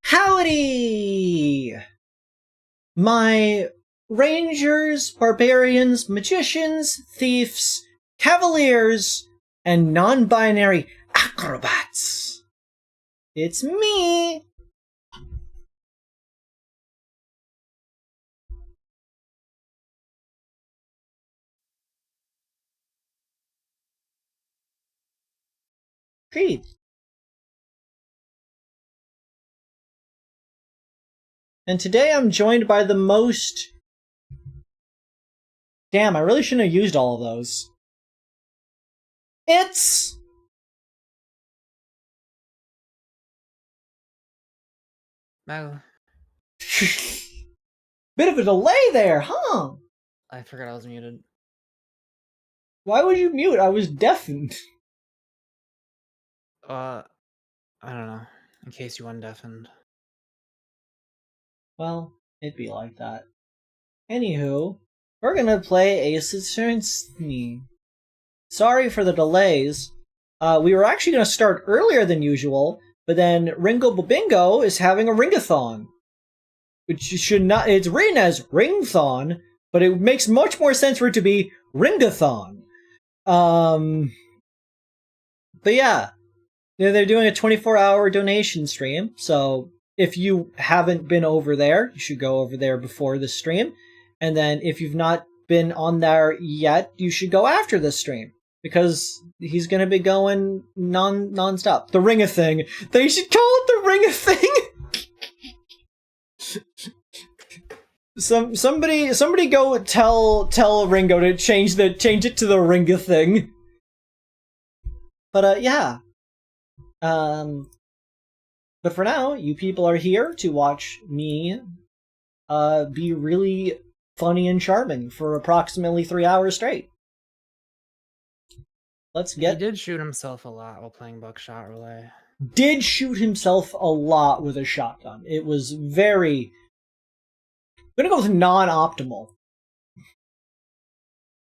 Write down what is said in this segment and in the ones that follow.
Howdy! My rangers, barbarians, magicians, thieves, cavaliers, and non-binary acrobats. It's me! Great. And today I'm joined by the most... Damn, I really shouldn't have used all of those. It's... No. Bit of a delay there, huh? I forgot I was muted. Why would you mute? I was deafened. I don't know. In case you undeafened. Well, it'd be like that. Anywho, we're gonna play Ace Attorney. Sorry for the delays. We were actually gonna start earlier than usual, but then Ringo Bingo is having a ringathon. Which should not, it's written as ringthon, but it makes much more sense for it to be ringathon. But yeah. They're doing a 24-hour donation stream, so if you haven't been over there, you should go over there before the stream. And then if you've not been on there yet, you should go after the stream. Because he's going to be going non-stop. The ring-a-thing. They should call it the ring-a-thing! Somebody go tell Ringo to change it to the ring-a-thing. But yeah. But for now, you people are here to watch me be really funny and charming for approximately 3 hours straight. Let's get... He did shoot himself a lot while playing Buckshot Relay. Did shoot himself a lot with a shotgun. It was very... I'm gonna go with non-optimal.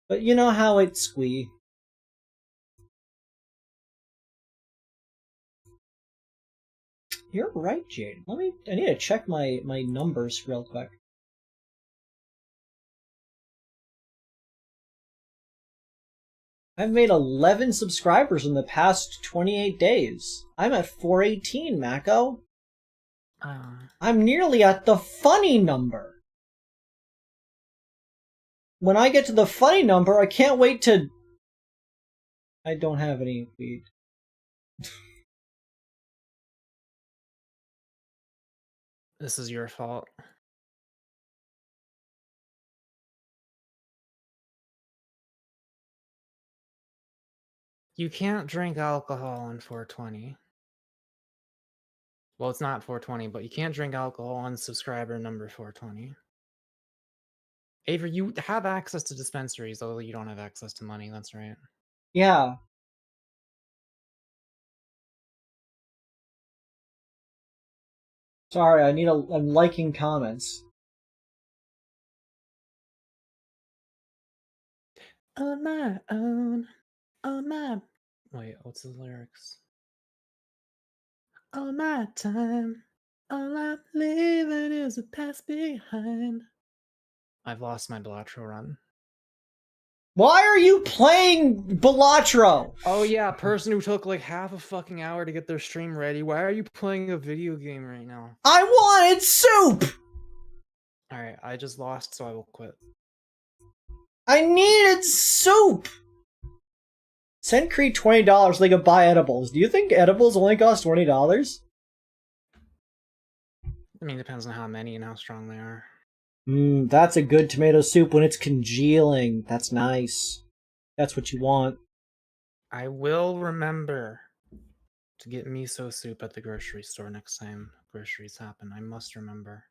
But you know how it's squee. You're right, Jade. I need to check my numbers real quick. I've made 11 subscribers in the past 28 days. I'm at 418, Mako. I'm nearly at the funny number. When I get to the funny number, I can't wait to... I don't have any weed. This is your fault. You can't drink alcohol on 420. Well, it's not 420, but you can't drink alcohol on subscriber number 420. Avery, you have access to dispensaries, although you don't have access to money, that's right. Yeah. Sorry, I'm liking comments. On my own, on my... Wait, what's the lyrics? All my time, all I'm living is a past behind. I've lost my Belatro run. Why are you playing Belatro? Oh yeah, person who took like half a fucking hour to get their stream ready. Why are you playing a video game right now? I wanted soup! Alright, I just lost, so I will quit. I needed soup! Send Creed $20 so they could buy edibles. Do you think edibles only cost $20? I mean, it depends on how many and how strong they are. That's a good tomato soup when it's congealing. That's nice. That's what you want. I will remember to get miso soup at the grocery store next time groceries happen. I must remember.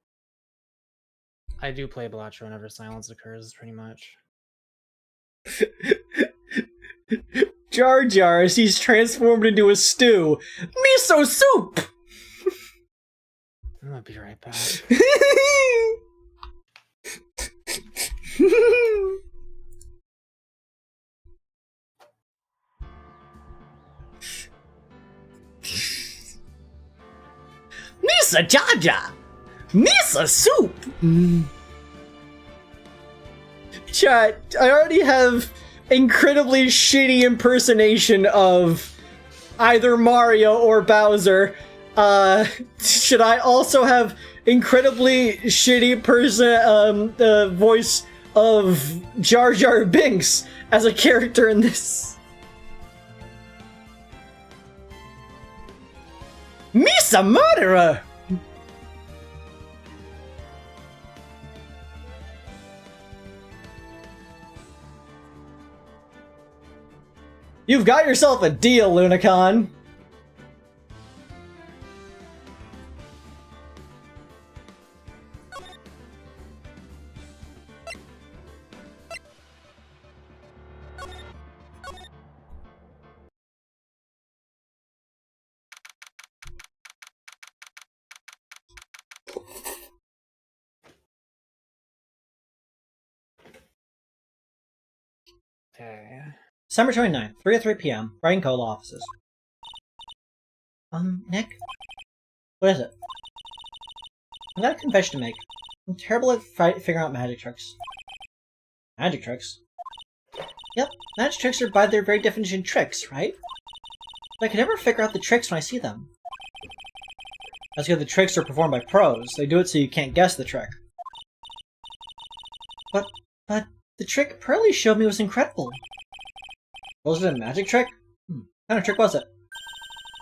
I do play Belatro whenever silence occurs, pretty much. Jar Jar, as he's transformed into a stew. Miso soup! I'm gonna be right back. Misa Jaja! Misa soup! Chat, I already have incredibly shitty impersonation of either Mario or Bowser. Should I also have incredibly shitty voice of Jar Jar Binks as a character in this? Misa Murderer! You've got yourself a deal, Lunicon. Okay. December 29th, 3:03 p.m. Wright & Co. offices. Nick? What is it? I've got a confession to make. I'm terrible at figuring out magic tricks. Magic tricks? Yep, magic tricks are by their very definition tricks, right? But I can never figure out the tricks when I see them. That's because the tricks are performed by pros. They do it so you can't guess the trick. But the trick Pearly showed me was incredible. Was it a magic trick? What kind of trick was it?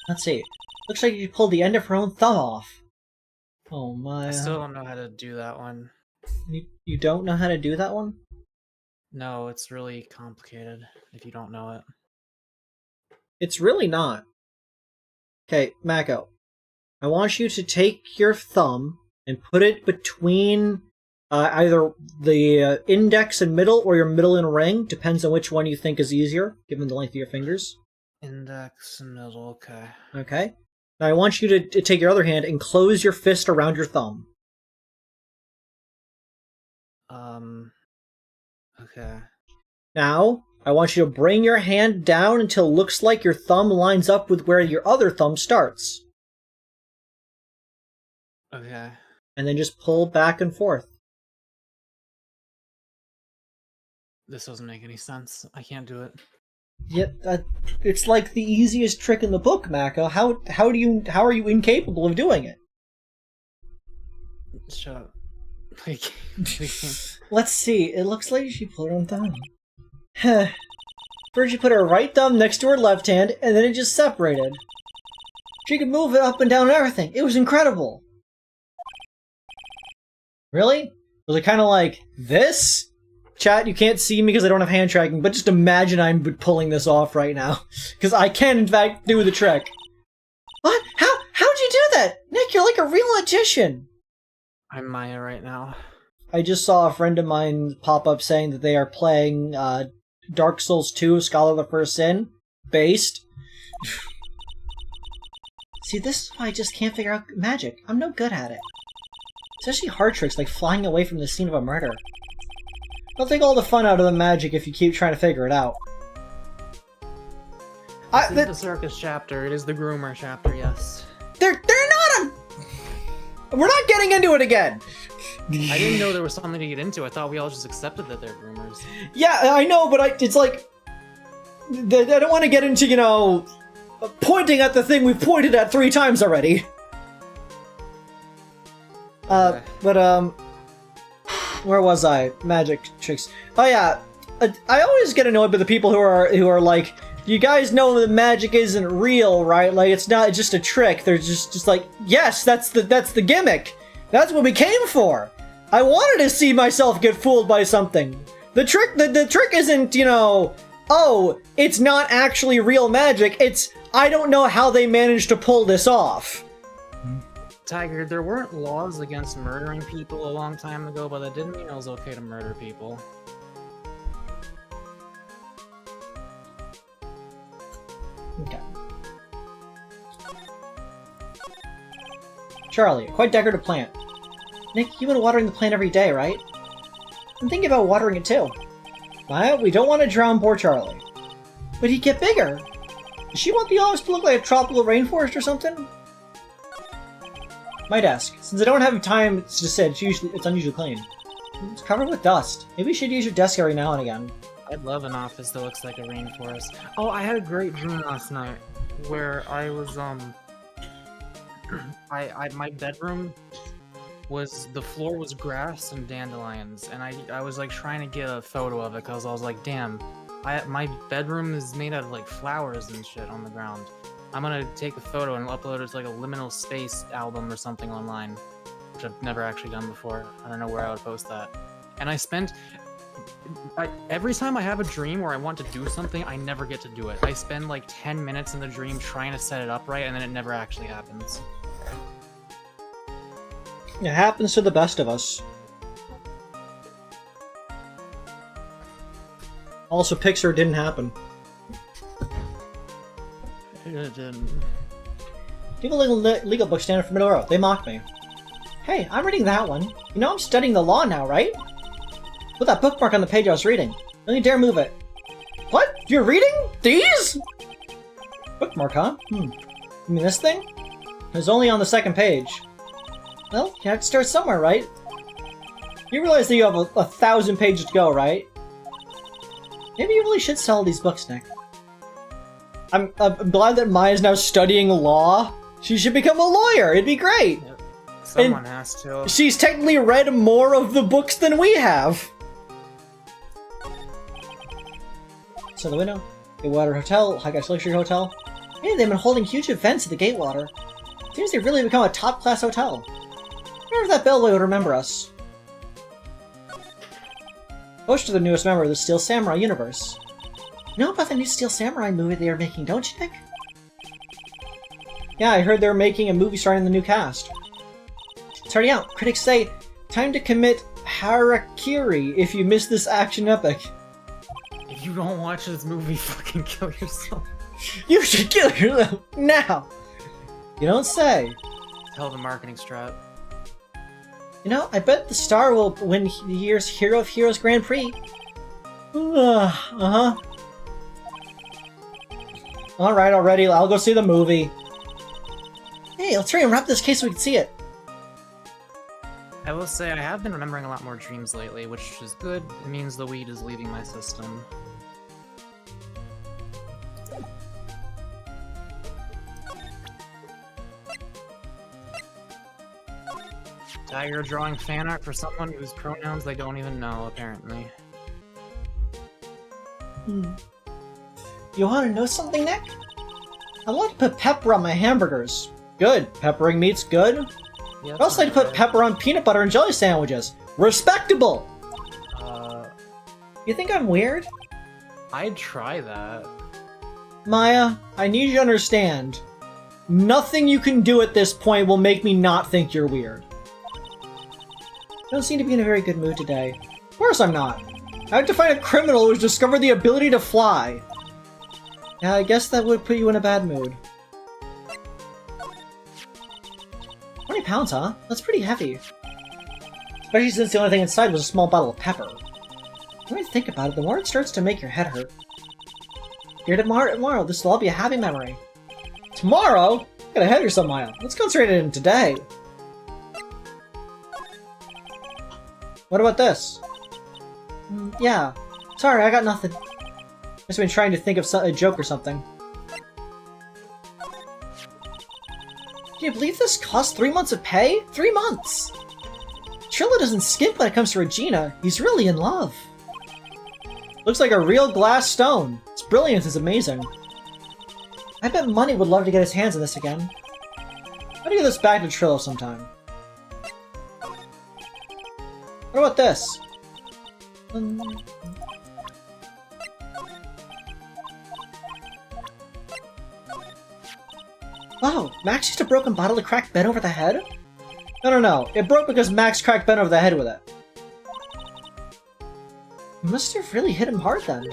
Let's see. Looks like you pulled the end of her own thumb off. Oh my... I still don't know how to do that one. You don't know how to do that one? No, it's really complicated if you don't know it. It's really not. Okay, Mako. I want you to take your thumb and put it between either the index and middle or your middle and ring. Depends on which one you think is easier, given the length of your fingers. Index and middle, okay. Okay. Now I want you to take your other hand and close your fist around your thumb. Okay. Now, I want you to bring your hand down until it looks like your thumb lines up with where your other thumb starts. Okay. And then just pull back and forth. This doesn't make any sense. I can't do it. Yeah, it's like the easiest trick in the book, Mako. How are you incapable of doing it? Shut up. Let's see. It looks like she put her own thumb. First, she put her right thumb next to her left hand, and then it just separated. She could move it up and down and everything. It was incredible. Really? Was it kind of like this? Chat, you can't see me because I don't have hand tracking, but just imagine I'm pulling this off right now. Because I can, in fact, do the trick. What? How'd you do that? Nick, you're like a real magician. I'm Maya right now. I just saw a friend of mine pop up saying that they are playing Dark Souls 2, Scholar of the First Sin, based. See, this is why I just can't figure out magic. I'm no good at it. Especially hard tricks like flying away from the scene of a murder. I'll take all the fun out of the magic if you keep trying to figure it out. This is the circus chapter. It is the groomer chapter, yes. They're not a... We're not getting into it again! I didn't know there was something to get into. I thought we all just accepted that they're groomers. Yeah, I know, but it's like... I don't want to get into, you know... pointing at the thing we've pointed at 3 times already. Okay. But, where was I? Magic tricks. Oh yeah, I always get annoyed by the people who are like, you guys know that magic isn't real, right? Like, it's just a trick. They're just like, yes, that's the gimmick. That's what we came for. I wanted to see myself get fooled by something. The trick isn't, you know, oh, it's not actually real magic. It's, I don't know how they managed to pull this off. Tiger, there weren't laws against murdering people a long time ago, but that didn't mean it was okay to murder people. Okay. Charlie, a quite decorative plant. Nick, you've been watering the plant every day, right? I'm thinking about watering it too. Maya, we don't want to drown poor Charlie. But he'd get bigger. Does she want the olives to look like a tropical rainforest or something? My desk. Since I don't have time to sit, it's unusually clean. It's covered with dust. Maybe you should use your desk every now and again. I'd love an office that looks like a rainforest. Oh, I had a great dream last night where I was my bedroom was, the floor was grass and dandelions, and I was like trying to get a photo of it because I was like, damn, my bedroom is made out of like flowers and shit on the ground. I'm gonna take a photo and upload it to like a liminal space album or something online, which I've never actually done before. I don't know where I would post that. And every time I have a dream where I want to do something, I never get to do it. I spend like 10 minutes in the dream trying to set it up right, and then it never actually happens. It happens to the best of us. Also, Pixar didn't happen. It didn't. Leave a legal book standing for middle row. They mocked me. Hey, I'm reading that one. You know I'm studying the law now, right? Put that bookmark on the page I was reading. Don't you dare move it. What? You're reading? These? Bookmark, huh? You mean this thing? It's only on the second page. Well, you have to start somewhere, right? You realize that you have 1,000 pages to go, right? Maybe you really should sell these books, Nick. I'm glad that Maya's now studying law. She should become a lawyer. It'd be great. Yep. Someone has to. She's technically read more of the books than we have. So the window, Gatewater Hotel, High Guys Luxury Hotel. Hey, they've been holding huge events at the Gatewater. Seems they've really become a top-class hotel. I wonder if that bellboy would remember us. Host to the newest member of the Steel Samurai universe. You know about the new Steel Samurai movie they are making, don't you, Nick? Yeah, I heard they're making a movie starring the new cast. Starting out, critics say, time to commit harakiri if you miss this action epic. If you don't watch this movie, fucking kill yourself. You should kill yourself now! You don't say. Tell the marketing strat. You know, I bet the star will win the year's Hero of Heroes Grand Prix. Uh-huh. Alright, already, I'll go see the movie. Hey, let's hurry and wrap this case so we can see it. I will say I have been remembering a lot more dreams lately, which is good. It means the weed is leaving my system. Tiger drawing fan art for someone whose pronouns they don't even know, apparently. You want to know something, Nick? I like to put pepper on my hamburgers. Good. Peppering meat's good. Yeah, I also like to put pepper on peanut butter and jelly sandwiches. Respectable! You think I'm weird? I'd try that. Maya, I need you to understand. Nothing you can do at this point will make me not think you're weird. You don't seem to be in a very good mood today. Of course I'm not. I have to find a criminal who's discovered the ability to fly. Yeah, I guess that would put you in a bad mood. 20 pounds, huh? That's pretty heavy. Especially since the only thing inside was a small bottle of pepper. The more you think about it, the more it starts to make your head hurt. Here tomorrow, this will all be a happy memory. Tomorrow? Get ahead of yourself, Maya. Let's concentrate in today. What about this? Yeah. Sorry, I got nothing. Just been trying to think of a joke or something. Can you believe this cost 3 months of pay? 3 months! Trilla doesn't skimp when it comes to Regina. He's really in love. Looks like a real glass stone. Its brilliance is amazing. I bet Money would love to get his hands on this again. I'll give this back to Trilla sometime. What about this? Wow, Max used a broken bottle to crack Ben over the head? No. It broke because Max cracked Ben over the head with it. Must have really hit him hard then.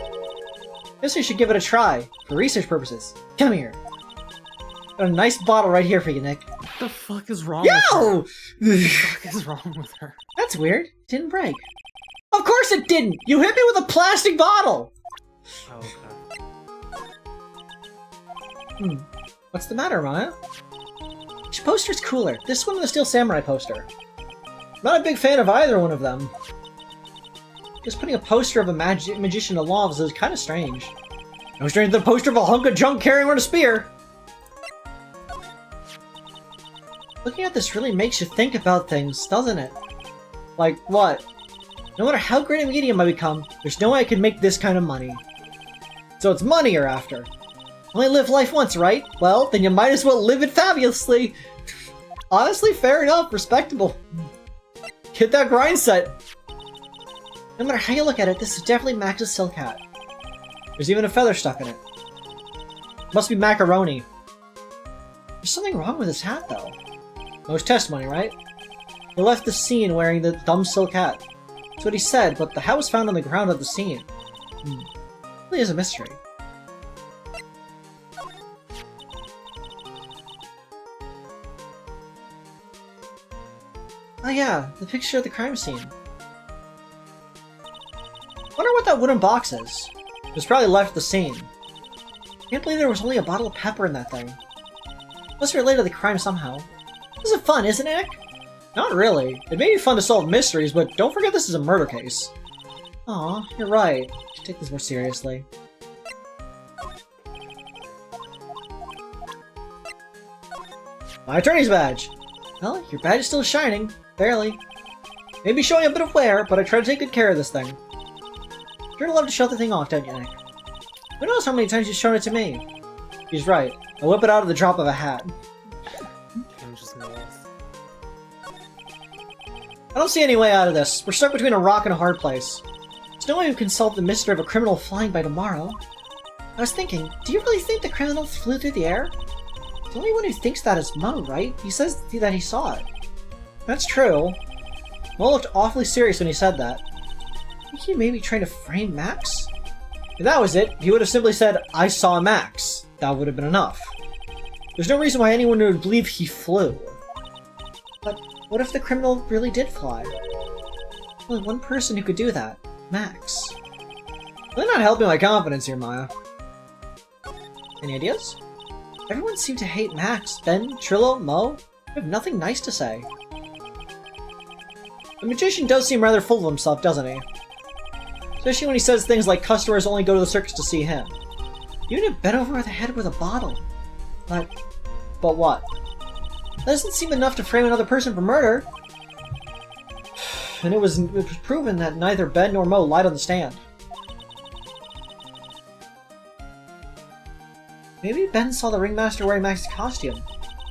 Guess we should give it a try, for research purposes. Come here. Got a nice bottle right here for you, Nick. What the fuck is wrong with her? What the fuck is wrong with her? That's weird. It didn't break. Of course it didn't! You hit me with a plastic bottle! Oh, okay. What's the matter, Maya? Which poster's cooler? This one or the Steel Samurai poster? Not a big fan of either one of them. Just putting a poster of a magician to lolves is kind of strange. No stranger than the poster of a hunk of junk carrying around a spear. Looking at this really makes you think about things, doesn't it? Like what? No matter how great a medium I become, there's no way I can make this kind of money. So it's money you're after. Only live life once, right? Well, then you might as well live it fabulously. Honestly, fair enough, respectable. Hit that grind set. No matter how you look at it, this is definitely Max's silk hat. There's even a feather stuck in it. Must be macaroni. There's something wrong with his hat, though. Most testimony, right? He left the scene wearing the dumb silk hat. That's what he said, but the hat was found on the ground of the scene. Really is a mystery. Oh yeah, the picture of the crime scene. Wonder what that wooden box is. It was probably left at the scene. Can't believe there was only a bottle of pepper in that thing. Must be related to the crime somehow. This is fun, isn't it? Not really. It may be fun to solve mysteries, but don't forget this is a murder case. Aw, you're right. I should take this more seriously. My attorney's badge! Well, your badge is still shining. Barely. Maybe showing a bit of wear, but I try to take good care of this thing. Sure to love to show the thing off, don't you, Nick? Who knows how many times you've shown it to me? He's right. I whip it out of the drop of a hat. I don't see any way out of this. We're stuck between a rock and a hard place. There's no way we can solve the mystery of a criminal flying by tomorrow. I was thinking, do you really think the criminal flew through the air? The only one who thinks that is Mo, right? He says that he saw it. That's true. Mo looked awfully serious when he said that. I think he may be trying to frame Max? If that was it, he would have simply said, I saw Max. That would have been enough. There's no reason why anyone would believe he flew. But what if the criminal really did fly? Only one person who could do that. Max. Really not helping my confidence here, Maya. Any ideas? Everyone seemed to hate Max. Ben, Trillo, Mo. I have nothing nice to say. The magician does seem rather full of himself, doesn't he? Especially when he says things like customers only go to the circus to see him. Even if bent over the head with a bottle. But what? That doesn't seem enough to frame another person for murder. And it was proven that neither Ben nor Mo lied on the stand. Maybe Ben saw the ringmaster wearing Max's costume.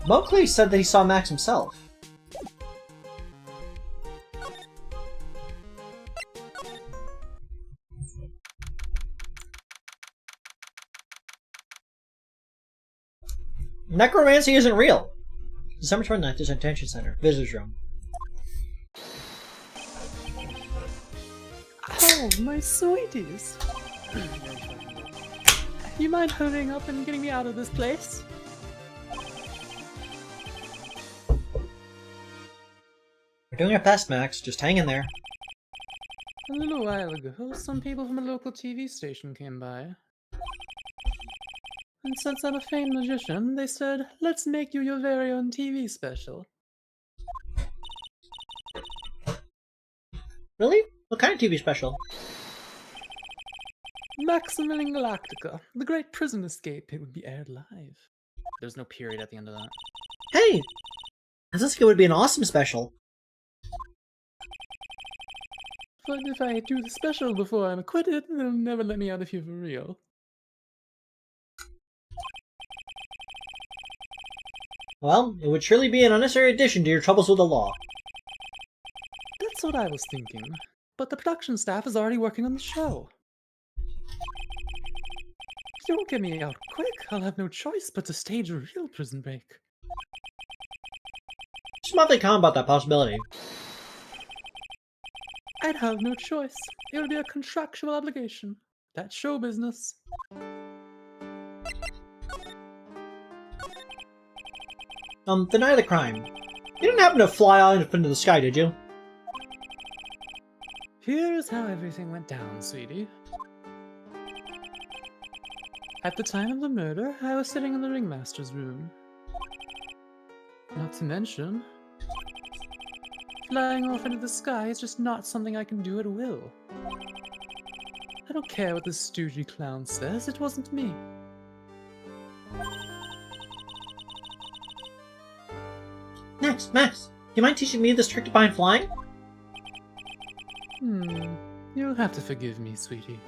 Mo clearly said that he saw Max himself. Necromancy isn't real. December 29th, there's a detention center. Visitor's room. Oh, my sweeties. You mind hurrying up and getting me out of this place? We're doing our best, Max. Just hang in there. A little while ago, some people from a local TV station came by. And since I'm a famed magician, they said, let's make you your very own TV special. Really? What kind of TV special? Maximilian Galactica, the great prison escape. It would be aired live. There's no period at the end of that. Hey! This would be an awesome special. But if I do the special before I'm acquitted, they'll never let me out of here for real. Well, it would surely be an unnecessary addition to your troubles with the law. That's what I was thinking. But the production staff is already working on the show. If you don't get me out quick, I'll have no choice but to stage a real prison break. Just monthly comment about that possibility. I'd have no choice. It would be a contractual obligation. That's show business. Deny the crime. You didn't happen to fly out into the sky, did you? Here's how everything went down, sweetie. At the time of the murder, I was sitting in the ringmaster's room. Not to mention, flying off into the sky is just not something I can do at will. I don't care what the stoogey clown says, it wasn't me. Max, do you mind teaching me this trick to behind flying? You'll have to forgive me, sweetie.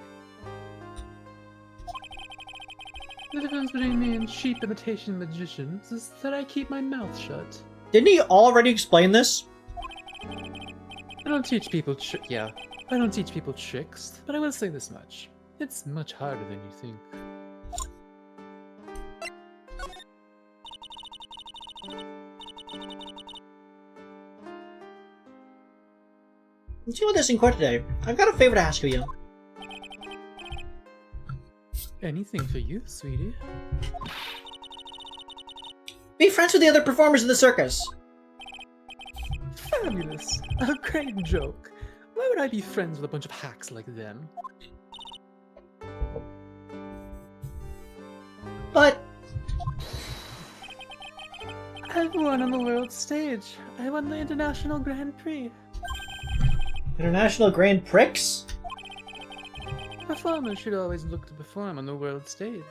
The difference between me and cheap imitation magicians is that I keep my mouth shut. Didn't he already explain this? I don't teach people tricks, but I will say this much. It's much harder than you think. Let's see what this in court today. I've got a favor to ask of you. Anything for you, sweetie. Be friends with the other performers in the circus. Fabulous! A great joke. Why would I be friends with a bunch of hacks like them? But I've won on the world stage. I won the International Grand Prix. International Grand Prix? Performers should always look to perform on the world stage.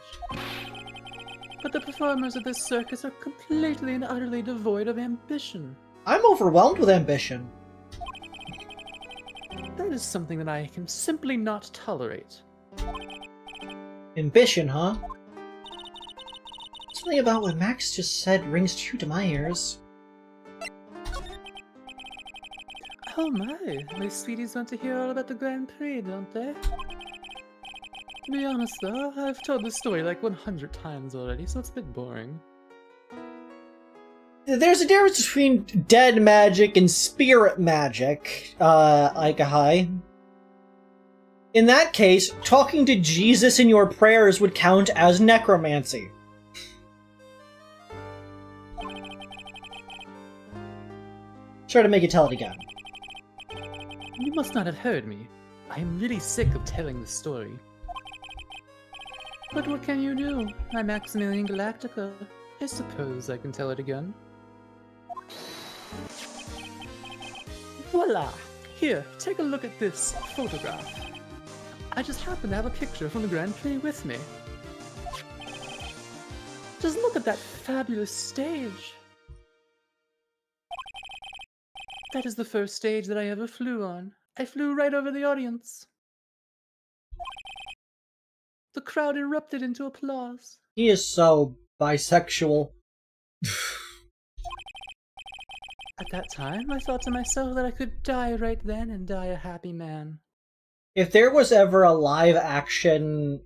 But the performers of this circus are completely and utterly devoid of ambition. I'm overwhelmed with ambition. That is something that I can simply not tolerate. Ambition, huh? Something about what Max just said rings true to my ears. Oh my sweeties want to hear all about the Grand Prix, don't they? To be honest though, I've told the story like 100 times already, so it's a bit boring. There's a difference between dead magic and spirit magic, Aikahai. In that case, talking to Jesus in your prayers would count as necromancy. Try to make it tell it again. You must not have heard me. I am really sick of telling the story. But what can you do? I'm Maximilian Galactica. I suppose I can tell it again. Voila! Here, take a look at this photograph. I just happen to have a picture from the Grand Prix with me. Just look at that fabulous stage. That is the first stage that I ever flew on. I flew right over the audience. The crowd erupted into applause. He is so bisexual. At that time, I thought to myself that I could die right then and die a happy man. If there was ever a live-action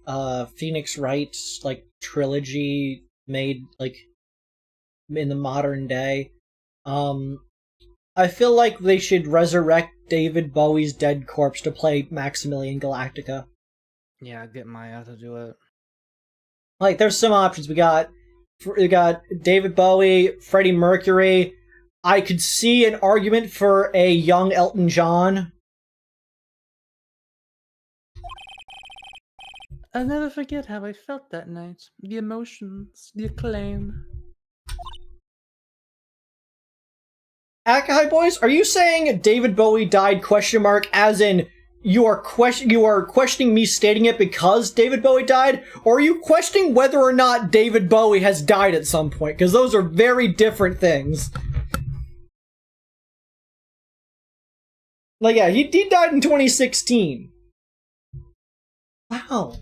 Phoenix Wright trilogy made in the modern day, I feel like they should resurrect David Bowie's dead corpse to play Maximilian Galactica. Yeah, get Maya to do it. There's some options. We got David Bowie, Freddie Mercury. I could see an argument for a young Elton John. I'll never forget how I felt that night. The emotions, the acclaim. Akai boys, are you saying David Bowie died ? As in you are questioning me stating it because David Bowie died, or are you questioning whether or not David Bowie has died at some point? Because those are very different things. Yeah, he died in 2016. Wow.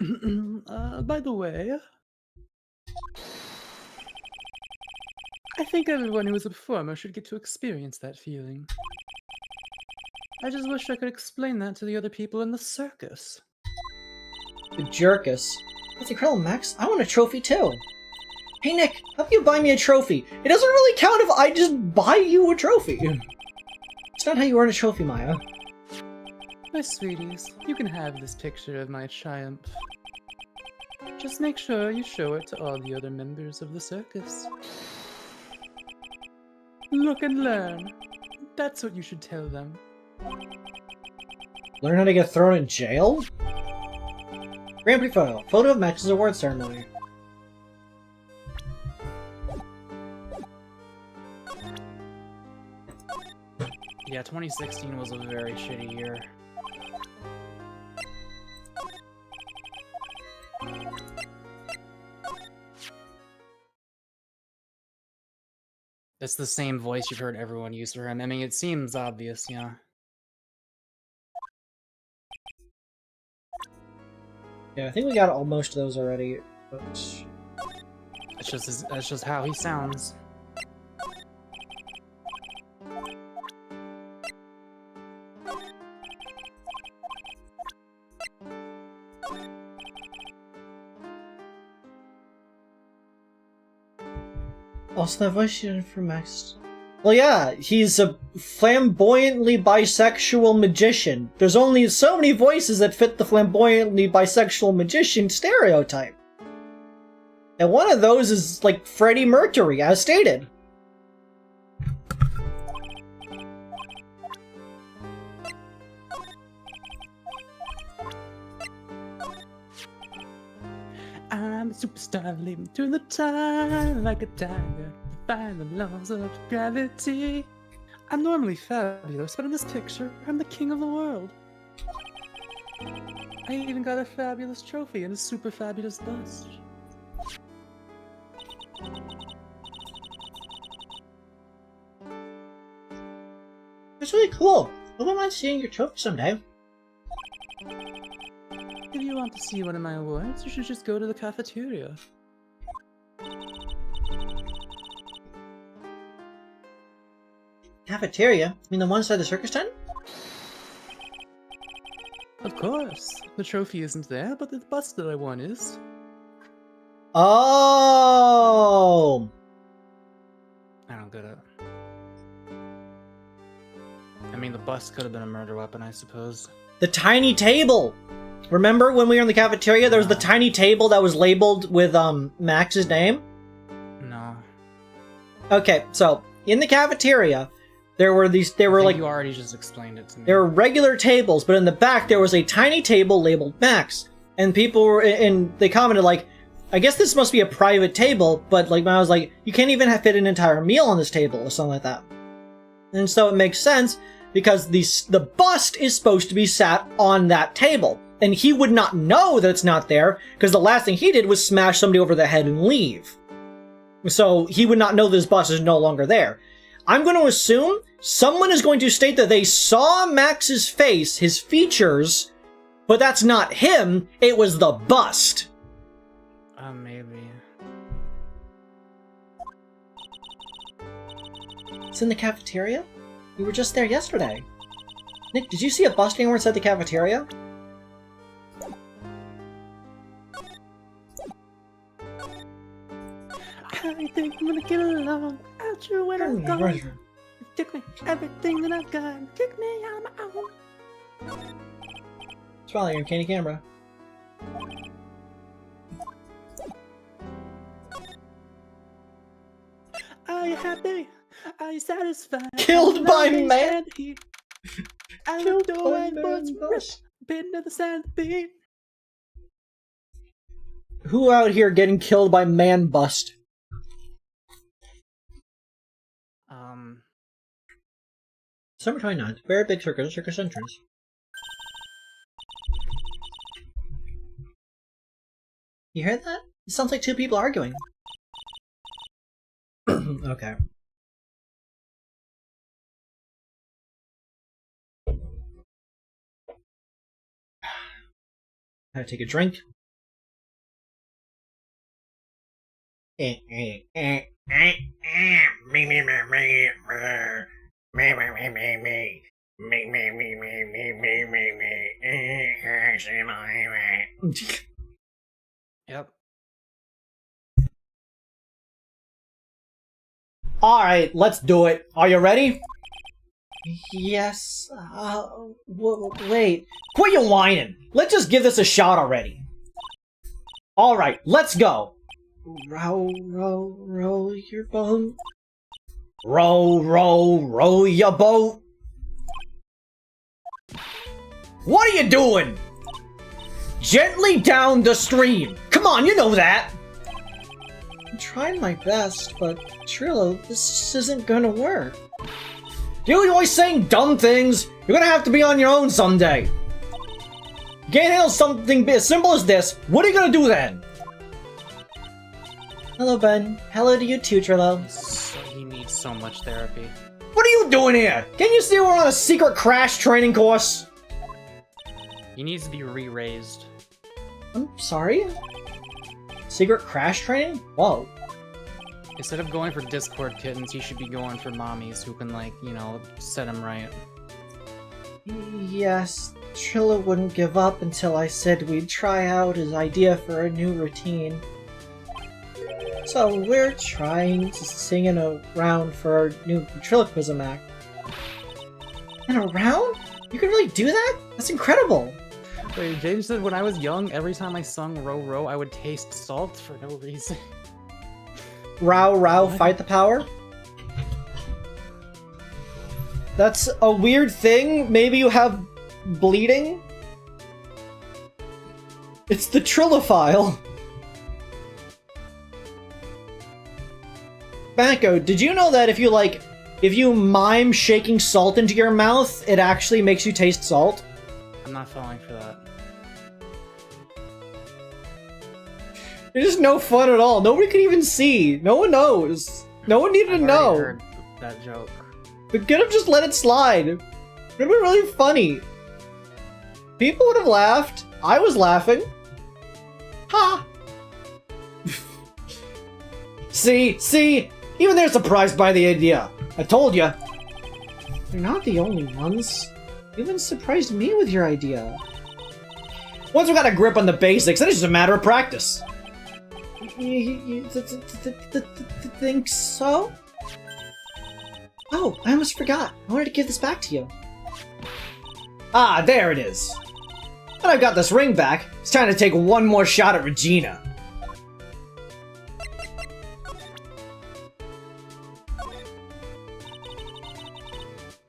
By the way, I think everyone who is a performer should get to experience that feeling. I just wish I could explain that to the other people in the circus. The Jerkus. That's incredible, Max. I want a trophy too. Hey Nick, how about you buy me a trophy? It doesn't really count if I just buy you a trophy. It's not how you earn a trophy, Maya. My sweeties, you can have this picture of my triumph. Just make sure you show it to all the other members of the circus. Look and learn. That's what you should tell them. Learn how to get thrown in jail? Grand Prix photo. Photo of Max's award ceremony. Yeah, 2016 was a very shitty year. It's the same voice you've heard everyone use for him. I mean, it seems obvious, yeah. Yeah, I think we got almost those already. But... That's just how he sounds. Also, that voice you did for Max. Well, yeah, he's a flamboyantly bisexual magician. There's only so many voices that fit the flamboyantly bisexual magician stereotype. And one of those is, like, Freddie Mercury, as stated. I'm a superstar leaping through the time like a tiger, defying the laws of gravity. I'm normally fabulous, but in this picture, I'm the king of the world. I even got a fabulous trophy and a super fabulous bust. That's really cool. I wouldn't mind seeing your trophy someday. If you want to see one of my awards, you should just go to the cafeteria. Cafeteria? You mean the one side of the circus tent? Of course. The trophy isn't there, but the bust that I won is. Oh! I don't get it. I mean, the bus could have been a murder weapon, I suppose. The tiny table! Remember when we were in the cafeteria, there was the tiny table that was labeled with, Max's name? No. Okay, so, in the cafeteria, there were like... You already just explained it to me. There were regular tables, but in the back there was a tiny table labeled Max. And people were, and they commented like, I guess this must be a private table, but like, I was like, you can't even fit an entire meal on this table, or something like that. And so it makes sense, because the bust is supposed to be sat on that table. And he would not know that it's not there, because the last thing he did was smash somebody over the head and leave. So he would not know this bust is no longer there. I'm going to assume someone is going to state that they saw Max's face, his features, but that's not him, it was the bust. Maybe. It's in the cafeteria? We were just there yesterday. Nick, did you see a bust anywhere inside the cafeteria? I think I'm gonna get along without you when I'm gone. You took me everything that I've got. Kick me out of my own. What's wrong with your candy camera? Are you happy? Are you satisfied? Killed by man! I looked away and bust. Been to the sand beat. Who out here getting killed by man bust? Summer 29th, very big circus entrance. You heard that? It sounds like two people arguing. Okay. Gotta take a drink. Yep. Alright, let's do it. Are you ready? Yes. Wait. Quit your whining. Let's just give this a shot already. Alright, let's go. Row, row, row your boat. Row, row, row your boat. What are you doing? Gently down the stream. Come on, you know that. I'm trying my best, but Trillo, this isn't gonna work. You're always saying dumb things. You're gonna have to be on your own someday. You can't handle something as simple as this. What are you gonna do then? Hello, Ben. Hello to you too, Trillo. He needs so much therapy. What are you doing here? Can't you see we're on a secret crash training course? He needs to be re-raised. I'm sorry? Secret crash training? Whoa. Instead of going for Discord kittens, he should be going for mommies who can, like, you know, set him right. Yes, Trillo wouldn't give up until I said we'd try out his idea for a new routine. So we're trying to sing in a round for our new ventriloquism act. In a round? You can really do that? That's incredible! Wait, James said when I was young, every time I sung Row Row, I would taste salt for no reason. Row, row, fight the power? That's a weird thing. Maybe you have bleeding? It's the Trillophile. Banco, did you know that if you mime shaking salt into your mouth, it actually makes you taste salt? I'm not falling for that. It's just no fun at all. Nobody could even see. No one knows. No one needed to I've already know. heard that joke. But could have just let it slide. It would have been really funny. People would have laughed. I was laughing. Ha! See? Even they're surprised by the idea. I told you. You're not the only ones. You even surprised me with your idea. Once we got a grip on the basics, then it's just a matter of practice. You think so? Oh, I almost forgot. I wanted to give this back to you. Ah, there it is. But I've got this ring back. It's time to take one more shot at Regina.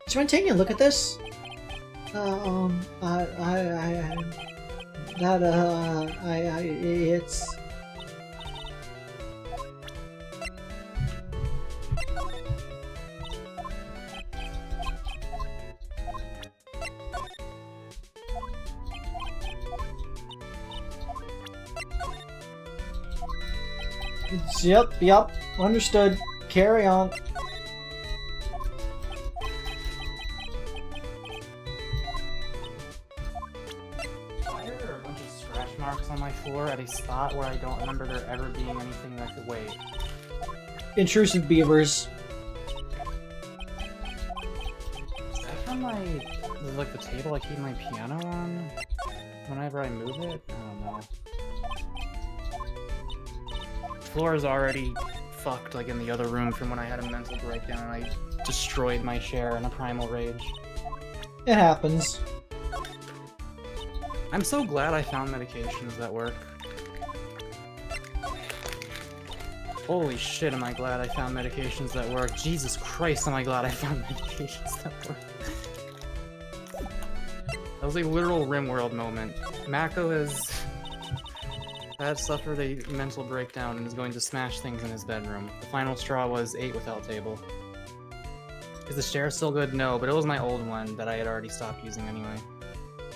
Do you mind taking a look at this? It's... Yep, understood. Carry on. Why are there a bunch of scratch marks on my floor at a spot where I don't remember there ever being anything that could wait? Intrusive beavers. Is that from like the table I keep my piano on whenever I move it? I don't know. Floor is already fucked, like in the other room from when I had a mental breakdown and I destroyed my chair in a primal rage. It happens. I'm so glad I found medications that work. Holy shit, am I glad I found medications that work. Jesus Christ, am I glad I found medications that work. That was a literal RimWorld moment. Mako has suffered a mental breakdown and is going to smash things in his bedroom. The final straw was 8 without table. Is the chair still good? No, but it was my old one that I had already stopped using anyway.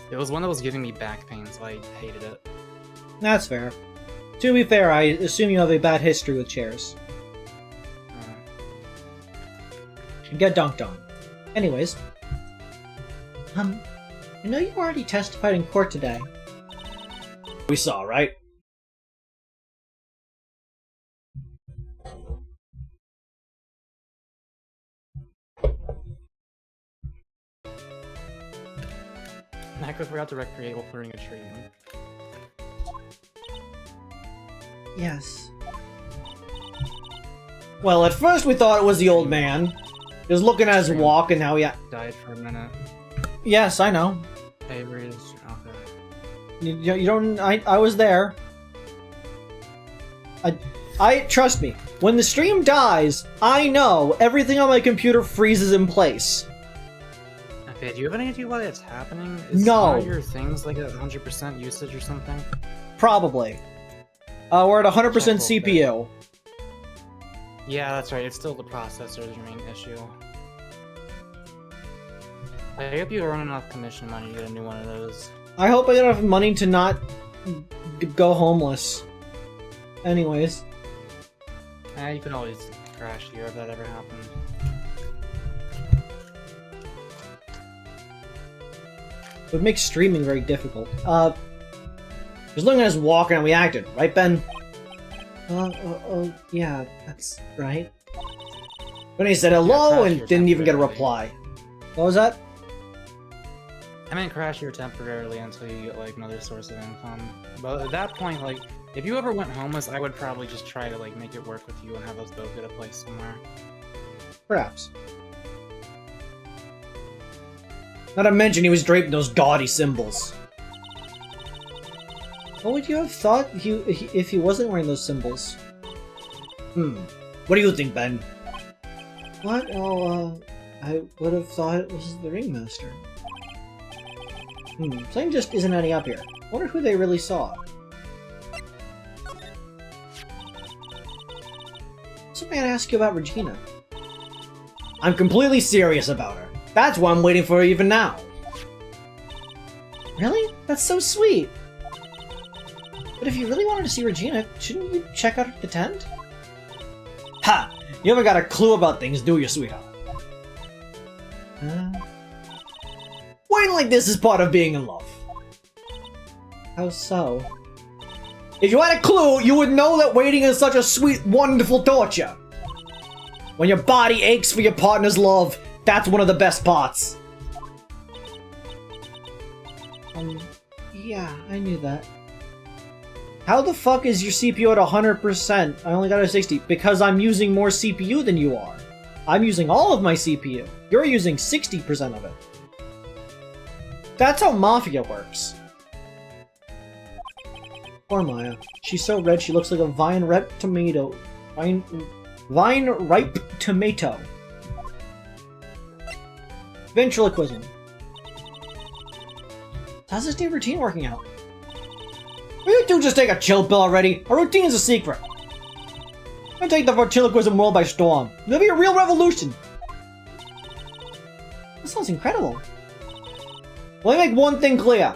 It was one that was giving me back pain, so I hated it. That's fair. To be fair, I assume you have a bad history with chairs. You get dunked on. Anyways. I know you already testified in court today. We saw, right? Mako forgot to recreate while clearing a tree. Yes. Well, at first we thought it was the old man. He was looking at his walk and now he Died for a minute. Yes, I know. Avery's okay. You don't... I was there. I trust me. When the stream dies, I know everything on my computer freezes in place. Okay, do you have any idea why it's happening? Is No. one of your things like 100% usage or something? Probably. We're at 100% Check real CPU. Yeah, that's right. It's still the processor's your main issue. I hope you earn enough commission money to get a new one of those. I hope I get enough money to not go homeless. Anyways. You can always crash here if that ever happened. It would make streaming very difficult. Just looking at us walking and we acted, right, Ben? Yeah, that's right. When he said hello and didn't even get a reply. What was that? I mean, crash here temporarily until you get, like, another source of income. But at that point, like, if you ever went homeless, I would probably just try to, like, make it work with you and have us both get a place somewhere. Perhaps. Not to mention he was draped in those gaudy symbols. What would you have thought if he wasn't wearing those symbols? What do you think, Ben? What? Oh, I would have thought it was the Ringmaster. Something just isn't adding up here. Wonder who they really saw. Something I gotta ask you about Regina. I'm completely serious about her. That's why I'm waiting for her even now. Really? That's so sweet. But if you really wanted to see Regina, shouldn't you check out the tent? Ha! You haven't got a clue about things, do you, sweetheart? Waiting like this is part of being in love. How so? If you had a clue, you would know that waiting is such a sweet, wonderful torture. When your body aches for your partner's love, that's one of the best parts. Yeah, I knew that. How the fuck is your CPU at 100%? I only got a 60. Because I'm using more CPU than you are. I'm using all of my CPU. You're using 60% of it. That's how Mafia works. Poor Maya. She's so red she looks like a vine-ripe tomato. Vine-ripe tomato. Ventriloquism. How's this new routine working out? Will you two just take a chill pill already? Our routine is a secret. I'll take the ventriloquism world by storm. It'll be a real revolution. This sounds incredible. Let me make one thing clear.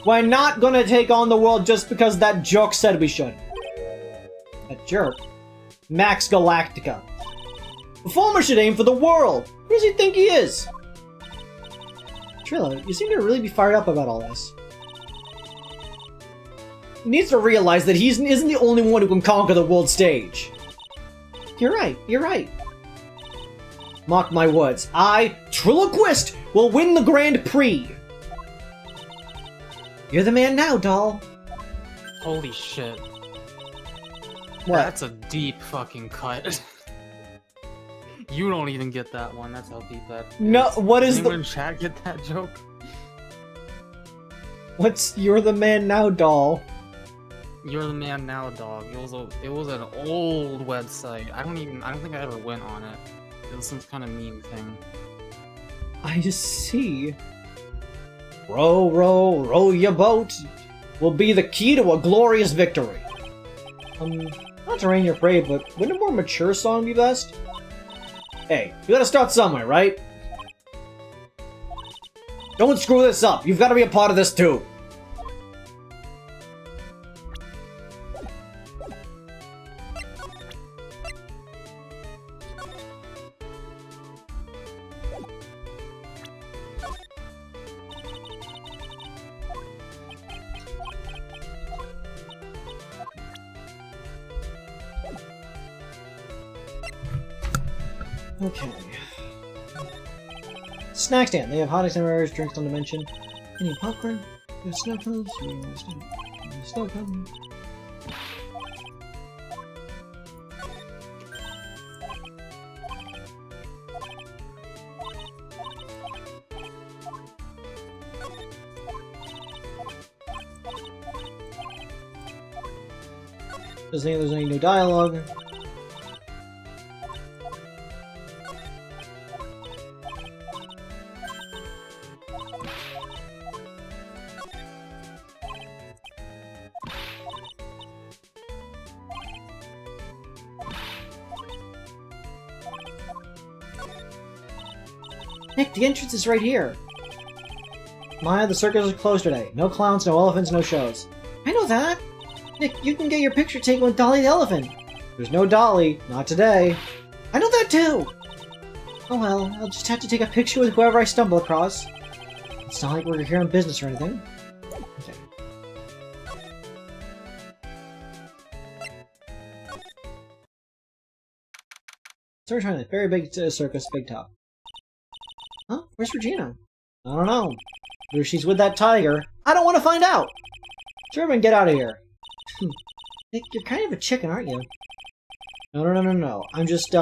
We're not gonna take on the world just because that jerk said we should. That jerk? Max Galactica. Performer should aim for the world. Who does he think he is? Trilla, you seem to really be fired up about all this. He needs to realize that he isn't the only one who can conquer the world stage. You're right, you're right. Mark my words, I, Triloquist, will win the Grand Prix. You're the man now, doll. Holy shit. What? That's a deep fucking cut. You don't even get that one, that's how deep that is. No, what is anyone in chat get that joke? What's You're the man now, doll? You're the man now, dog. It was an old website. I don't think I ever went on it. It was some kind of meme thing. I see. Row, row, row your boat will be the key to a glorious victory. Not to rain your parade, but wouldn't a more mature song be best? Hey, you gotta start somewhere, right? Don't screw this up. You've gotta be a part of this too. Okay. Snack stand. They have hot itinerary drinks on dimension. Any popcorn? They have snow cones. Snow cones. Doesn't think there's any new dialogue. Nick, the entrance is right here. Maya, the circus is closed today. No clowns, no elephants, no shows. I know that. Nick, you can get your picture taken with Dolly the elephant. There's no Dolly. Not today. I know that too. Oh well, I'll just have to take a picture with whoever I stumble across. It's not like we're here on business or anything. Okay. So we're trying to very big circus, big top. Huh? Where's Regina? I don't know. Either she's with that tiger. I don't want to find out! Sherman, get out of here. Nick, you're kind of a chicken, aren't you? No. I'm just,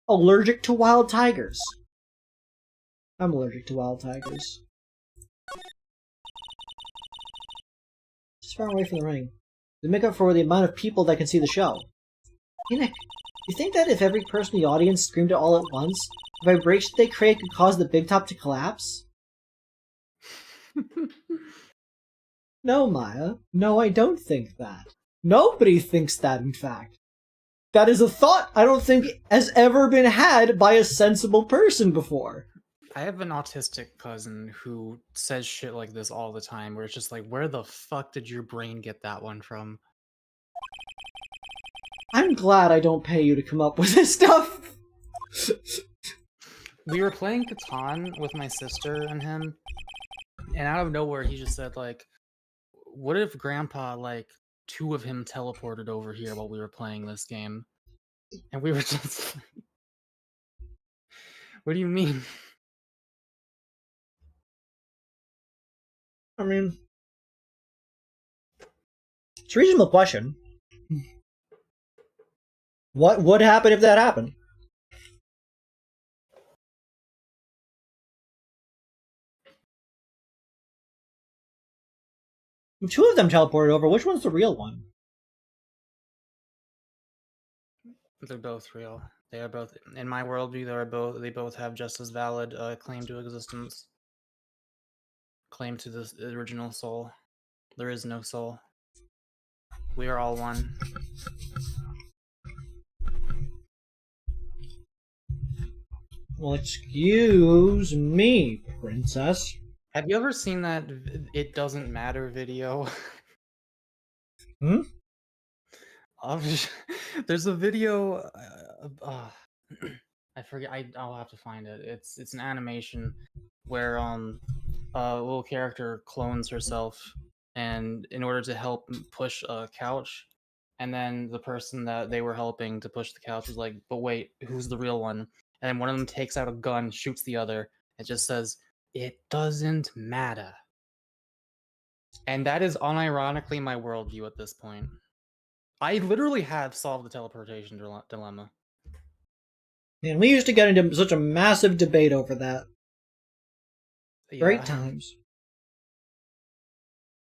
allergic to wild tigers. I'm allergic to wild tigers. Just far away from the ring. To make up for the amount of people that can see the show. Hey, Nick, you think that if every person in the audience screamed it all at once, the vibration they create could cause the big top to collapse? No, Maya. No, I don't think that. Nobody thinks that, in fact. That is a thought I don't think has ever been had by a sensible person before. I have an autistic cousin who says shit like this all the time, where it's just like, where the fuck did your brain get that one from? I'm glad I don't pay you to come up with this stuff. We were playing Catan with my sister and him, and out of nowhere he just said, like, what if Grandpa, like, two of him teleported over here while we were playing this game? And we were just like, what do you mean? I mean, it's a reasonable question. What would happen if that happened? Two of them teleported over. Which one's the real one? They're both real. They are both, in my worldview, they both have just as valid claim to existence. Claim to the original soul. There is no soul. We are all one. Well, excuse me, princess. Have you ever seen that "It Doesn't Matter" video? Hmm? There's a video. I forget. I'll have to find it. It's an animation where a little character clones herself, and in order to help push a couch, and then the person that they were helping to push the couch was like, "But wait, who's the real one?" And one of them takes out a gun, shoots the other. It just says, "It doesn't matter." And that is unironically my worldview at this point. I literally have solved the teleportation dilemma. Man, we used to get into such a massive debate over that. Yeah. Great times.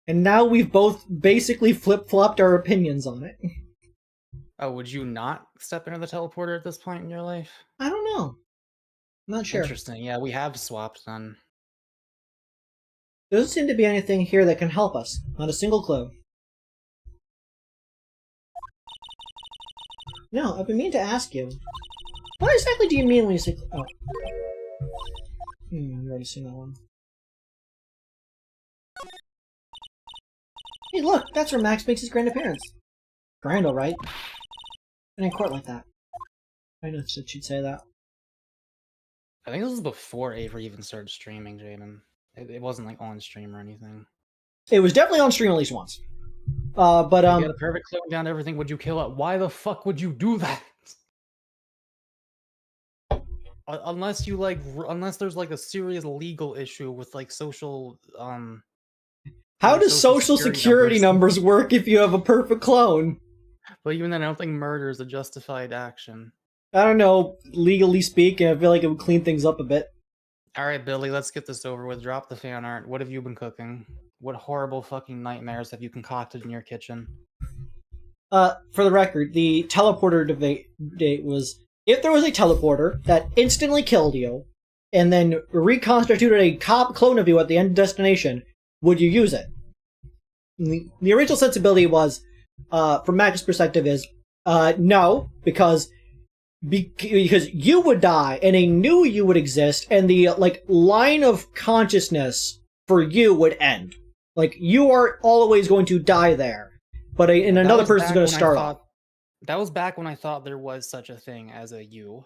And now we've both basically flip-flopped our opinions on it. Oh, would you not step into the teleporter at this point in your life? I don't know. I'm not sure. Interesting. Yeah, we have swapped then. There doesn't seem to be anything here that can help us. Not a single clue. No, I've been meaning to ask you. What exactly do you mean when you say... Oh. I've already seen that one. Hey, look! That's where Max makes his grand appearance. Grand, alright. And in court like that. I noticed that she'd say that. I think this was before Avery even started streaming, Jaden. It wasn't like on stream or anything. It was definitely on stream at least once. But you had a perfect clone down to everything. Would you kill it? Why the fuck would you do that? Unless you unless there's like a serious legal issue with like social How does social security numbers work if you have a perfect clone? But even then, I don't think murder is a justified action. I don't know, legally speaking, I feel like it would clean things up a bit. Alright, Billy, let's get this over with. Drop the fan art. What have you been cooking? What horrible fucking nightmares have you concocted in your kitchen? For the record, the teleporter debate was, if there was a teleporter that instantly killed you, and then reconstituted a clone of you at the end destination, would you use it? The original sensibility was, from Max's perspective, is no, because because you would die and a new you would exist, and the like line of consciousness for you would end. Like you are always going to die there, but and another person's going to start off. That was back when I thought there was such a thing as a you.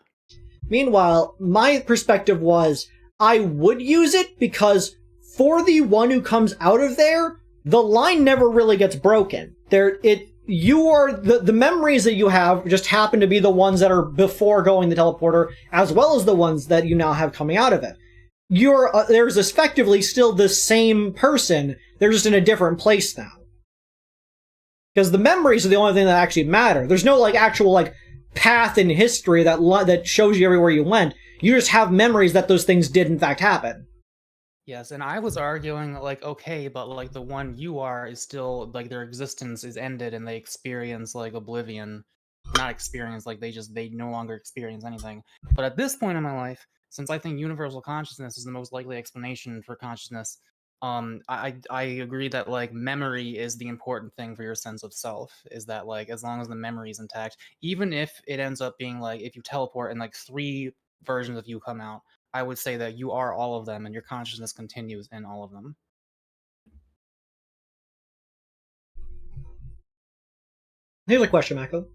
Meanwhile, my perspective was I would use it because for the one who comes out of there, the line never really gets broken. You are the memories that you have just happen to be the ones that are before going the teleporter, as well as the ones that you now have coming out of it. There's effectively still the same person. They're just in a different place now. Because the memories are the only thing that actually matter. There's no like actual like path in history that shows you everywhere you went. You just have memories that those things did in fact happen. Yes, and I was arguing like, okay, but like the one you are is still like their existence is ended and they experience like oblivion. Not experience, like they no longer experience anything. But at this point in my life, since I think universal consciousness is the most likely explanation for consciousness, I agree that like memory is the important thing for your sense of self. Is that like as long as the memory is intact, even if it ends up being like if you teleport and like 3 versions of you come out, I would say that you are all of them and your consciousness continues in all of them. Here's a question, Mako.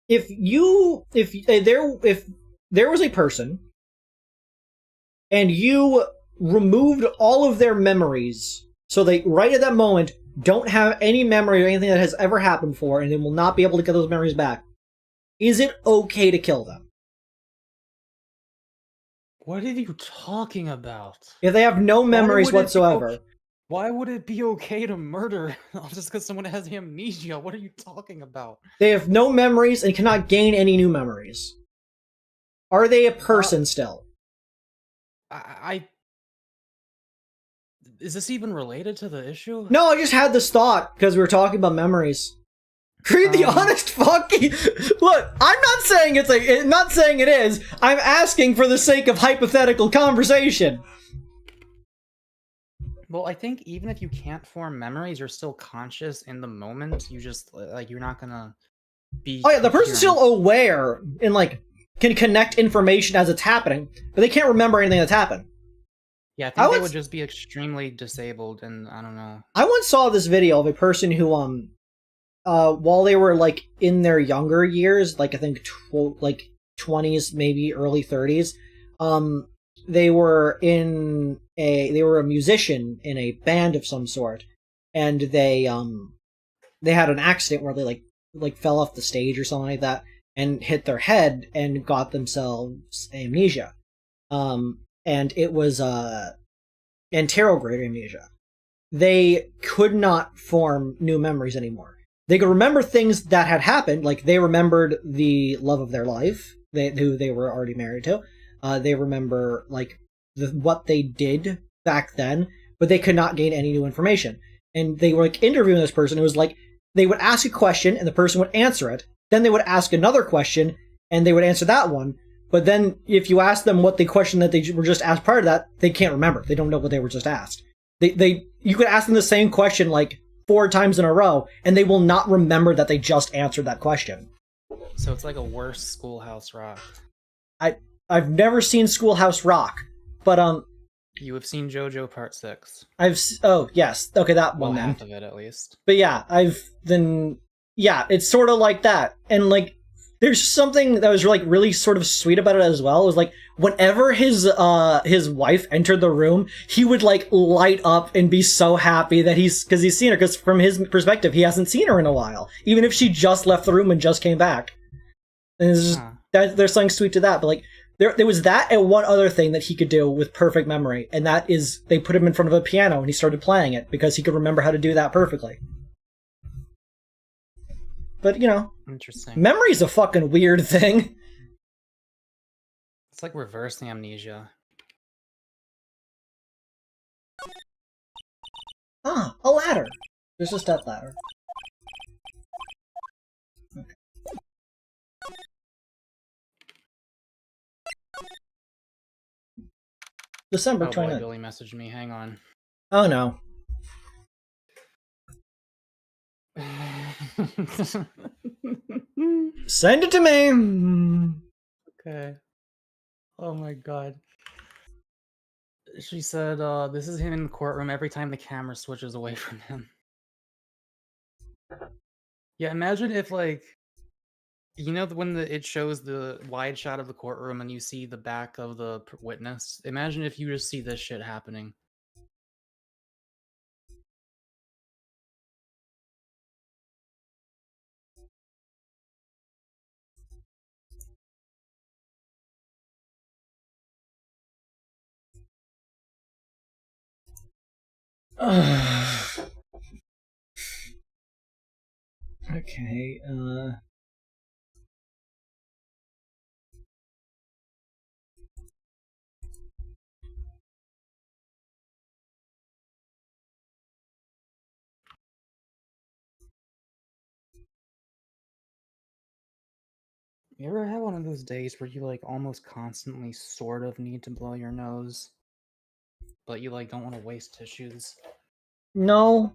If there was a person and you removed all of their memories, so they right at that moment don't have any memory of anything that has ever happened before, and they will not be able to get those memories back, is it okay to kill them? What are you talking about? If they have no memories whatsoever. Why would it be okay to murder just because someone has amnesia? What are you talking about? They have no memories and cannot gain any new memories. Are they a person still? Is this even related to the issue? No, I just had this thought because we were talking about memories. Read the honest fucking... Look, I'm not saying not saying it is. I'm asking for the sake of hypothetical conversation. Well, I think even if you can't form memories, you're still conscious in the moment. You just, like, you're not gonna be... Oh yeah, the person's still aware and, like, can connect information as it's happening, but they can't remember anything that's happened. Yeah, I think they would just be extremely disabled, and I don't know. I once saw this video of a person who, while they were, like, in their younger years, like, I think, 20s, maybe early 30s, they were a musician in a band of some sort, and they had an accident where they like fell off the stage or something like that and hit their head and got themselves amnesia. And it was anterograde amnesia. They could not form new memories anymore. They could remember things that had happened, like they remembered the love of their life, who they were already married to. They remember like what they did back then, but they could not gain any new information. And they were like interviewing this person. It was like they would ask a question and the person would answer it. Then they would ask another question and they would answer that one. But then if you ask them what the question that they were just asked prior to that, they can't remember. They don't know what they were just asked. You could ask them the same question like 4 times in a row, and they will not remember that they just answered that question. So it's like a worse Schoolhouse Rock. I've never seen Schoolhouse Rock, but you have seen JoJo Part 6. Oh yes, okay, that one. Half of it at least. But yeah, it's sort of like that, and like there's something that was like really sort of sweet about it as well. It was like whenever his wife entered the room, he would like light up and be so happy that he's seen her, because from his perspective, he hasn't seen her in a while, even if she just left the room and just came back. And it's just, there's something sweet to that, but like. There was that and one other thing that he could do with perfect memory, and that is they put him in front of a piano and he started playing it because he could remember how to do that perfectly. But, you know, interesting. Memory's a fucking weird thing. It's like reverse amnesia. Ah, a ladder. There's a step ladder. Okay. December 29th. Billy messaged me. Hang on. Oh no. Send it to me. Okay. Oh my god. She said, this is him in the courtroom every time the camera switches away from him. Yeah, imagine if, like, you know when it shows the wide shot of the courtroom and you see the back of the witness? Imagine if you just see this shit happening. Okay, You ever have one of those days where you, like, almost constantly sort of need to blow your nose, but you, like, don't want to waste tissues? no.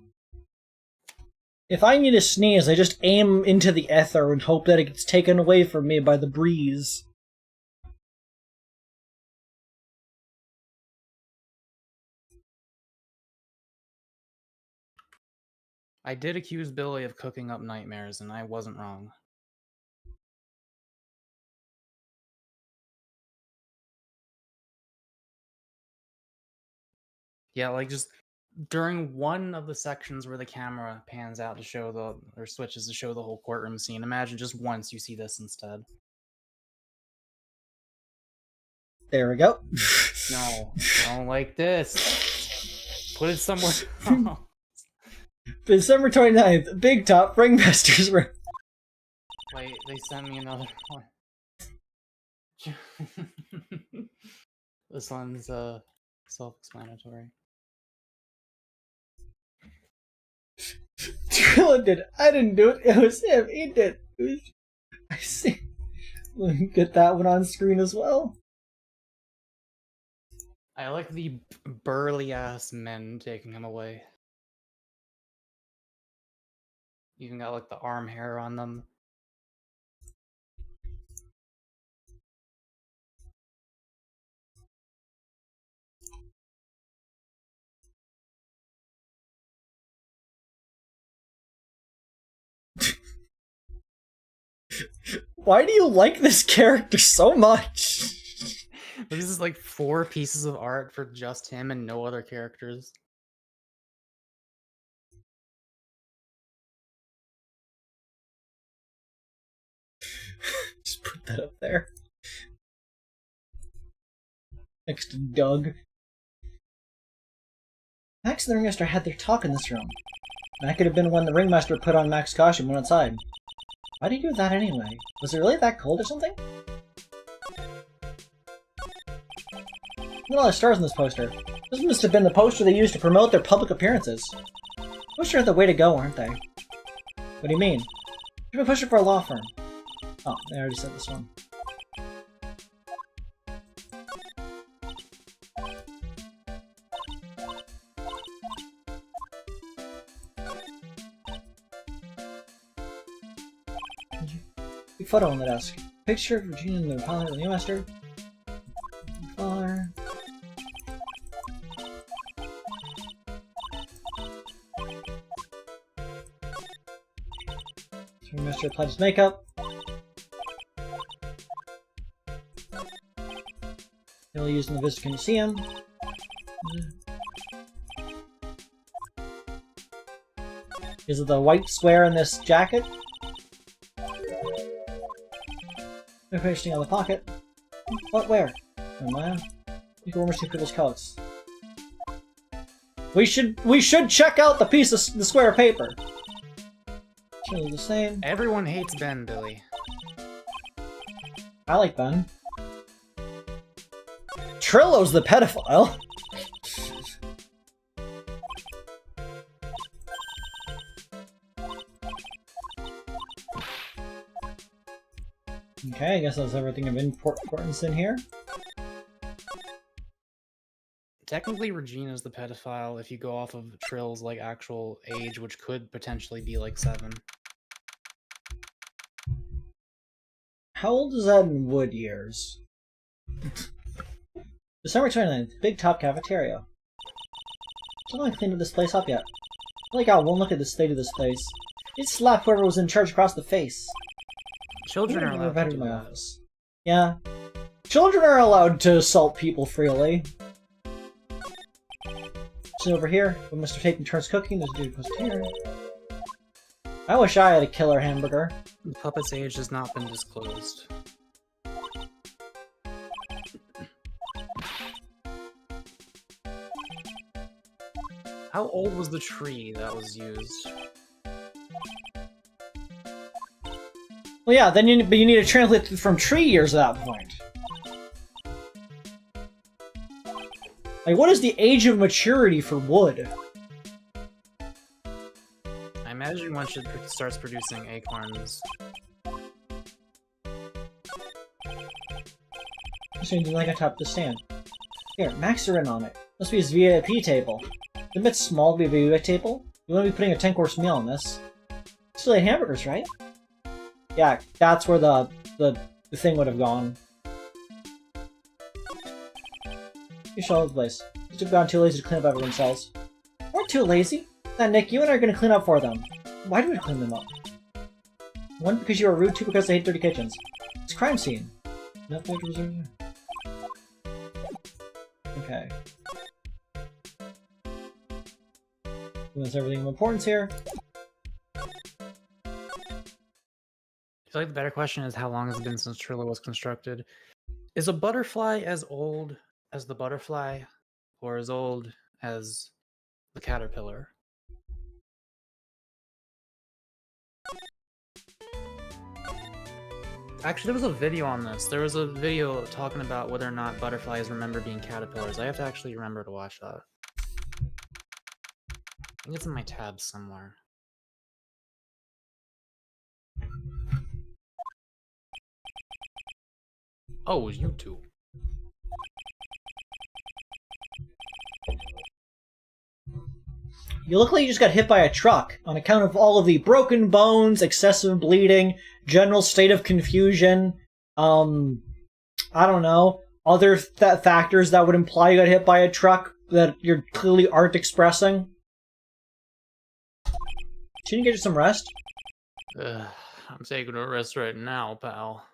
If I need to sneeze, I just aim into the ether and hope that it gets taken away from me by the breeze. I did accuse Billy of cooking up nightmares, and I wasn't wrong. Yeah, like, just during one of the sections where the camera pans out to show or switches to show the whole courtroom scene, imagine just once you see this instead. There we go. No, I don't like this. Put it somewhere else. December 29th, Big Top Ringmasters Room. Wait, they sent me another one. This one's self-explanatory. Trilla did. I didn't do it. It was him. He did. I see. Let me get that one on screen as well. I like the burly ass men taking him away. Even got like the arm hair on them. Why do you like this character so much? This is like 4 pieces of art for just him and no other characters. Just put that up there. Next to Doug. Max and the Ringmaster had their talk in this room. That could have been when the Ringmaster put on Max's costume and went outside. Why did he do that anyway? Was it really that cold or something? Look at all the stars on this poster. This must have been the poster they used to promote their public appearances. Posters are the way to go, aren't they? What do you mean? You've been pushing for a law firm. Oh, they already said this one. Big photo on the desk. Picture of Regina and the father of the new master. Father. The master applied his makeup. He'll use in the visitor. Can you see him? Is it the white square in this jacket? No pasting on the pocket. What? Where? Oh my! You can almost see people's coats. We should check out the piece of the square paper. Should the same. Everyone hates Ben, Billy. I like Ben. Trillo's the pedophile. Okay, I guess that's everything of importance in here. Technically, Regina's the pedophile if you go off of Trill's like actual age, which could potentially be like 7. How old is that in wood years? December 29th, Big Top Cafeteria. Still haven't cleaned this place up yet. Holy God, one look at the state of this place. It slapped whoever was in charge across the face. Children are allowed to do my that. office. Yeah. Children are allowed to assault people freely. So over here, when Mr. Taken turns cooking, there's a dude post here. I wish I had a killer hamburger. The puppet's age has not been disclosed. How old was the tree that was used? Well, yeah, then you need to translate from tree years at that point. Like, what is the age of maturity for wood? I imagine once it starts producing acorns. So you like on top of the stand. Here, max are in on it. Must be his VIP table. It's a bit small to be a VIP table. You want to be putting a 10-course meal on this. Still ate hamburgers, right? Yeah, that's where the thing would have gone. You show the place. Just have gone too lazy to clean up everyone's cells. We're too lazy. Now, Nick, you and I are going to clean up for them. Why do we clean them up? One, because you are rude. Two, because they hate dirty kitchens. It's a crime scene. Nothing to reserve. Okay. That's everything of importance here. I feel like the better question is how long has it been since Trillo was constructed? Is a butterfly as old as the butterfly, or as old as the caterpillar? Actually, there was a video on this. There was a video talking about whether or not butterflies remember being caterpillars. I have to actually remember to watch that. I think it's in my tabs somewhere. Oh, it was you two. You look like you just got hit by a truck on account of all of the broken bones, excessive bleeding, general state of confusion, I don't know, other factors that would imply you got hit by a truck that you clearly aren't expressing. Shouldn't you get some rest? I'm taking a rest right now, pal.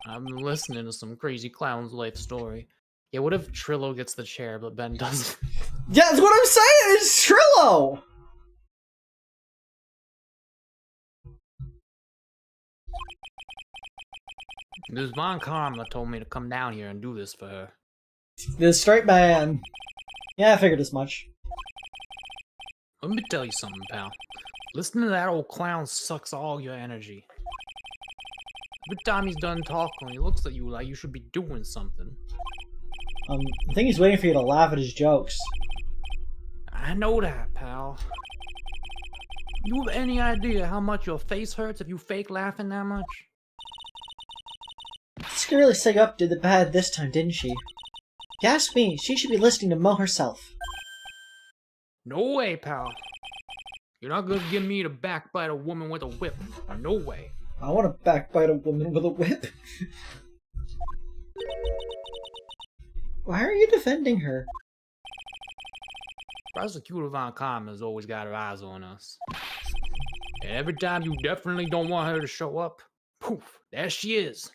I've been listening to some crazy clown's life story. Yeah, what if Trillo gets the chair, but Ben doesn't? Yeah, that's what I'm saying! It's Trillo! This Von Karma told me to come down here and do this for her. The straight man. Yeah, I figured as much. Let me tell you something, pal. Listening to that old clown sucks all your energy. Every time he's done talking, he looks at you like you should be doing something. I think he's waiting for you to laugh at his jokes. I know that, pal. You have any idea how much your face hurts if you fake laughing that much? This girl really sig up did the bad this time, didn't she? If you ask me, she should be listening to Mo herself. No way, pal. You're not gonna get me to backbite a woman with a whip. No way. I want to backbite a woman with a whip. Why are you defending her? Prosecutor Von Karma has always got her eyes on us. And every time you definitely don't want her to show up, poof, there she is.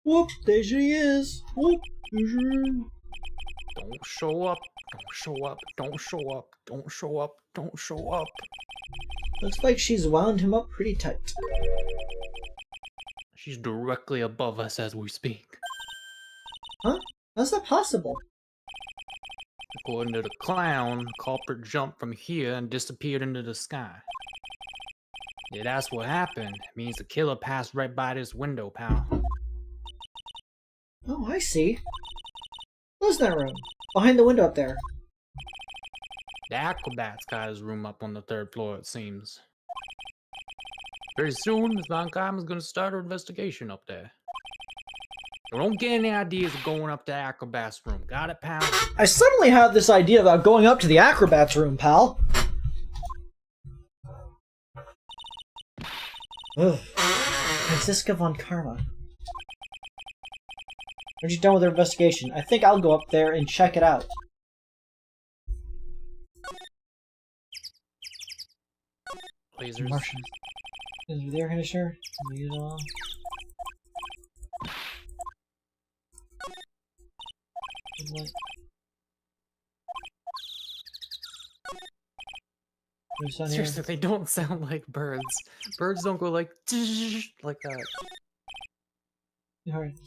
Whoop, there she is. Whoop, there she is. Don't show up, don't show up, don't show up, don't show up, don't show up. Looks like she's wound him up pretty tight. She's directly above us as we speak. Huh? How's that possible? According to the clown, the culprit jumped from here and disappeared into the sky. Yeah, that's what happened. It means the killer passed right by this window, pal. Oh, I see. What's that room? Behind the window up there. The ACROBAT's got his room up on the 3rd floor, it seems. Very soon, Ms. Von Karma's gonna start her investigation up there. So don't get any ideas of going up to ACROBAT's room. Got it, pal? I suddenly have this idea about going up to the ACROBAT's room, pal. Ugh. Franziska von Karma. Aren't you done with their investigation? I think I'll go up there and check it out. Lasers. Martian. Is it the air conditioner? Leave it on. Seriously, they don't sound like birds. Birds don't go like like that. Alright.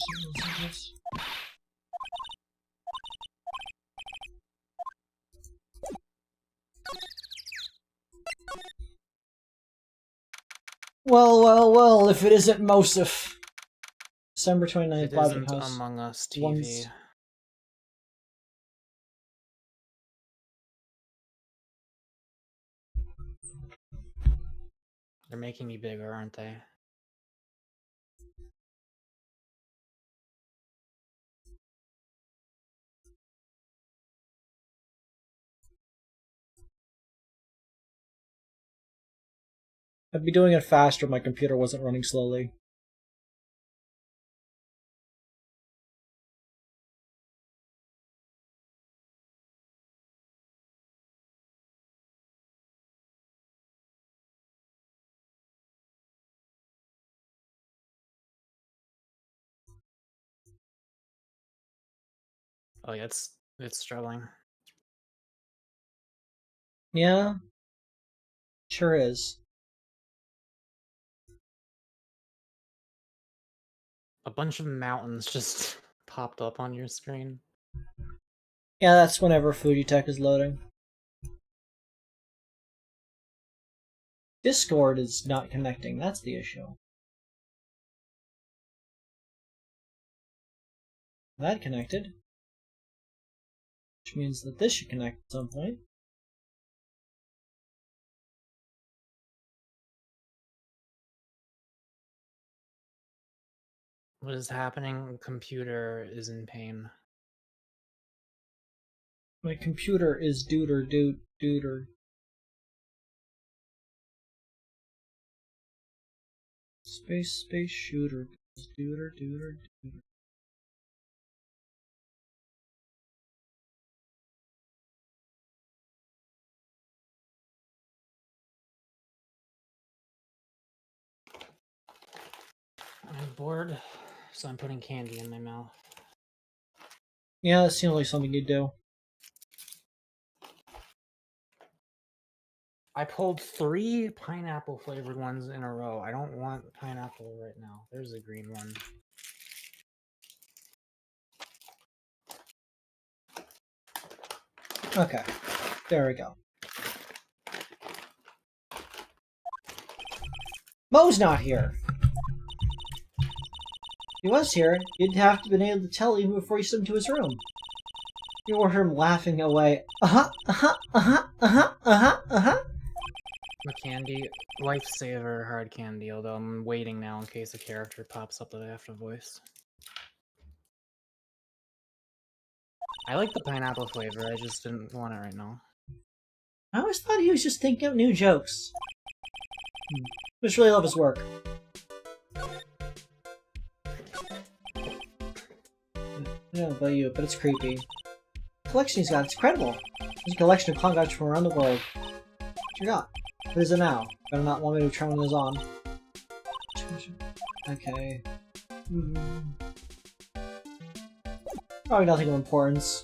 Well, if it isn't Mosif. December 29th, It Bobby isn't House. Among Us TV. Once- They're making me bigger, aren't they? I'd be doing it faster if my computer wasn't running slowly. Oh yeah, it's struggling. Yeah? Sure is. A bunch of mountains just popped up on your screen. Yeah, that's whenever Fujitech is loading. Discord is not connecting, that's the issue. That connected. Which means that this should connect at some point. What is happening? Computer is in pain. My computer is dooter. Space shooter. Dooter. I'm bored, so I'm putting candy in my mouth. Yeah, that seems like something you do. I pulled 3 pineapple flavored ones in a row. I don't want pineapple right now. There's a green one. Okay. There we go. Mo's not here. If he was here, you'd have to have been able to tell even before you slipped into his room. You were him laughing away. The candy, lifesaver hard candy, although I'm waiting now in case a character pops up that I have to voice. I like the pineapple flavor, I just didn't want it right now. I always thought he was just thinking of new jokes. I just really love his work. I don't know about you, but it's creepy. The collection he's got, it's incredible. There's a collection of clown guides from around the world. What you got? What is it now? Better not want me to turn one of those on. Okay. Probably nothing of importance.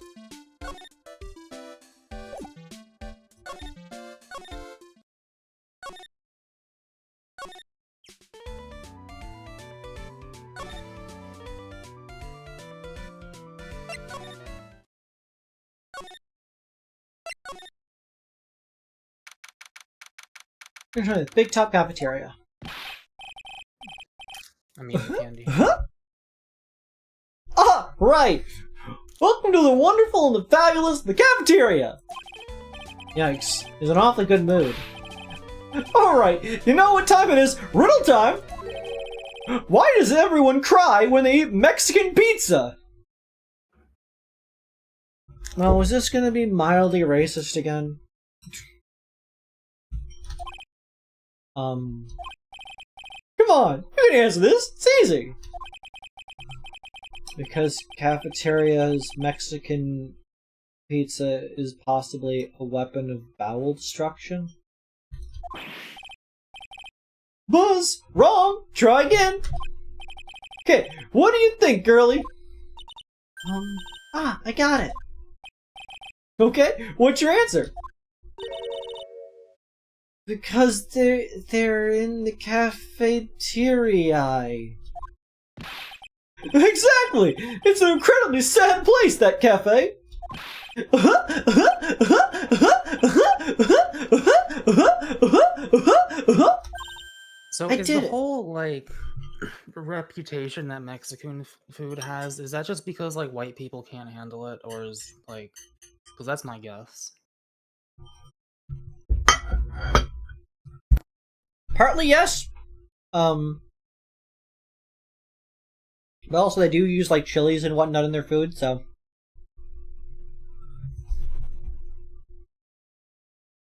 Big Top Cafeteria. I mean candy. Ah, right! Welcome to the wonderful and the fabulous The Cafeteria! Yikes, he's in an awfully good mood. Alright, you know what time it is? Riddle time! Why does everyone cry when they eat Mexican pizza? Well, is this gonna be mildly racist again? Come on, you can answer this. It's easy. Because cafeteria's Mexican pizza is possibly a weapon of bowel destruction? Buzz! Wrong! Try again! Okay, what do you think, girlie? I got it. Okay, what's your answer? Because they're in the cafeteria. Exactly! It's an incredibly sad place, that cafe! So is the whole, like, reputation that Mexican food has, is that just because, like, white people can't handle it, or is, like, because that's my guess. Partly yes. But also they do use, like, chilies and whatnot in their food, so...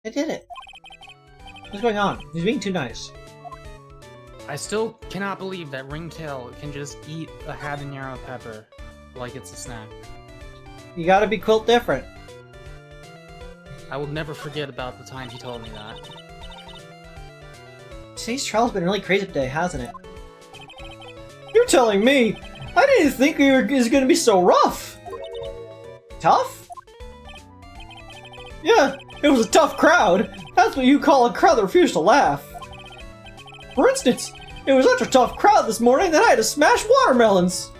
I did it. What's going on? He's being too nice. I still cannot believe that Ringtail can just eat a habanero pepper like it's a snack. You gotta be quilt different. I will never forget about the time he told me that. Today's trial's been really crazy today, hasn't it? You're telling me? I didn't think it was gonna be so rough! Tough? Yeah, it was a tough crowd. That's what you call a crowd that refused to laugh. For instance, it was such a tough crowd this morning that I had to smash watermelons.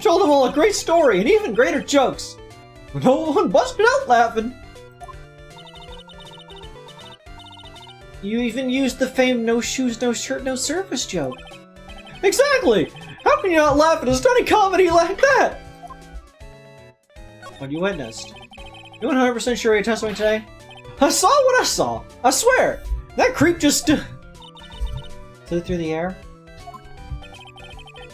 Told them all a great story and even greater jokes. But no one busted out laughing. You even used the famed no shoes, no shirt, no service joke. Exactly! How can you not laugh at a stunning comedy like that? What you witnessed? You 100% sure you're testifying today? I saw what I saw! I swear! That creep just flew through the air.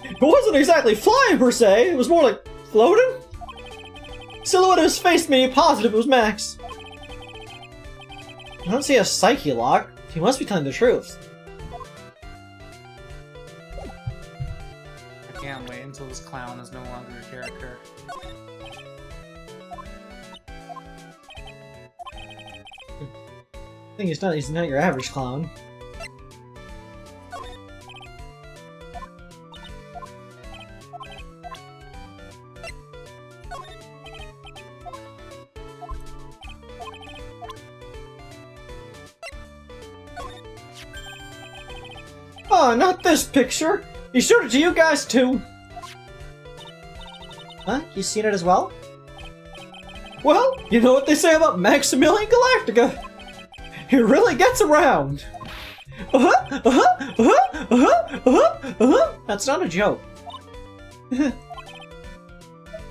It wasn't exactly flying per se, it was more like floating? Silhouette of his face made me positive it was Max. I don't see a psyche lock. He must be telling the truth. I can't wait until this clown is no longer a character. I think he's not your average clown. Oh, not this picture! He showed it to you guys too! Huh? You seen it as well? Well, you know what they say about Maximilian Galactica! He really gets around! That's not a joke.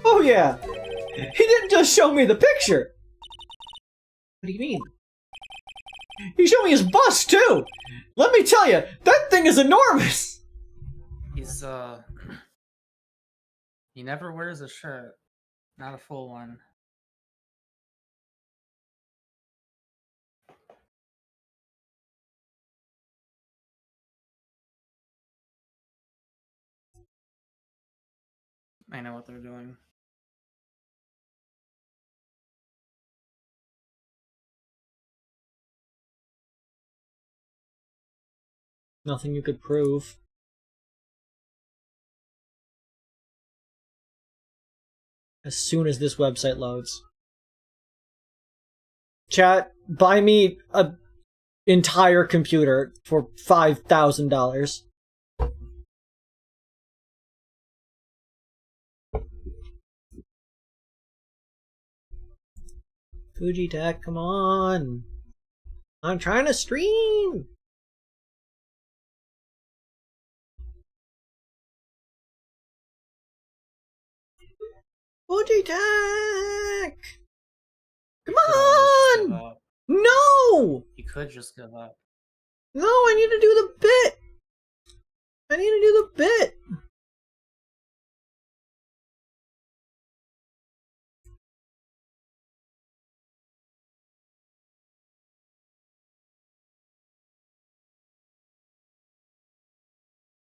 Oh yeah! He didn't just show me the picture! What do you mean? He showed me his bust too! Let me tell you, that thing is enormous! He's, he never wears a shirt. Not a full one. I know what they're doing. Nothing you could prove. As soon as this website loads. Chat, buy me an entire computer for $5,000. Fujitech, come on! I'm trying to stream! Fujitech! Come on! No! You could just give up. No, I need to do the bit! I need to do the bit!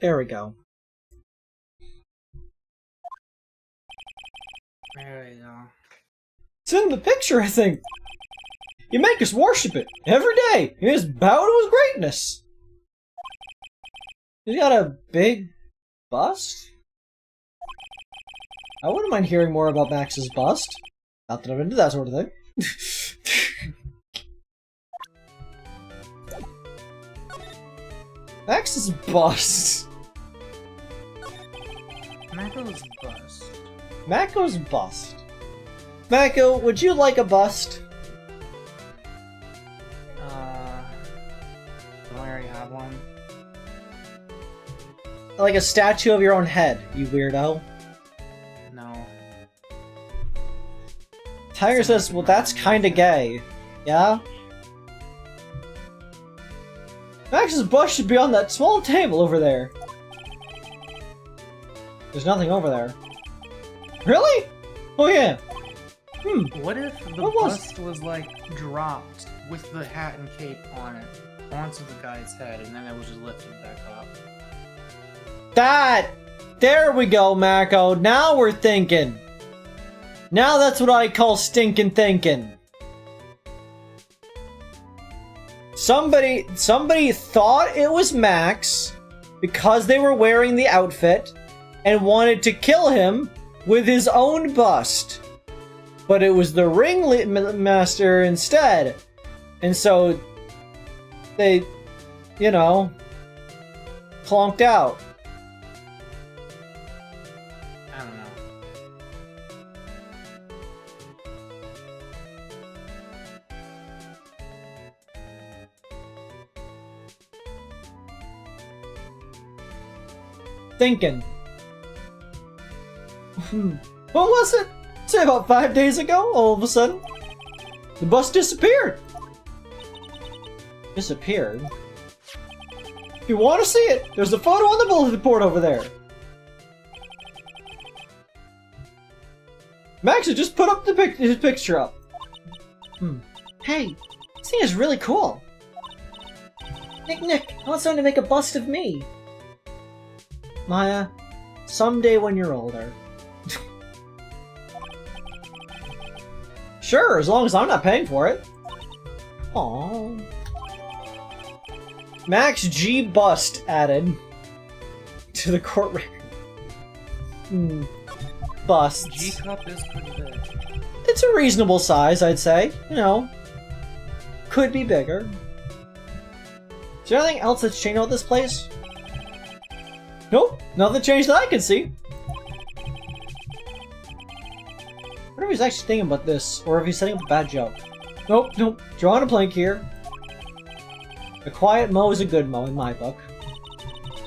There we go. There we go. It's in the picture, I think. You make us worship it every day. You just bow to his greatness. He's got a big bust? I wouldn't mind hearing more about Max's bust. Not that I'm into that sort of thing. Max's bust. Mako's bust. Mako's bust. Mako, would you like a bust? Don't I already have one? Like a statue of your own head, you weirdo. No. Tiger says, well, that's kinda gay. Yeah? Max's bust should be on that small table over there. There's nothing over there. Really? Oh yeah. What if the bust was like dropped with the hat and cape on it onto the guy's head and then it was just lifted back up? There we go, Mako. Now we're thinking. Now that's what I call stinking thinking. Somebody thought it was Max because they were wearing the outfit and wanted to kill him with his own bust. But it was the ringmaster instead. And so they, you know, clonked out. I don't know. Thinking. What was it? Say about 5 days ago, all of a sudden, the bus disappeared. Disappeared? If you want to see it, there's a photo on the bulletin board over there. Max had just put up his picture up. Hey, this thing is really cool. Nick, I want someone to make a bust of me. Maya, someday when you're older. Sure, as long as I'm not paying for it. Aww. Max G bust added to the court record. Busts. G cup is pretty big. It's a reasonable size, I'd say. You know, could be bigger. Is there anything else that's changed about this place? Nope, nothing changed that I can see. I wonder if he's actually thinking about this, or if he's setting up a bad joke. Nope, drawing a blank here. A quiet mo is a good mo in my book.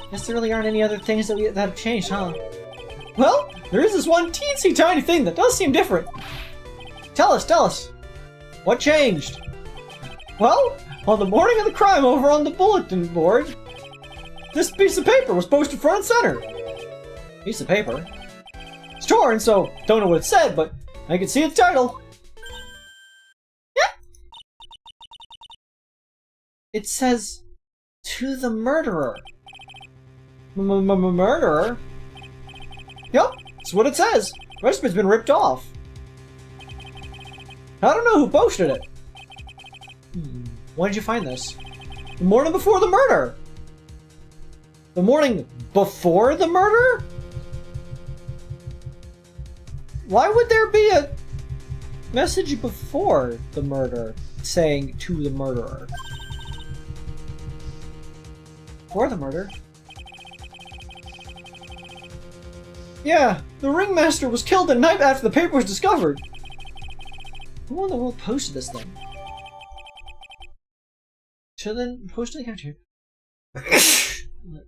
Guess there really aren't any other things that have changed, huh? Well, there is this one teensy tiny thing that does seem different. Tell us. What changed? Well, on the morning of the crime over on the bulletin board, this piece of paper was posted front and center. Piece of paper? It's torn, so don't know what it said, but I can see its title. Yeah. It says, "To the murderer." Murderer? Yep, that's what it says. The rest of it's been ripped off. I don't know who posted it. When did you find this? The morning before the murder. The morning before the murder? Why would there be a message before the murder saying "to the murderer"? For the murder? Yeah, the ringmaster was killed the night after the paper was discovered. Who in the world posted this thing? So then, posted the counter.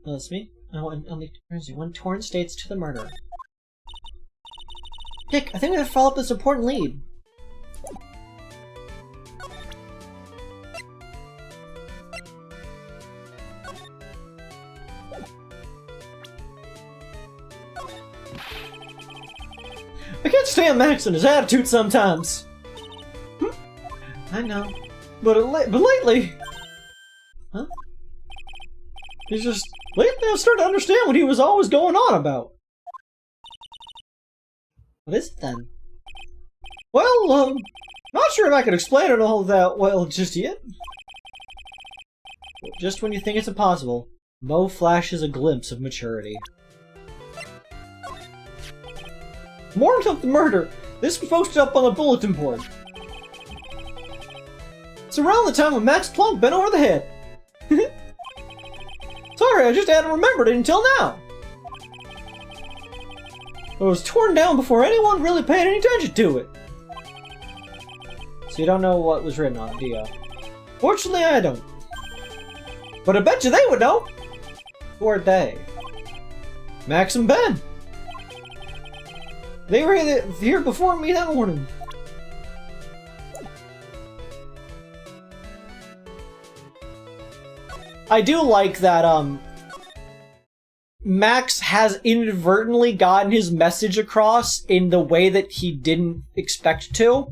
That's me. Oh, on the one torn states "to the murderer." Nick, I think we have to follow up this important lead. I can't stand Max and his attitude sometimes. I know, but lately, huh? He's just... Lately I've started to understand what he was always going on about. What is it then? Well, not sure if I could explain it all that well just yet. Just when you think it's impossible, Mo flashes a glimpse of maturity. Morning of the murder! This was posted up on the bulletin board. It's around the time when Max Plunk bent over the head. Sorry, I just hadn't remembered it until now. It was torn down before anyone really paid any attention to it. So you don't know what was written on it, do you? Fortunately, I don't. But I bet you they would know. Who are they? Max and Ben. They were here before me that morning. I do like that, Max has inadvertently gotten his message across in the way that he didn't expect to.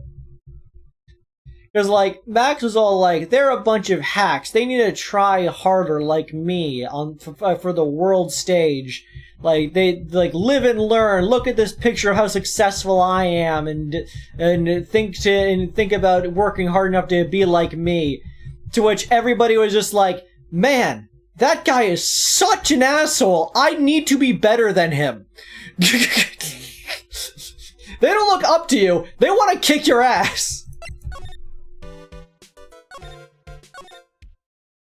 Because, like, Max was all like, they're a bunch of hacks. They need to try harder like me for the world stage. Like, they, like, live and learn. Look at this picture of how successful I am and think about working hard enough to be like me. To which everybody was just like, man, that guy is such an asshole. I need to be better than him. They don't look up to you. They want to kick your ass.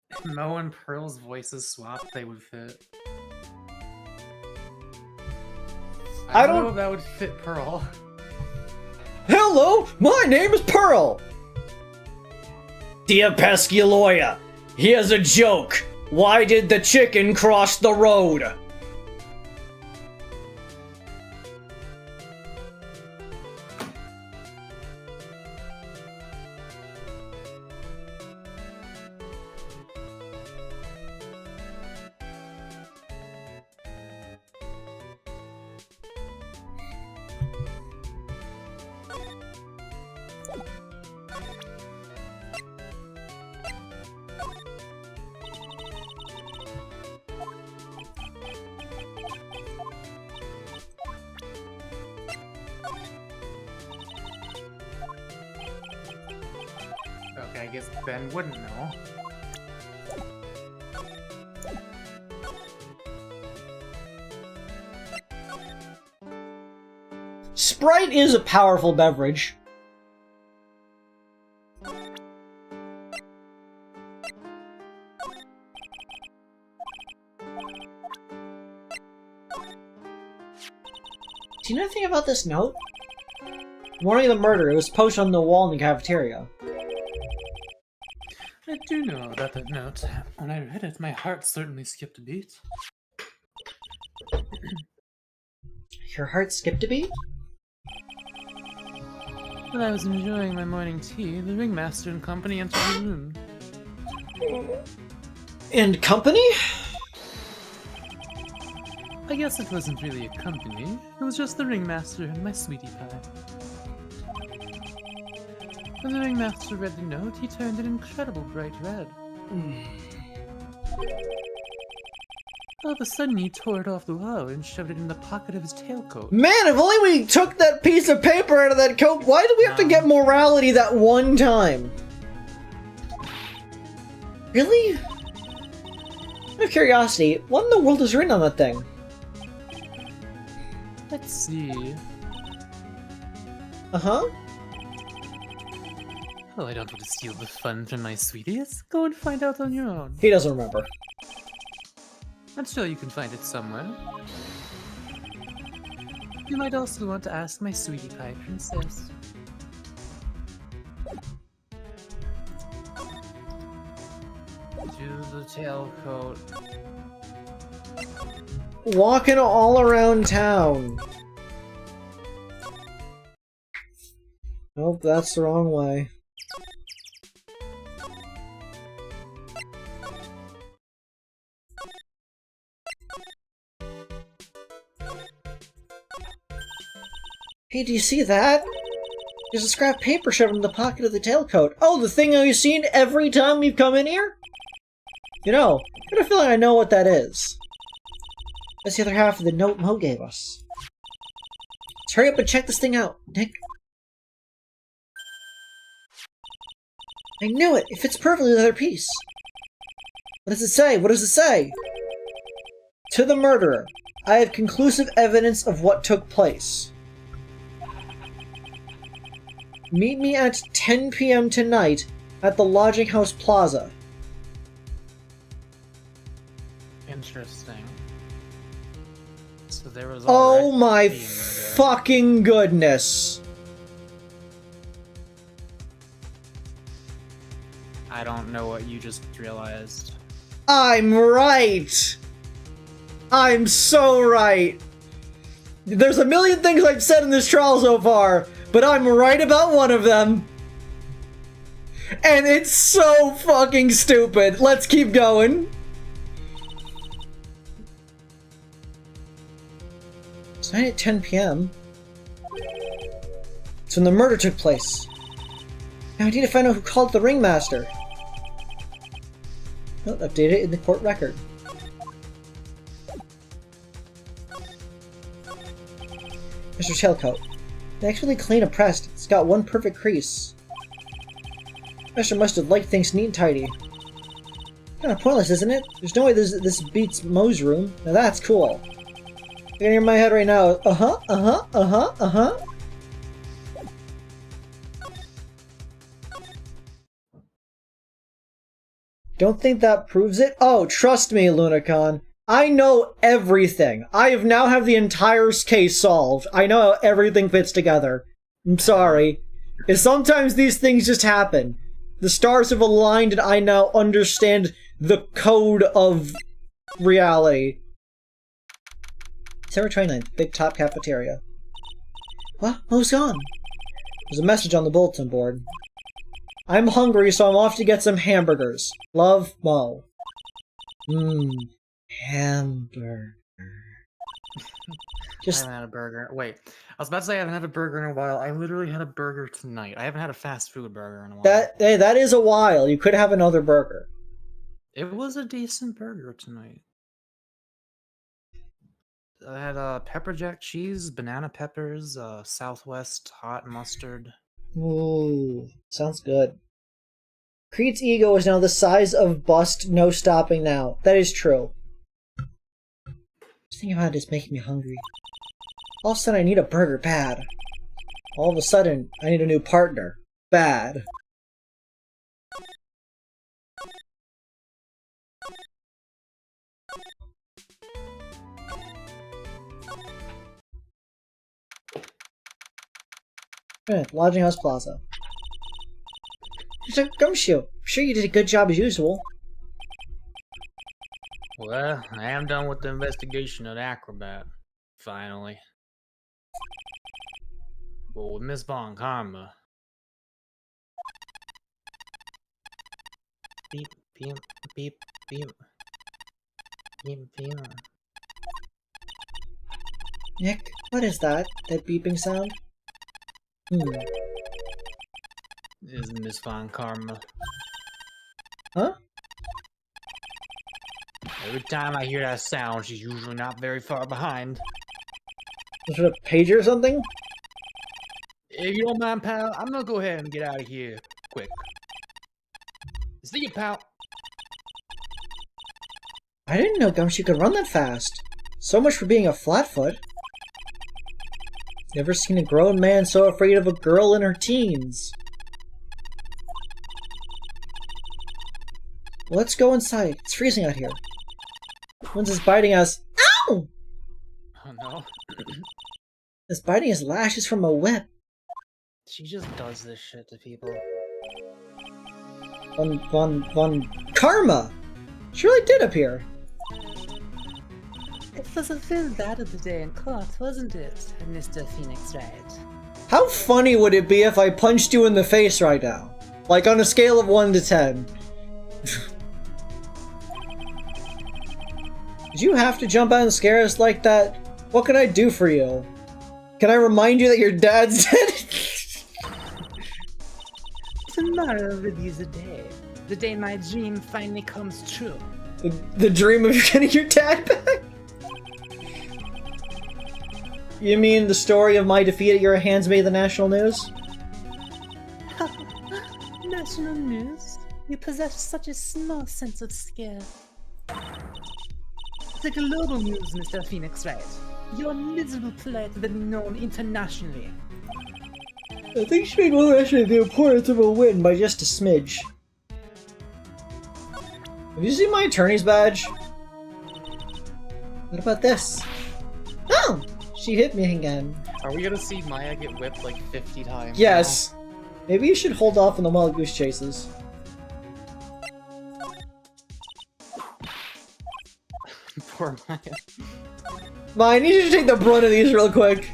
If Mo and Pearl's voices swapped, they would fit. I don't know if that would fit Pearl. Hello, my name is Pearl. Dear pesky lawyer, here's a joke. Why did the chicken cross the road? Okay, I guess Ben wouldn't know. Sprite is a powerful beverage. Do you know anything about this note? Warning of the murder. It was posted on the wall in the cafeteria. I do know about that note. When I read it, my heart certainly skipped a beat. Your heart skipped a beat? When I was enjoying my morning tea, the ringmaster and company entered the room. And company? I guess it wasn't really a company. It was just the ringmaster and my sweetie pie. When the ringmaster read the note, he turned an incredible bright red. All of a sudden, he tore it off the wall and shoved it in the pocket of his tailcoat. Man, if only we took that piece of paper out of that coat. Why do we have to get morality that one time? Really? Out of curiosity, what in the world is written on that thing? Let's see. Uh-huh. Well, I don't want to steal the fun from my sweeties. Go and find out on your own. He doesn't remember. I'm sure you can find it somewhere. You might also want to ask my sweetie pie princess. To the tailcoat. Walking all around town. Nope, that's the wrong way. Hey, do you see that? There's a scrap paper shoved in the pocket of the tailcoat. Oh, the thing I've seen every time we've come in here? You know, I got a feeling I know what that is. That's the other half of the note Mo gave us. Let's hurry up and check this thing out, Nick. I knew it! It fits perfectly with the other piece. What does it say? What does it say? To the murderer, I have conclusive evidence of what took place. Meet me at 10 p.m. tonight at the Lodging House Plaza. Interesting. So there was. Oh my fucking goodness! I don't know what you just realized. I'm right! I'm so right! There's a million things I've said in this trial so far, but I'm right about one of them. And it's so fucking stupid. Let's keep going. Tonight at 10 p.m. It's when the murder took place. Now I need to find out who called the ringmaster. Note updated in the court record. Mr. Tailcoat. Actually clean and pressed. It's got one perfect crease. Master must have liked things neat and tidy. Kinda pointless, isn't it? There's no way this beats Mo's room. Now that's cool. I can hear in my head right now. Don't think that proves it? Oh, trust me, Lunacon. I know everything. I now have the entire case solved. I know how everything fits together. I'm sorry. Sometimes these things just happen. The stars have aligned and I now understand the code of reality. December 29th, Big Top Cafeteria. What? Mo's gone. There's a message on the bulletin board. I'm hungry, so I'm off to get some hamburgers. Love, Mo. Hamburger. I haven't had a burger. Wait, I was about to say I haven't had a burger in a while. I literally had a burger tonight. I haven't had a fast food burger in a while. That is a while. You could have another burger. It was a decent burger tonight. I had pepper jack cheese, banana peppers, Southwest hot mustard. Ooh, sounds good. Creed's ego is now the size of bust, no stopping now. That is true. Just thinking about it is making me hungry. All of a sudden I need a burger bad. All of a sudden I need a new partner. Bad. Lodging House Plaza. Mr. Gumshoe, I'm sure you did a good job as usual. Well, I am done with the investigation at ACROBAT, finally. But with Miss Von Karma... Beep, beep, beep, beep. Beep, beep. Nick, what is that? That beeping sound? Is Miss Von Karma. Huh? Every time I hear that sound, she's usually not very far behind. Is it a pager or something? If you don't mind, pal, I'm gonna go ahead and get out of here quick. See you, pal. I didn't know Gumshoe could run that fast. So much for being a flatfoot. Never seen a grown man so afraid of a girl in her teens. Let's go inside. It's freezing out here. One's is biting us. Ow! Oh no. It's biting his lashes from a whip. She just does this shit to people. Von Karma! She really did appear. It was a very bad of the day in court, wasn't it, Mr. Phoenix Wright? How funny would it be if I punched you in the face right now? Like on a scale of 1 to 10. Did you have to jump out and scare us like that? What can I do for you? Can I remind you that your dad's dead? Tomorrow will be the day. The day my dream finally comes true. The dream of getting your dad back? You mean the story of my defeat at your hands made the national news? National news? You possess such a small sense of scale. The global news, Mr. Phoenix Wright. Your miserable plight has been known internationally. I think she made one mention of the importance of a win by just a smidge. Have you seen my attorney's badge? What about this? Oh! She hit me again. Are we gonna see Maya get whipped like 50 times? Yes. Maybe you should hold off on the wild goose chases. Poor Maya. Maya, I need you to take the brunt of these real quick.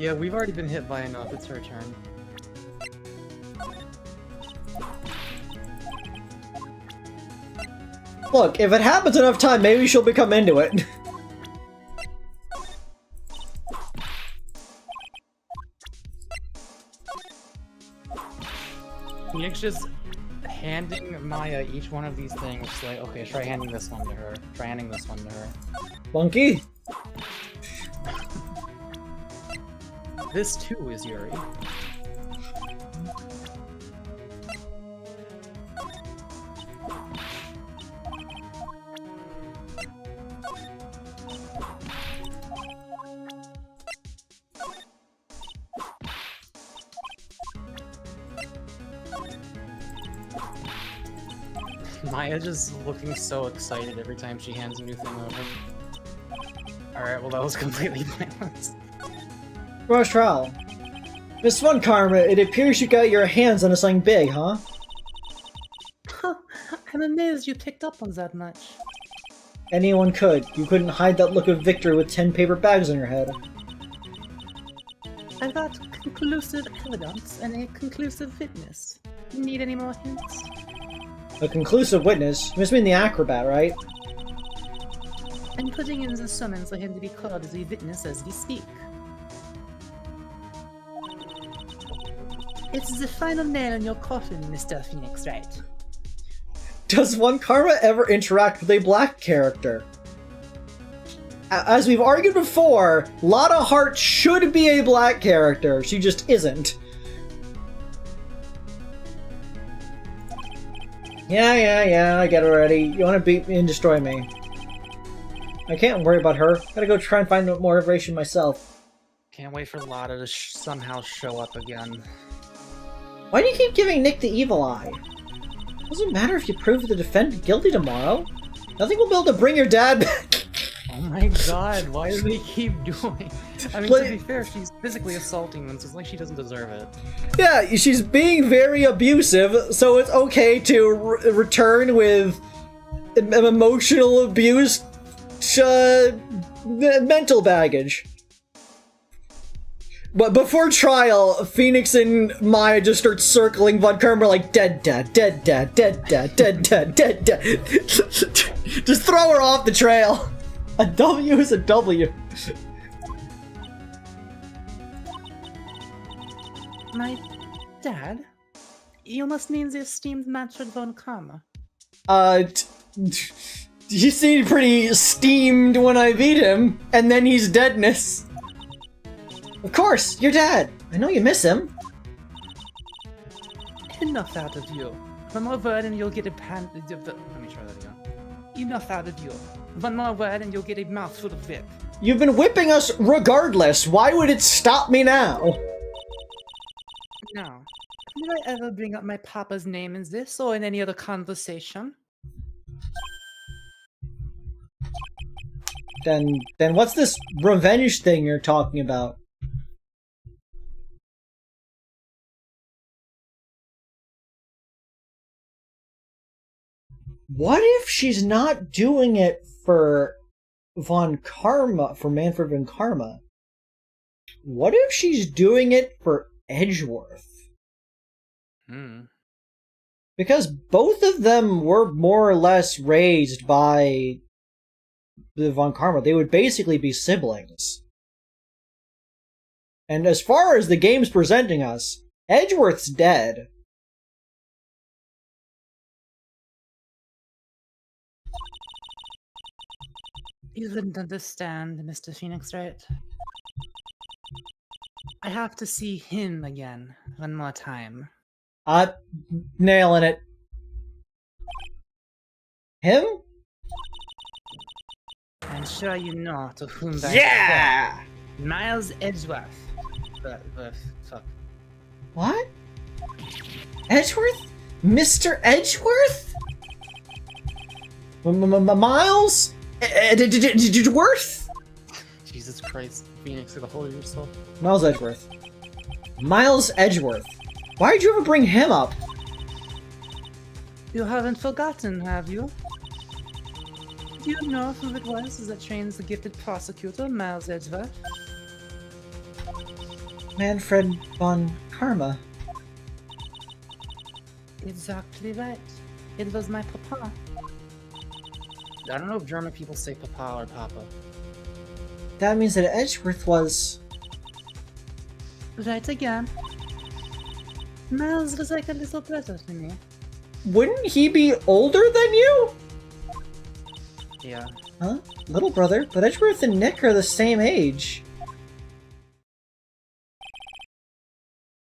Yeah, we've already been hit by enough. It's her turn. Look, if it happens enough time, maybe she'll become into it. Phoenix just handing Maya each one of these things. She's like, okay, try handing this one to her. Try handing this one to her. Monkey? This too is Yuri. Maya just looking so excited every time she hands a new thing over. Alright, well that was completely pointless. Rush trial. Miss Fun Karma, it appears you got your hands on something big, huh? I'm amazed you picked up on that much. Anyone could. You couldn't hide that look of victory with 10 paper bags on your head. I've got conclusive evidence and a conclusive witness. Need any more hints? A conclusive witness? You must mean the ACROBAT, right? I'm putting in the summons for him to be called as a witness as we speak. It's the final nail in your coffin, Mr. Phoenix Wright. Does One Karma ever interact with a black character? As we've argued before, Lotta Hart should be a black character. She just isn't. Yeah, I get it already. You want to beat me and destroy me. I can't worry about her. Gotta go try and find more information myself. Can't wait for Lotta to somehow show up again. Why do you keep giving Nick the evil eye? Doesn't matter if you prove the defendant guilty tomorrow. Nothing will be able to bring your dad back. Oh my god, why do they keep doing? I mean, to be fair, she's physically assaulting them, so it's like she doesn't deserve it. Yeah, she's being very abusive, so it's okay to return with emotional abuse, mental baggage. But before trial, Phoenix and Maya just start circling Von Karma like dead dad, dead dad, dead dad, dead dad, dead dad. Just throw her off the trail. A W is a W. My dad? You must mean the esteemed Manfred von Karma. He seemed pretty steamed when I beat him, and then he's deadness. Of course, your dad. I know you miss him. Enough out of you. One more word and you'll get a pan. Let me try that again. Enough out of you. One more word and you'll get a mouthful of whip. You've been whipping us regardless. Why would it stop me now? Now, did I ever bring up my papa's name in this or in any other conversation? Then what's this revenge thing you're talking about? What if she's not doing it for Von Karma, for Manfred von Karma? What if she's doing it for Edgeworth? Because both of them were more or less raised by the Von Karma. They would basically be siblings. And as far as the game's presenting us, Edgeworth's dead. You wouldn't understand, Mr. Phoenix, right? I have to see him again one more time. Nailing it. Him? I'm sure you know to whom I Yeah! refer. Miles Edgeworth. Fuck. What? Edgeworth? Mr. Edgeworth? Miles? Edgeworth? Jesus Christ, Phoenix, get a hold of yourself. Miles Edgeworth. Miles Edgeworth. Why did you ever bring him up? You haven't forgotten, have you? Do you know who it was that trains the gifted prosecutor, Miles Edgeworth? Manfred von Karma. Exactly right. It was my papa. I don't know if German people say papa or papa. That means that Edgeworth was... Right again. Miles was like a little brother to me. Wouldn't he be older than you? Yeah. Huh? Little brother, but Edgeworth and Nick are the same age.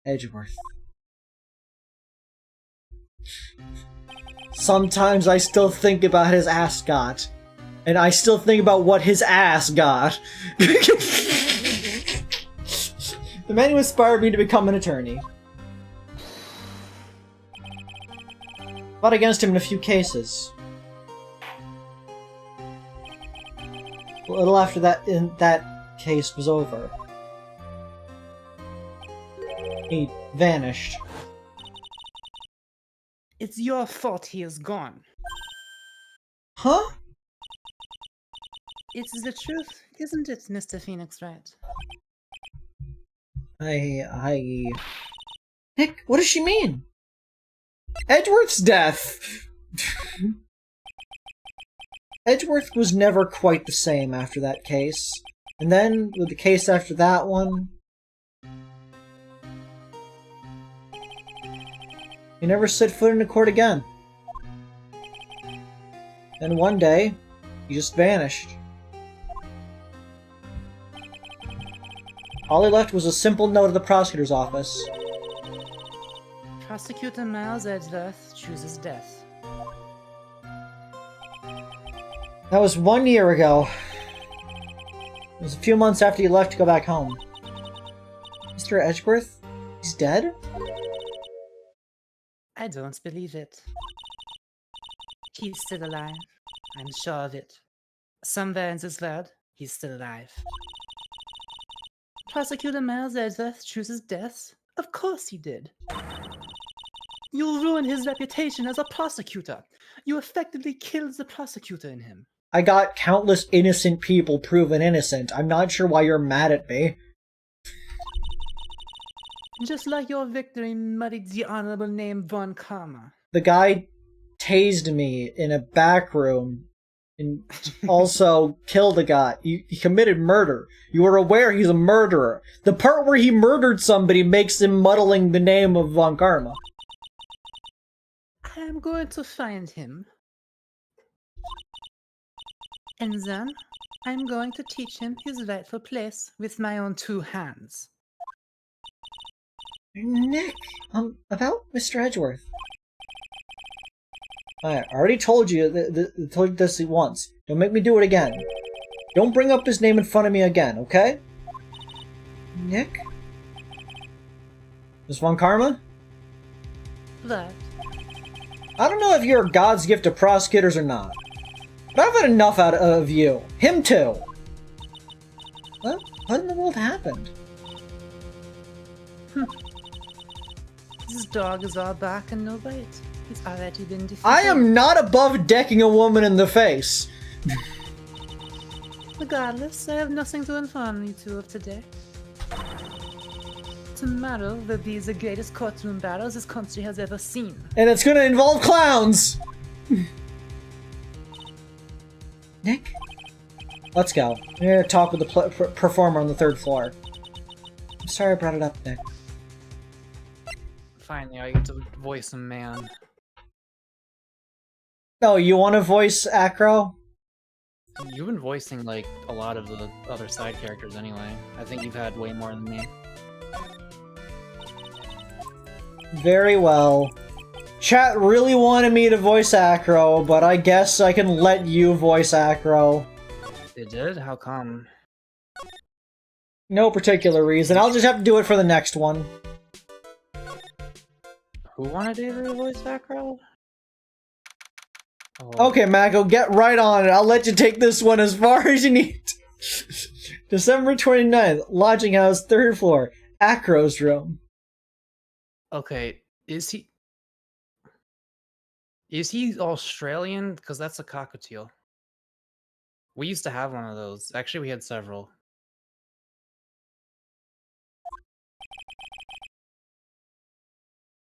Edgeworth. Sometimes I still think about his ascot. And I still think about what his ass got. The man who inspired me to become an attorney. Fought against him in a few cases. A little after that case was over, he vanished. It's your fault he is gone. Huh? It's the truth, isn't it, Mr. Phoenix Wright? Nick, what does she mean? Edgeworth's death! Edgeworth was never quite the same after that case. And then, with the case after that one... he never set foot in a court again. Then one day, he just vanished. All he left was a simple note at the prosecutor's office. Prosecutor Miles Edgeworth chooses death. That was 1 year ago. It was a few months after he left to go back home. Mr. Edgeworth? He's dead? I don't believe it. He's still alive. I'm sure of it. Somewhere in this world, he's still alive. Prosecutor Miles Edgeworth chooses death? Of course he did. You'll ruin his reputation as a prosecutor. You effectively killed the prosecutor in him. I got countless innocent people proven innocent. I'm not sure why you're mad at me. Just like your victory muddied the honorable name Von Karma. The guy tased me in a back room and also killed a guy. He committed murder. You are aware he's a murderer. The part where he murdered somebody makes him muddling the name of Von Karma. I am going to find him. And then, I'm going to teach him his rightful place with my own 2 hands. Nick, about Mr. Edgeworth. I already told you this once. Don't make me do it again. Don't bring up his name in front of me again, okay? Nick? Miss Von Karma? What? I don't know if you're God's gift to prosecutors or not, but I've had enough out of you. Him too. What in the world happened? This dog is all bark and no bite. He's already been defeated. I am not above decking a woman in the face. Regardless, I have nothing to inform you two of today. Tomorrow will be the greatest courtroom battles this country has ever seen. And it's gonna involve clowns! Nick? Let's go. I'm gonna talk with the performer on the 3rd floor. I'm sorry I brought it up, Nick. Finally, I get to voice a man. Oh, you want to voice Acro? You've been voicing like a lot of the other side characters anyway. I think you've had way more than me. Very well. Chat really wanted me to voice Acro, but I guess I can let you voice Acro. It did? How come? No particular reason. I'll just have to do it for the next one. Who wanted Avery to voice Acro? Oh. Okay, Mako, get right on it. I'll let you take this one as far as you need. December 29th, Lodging House, 3rd floor, Acro's room. Okay, is he Australian? Because that's a cockatiel. We used to have one of those. Actually, we had several.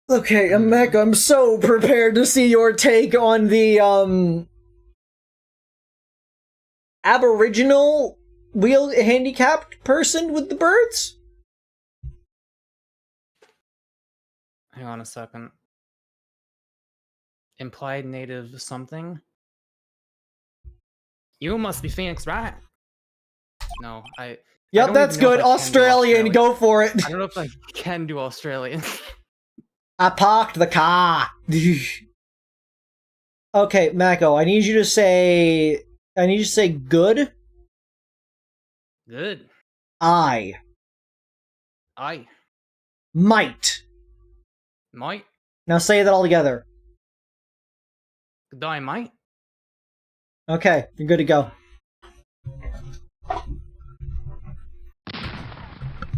Okay, Mecca, I'm so prepared to see your take on the, Aboriginal handicapped person with the birds? Hang on a second. Implied native something? You must be Phoenix, right? No, I Yep, don't that's even know if good. I can do Australian, go for it. I don't know if I can do Australian. I parked the car. Okay, Mako, I need you to say good. Good. I I might. might. Now say that all together. Good I might. Okay, you're good to go.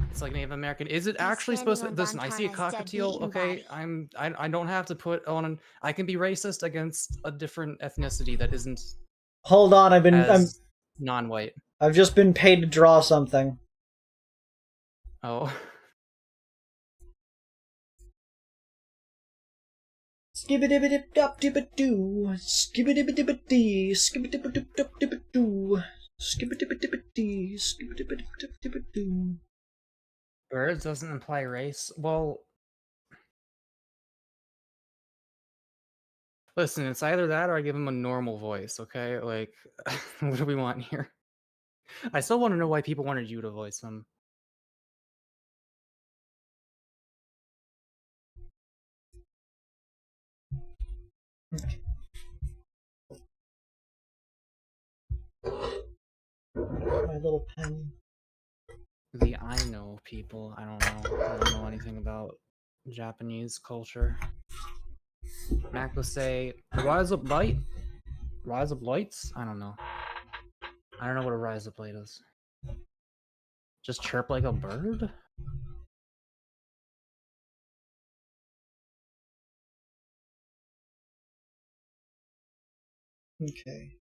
It's like Native American. Is it actually supposed to? Listen, I see a cockatiel. Okay, I don't have to put on. I can be racist against a different ethnicity that isn't Hold on, as non-white. I've just been paid to draw something. Oh. Skibidi-bidi-dop-dibba-doo. Skibidi-bidi-bidi. Skibidi-bidi-dop-dibba-doo. Skibidi-bidi-bidi. Skibidi-bidi-dop-dibba-doo. Birds doesn't imply race. Well, listen, it's either that or I give him a normal voice, okay? Like, what do we want here? I still want to know why people wanted you to voice him. My little pen. The I know people. I don't know. I don't know anything about Japanese culture. Mac will say, rise up light? Rise up lights? I don't know. I don't know what a rise up light is. Just chirp like a bird? Okay.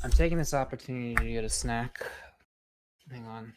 I'm taking this opportunity to get a snack. Hang on.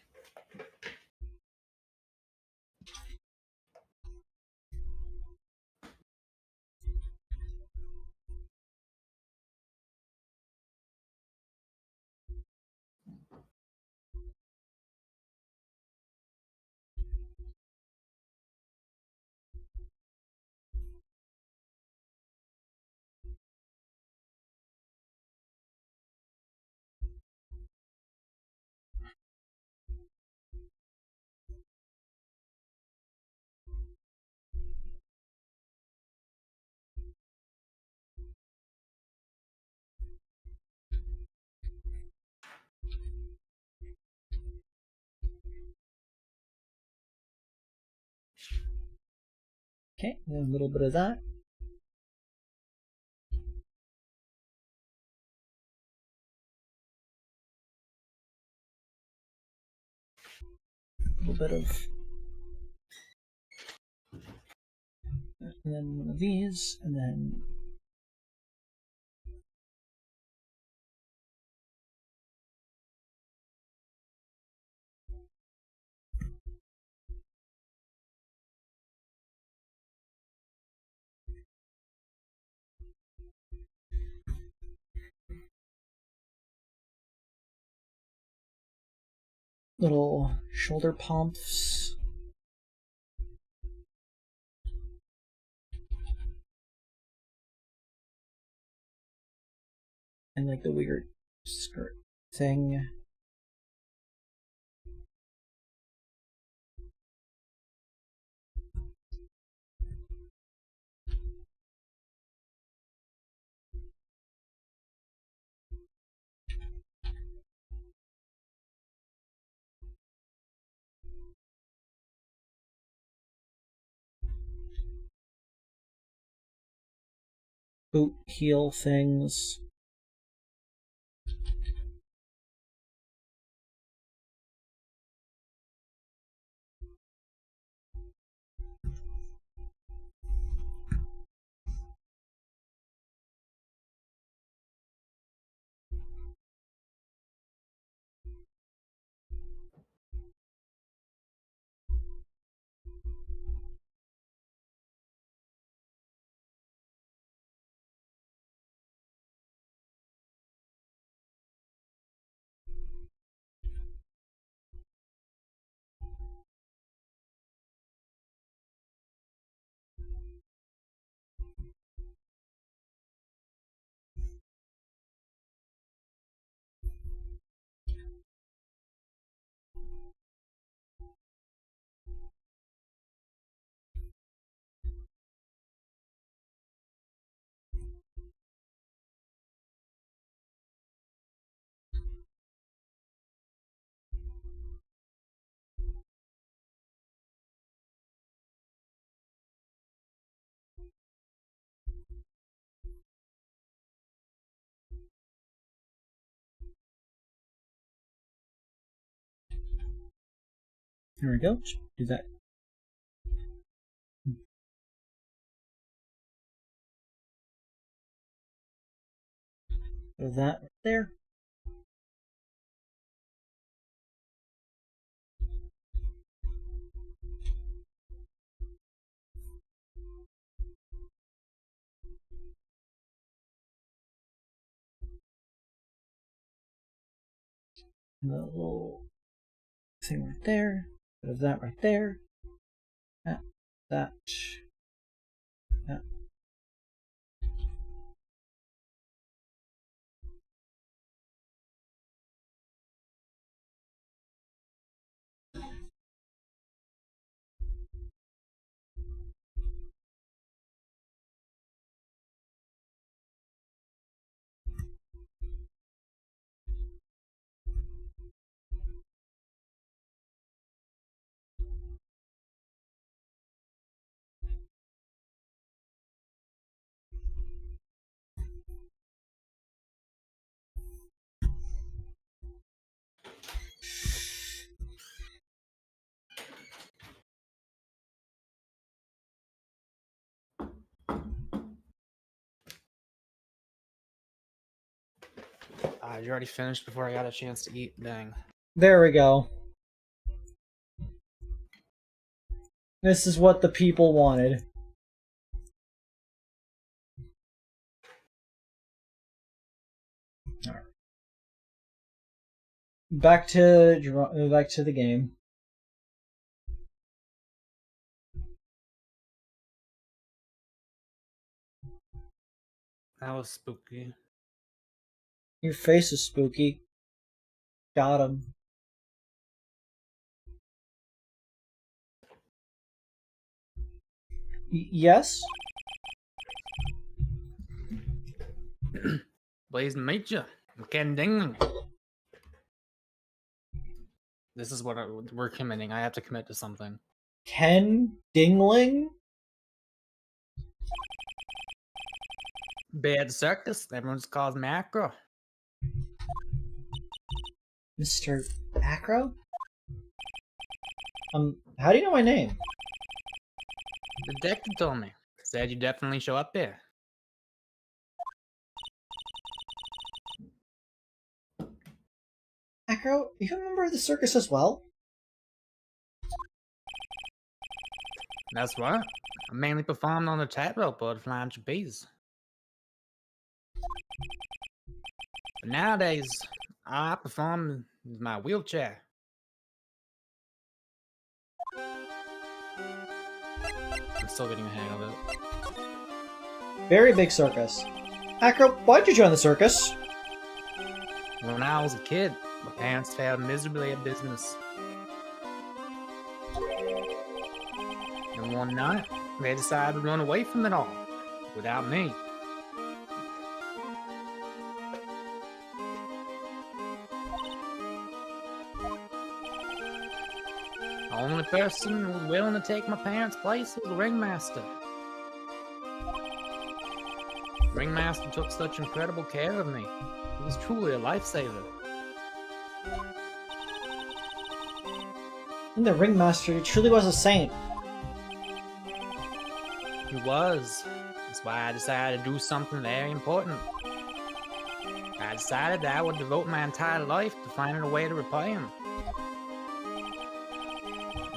Okay, a little bit of that. A little bit of... And then one of these, and then... little shoulder pumps. And like the weird skirt thing. Boot heel things. There we go. Do that. Put that right there. And the little thing right there. Put that right there. That. That. That. You already finished before I got a chance to eat. Dang. There we go. This is what the people wanted. All right. Back to the game. That was spooky. Your face is spooky. Got him. Yes? Pleased to meet you. I'm Ken Dingling. This is what we're committing. I have to commit to something. Ken Dingling? Bad circus. Everyone just calls me Acro. Mr. Acro? How do you know my name? The detective told me. Said you definitely show up there. Acro, you a member of the circus as well? That's right. I mainly performed on the tightrope or the flying trapeze. But nowadays, I perform in my wheelchair. still getting the hang of it. Very big circus. Acro, why'd you join the circus? When I was a kid, my parents failed miserably at business. And one night, they decided to run away from it all, without me. The only person who was willing to take my parents' place was the ringmaster. The ringmaster took such incredible care of me. He was truly a lifesaver. And the ringmaster truly was a saint. He was. That's why I decided to do something very important. I decided that I would devote my entire life to finding a way to repay him.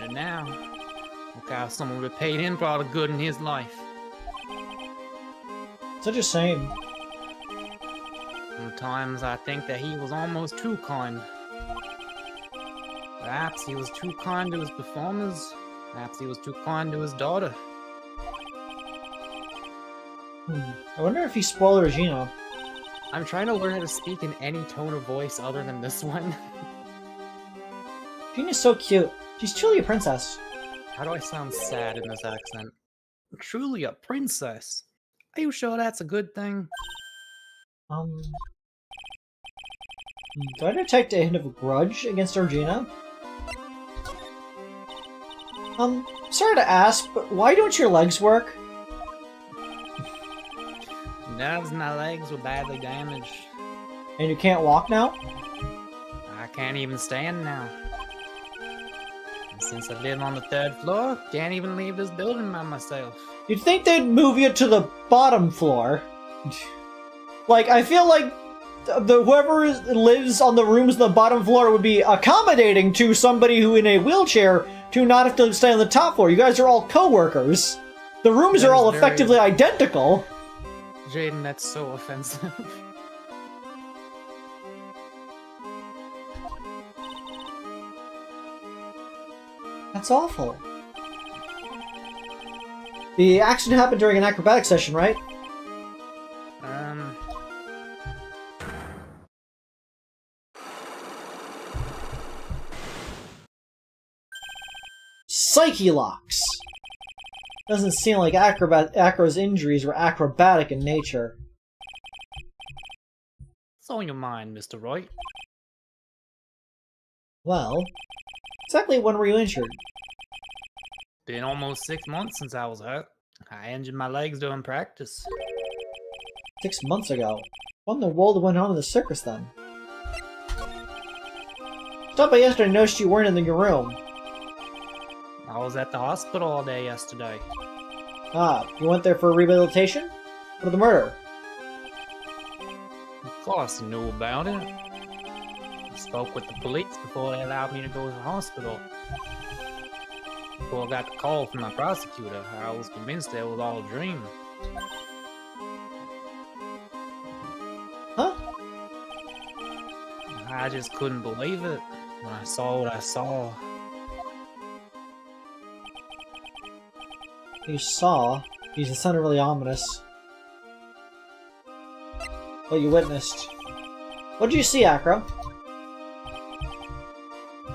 And now, look how someone repaid him for all the good in his life. Such a shame. Sometimes I think that he was almost too kind. Perhaps he was too kind to his performers. Perhaps he was too kind to his daughter. I wonder if he spoiled Regina. I'm trying to learn how to speak in any tone of voice other than this one. Regina's so cute. She's truly a princess. How do I sound sad in this accent? Truly a princess. Are you sure that's a good thing? Do I detect a hint of a grudge against Regina? Sorry to ask, but why don't your legs work? Nerves in my legs were badly damaged. And you can't walk now? I can't even stand now. And since I live on the 3rd floor, can't even leave this building by myself. You'd think they'd move you to the bottom floor. Like, I feel like whoever lives on the rooms on the bottom floor would be accommodating to somebody who in a wheelchair to not have to stay on the top floor. You guys are all co-workers. The rooms are all effectively identical. Jaden, that's so offensive. That's awful. The accident happened during an acrobatic session, right? Psyche locks! Doesn't seem like Acro's injuries were acrobatic in nature. What's on your mind, Mr. Wright? Well, exactly when were you injured? Been almost 6 months since I was hurt. I injured my legs during practice. 6 months ago. What in the world went on in the circus then? Stopped by yesterday and noticed you weren't in your room. I was at the hospital all day yesterday. Ah, you went there for rehabilitation? For the murder? Of course I knew about it. I spoke with the police before they allowed me to go to the hospital. Before I got the call from my prosecutor, I was convinced it was all a dream. Huh? I just couldn't believe it when I saw what I saw. You saw? It sounded really ominous. What you witnessed. What did you see, Acro?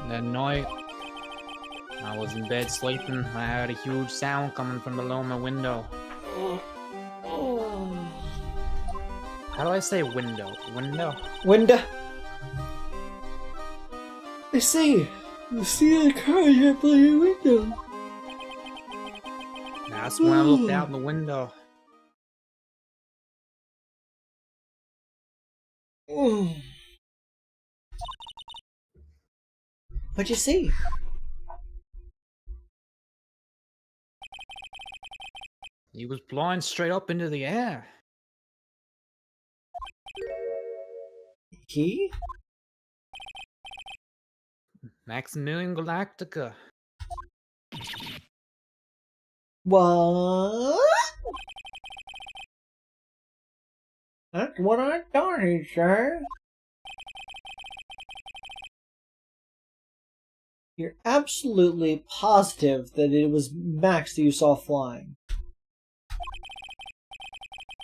That night, I was in bed sleeping. I heard a huge sound coming from below my window. How do I say window? Window? Window. I see. You see the car here by your window. That's when I looked out the window. What'd you see? He was flying straight up into the air. He? Maximilian Galactica. What? That's what I thought he'd say. You're absolutely positive that it was Max that you saw flying.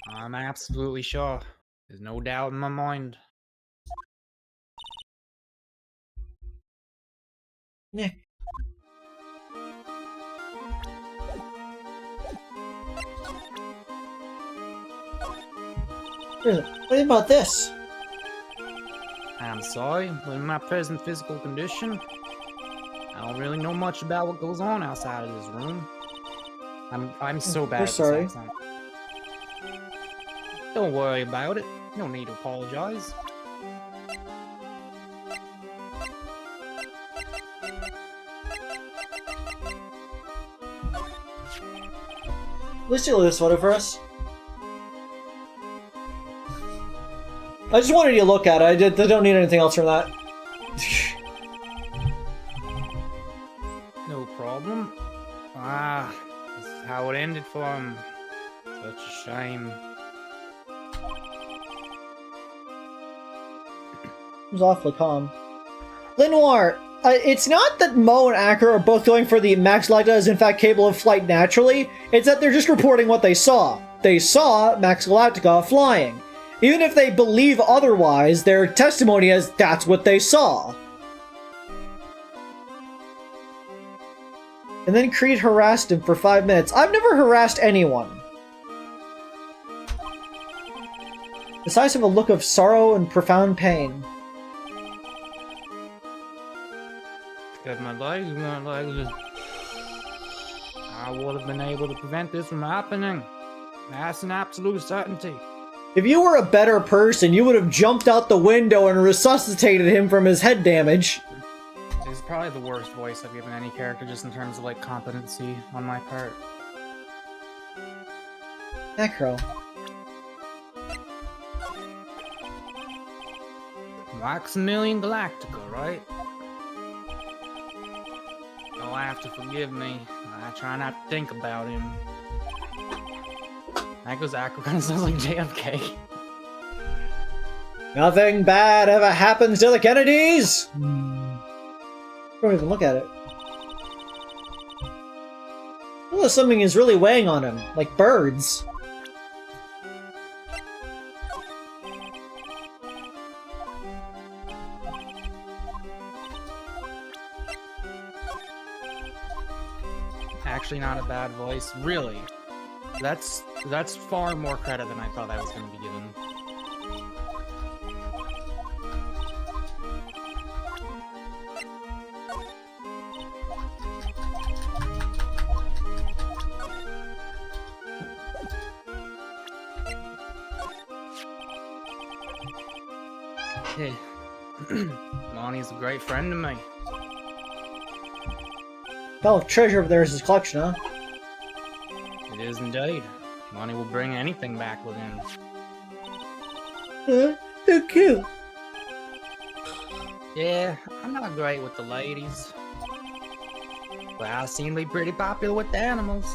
I'm absolutely sure. There's no doubt in my mind. Nick. What do you about this? I'm sorry, but in my present physical condition, I don't really know much about what goes on outside of this room. I'm so bad We're at this sorry. accent. Don't worry about it. No need to apologize. Let's do this photo for us. I just wanted you to look at it. I don't need anything else from that. No problem. Ah, this is how it ended for him. Such a shame. It was awfully calm. Lenoir, it's not that Mo and Acro are both going for the Max Galactica is in fact capable of flight naturally. It's that they're just reporting what they saw. They saw Max Galactica flying. Even if they believe otherwise, their testimony is that's what they saw. And then Creed harassed him for 5 minutes. I've never harassed anyone. His eyes have a look of sorrow and profound pain. If my legs weren't like this, I would have been able to prevent this from happening. That's an absolute certainty. If you were a better person, you would have jumped out the window and resuscitated him from his head damage. This is probably the worst voice I've given any character, just in terms of like competency on my part. Necro. Maximilian Galactica, right? You'll have to forgive me. I try not to think about him. That goes Acro kind of sounds like JFK. Nothing bad ever happens to the Kennedys! Don't even look at it. Oh, something is really weighing on him, like birds. Actually, not a bad voice, really. That's far more credit than I thought I was going to be given. Hey, Lonnie's a great friend to me. Oh, treasure of theirs is collection, huh? It is indeed. Lonnie will bring anything back with him. So cute. Yeah, I'm not great with the ladies. But I seem to be pretty popular with the animals.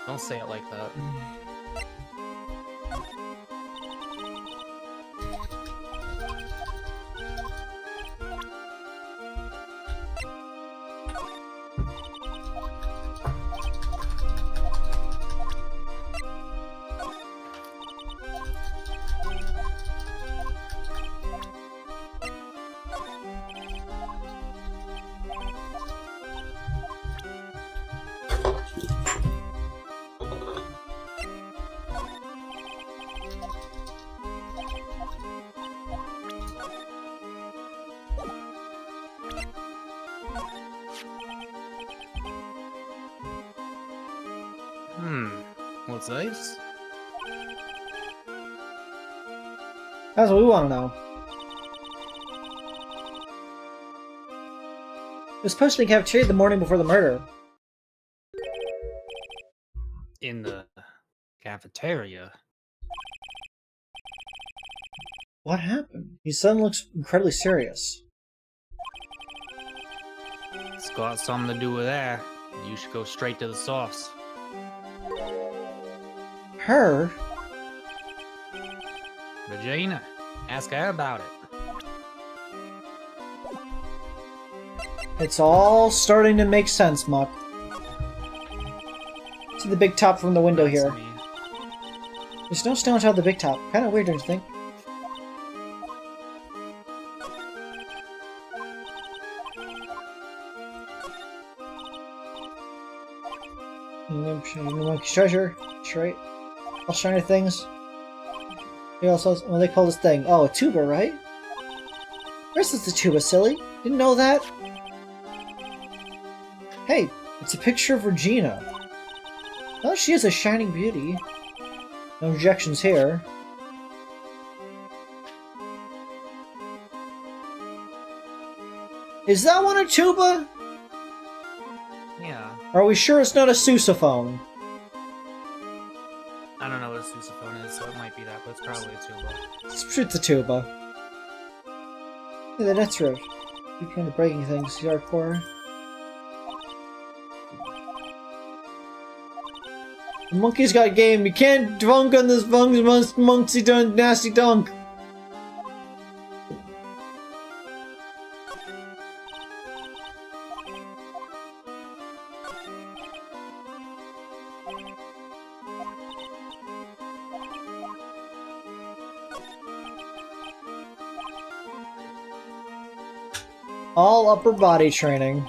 Don't say it like that. What's this? That's what we want to know. It was supposed to be in the cafeteria the morning before the murder. In the cafeteria? What happened? His son looks incredibly serious. It's got something to do with that. You should go straight to the source. Her? Regina, ask her about it. It's all starting to make sense, Muck. See the big top from the window That's here. me. There's no snow on top of the big top. Kind of weird, don't you think? Monkey's treasure. That's right. All shiny things. They also, what do they call this thing? Oh, a tuba, right? Where's the tuba, silly? Didn't know that? Hey, it's a picture of Regina. Oh, she is a shining beauty. No objections here. Is that one a tuba? Yeah. Are we sure it's not a sousaphone? I don't know what a sousaphone is, so it might be that, but it's probably a tuba. It's a tuba. Yeah, that's right. You kind of breaking things, hardcore. The monkey's got game. You can't dunk on this monksy dunk, nasty dunk. All upper body training.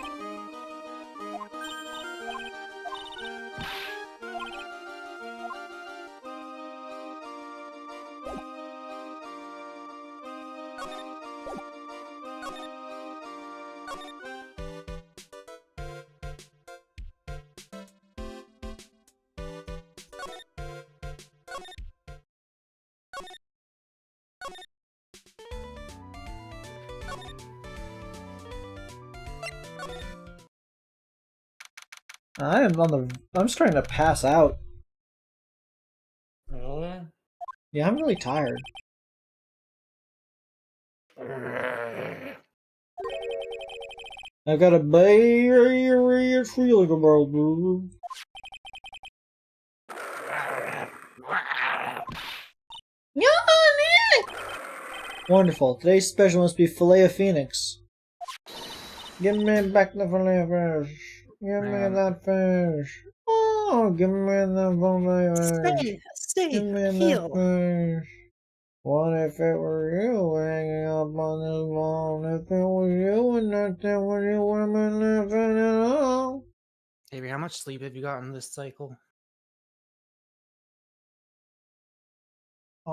I'm starting to pass out. Really? Yeah, I'm really tired. I got a bad feeling about this. Wonderful. Today's special must be filet of phoenix. Give me back the filet of fish. Give me that fish. Oh, give me the filet of fish. Give me that fish. What if it were you hanging up on this wall? If it was you and not that was you, would have been laughing at all. Avery, how much sleep have you gotten this cycle? I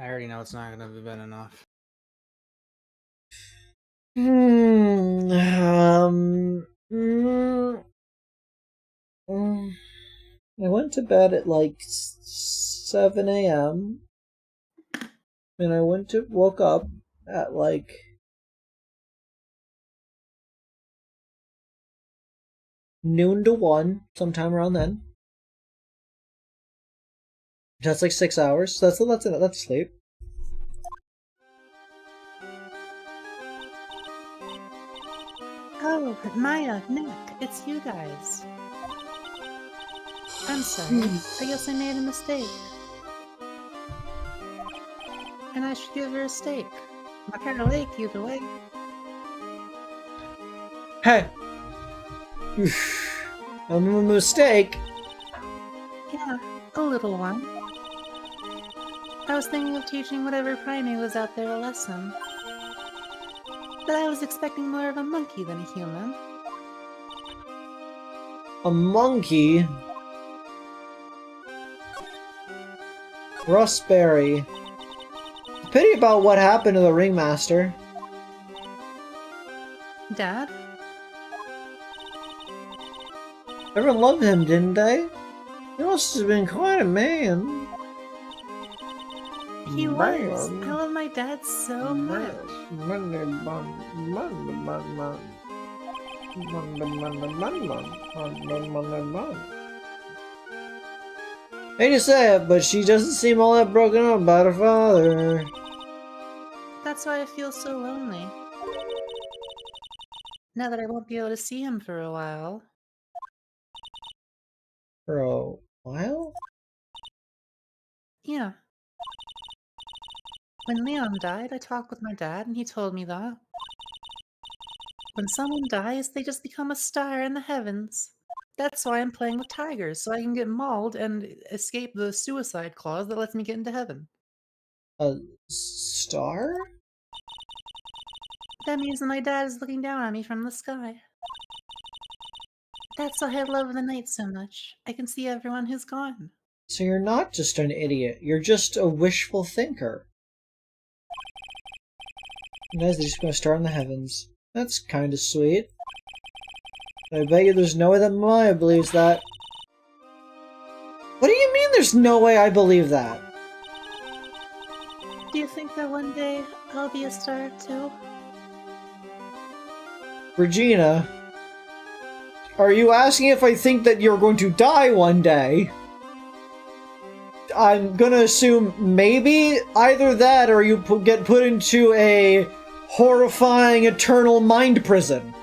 already know it's not gonna have been enough. I went to bed at like 7 a.m. and I woke up at like noon to 1, sometime around then. That's like 6 hours. So that's sleep. Oh, Maya, Nick, it's you guys. I'm sorry. I guess I made a mistake. And I should give her a steak. My kind of lake, either way. Hey! I'm a mistake. Yeah, a little one. I was thinking of teaching whatever primate was out there a lesson. But I was expecting more of a monkey than a human. A monkey? Rustberry. Pity about what happened to the ringmaster. Dad? Everyone loved him, didn't they? He must have been quite a man. He was. I love my dad so much. Hate to say it, but she doesn't seem all that broken up about her father. That's why I feel so lonely. Now that I won't be able to see him for a while. For a while? Yeah. When Leon died, I talked with my dad, and he told me that. When someone dies, they just become a star in the heavens. That's why I'm playing with tigers, so I can get mauled and escape the suicide clause that lets me get into heaven. A star? That means that my dad is looking down on me from the sky. That's why I love the night so much. I can see everyone who's gone. So you're not just an idiot, you're just a wishful thinker. And they're just gonna star in the heavens. That's kinda sweet. I bet you there's no way that Maya believes that. What do you mean there's no way I believe that? Do you think that one day I'll be a star too? Regina, are you asking if I think that you're going to die one day? I'm gonna assume maybe either that or you get put into a horrifying eternal mind prison.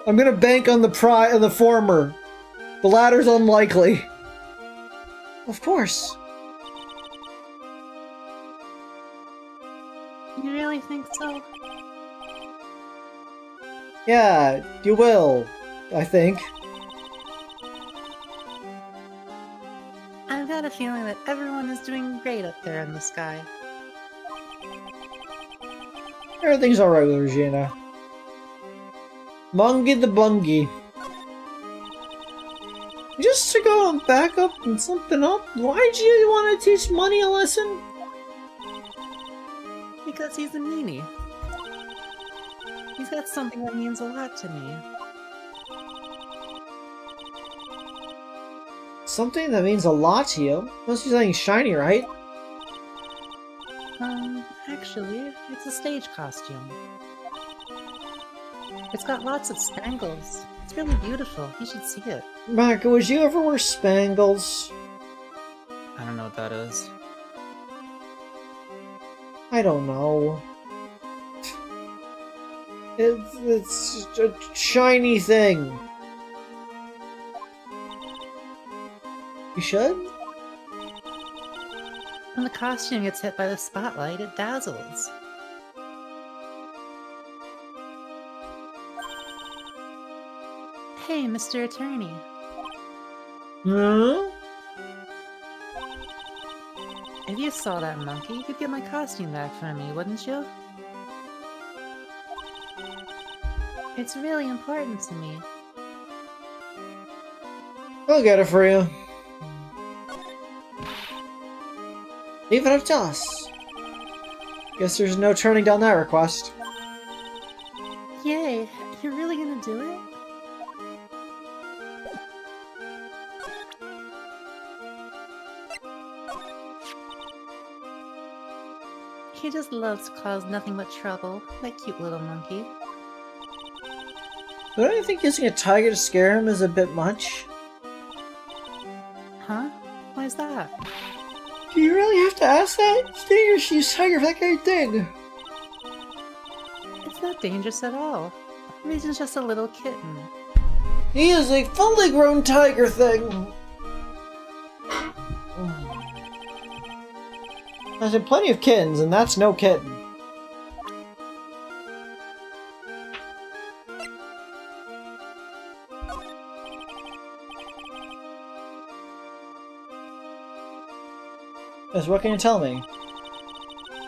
I'm gonna bank on the former. The latter's unlikely. Of course. You really think so? Yeah, you will, I think. I've got a feeling that everyone is doing great up there in the sky. Everything's alright with Regina. Mungie the Bungie. Just to go back up and something up, why'd you want to teach Money a lesson? Because he's a meanie. He's got something that means a lot to me. Something that means a lot to you? Must be something shiny, right? Actually, it's a stage costume. It's got lots of spangles. It's really beautiful. You should see it. Maka, would you ever wear spangles? I don't know what that is. I don't know. It's a shiny thing. You should? When the costume gets hit by the spotlight, it dazzles. Hey, Mr. Attorney. Hmm? If you saw that monkey, you'd get my costume back for me, wouldn't you? It's really important to me. I'll get it for you. Leave it up to us. Guess there's no turning down that request. Yay! You're really gonna do it? He just loves to cause nothing but trouble, that cute little monkey. Don't you think using a tiger to scare him is a bit much? Huh? Why's that? Do you really have to ask that? It's dangerous to use tiger for that kind of thing. It's not dangerous at all. Reason's just a little kitten. He is a fully grown tiger thing. There's been plenty of kittens, and that's no kitten. Yes, what can you tell me?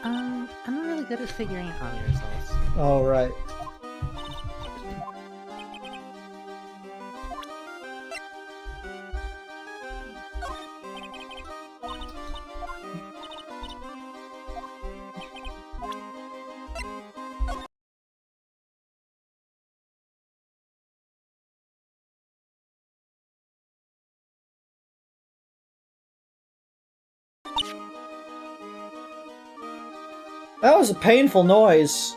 I'm not really good at figuring out your results. Oh, right. That was a painful noise.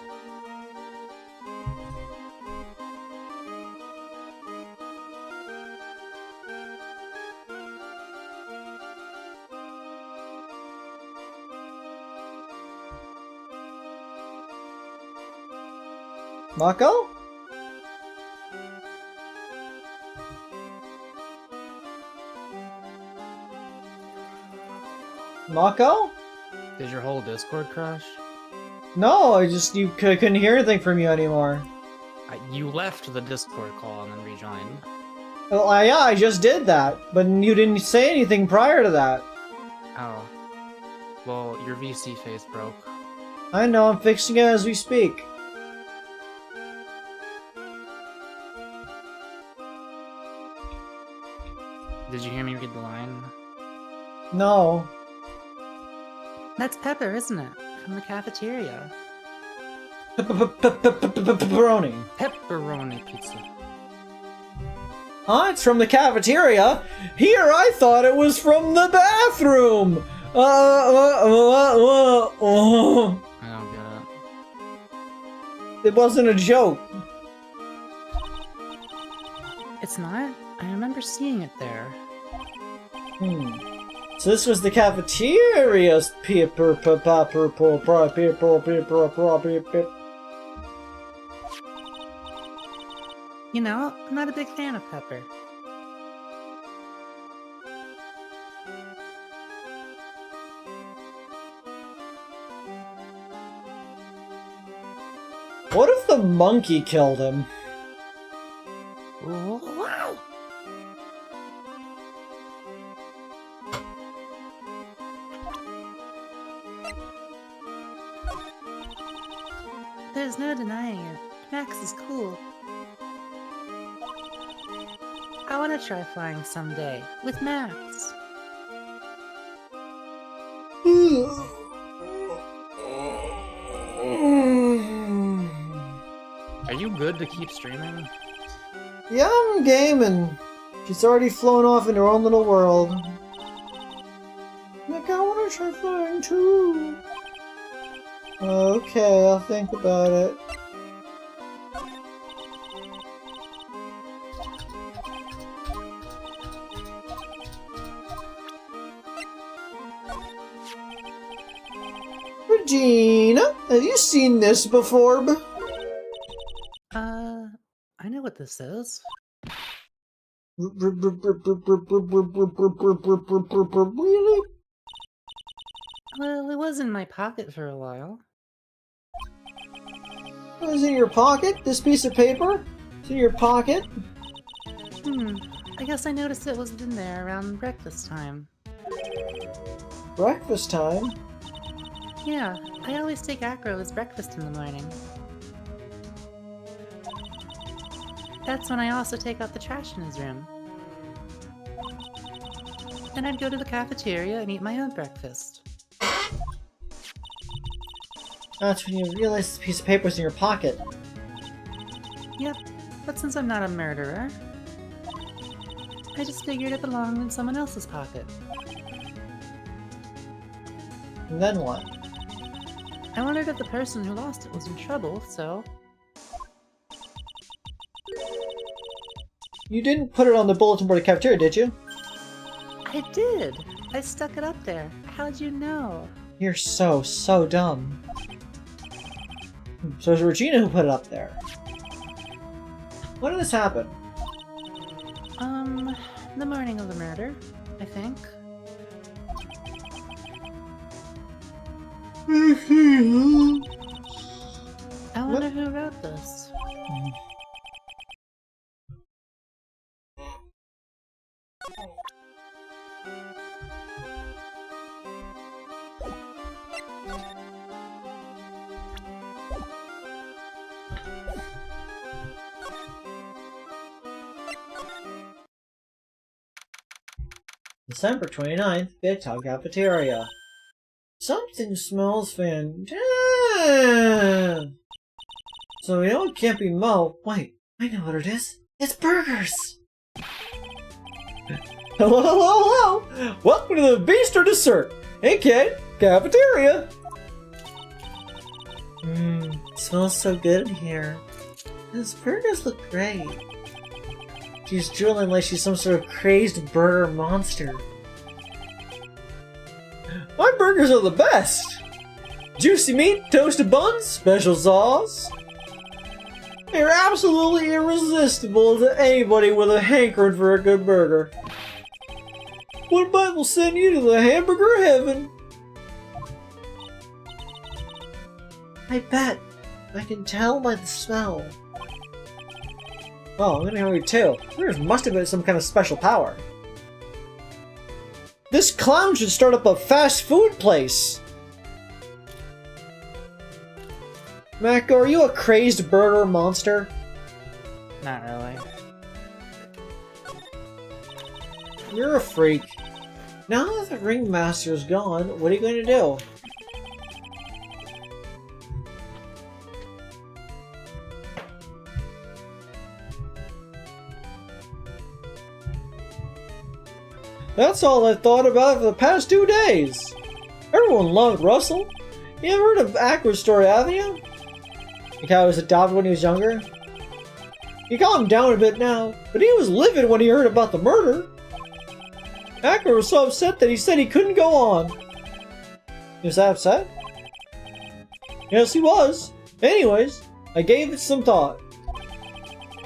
Mako? Mako? Did your whole Discord crash? No, you couldn't hear anything from you anymore. You left the Discord call and then rejoined. Well, yeah, I just did that, but you didn't say anything prior to that. Oh. Well, your VC face broke. I know, I'm fixing it as we speak. Did you hear me read the line? No. That's Pepper, isn't it? From the cafeteria. Pepperoni. Pepperoni pizza. Huh? It's from the cafeteria? Here, I thought it was from the bathroom! I don't get it. It wasn't a joke. It's not? I remember seeing it there. So this was the cafeteria's paper. You know, I'm not a big fan of Pepper. What if the monkey killed him? Wow! There's no denying it. Max is cool. I want to try flying someday, with Max. Are you good to keep streaming? Yeah, I'm gaming. She's already flown off in her own little world. Like, I want to try flying too. Okay, I'll think about it. Regina, have you seen this before? I know what this is. Really? Well, it was in my pocket for a while. It was in your pocket? This piece of paper? It's in your pocket? I guess I noticed it was in there around breakfast time. Breakfast time? Yeah, I always take Acro as breakfast in the morning. That's when I also take out the trash in his room. Then I'd go to the cafeteria and eat my own breakfast. That's when you realize this piece of paper is in your pocket. Yep, but since I'm not a murderer, I just figured it belonged in someone else's pocket. And then what? I wondered if the person who lost it was in trouble, so... You didn't put it on the bulletin board of the cafeteria, did you? I did! I stuck it up there. How'd you know? You're so dumb. So it was Regina who put it up there. When did this happen? The morning of the murder, I think. I wonder who wrote this. December 29th, Big Top Cafeteria. Something smells fantastic. So we know it can't be Mo. Wait, I know what it is. It's burgers! Hello! Welcome to the Bistro Dessert, aka Cafeteria! Smells so good in here. Those burgers look great. She's drooling like she's some sort of crazed burger monster. My burgers are the best! Juicy meat, toasted buns, special sauce. They're absolutely irresistible to anybody with a hankering for a good burger. One bite will send you to the hamburger heaven. I bet. I can tell by the smell. Oh, I'm gonna hurry too. There must have been some kind of special power. This clown should start up a fast food place! Mako, are you a crazed burger monster? Not really. You're a freak. Now that the ringmaster's gone, what are you going to do? That's all I've thought about for the past 2 days. Everyone loved Russell. You ever heard of Acro Story, haven't you? The guy was adopted when he was younger. He calmed down a bit now, but he was livid when he heard about the murder. Acro was so upset that he said he couldn't go on. He was that upset? Yes, he was. Anyways, I gave it some thought.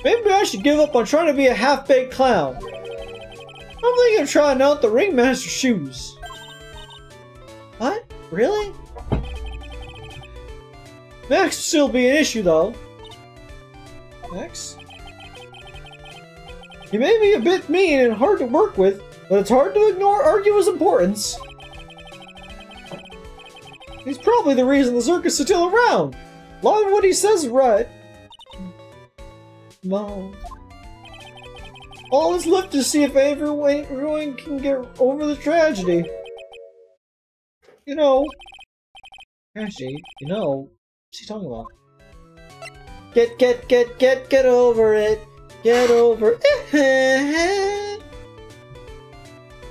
Maybe I should give up on trying to be a half-baked clown. I'm thinking of trying out the ringmaster's shoes. What? Really? Max will still be an issue, though. Max? He may be a bit mean and hard to work with, but it's hard to argue his importance. He's probably the reason the circus is still around. A lot of what he says is right. Mom. All is left to see if everyone can get over the tragedy. You know. Tragedy? You know. What's he talking about? Get over it. Get over it.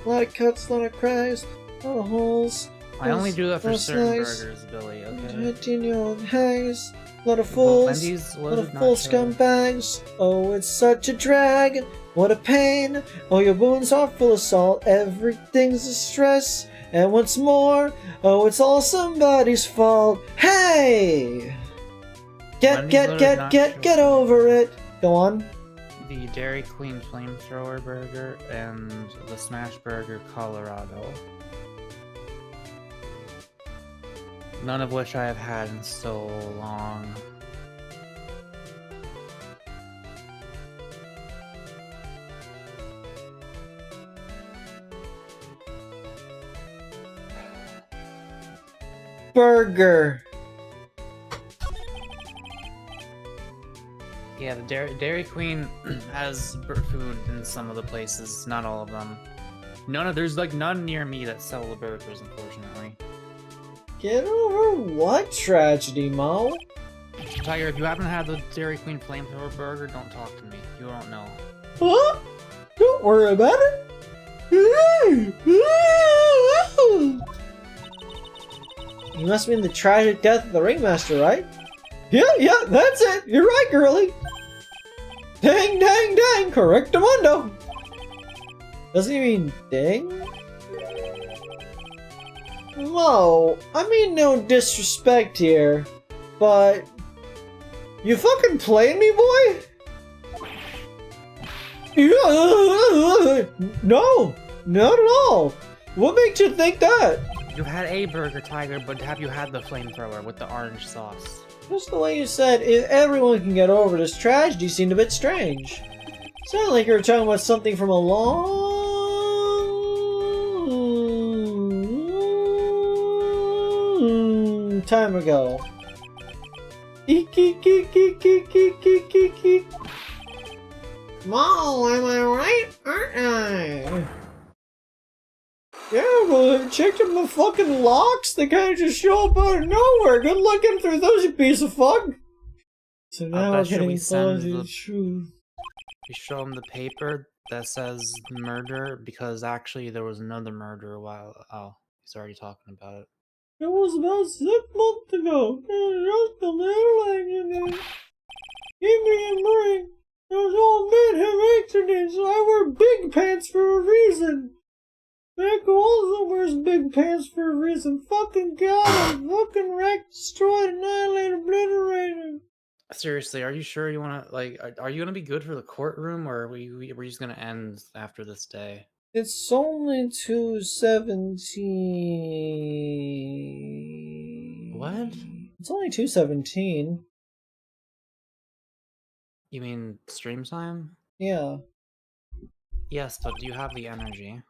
A lot of cuts, a lot of cries, a lot of holes. I only do that for certain nice. burgers, Billy, okay? Hangs, a lot of fools, a lot of full scumbags. Oh, it's such a drag. What a pain. Oh, your wounds are full of salt. Everything's a stress. And what's more, oh, it's all somebody's fault. Hey! Get over it. Go on. The Dairy Queen Flamethrower Burger and the Smash Burger Colorado. None of which I have had in so long. Burger. Yeah, the Dairy Queen has food in some of the places, not all of them. There's like none near me that sell the burgers, unfortunately. Get over what tragedy, Mo? Tiger, if you haven't had the Dairy Queen Flamethrower Burger, don't talk to me. You don't know. Huh? Don't worry about it. You must mean the tragic death of the ringmaster, right? Yeah, that's it. You're right, girlie. Dang, correctamundo. Doesn't he mean dang? Mo, I mean no disrespect here, but you fucking playing me, boy? No, not at all. What makes you think that? You had a burger, Tiger, but have you had the flamethrower with the orange sauce? Just the way you said, if everyone can get over this tragedy seemed a bit strange. Sounded like you were talking about something from a long time ago. Mo, am I right? Aren't I? Yeah, well, have you checked out my fucking locks? They kind of just show up out of nowhere. Good looking through those, you piece of fuck. So now we're getting close to the truth. We show him the paper that says murder because actually there was another murder a while. Oh, he's already talking about it. It was about 6 months ago. Just a little like give me a break. It was all mid-hip accident, so I wear big pants for a reason. Mac also wears big pants for a reason. Fucking god, I'm fucking wrecked, destroyed, annihilated, obliterated. Seriously, are you sure you want to, like, are you going to be good for the courtroom, or are we just going to end after this day? It's only 2:17. What? It's only 2:17. You mean stream time? Yeah. Yes, but do you have the energy?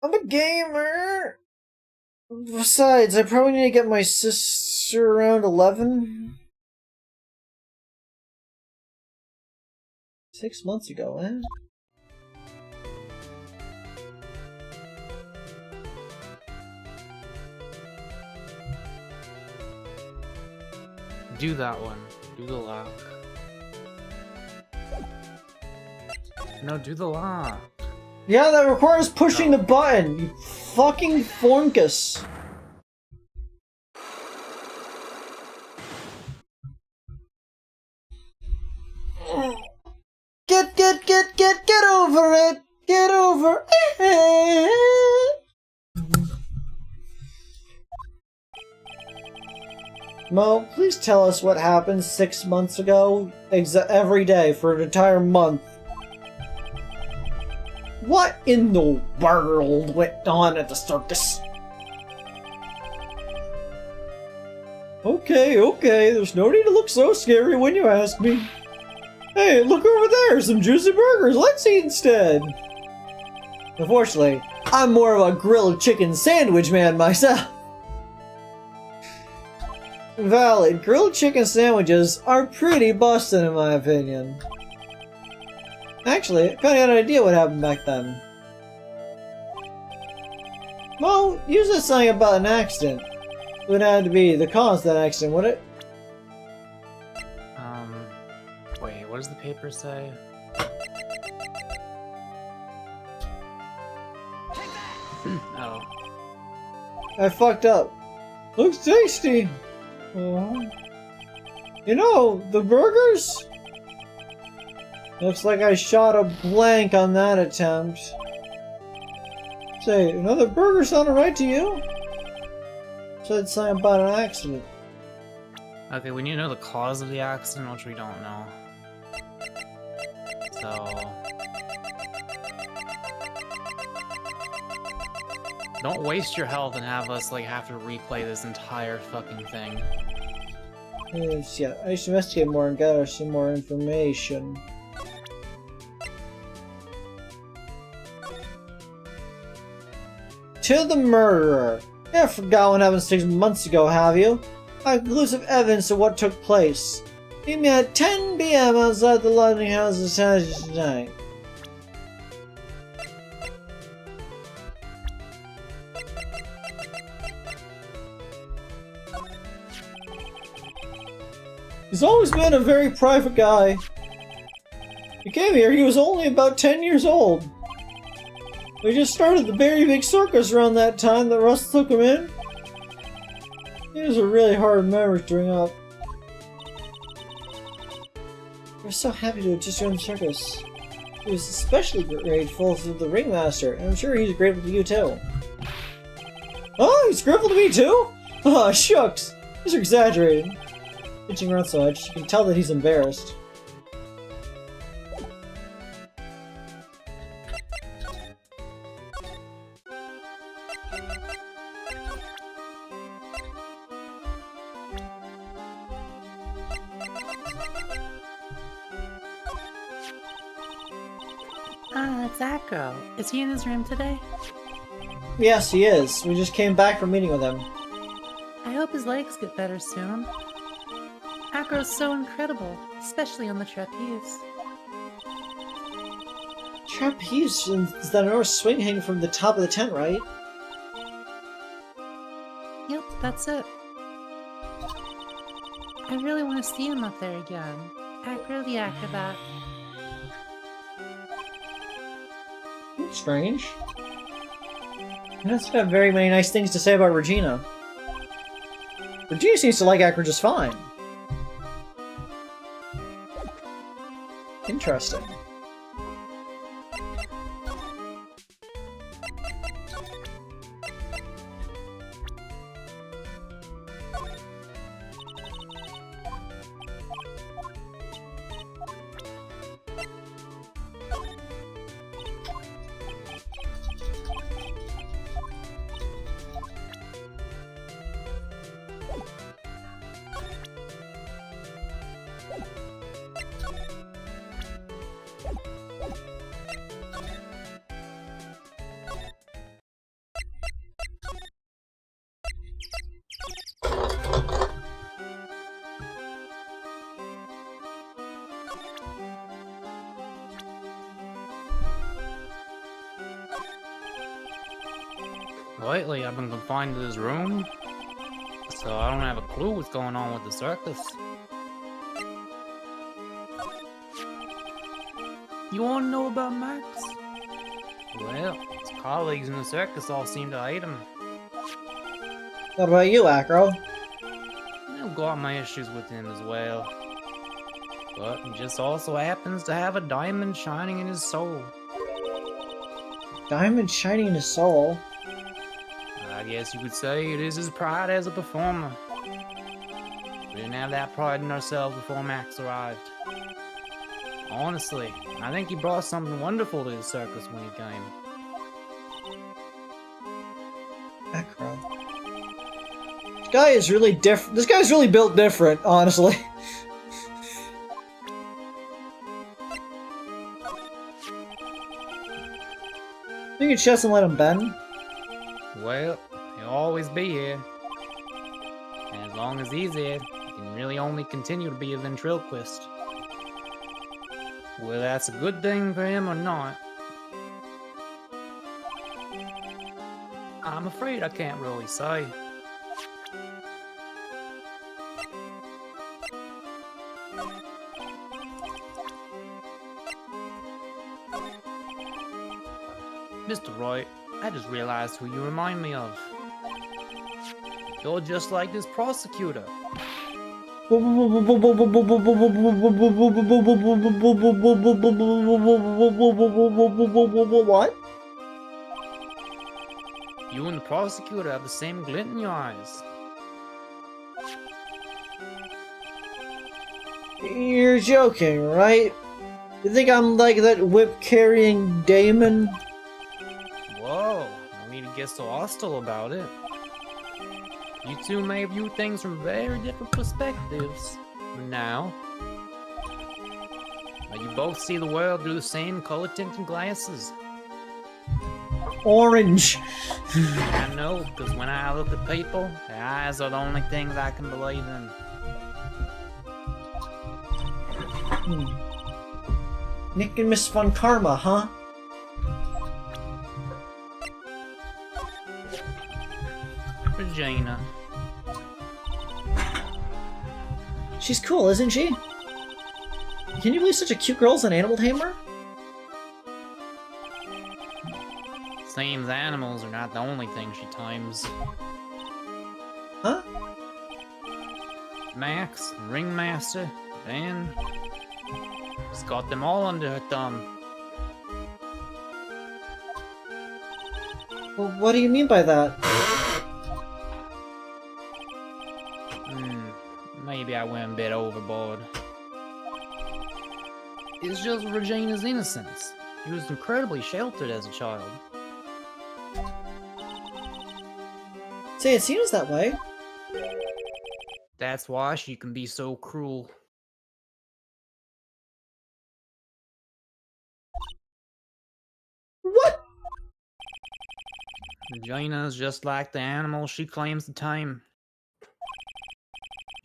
I'm a gamer! Besides, I probably need to get my sister around 11. 6 months ago, eh? Do that one. Do the lock. No, do the lock. Yeah, that requires pushing the button, you fucking flunkus. Get over it! Get over it! Mo, please tell us what happened 6 months ago, every day for an entire month. What in the world went on at the circus? Okay, there's no need to look so scary when you ask me. Hey, look over there, some juicy burgers, let's eat instead. Unfortunately, I'm more of a grilled chicken sandwich man myself. Valid, grilled chicken sandwiches are pretty busted in my opinion. Actually, I kinda had an idea what happened back then. Well, you said something about an accident. It would have to be the cause of that accident, would it? Wait, what does the paper say? Oh. I fucked up. Looks tasty. You know, the burgers? Looks like I shot a blank on that attempt. Say, another burger sounded right to you? Said something about an accident. Okay, we need to know the cause of the accident, which we don't know. So... don't waste your health and have us, like, have to replay this entire fucking thing. Yes, yeah, I should investigate more and gather some more information. To the murderer. You haven't forgot what happened 6 months ago, have you? I have conclusive evidence of what took place. Meet me at 10 p.m. outside the lodging house of Saturday tonight. He's always been a very private guy. He came here, he was only about 10 years old. We just started the very big circus around that time that Russ took him in. He was a really hard memory to bring up. We're so happy to have just joined the circus. He was especially grateful to the ringmaster, and I'm sure he's grateful to you too. Oh, he's grateful to me too? Oh, shucks. These are exaggerating. Pitching around so much, you can tell that he's embarrassed. Ah, it's Acro. Is he in his room today? Yes, he is. We just came back from meeting with him. I hope his legs get better soon. Acro's so incredible, especially on the trapeze. Trapeze is that enormous swing hanging from the top of the tent, right? Yep, that's it. I really want to see him up there again. Acro the ACROBAT. Strange. He doesn't have very many nice things to say about Regina. Regina seems to like Acro just fine. Interesting. Lately, I've been confined to this room, so I don't have a clue what's going on with the circus. You want to know about Max? Well, his colleagues in the circus all seem to hate him. What about you, Acro? I've got my issues with him as well. But he just also happens to have a diamond shining in his soul. Diamond shining in his soul. I guess you could say it is his pride as a performer. We didn't have that pride in ourselves before Max arrived. Honestly, I think he brought something wonderful to the circus when he came. Acro. This guy is really different. This guy's really built different, honestly. You can chest and let him bend. Well, he'll always be here. And as long as he's here, he can really only continue to be a ventriloquist. Whether that's a good thing for him or not, I'm afraid I can't really say. Mr. Wright, I just realized who you remind me of. You're just like this prosecutor. What? You and the prosecutor have the same glint in your eyes. You're joking, right? You think I'm like that whip-carrying Damon? Whoa, no need to get so hostile about it. You two may view things from very different perspectives, but now you both see the world through the same color-tinted glasses. Orange. I know, because when I look at people, their eyes are the only things I can believe in. Nick and Miss Von Karma, huh? Regina. She's cool, isn't she? Can you believe such a cute girl's an animal tamer? Seems animals are not the only thing she times. Huh? Max, Ringmaster, Ben. She's got them all under her thumb. Well, what do you mean by that? Maybe I went a bit overboard. It's just Regina's innocence. She was incredibly sheltered as a child. Say, it seems that way. That's why she can be so cruel. What? Regina's just like the animal she claims to tame.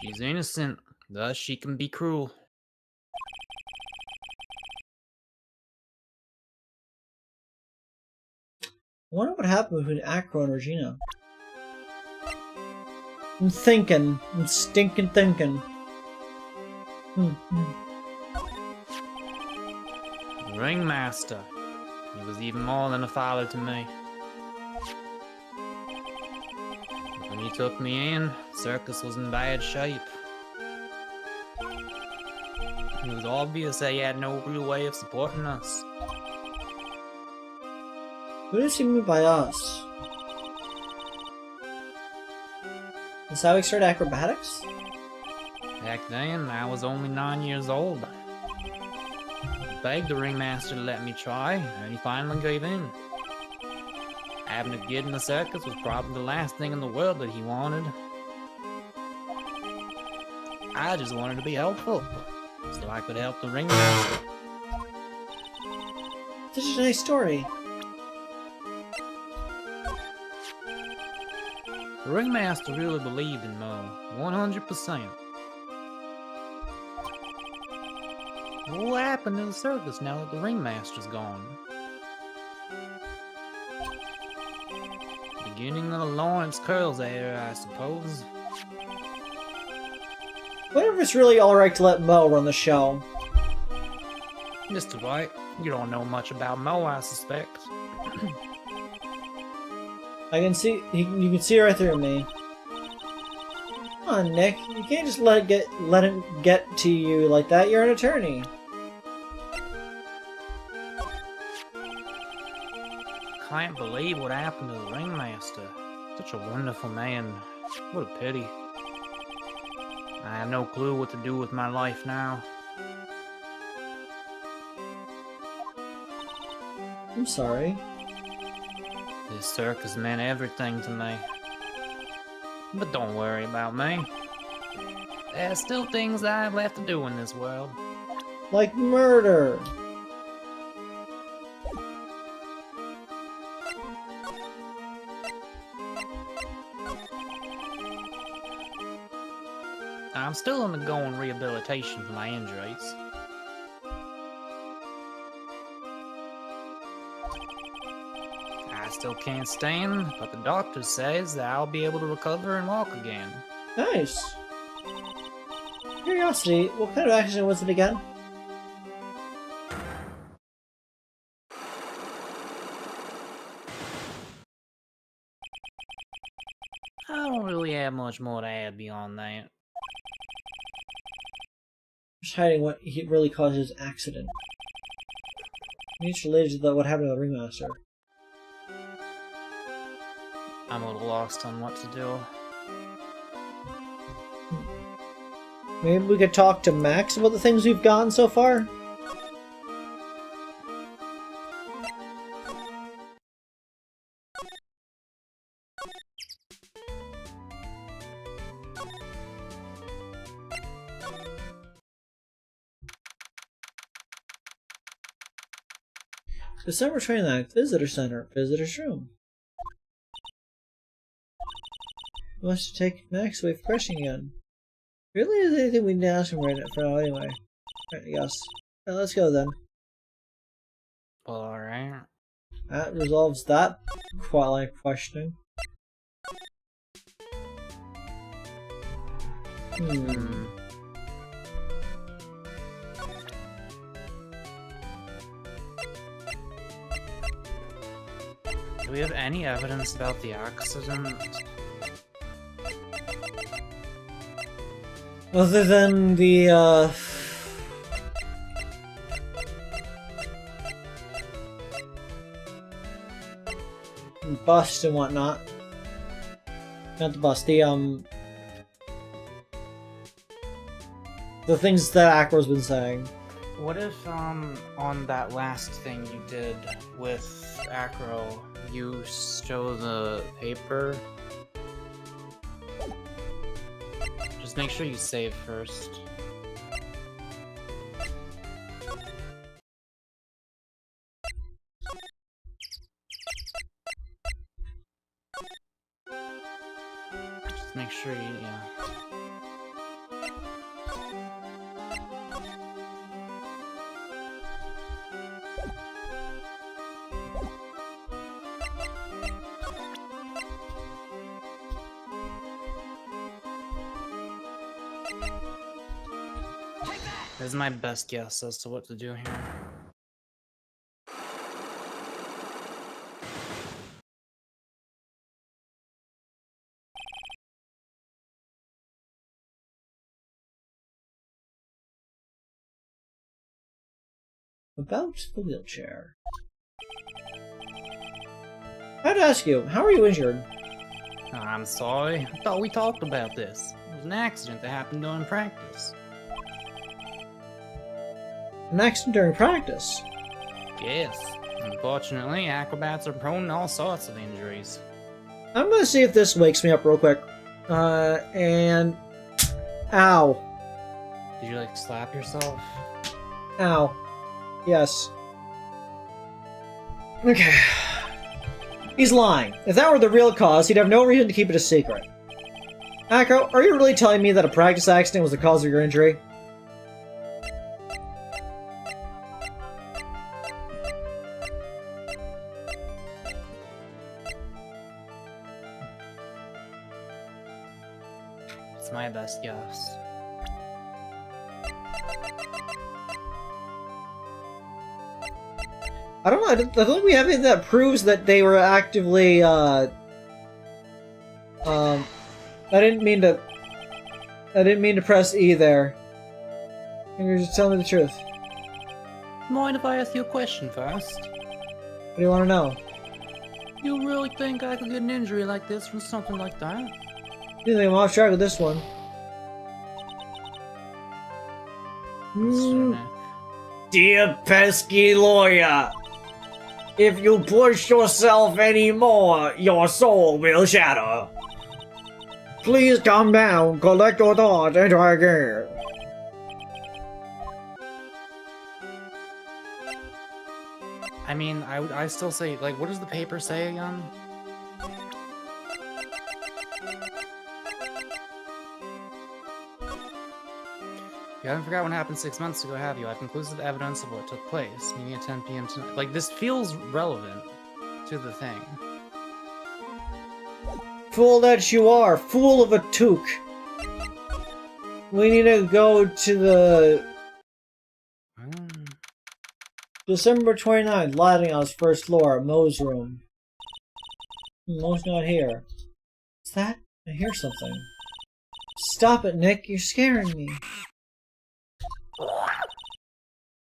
She's innocent, thus she can be cruel. I wonder what happened between Acro and Regina. I'm thinking. I'm stinking thinking. Ringmaster. He was even more than a father to me. When he took me in, the circus was in bad shape. It was obvious that he had no real way of supporting us. What does he mean by us? Is that how we started acrobatics? Back then, I was only 9 years old. I begged the ringmaster to let me try, and he finally gave in. Having a kid in the circus was probably the last thing in the world that he wanted. I just wanted to be helpful, so I could help the ringmaster. This is a nice story. The ringmaster really believed in Mo, 100%. What will happen to the circus now that the ringmaster's gone? Beginning of the Lawrence curls there, I suppose. What if it's really alright to let Mo run the show? Mr. Wright, you don't know much about Mo, I suspect. I can see you can see right through me. Come on, Nick. You can't just let him get to you like that. You're an attorney. Can't believe what happened to the ringmaster. Such a wonderful man. What a pity. I have no clue what to do with my life now. I'm sorry. This circus meant everything to me. But don't worry about me. There's still things I have left to do in this world. Like murder. I'm still undergoing rehabilitation for my injuries. I still can't stand, but the doctor says that I'll be able to recover and walk again. Nice. Curiosity, what kind of accident was it again? I don't really have much more to add beyond that. Just hiding what he really caused his accident. It's related to what happened to the ringmaster. I'm a little lost on what to do. Maybe we could talk to Max about the things we've gotten so far? December 29th, Visitor Center, Visitor's Room. He wants to take Max away for questioning again. Really? Is there anything we need to ask him right now for now anyway? Right, yes. Alright, let's go then. Alright. That resolves that line of questioning. Do we have any evidence about the accident? Other than the, bust and whatnot. Not the bust, the things that Acro's been saying. What if, on that last thing you did with Acro, you show the paper? Just make sure you save first. Just make sure you, yeah. This is my best guess as to what to do here. About the wheelchair. I had to ask you, how are you injured? I'm sorry. I thought we talked about this. It was an accident that happened during practice. An accident during practice? Yes. Unfortunately, acrobats are prone to all sorts of injuries. I'm gonna see if this wakes me up real quick. And... Ow. Did you, like, slap yourself? Ow. Yes. Okay. He's lying. If that were the real cause, he'd have no reason to keep it a secret. Acro, are you really telling me that a practice accident was the cause of your injury? It's my best guess. I don't know. I don't think we have anything that proves that they were actively. I didn't mean to press E there. You're just telling me the truth. Mind if I ask you a question first? What do you want to know? You really think I could get an injury like this from something like that? You think I'm off track with this one? Mr. Nick. Dear pesky lawyer, if you push yourself any more, your soul will shatter. Please calm down, collect your thoughts, and try again. I mean, I still say, like, what does the paper say again? You haven't forgotten what happened 6 months ago, have you? I have conclusive evidence of what took place, meeting at 10 p.m. tonight. Like, this feels relevant to the thing. Fool that you are, fool of a toque. We need to go to the December 29th, Lightinghouse, first floor, Moe's room. Moe's not here. What's that? I hear something. Stop it, Nick. You're scaring me.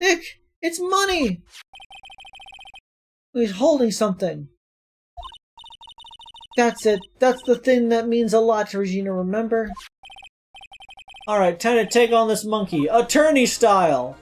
Nick! It's money! He's holding something. That's it. That's the thing that means a lot to Regina, remember? Alright, time to take on this monkey. Attorney style!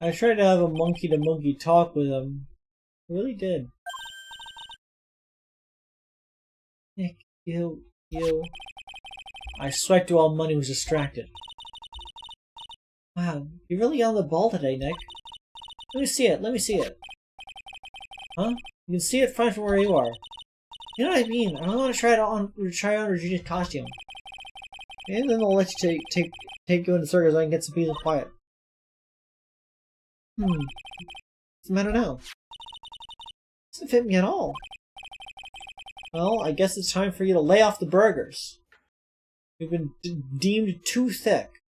I tried to have a monkey-to-monkey talk with him. I really did. Nick, you... I swiped while money was distracted. Wow, you're really on the ball today, Nick. Let me see it. Huh? You can see it fine from where you are. You know what I mean? I don't want to try on Regina's costume. And then I'll let you take you into circus so I can get some peace and quiet. What's the matter now? Doesn't fit me at all. Well, I guess it's time for you to lay off the burgers. You've been deemed too thick.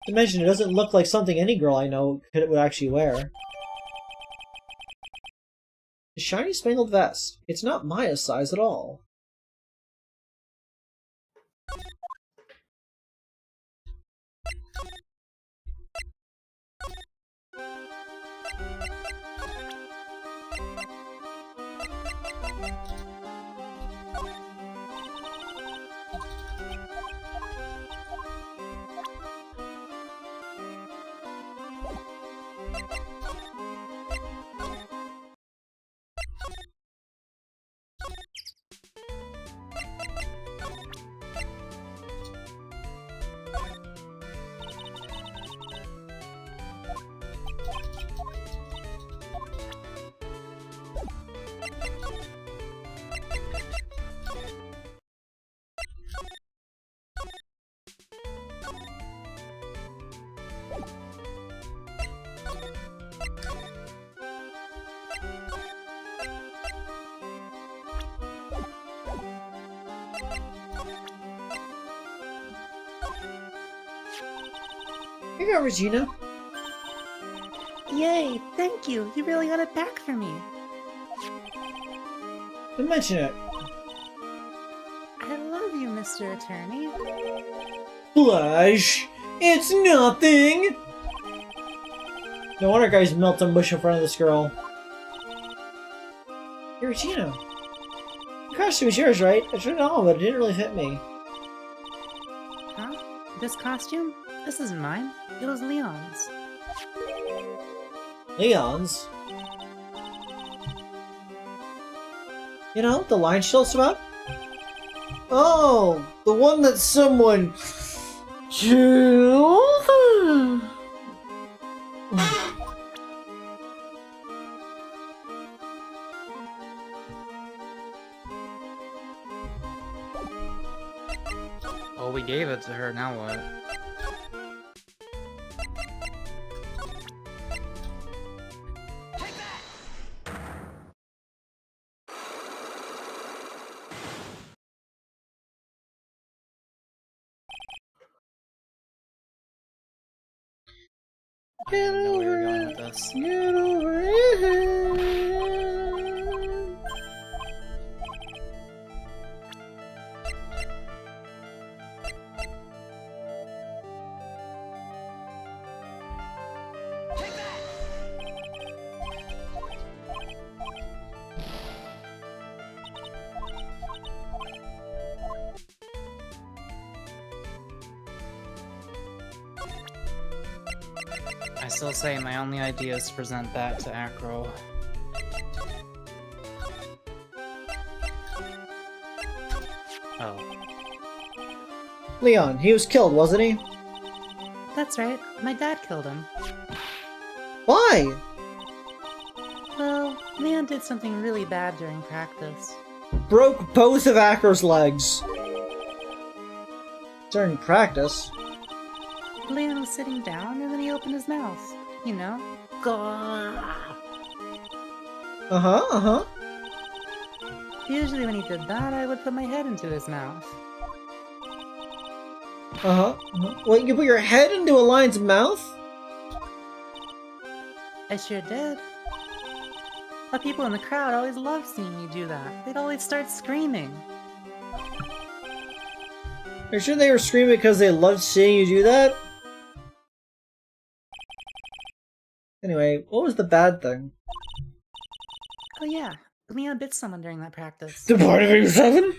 To mention, it doesn't look like something any girl I know would actually wear. The shiny spangled vest. It's not Maya's size at all. Here you go, Regina. Yay, thank you. You really got it back for me. Don't mention it. I love you, Mr. Attorney. Blush! It's nothing! No wonder guys melt and mush in front of this girl. Hey, Regina. The costume is yours, right? I tried it on, but it didn't really fit me. Huh? This costume? This isn't mine. It was Leon's. Leon's? You know, the line she told us about? Oh, the one that someone killed? Well, we gave it to her, now what? I don't know where you're going with this. Get over it. I still say my only idea is to present that to Acro. Oh. Leon, he was killed, wasn't he? That's right. My dad killed him. Why? Well, Leon did something really bad during practice. Broke both of Acro's legs. During practice? Leon was sitting down and then he opened his mouth. You know? Gah! Uh-huh. Usually when he did that, I would put my head into his mouth. Wait, you put your head into a lion's mouth? I sure did. The people in the crowd always loved seeing me do that. They'd always start screaming. Are you sure they were screaming because they loved seeing you do that? Anyway, what was the bad thing? Oh yeah, Leon bit someone during that practice. The part of 87?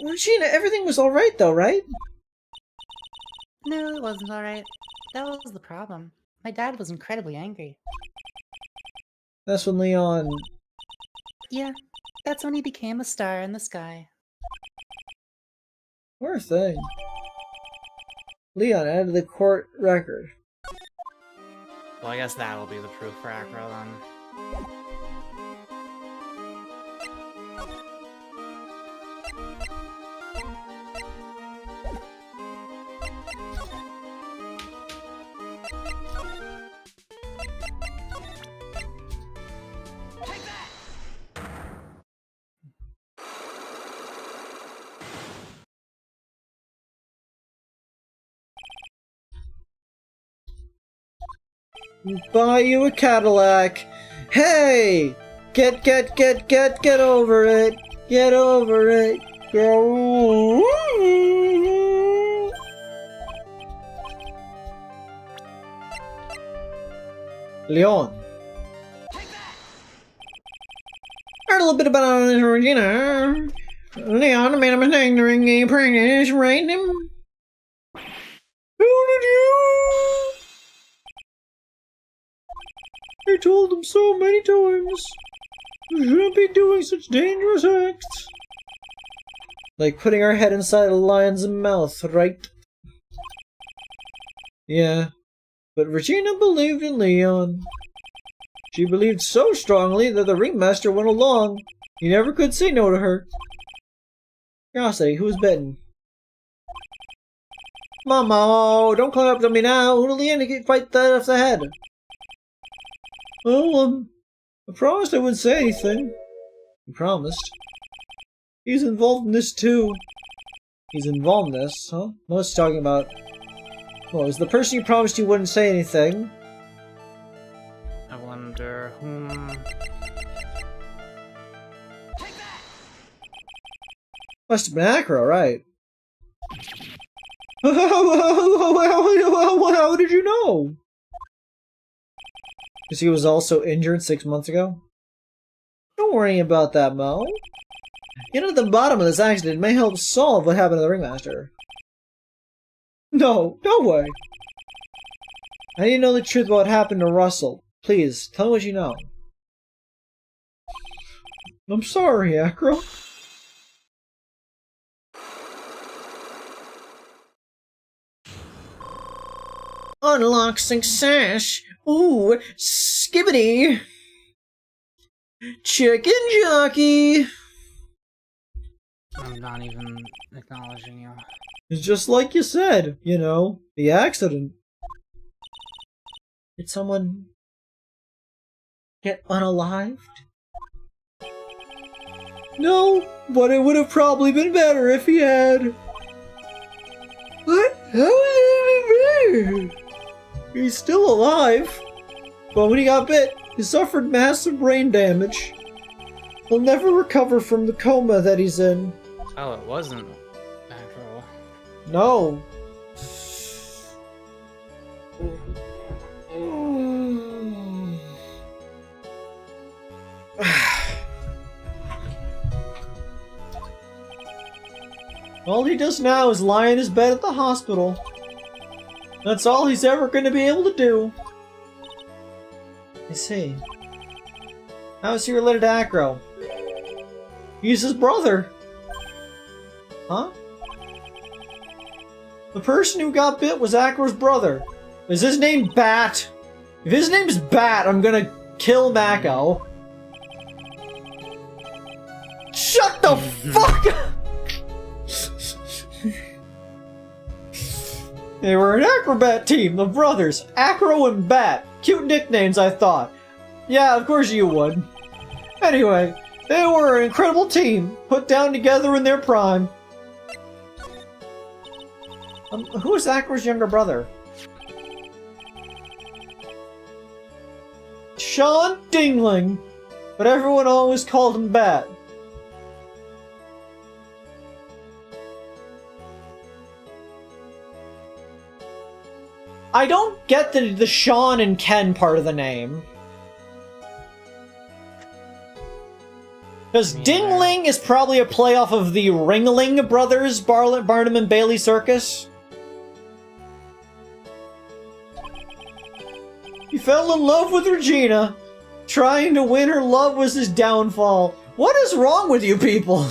Regina, everything was alright though, right? No, it wasn't alright. That was the problem. My dad was incredibly angry. That's when Leon... Yeah, that's when he became a star in the sky. Poor thing. Leon added the court record. Well, I guess that'll be the proof for Acro then. Buy you a Cadillac. Hey! Get over it. Get over it. Go. Leon. Heard a little bit about Regina. Leon made a mistake during a practice, right? How did you? I told him so many times. You shouldn't be doing such dangerous acts. Like putting our head inside a lion's mouth, right? Yeah. But Regina believed in Leon. She believed so strongly that the ringmaster went along. He never could say no to her. Curiosity, who was bitten? Mama, don't climb up to me now. Who did Leon fight that off the head? Well, I promised I wouldn't say anything. You promised. He's involved in this too. He's involved in this, huh? What's talking about? Well, is the person you promised you wouldn't say anything? I wonder whom... Must have been Acro, right? How did you know? Because he was also injured 6 months ago? Don't worry about that, Mo. Getting at the bottom of this accident may help solve what happened to the ringmaster. No way. I need to know the truth about what happened to Russell. Please, tell me what you know. I'm sorry, Acro. Unlock success. Ooh, skibbity. Chicken jockey. I'm not even acknowledging you. It's just like you said, you know, the accident. Did someone get unalived? No, but it would have probably been better if he had. What? How would it be? He's still alive. But when he got bit, he suffered massive brain damage. He'll never recover from the coma that he's in. Oh, it wasn't Acro. No. All he does now is lie in his bed at the hospital. That's all he's ever going to be able to do. I see. How is he related to Acro? He's his brother. Huh? The person who got bit was Acro's brother. Is his name Bat? If his name's Bat, I'm gonna kill Mako. Shut the fuck up! They were an acrobat team, the brothers, Acro and Bat. Cute nicknames, I thought. Yeah, of course you would. Anyway, they were an incredible team, put down together in their prime. Who is Acro's younger brother? Sean Dingling, but everyone always called him Bat. I don't get the Sean and Ken part of the name. Because Dingling is probably a playoff of the Ringling Brothers, Barnum and Bailey Circus. He fell in love with Regina. Trying to win her love was his downfall. What is wrong with you people?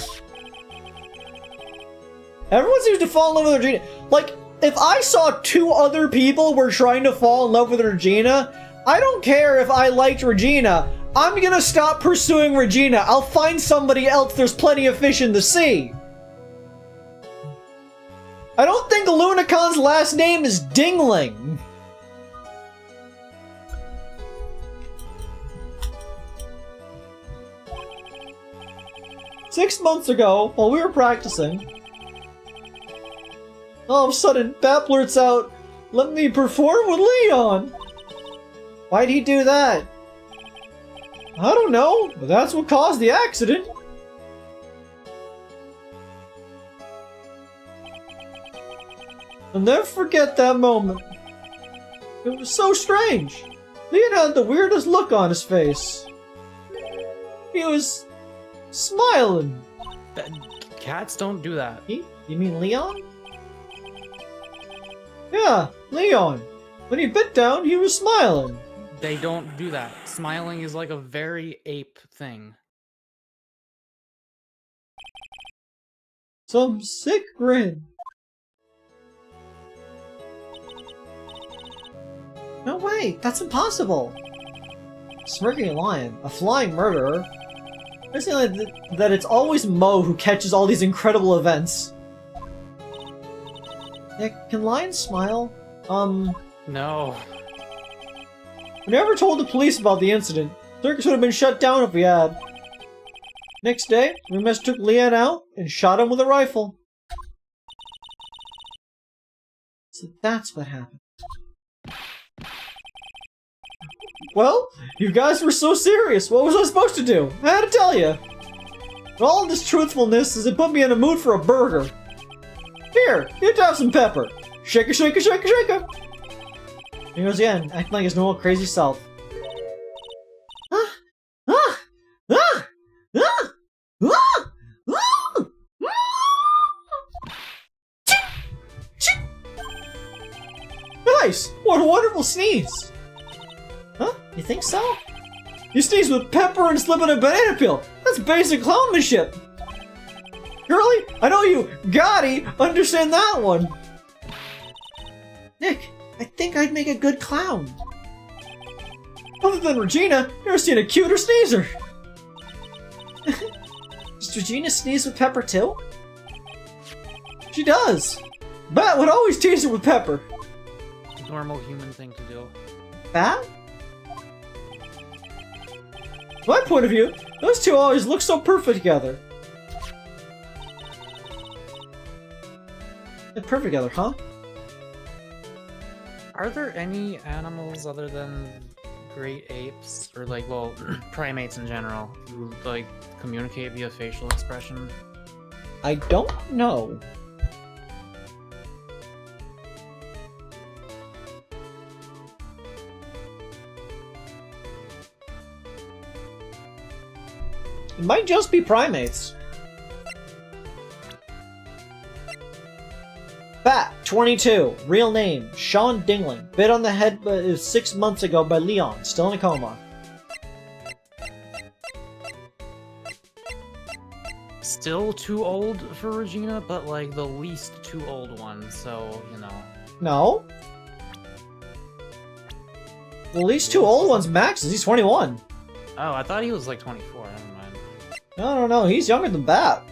Everyone seems to fall in love with Regina. Like, if I saw two other people were trying to fall in love with Regina, I don't care if I liked Regina. I'm gonna stop pursuing Regina. I'll find somebody else. There's plenty of fish in the sea. I don't think Lunacon's last name is Dingling. Six months ago, while we were practicing, all of a sudden, Bat blurts out, "Let me perform with Leon!" Why'd he do that? I don't know, but that's what caused the accident. I'll never forget that moment. It was so strange. Leon had the weirdest look on his face. He was smiling. Cats don't do that. You mean Leon? Yeah, Leon. When he bit down, he was smiling. They don't do that. Smiling is like a very ape thing. Some sick grin. No way, that's impossible. Smirking lion, a flying murderer. I say that it's always Mo who catches all these incredible events. Yeah, can lions smile? No. We never told the police about the incident. Circus would have been shut down if we had. Next day, we mistook Leon out and shot him with a rifle. So that's what happened. Well, you guys were so serious. What was I supposed to do? I had to tell you. But all this truthfulness is it put me in a mood for a burger. Here, you have to have some pepper. Shake it, shake it, shake it, shake it. He goes again, acting like his normal crazy self. Nice! What a wonderful sneeze! Huh? You think so? You sneeze with pepper and slip in a banana peel. That's basic clownmanship. Girly, I know you, Gotti, understand that one. Nick, I think I'd make a good clown. Other than Regina, never seen a cuter sneezer. Does Regina sneeze with pepper too? She does! Bat would always taste it with pepper. Normal human thing to do. Bat? From my point of view, those two always look so perfect together. They're perfect together, huh? Are there any animals other than great apes, or like, well, primates in general, who like communicate via facial expression? I don't know. It might just be primates. Bat, 22, real name, Sean Dingling, bit on the head 6 months ago by Leon, still in a coma. Still too old for Regina, but like the least too old one, so, you know. No. The least two old one's Max, he's 21. Oh, I thought he was like 24, never mind. No, he's younger than Bat.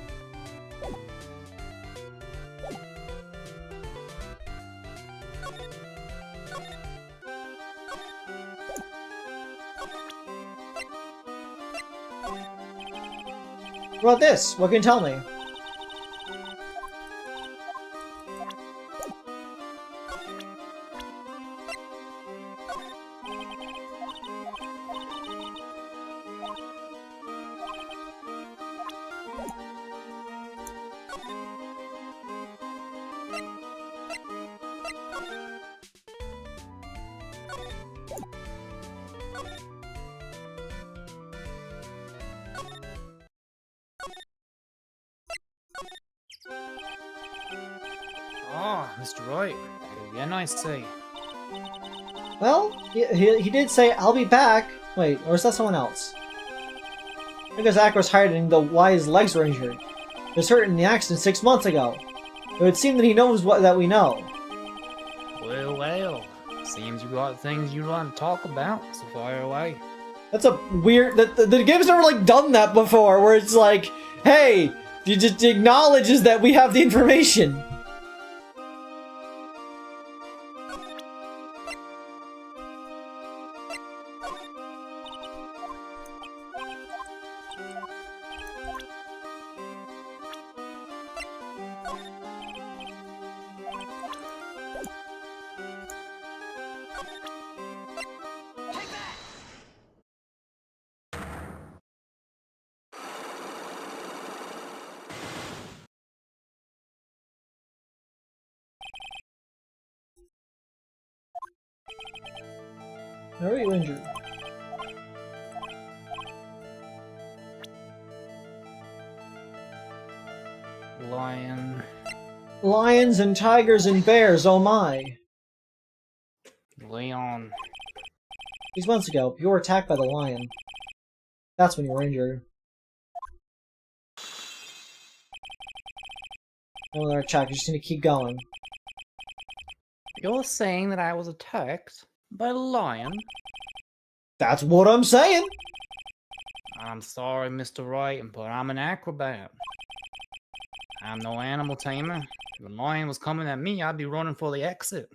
What about this? What can you tell me? Oh, Mr. Wright. Again, I say. Well, he did say, I'll be back. Wait, or is that someone else? I guess Acro's hiding why his legs were injured. He was hurt in the accident 6 months ago. It would seem that he knows that we know. Well. Seems you got things you want to talk about, so fire away. That's a weird... The game's never, like, done that before, where it's like, hey, you just acknowledges that we have the information. How are you injured? Lion. Lions and tigers and bears, oh my. Leon. 6 months ago, you were attacked by the lion. That's when you were injured. No other attack, you just need to keep going. You're saying that I was attacked by a lion? That's what I'm saying! I'm sorry, Mr. Wright, but I'm an acrobat. I'm no animal tamer. If a lion was coming at me, I'd be running for the exit.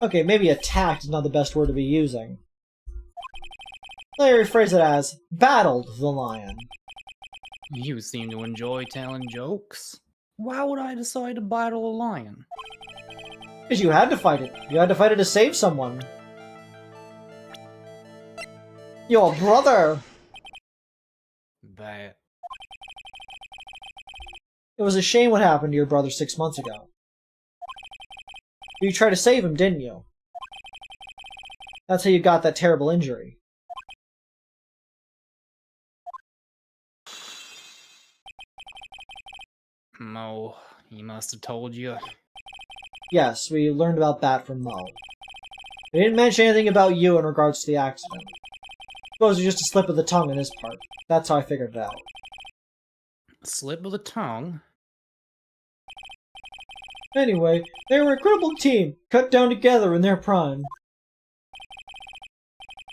Okay, maybe attacked is not the best word to be using. Let me rephrase it as, battled the lion. You seem to enjoy telling jokes. Why would I decide to battle a lion? Because you had to fight it. You had to fight it to save someone. Your brother! That. It was a shame what happened to your brother 6 months ago. You tried to save him, didn't you? That's how you got that terrible injury. Mo, he must have told you. Yes, we learned about that from Mo. He didn't mention anything about you in regards to the accident. Suppose it was just a slip of the tongue on his part. That's how I figured it out. Slip of the tongue? Anyway, they were a crippled team, cut down together in their prime.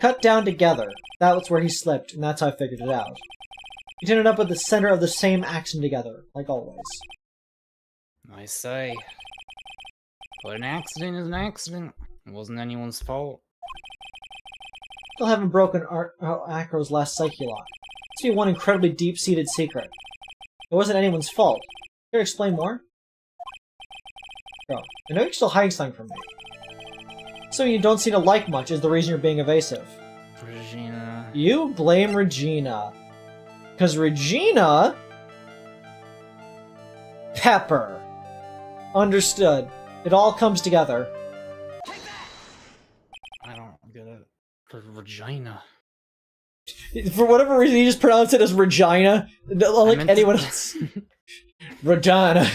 Cut down together. That was where he slipped, and that's how I figured it out. He ended up at the center of the same action together, like always. I say. But an accident is an accident. It wasn't anyone's fault. Still haven't broken Acro's last psyche lock. Must be one incredibly deep-seated secret. It wasn't anyone's fault. Care to explain more? Bro, I know you're still hiding something from me. So you don't seem to like much is the reason you're being evasive. Regina. You blame Regina. Because Regina... Pepper. Understood. It all comes together. I don't get it. Regina. For whatever reason, you just pronounce it as Regina. Like anyone else. Regina.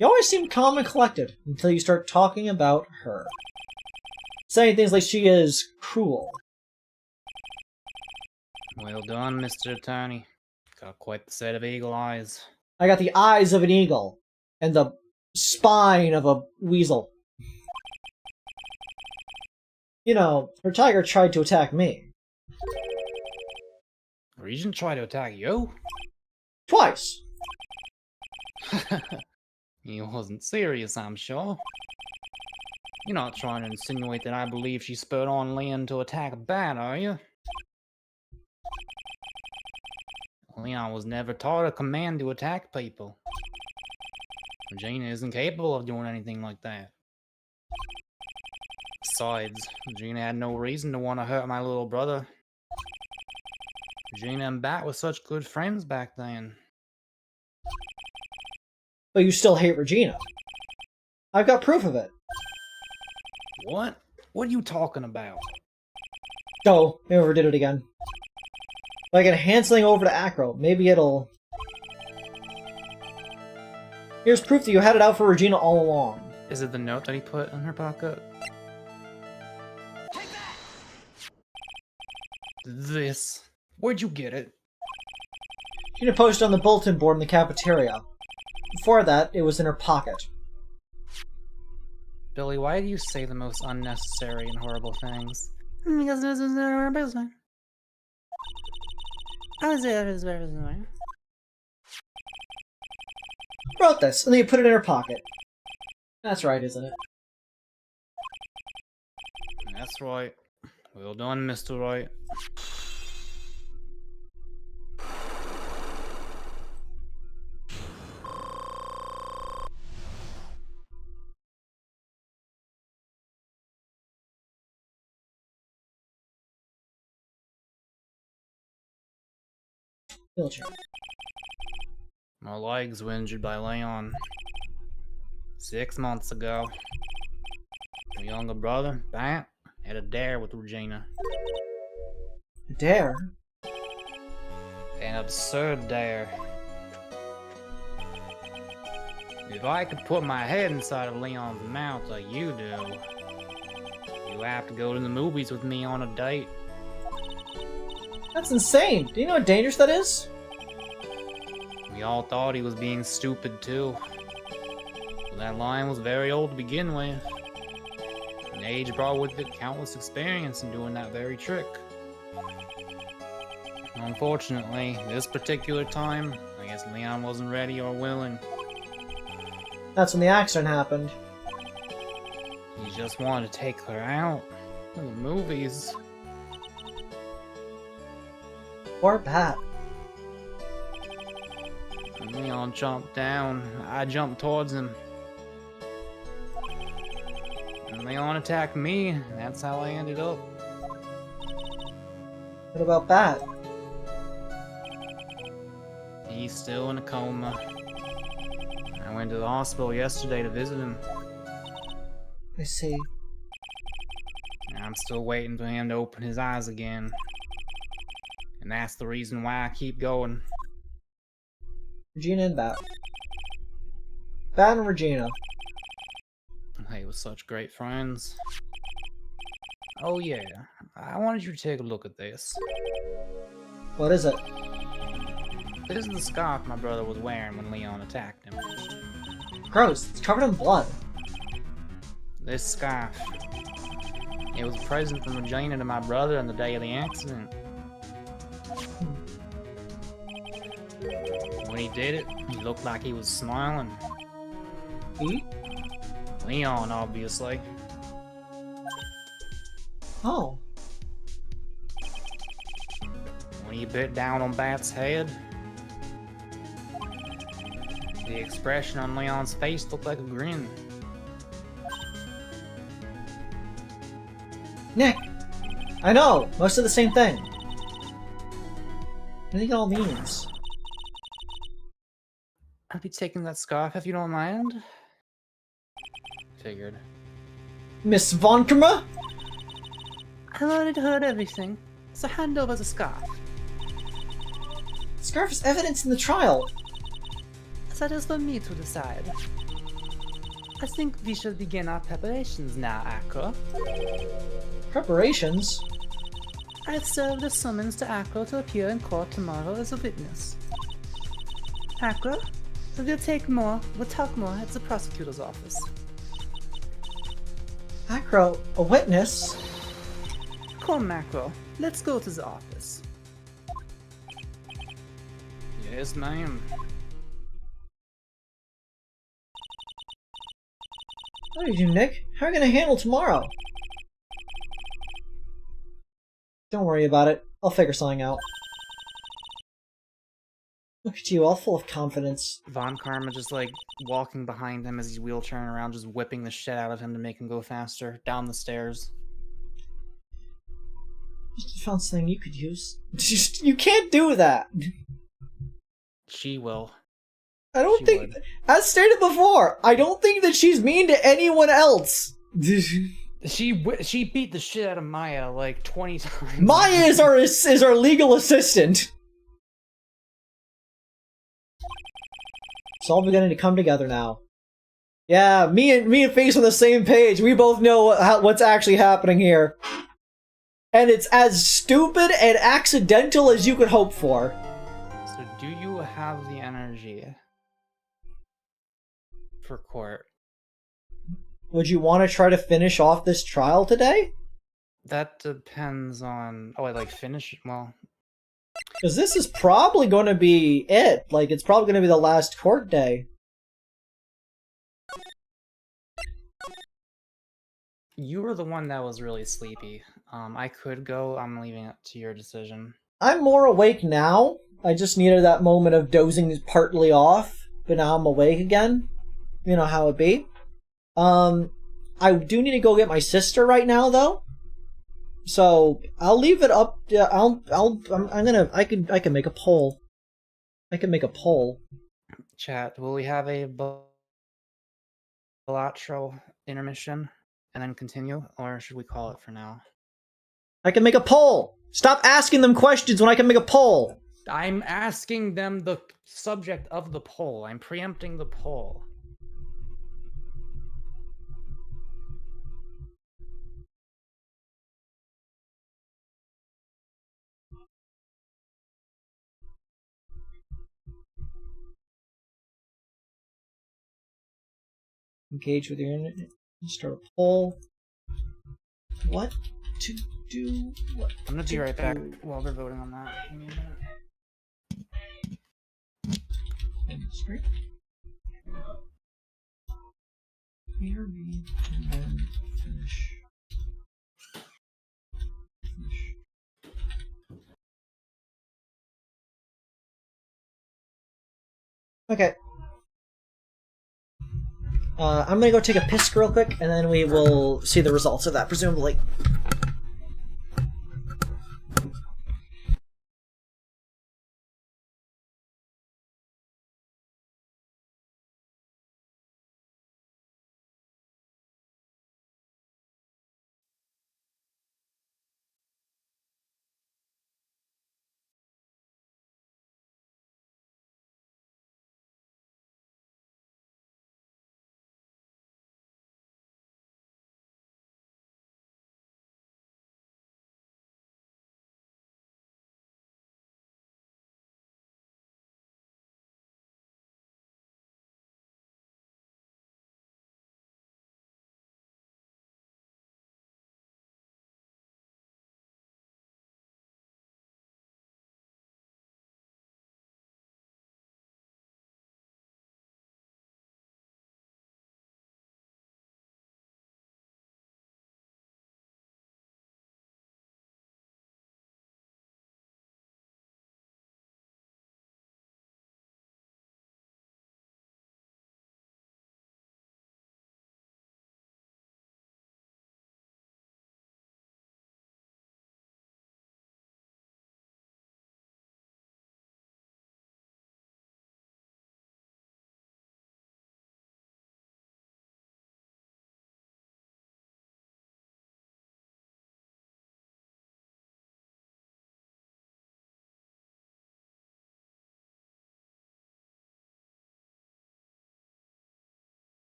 You always seem calm and collected until you start talking about her. Saying things like she is cruel. Well done, Mr. Attorney. Got quite the set of eagle eyes. I got the eyes of an eagle. And the spine of a weasel. You know, her tiger tried to attack me. Regina tried to attack you? Twice! He wasn't serious, I'm sure. You're not trying to insinuate that I believe she spurred on Leon to attack a bat, are you? Leon was never taught a command to attack people. Regina isn't capable of doing anything like that. Besides, Regina had no reason to want to hurt my little brother. Regina and Bat were such good friends back then. But you still hate Regina. I've got proof of it. What? What are you talking about? Oh, I overdid it again. If I can hand something over to Acro, maybe it'll... Here's proof that you had it out for Regina all along. Is it the note that he put in her pocket? This. Where'd you get it? Regina posted on the bulletin board in the cafeteria. Before that, it was in her pocket. Billy, why do you say the most unnecessary and horrible things? Because this is our business. I was there, this business. Wrote this, and then you put it in her pocket. That's right, isn't it? That's right. Well done, Mr. Wright. Wheelchair. My legs were injured by Leon 6 months ago. My younger brother, Bat, had a dare with Regina. Dare? An absurd dare. If I could put my head inside of Leon's mouth like you do, you have to go to the movies with me on a date. That's insane! Do you know how dangerous that is? We all thought he was being stupid too. But that line was very old to begin with. And age brought with it countless experience in doing that very trick. Unfortunately, this particular time, I guess Leon wasn't ready or willing. That's when the accident happened. He just wanted to take her out to the movies. Poor Bat. Leon jumped down. I jumped towards him. And Leon attacked me, and that's how I ended up. What about Bat? He's still in a coma. I went to the hospital yesterday to visit him. I see. I'm still waiting for him to open his eyes again. And that's the reason why I keep going. Regina and Bat. Bat and Regina. They were such great friends. Oh yeah, I wanted you to take a look at this. What is it? This is the scarf my brother was wearing when Leon attacked him. Gross, it's covered in blood. This scarf. It was a present from Regina to my brother on the day of the accident. When he did it, he looked like he was smiling. He? Leon, obviously. Oh. When he bit down on Bat's head, the expression on Leon's face looked like a grin. Nick! I know! Most of the same thing. What do you think it all means? I'll be taking that scarf if you don't mind. Figured. Miss Von Kerma? I've already heard everything, so hand over the scarf. Scarf is evidence in the trial. That is for me to decide. I think we should begin our preparations now, Acro. Preparations? I've served a summons to Acro to appear in court tomorrow as a witness. Acro, we'll talk more at the prosecutor's office. Acro, a witness? Come, Acro, let's go to the office. Yes, ma'am. What are you doing, Nick? How are you gonna handle tomorrow? Don't worry about it. I'll figure something out. Look at you, all full of confidence. Von Karma just like walking behind him as he's wheelchairing around, just whipping the shit out of him to make him go faster down the stairs. Just found something you could use. You can't do that! She will. I don't She think... would. As stated before, I don't think that she's mean to anyone else! She beat the shit out of Maya like 20 times. Maya is our legal assistant! It's all beginning to come together now. Yeah, me and Face on the same page. We both know what's actually happening here. And it's as stupid and accidental as you could hope for. So do you have the energy for court? Would you want to try to finish off this trial today? That depends on... Oh, I like finish... Well... Because this is probably going to be it. Like, it's probably going to be the last court day. You were the one that was really sleepy. I could go. I'm leaving it to your decision. I'm more awake now. I just needed that moment of dozing partly off. But now I'm awake again. You know how it be. I do need to go get my sister right now, though. So I'll leave it up. I can make a poll. I can make a poll. Chat, will we have a bilateral intermission and then continue, or should we call it for now? I can make a poll. Stop asking them questions when I can make a poll. I'm asking them the subject of the poll. I'm preempting the poll. Engage with your internet. Start a poll. What to do? What? I'm gonna be right back while they're voting on that. Give me a minute. Straight. Here we and then finish. Okay. I'm gonna go take a piss real quick, and then we will see the results of that, presumably.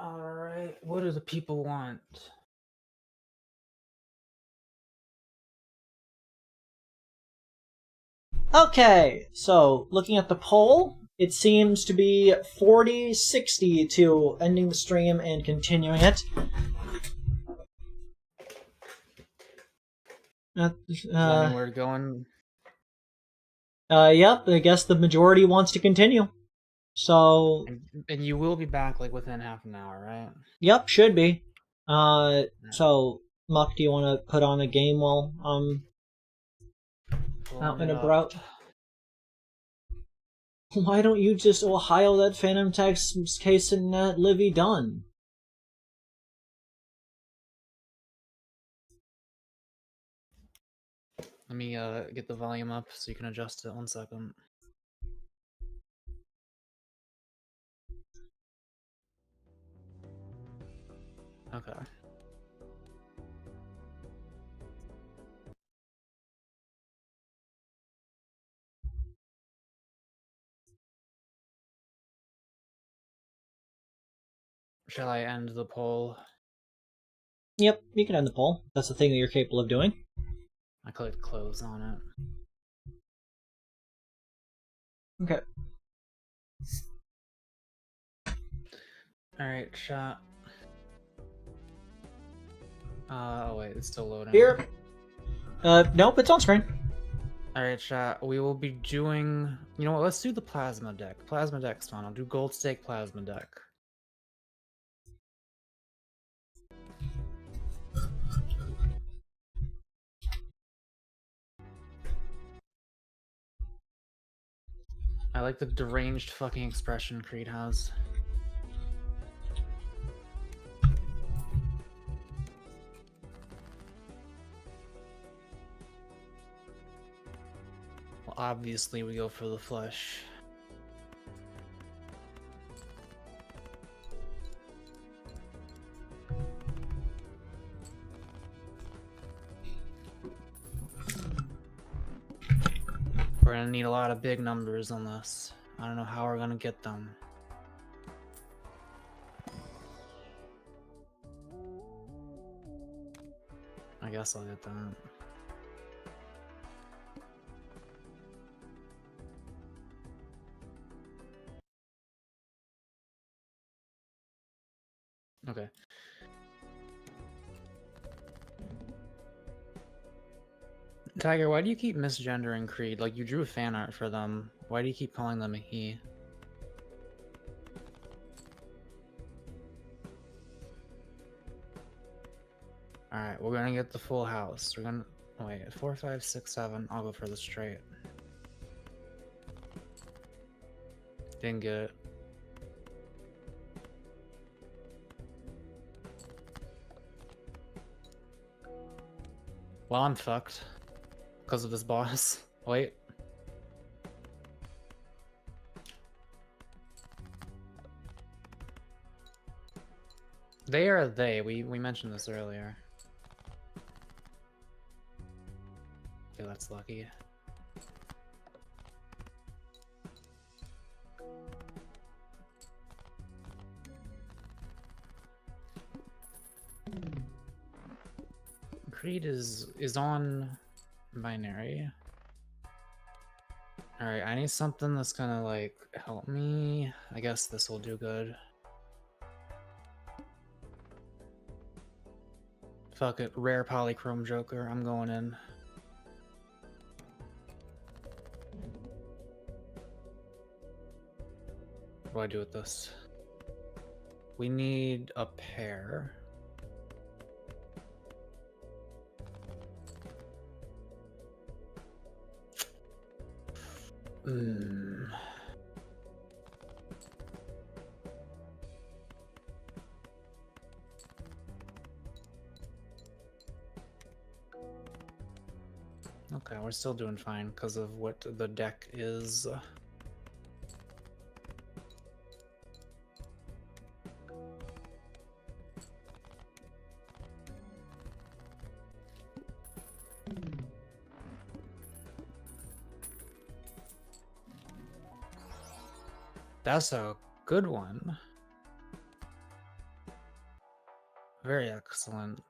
Alright, what do the people want? Okay, so looking at the poll, it seems to be 40-60 to ending the stream and continuing it. Does that mean we're going? Yep, I guess the majority wants to continue. So, And you will be back like within half an hour, right? yep, should be. So, Muck, do you want to put on a game while out and about? Why don't you just Ohio that Phantom Text case and Livy done? Let me get the volume up so you can adjust it. 1 second. Okay. Shall I end the poll? Yep, you can end the poll. That's the thing that you're capable of doing. I clicked close on it. Okay. Alright, chat. Oh wait, it's still loading. Here. Nope, it's on screen. Alright, chat. We will be doing... You know what, let's do the plasma deck. Plasma deck's fun. I'll do gold stake plasma deck. I like the deranged fucking expression Creed has. Well, obviously we go for the flesh. We're gonna need a lot of big numbers on this. I don't know how we're gonna get them. I guess I'll get them. Okay. Tiger, why do you keep misgendering Creed? Like, you drew fan art for them. Why do you keep calling them a he? Alright, we're gonna get the full house. We're gonna... Wait, 4, 5, 6, 7. I'll go for the straight. Didn't get it. Well, I'm fucked. Because of this boss. Wait. They are they. We mentioned this earlier. Okay, that's lucky. Creed is on binary. Alright, I need something that's gonna like help me. I guess this will do good. Fuck it, rare polychrome Joker, I'm going in. What do I do with this? We need a pair. Okay, we're still doing fine because of what the deck is. That's a good one. Very excellent.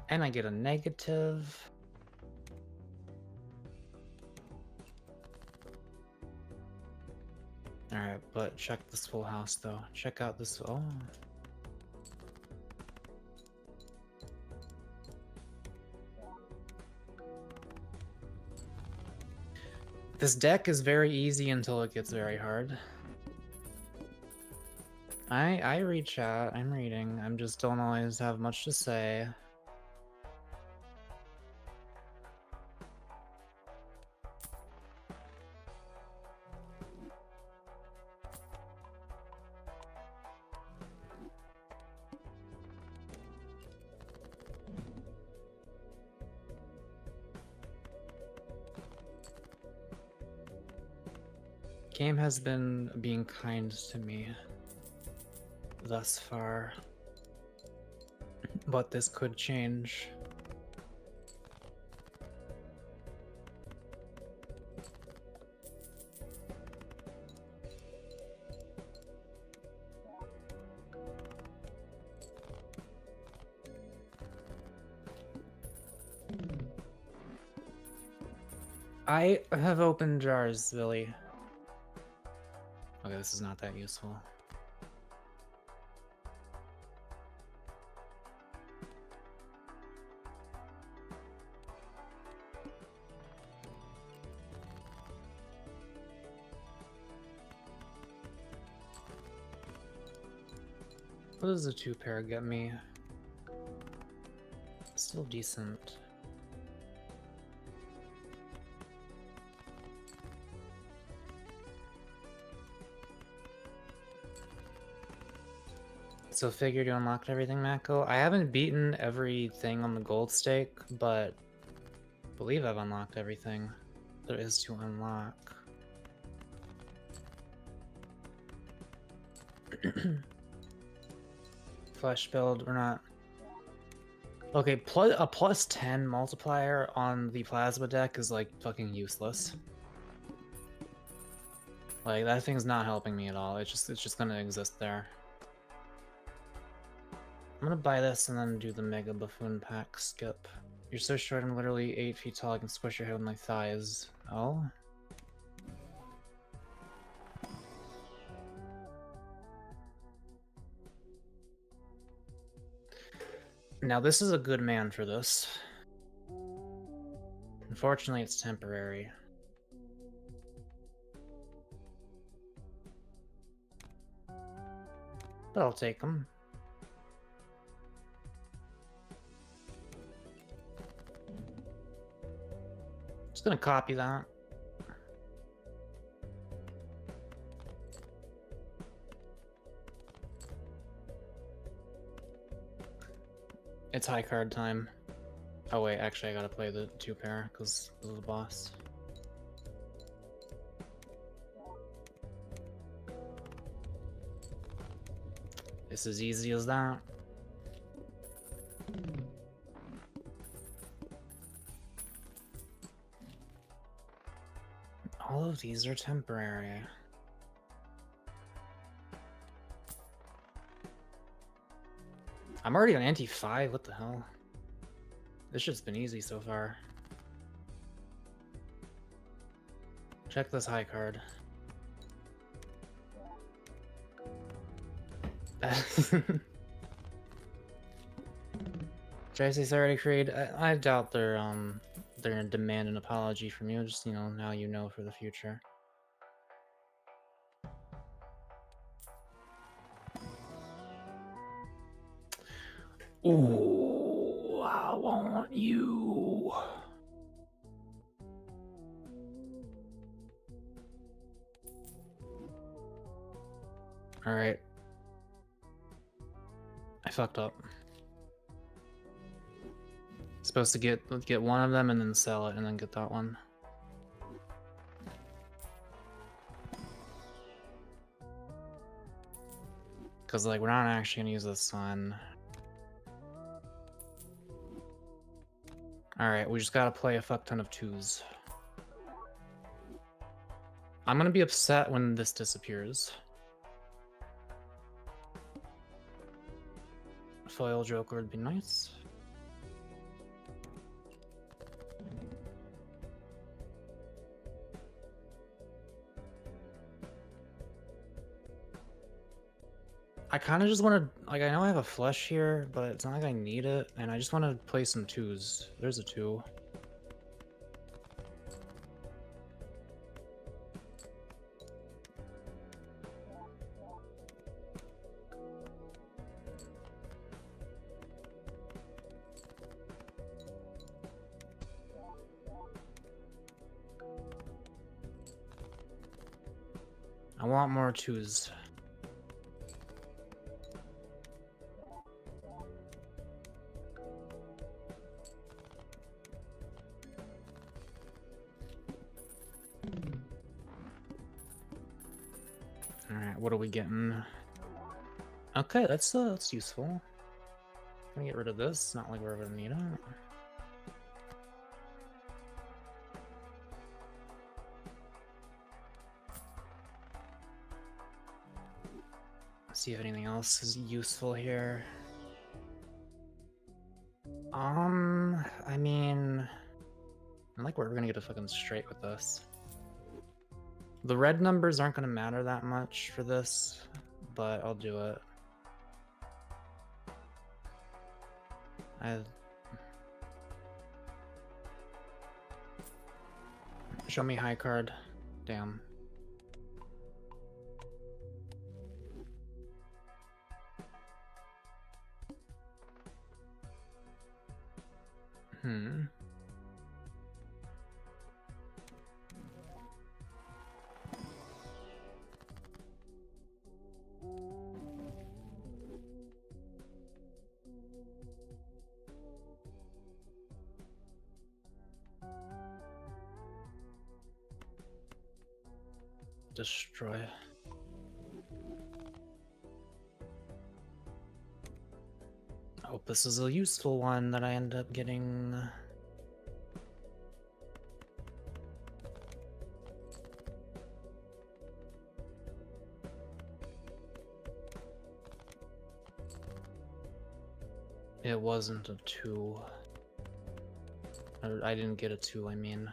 And I get a negative. Alright, but check this full house though. Check out this. Oh. This deck is very easy until it gets very hard. I read chat, I'm reading. I just don't always have much to say. Game has been being kind to me thus far, but this could change. I have opened jars, Billy. Okay, this is not that useful. What does a 2-pair get me? Still decent. So figured you unlocked everything, Mako? I haven't beaten everything on the gold stake, but I believe I've unlocked everything there is to unlock. Flesh build, we're not... Okay, a plus 10 multiplier on the plasma deck is like fucking useless. Like, that thing's not helping me at all. It's just gonna exist there. I'm gonna buy this and then do the Mega Buffoon pack skip. You're so short, I'm literally 8 feet tall, I can squish your head with my thighs. Oh? Now this is a good man for this. Unfortunately, it's temporary. But I'll take him. Just gonna copy that. It's high card time. Oh wait, actually I gotta play the 2-pair because this is the boss. It's as easy as that. All of these are temporary. I'm already on anti-5, what the hell? This shit's been easy so far. Check this high card. Tracy's already created. I doubt they're gonna demand an apology from you. Just, you know, now you know for the future. Ooh, I want you. All right. I fucked up. Supposed to get one of them and then sell it and then get that one. Cause like we're not actually gonna use this one. Alright, we just gotta play a fuck ton of 2s. I'm gonna be upset when this disappears. foil joker would be nice. I kind of just want to, like, I know I have a flush here, but it's not like I need it, and I just want to play some twos. There's a two. I want more twos. Alright, what are we getting? Okay, that's useful. Gonna get rid of this, not like we're gonna need it. See if anything else is useful here. I mean, I'm like, we're gonna get a fucking straight with this. The red numbers aren't gonna matter that much for this, but I'll do it. Show me high card. Damn. Destroy. I hope this is a useful one that I end up getting. It wasn't a 2. I didn't get a 2, I mean.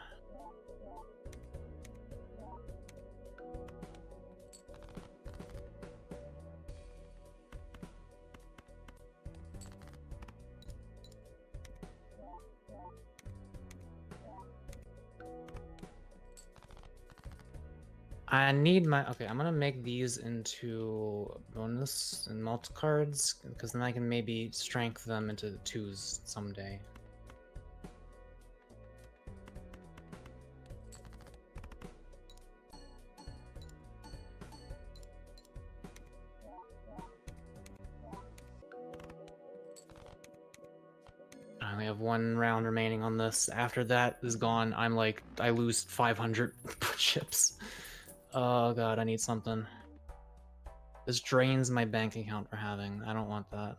I need my, okay, I'm gonna make these into bonus and multi cards, because then I can maybe strength them into 2s someday. I only have 1 round remaining on this. After that is gone, I'm like, I lose 500 chips. Oh god, I need something. This drains my bank account for having. I don't want that.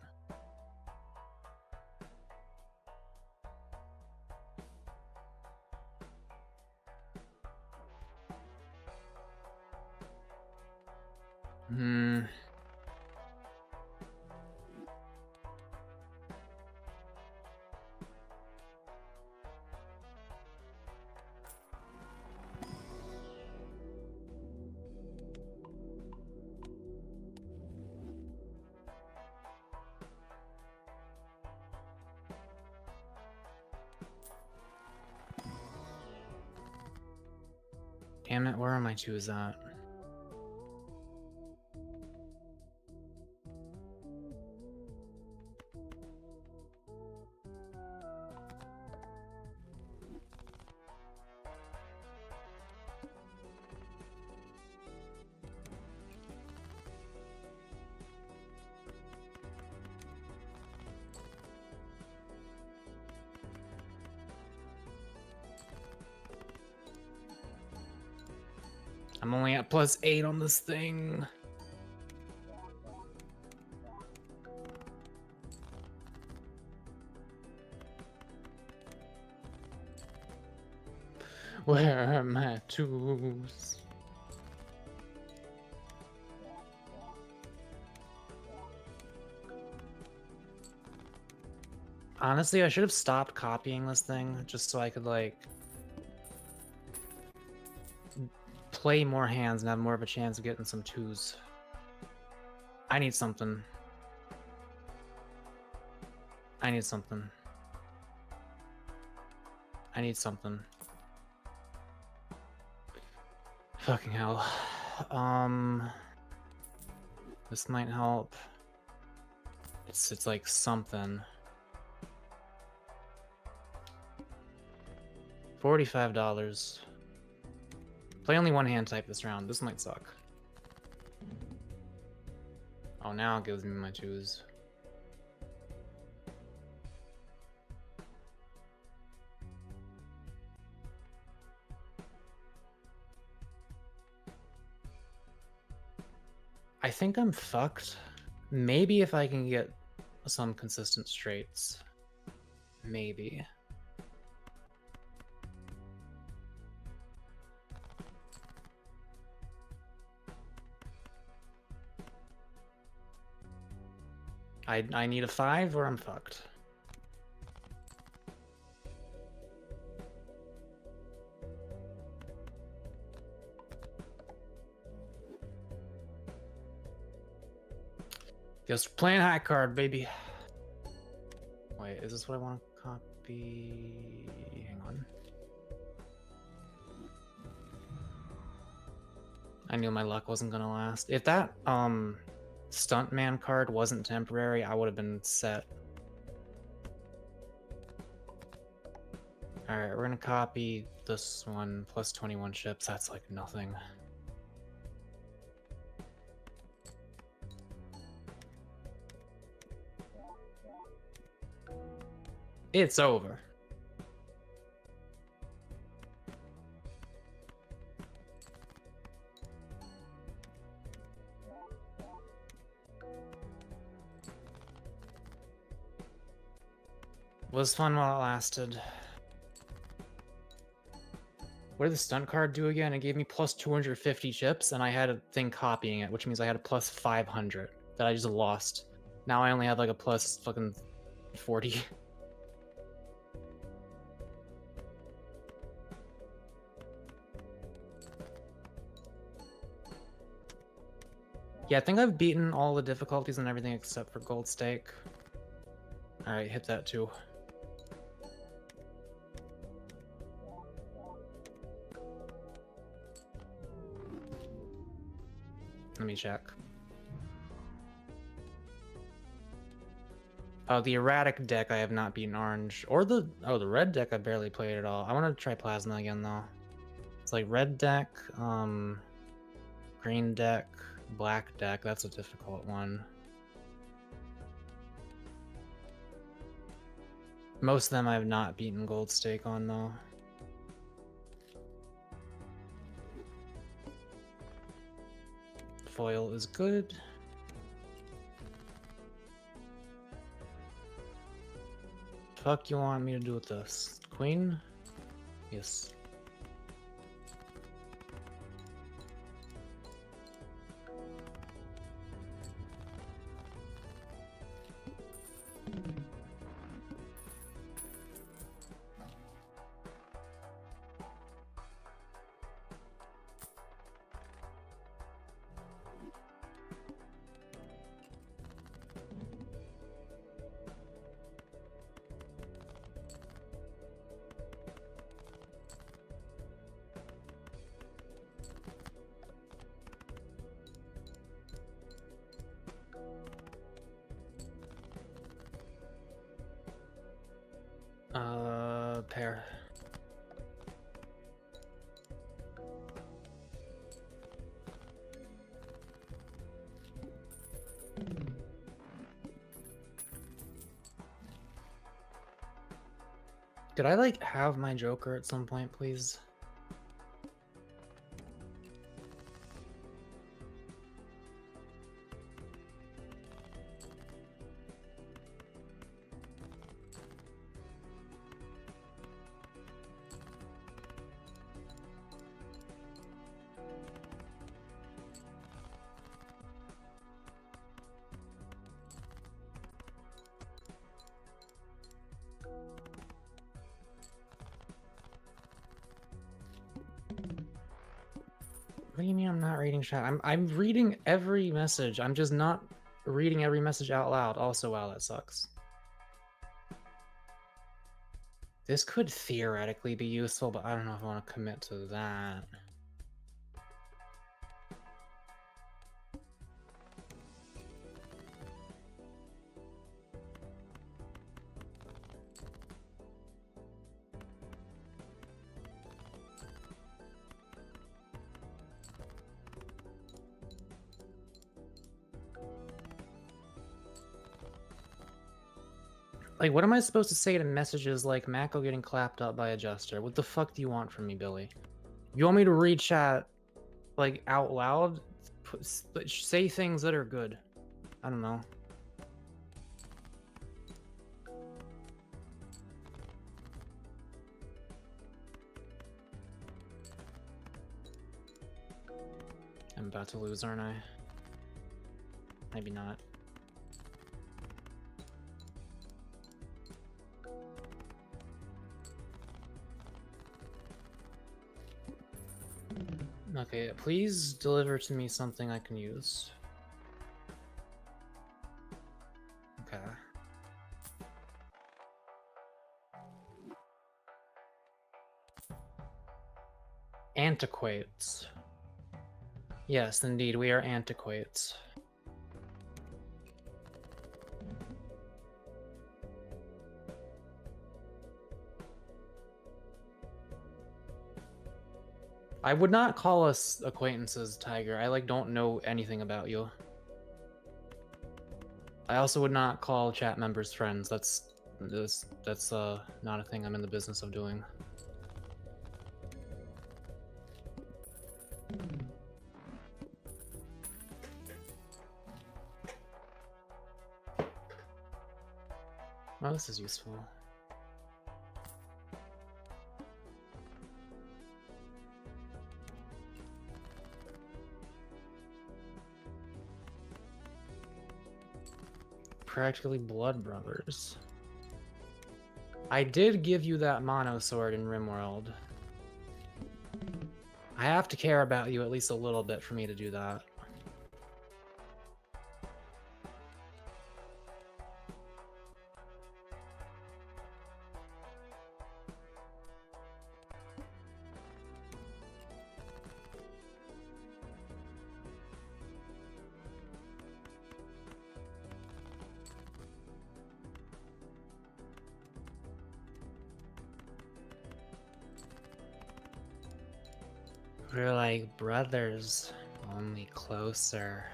Damn it, where are my 2s at? I'm only at +8 on this thing. Where are my 2s? Honestly, I should have stopped copying this thing just so I could, like, play more hands and have more of a chance of getting some 2s. I need something. I need something. I need something. Fucking hell. This might help. It's like something. $45. Play only one hand type this round. This might suck. Oh, now it gives me my 2s. I think I'm fucked. Maybe if I can get some consistent straights. Maybe. I need a 5 or I'm fucked. Just playing high card, baby. Wait, is this what I want to copy? Hang on. I knew my luck wasn't gonna last. If that stuntman card wasn't temporary, I would have been set. Alright, we're gonna copy this one, plus 21 chips. That's like nothing. It's over. Was fun while it lasted. What did the stunt card do again? It gave me plus 250 chips, and I had a thing copying it, which means I had a plus 500 that I just lost. Now I only have like a plus fucking 40. Yeah, I think I've beaten all the difficulties and everything except for Gold Stake. Alright, hit that too. Let me check. Oh, the erratic deck I have not beaten orange. Or the red deck I barely played at all. I want to try plasma again though. It's like red deck, green deck, black deck. That's a difficult one. Most of them I have not beaten Gold Stake on though. Foil is good. Fuck you want me to do with this? Queen? Yes. Pair. Did I like have my Joker at some point, please? What do you mean I'm not reading chat? I'm reading every message. I'm just not reading every message out loud. Also, wow, that sucks. This could theoretically be useful, but I don't know if I want to commit to that. Like, what am I supposed to say to messages like Mako getting clapped up by Adjuster? What the fuck do you want from me, Billy? You want me to read chat, like, out loud? Say things that are good. I don't know. I'm about to lose, aren't I? Maybe not. Okay, please deliver to me something I can use. Okay. Antiquates. Yes, indeed, we are antiquates. I would not call us acquaintances, Tiger. I, like, don't know anything about you. I also would not call chat members friends. That's not a thing I'm in the business of doing. Oh, this is useful. Practically blood brothers. I did give you that mono sword in RimWorld. I have to care about you at least a little bit for me to do that. We're like brothers, only closer.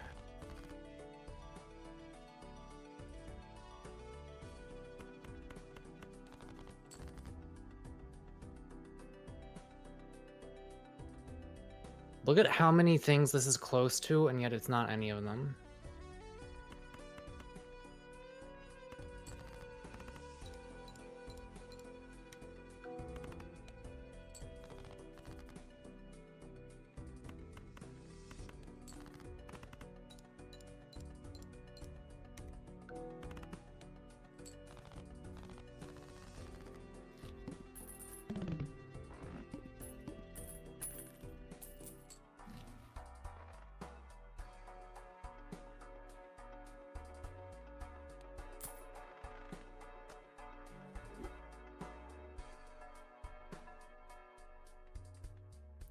Look at how many things this is close to, and yet it's not any of them.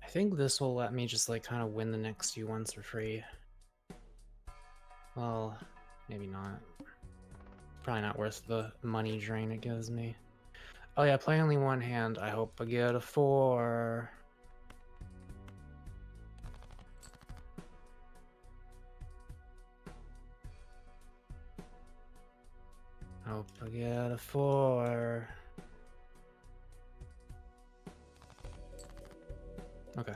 I think this will let me just like kind of win the next few ones for free. Well, maybe not. Probably not worth the money drain it gives me. Oh yeah, play only one hand. I hope I get a 4. Hope I get a 4. Okay.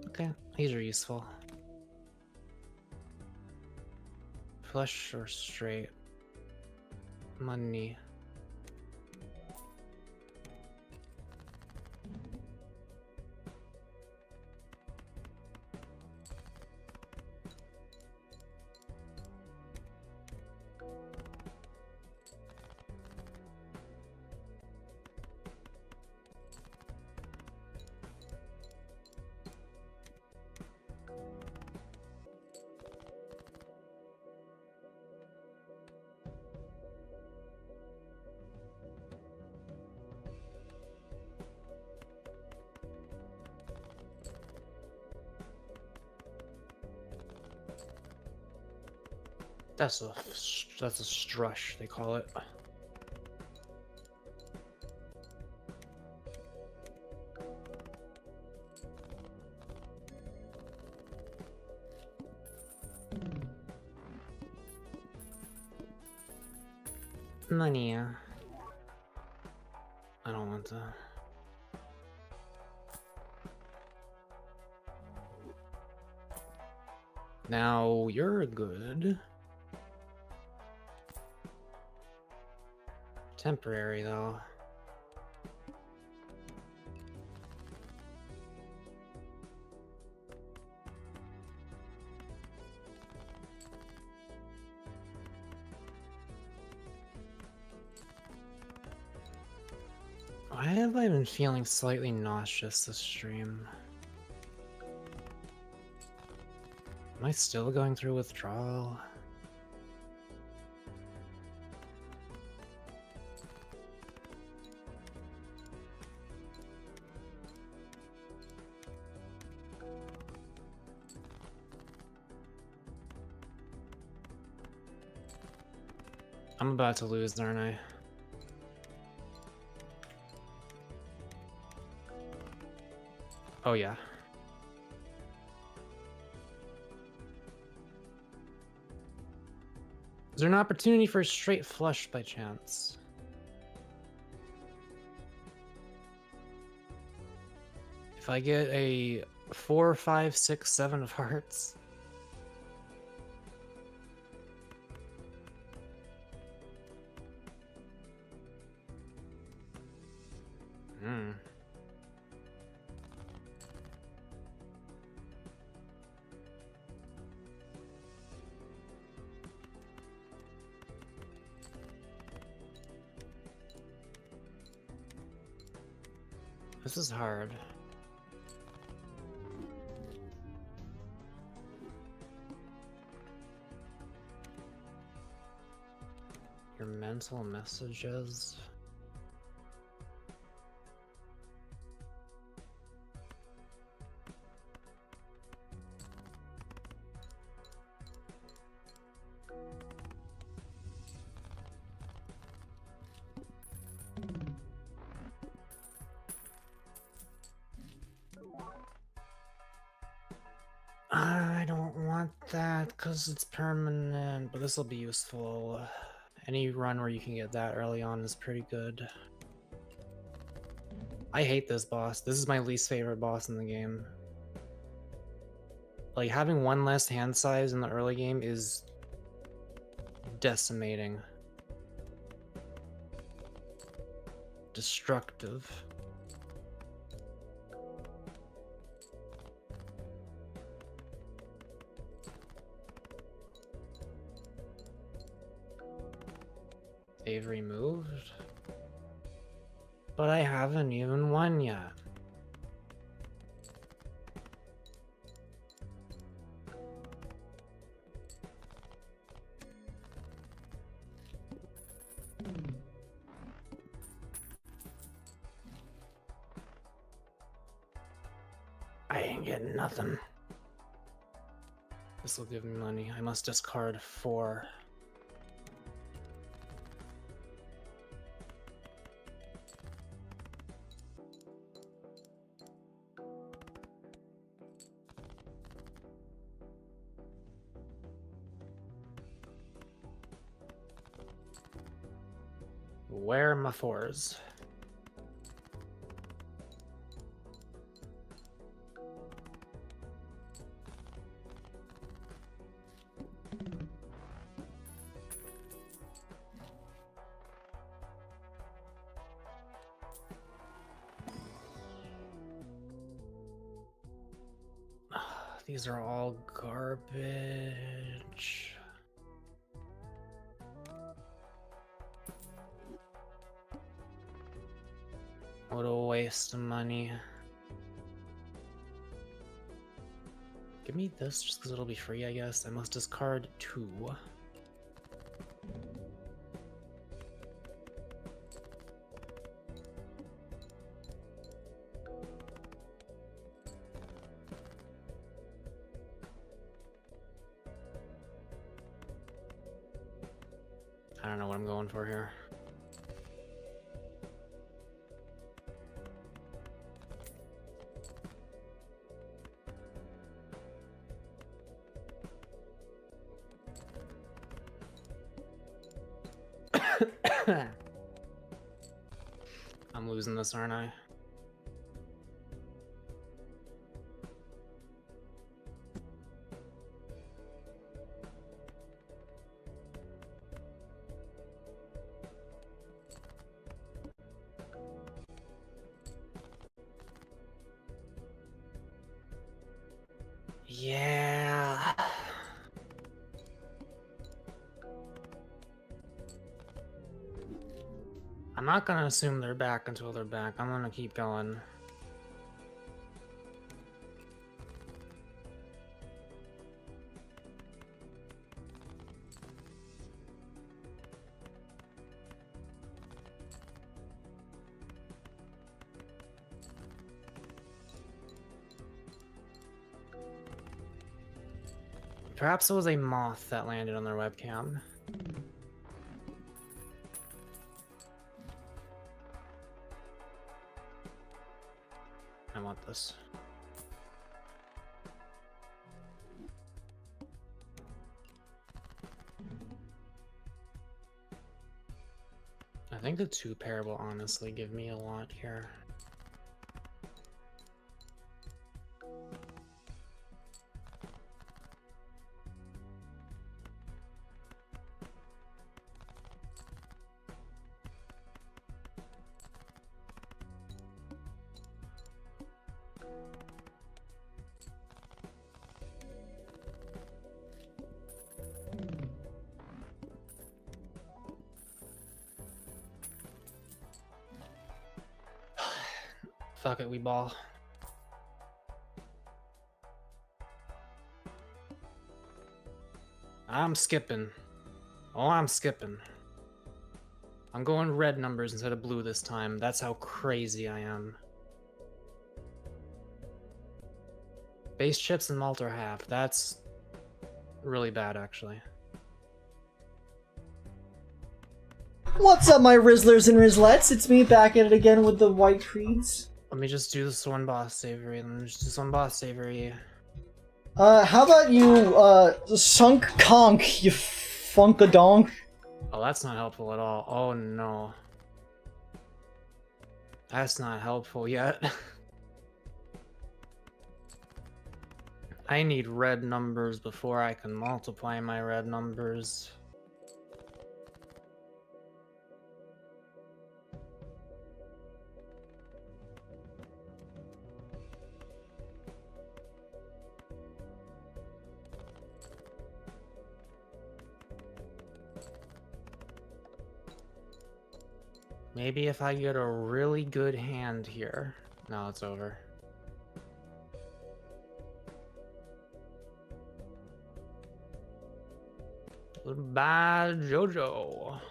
Okay, these are useful. Flush or straight? Money. That's a strush, they call it. Money. I don't want to. Now you're good. Temporary though. Why have I been feeling slightly nauseous this stream? Am I still going through withdrawal? I'm about to lose, aren't I? Oh yeah. Is there an opportunity for a straight flush by chance? If I get a 4, 5, 6, 7 of hearts. This is hard. Your mental messages. I don't want that because it's permanent, but this will be useful. Any run where you can get that early on is pretty good. I hate this boss. This is my least favorite boss in the game. Like, having one less hand size in the early game is decimating. Destructive. They've removed, but I haven't even won yet. I ain't getting nothing. This will give me money. I must discard 4. Where are my 4s? These are all garbage. What a waste of money. Give me this just because it'll be free, I guess. I must discard 2. I don't know what I'm going for here. I'm losing this, aren't I? Yeah. I'm not gonna assume they're back until they're back. I'm gonna keep going. Perhaps it was a moth that landed on their webcam. I want this. I think the 2 pair will honestly give me a lot here. Fuck it, we ball. I'm skipping. Oh, I'm skipping. I'm going red numbers instead of blue this time. That's how crazy I am. Base chips and malt are half. That's really bad, actually. What's up, my Rizzlers and Rizlettes? It's me back at it again with the white creeds. Let me just do this one boss savory. Let me just do this one boss savory. How about you, sunk conk, you funkadonk? Oh, that's not helpful at all. Oh, no. That's not helpful yet. I need red numbers before I can multiply my red numbers. Maybe if I get a really good hand here. No, it's over. Goodbye, Jojo.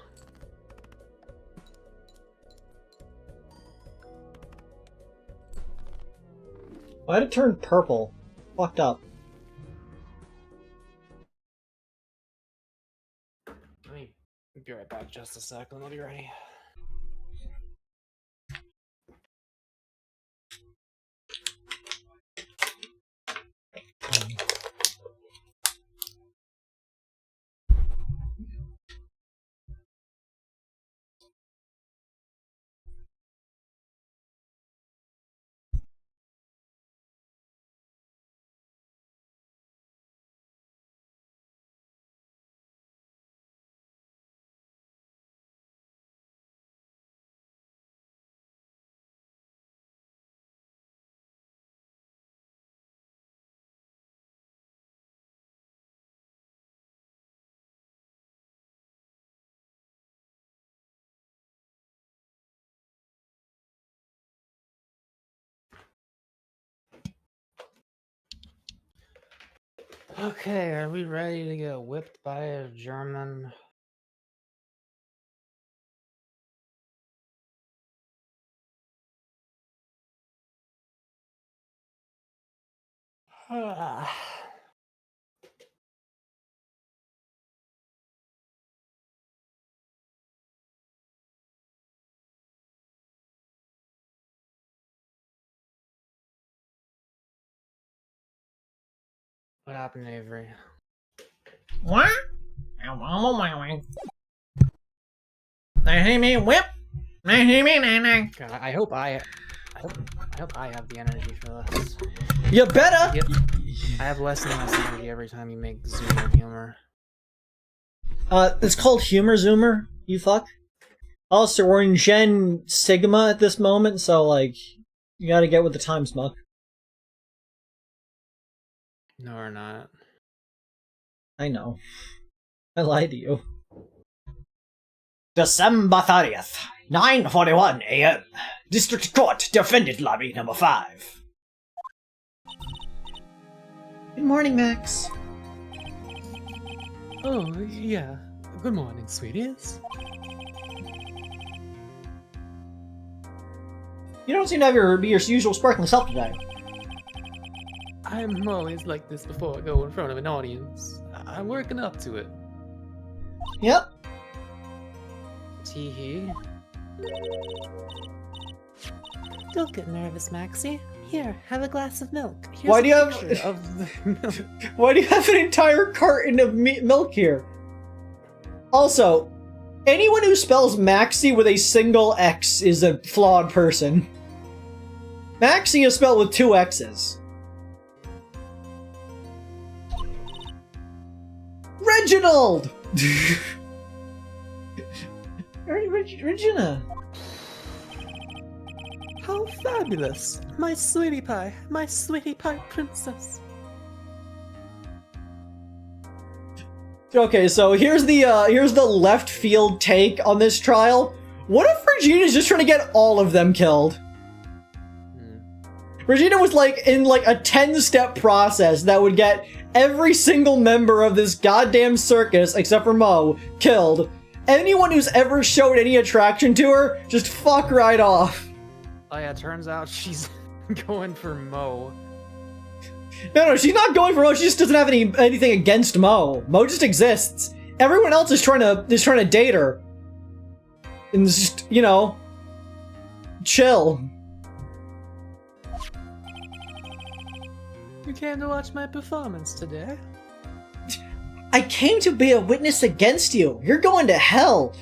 Why'd it turn purple? Fucked up. Let me be right back just a second. I'll be ready. Okay, are we ready to get whipped by a German? What happened, Avery? What? They hear me whip. They hear me nang. God, I hope I have the energy for this. You better. I have less and less energy every time you make Zoomer humor. It's called Humor Zoomer. You fuck. Also, we're in Gen Sigma at this moment, so like, you gotta get with the times, Muck. No, we're not. I know. I lied to you. December 30th, 9:41 a.m. District Court, Defendant Lobby number 5. Good morning, Max. Oh, yeah. Good morning, sweeties. You don't seem to have your usual sparkling self today. I'm always like this before I go in front of an audience. I'm working up to it. Yep. Tee-hee. Don't get nervous, Maxie. Here, have a glass of milk. Here's Why do you a have- picture of the milk? Why do you have an entire carton of milk here? Also, anyone who spells Maxie with a single X is a flawed person. Maxie is spelled with 2 X's. Reginald! Regina. How fabulous! My sweetie pie princess. Okay, so here's the left field take on this trial. What if Regina's just trying to get all of them killed? Regina was like in like a 10-step process that would get every single member of this goddamn circus, except for Mo, killed. Anyone who's ever showed any attraction to her, just fuck right off. Oh yeah, turns out she's going for Mo. No, she's not going for Mo. She just doesn't have anything against Mo. Mo just exists. Everyone else is trying to date her, and just, you know, chill. You came to watch my performance today? I came to be a witness against you. You're going to hell.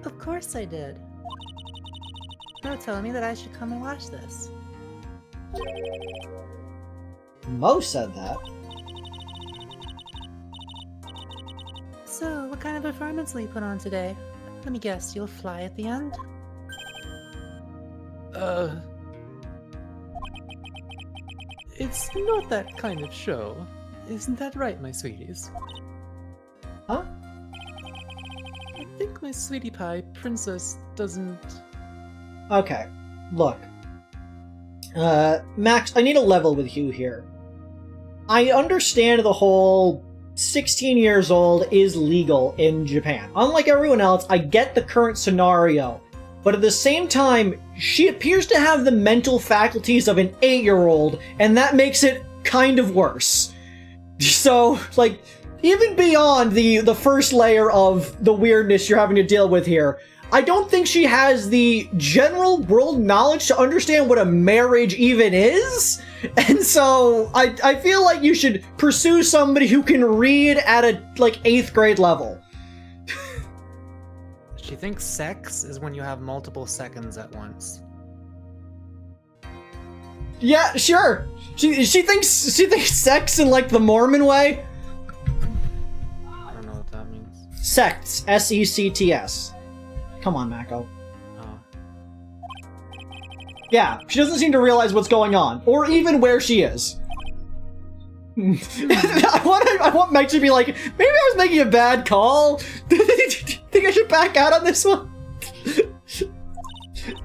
Of course I did. You're telling me that I should come and watch this. Mo said that. So, what kind of performance will you put on today? Let me guess, you'll fly at the end? It's not that kind of show. Isn't that right, my sweeties? Huh? I think my sweetie pie princess doesn't... Okay, look. Max, I need a level with you here. I understand the whole 16 years old is legal in Japan. Unlike everyone else, I get the current scenario. But at the same time, she appears to have the mental faculties of an 8-year-old, and that makes it kind of worse. So, like, even beyond the first layer of the weirdness you're having to deal with here, I don't think she has the general world knowledge to understand what a marriage even is. And so, I feel like you should pursue somebody who can read at a, like, 8th grade level. She thinks sex is when you have multiple seconds at once. Yeah, sure. She thinks sex in like the Mormon way. I don't know what that means. Sects, S-E-C-T-S. Come on, Mako. Oh. Yeah, she doesn't seem to realize what's going on, or even where she is. I want Mike to be like, maybe I was making a bad call. Think I should back out on this one?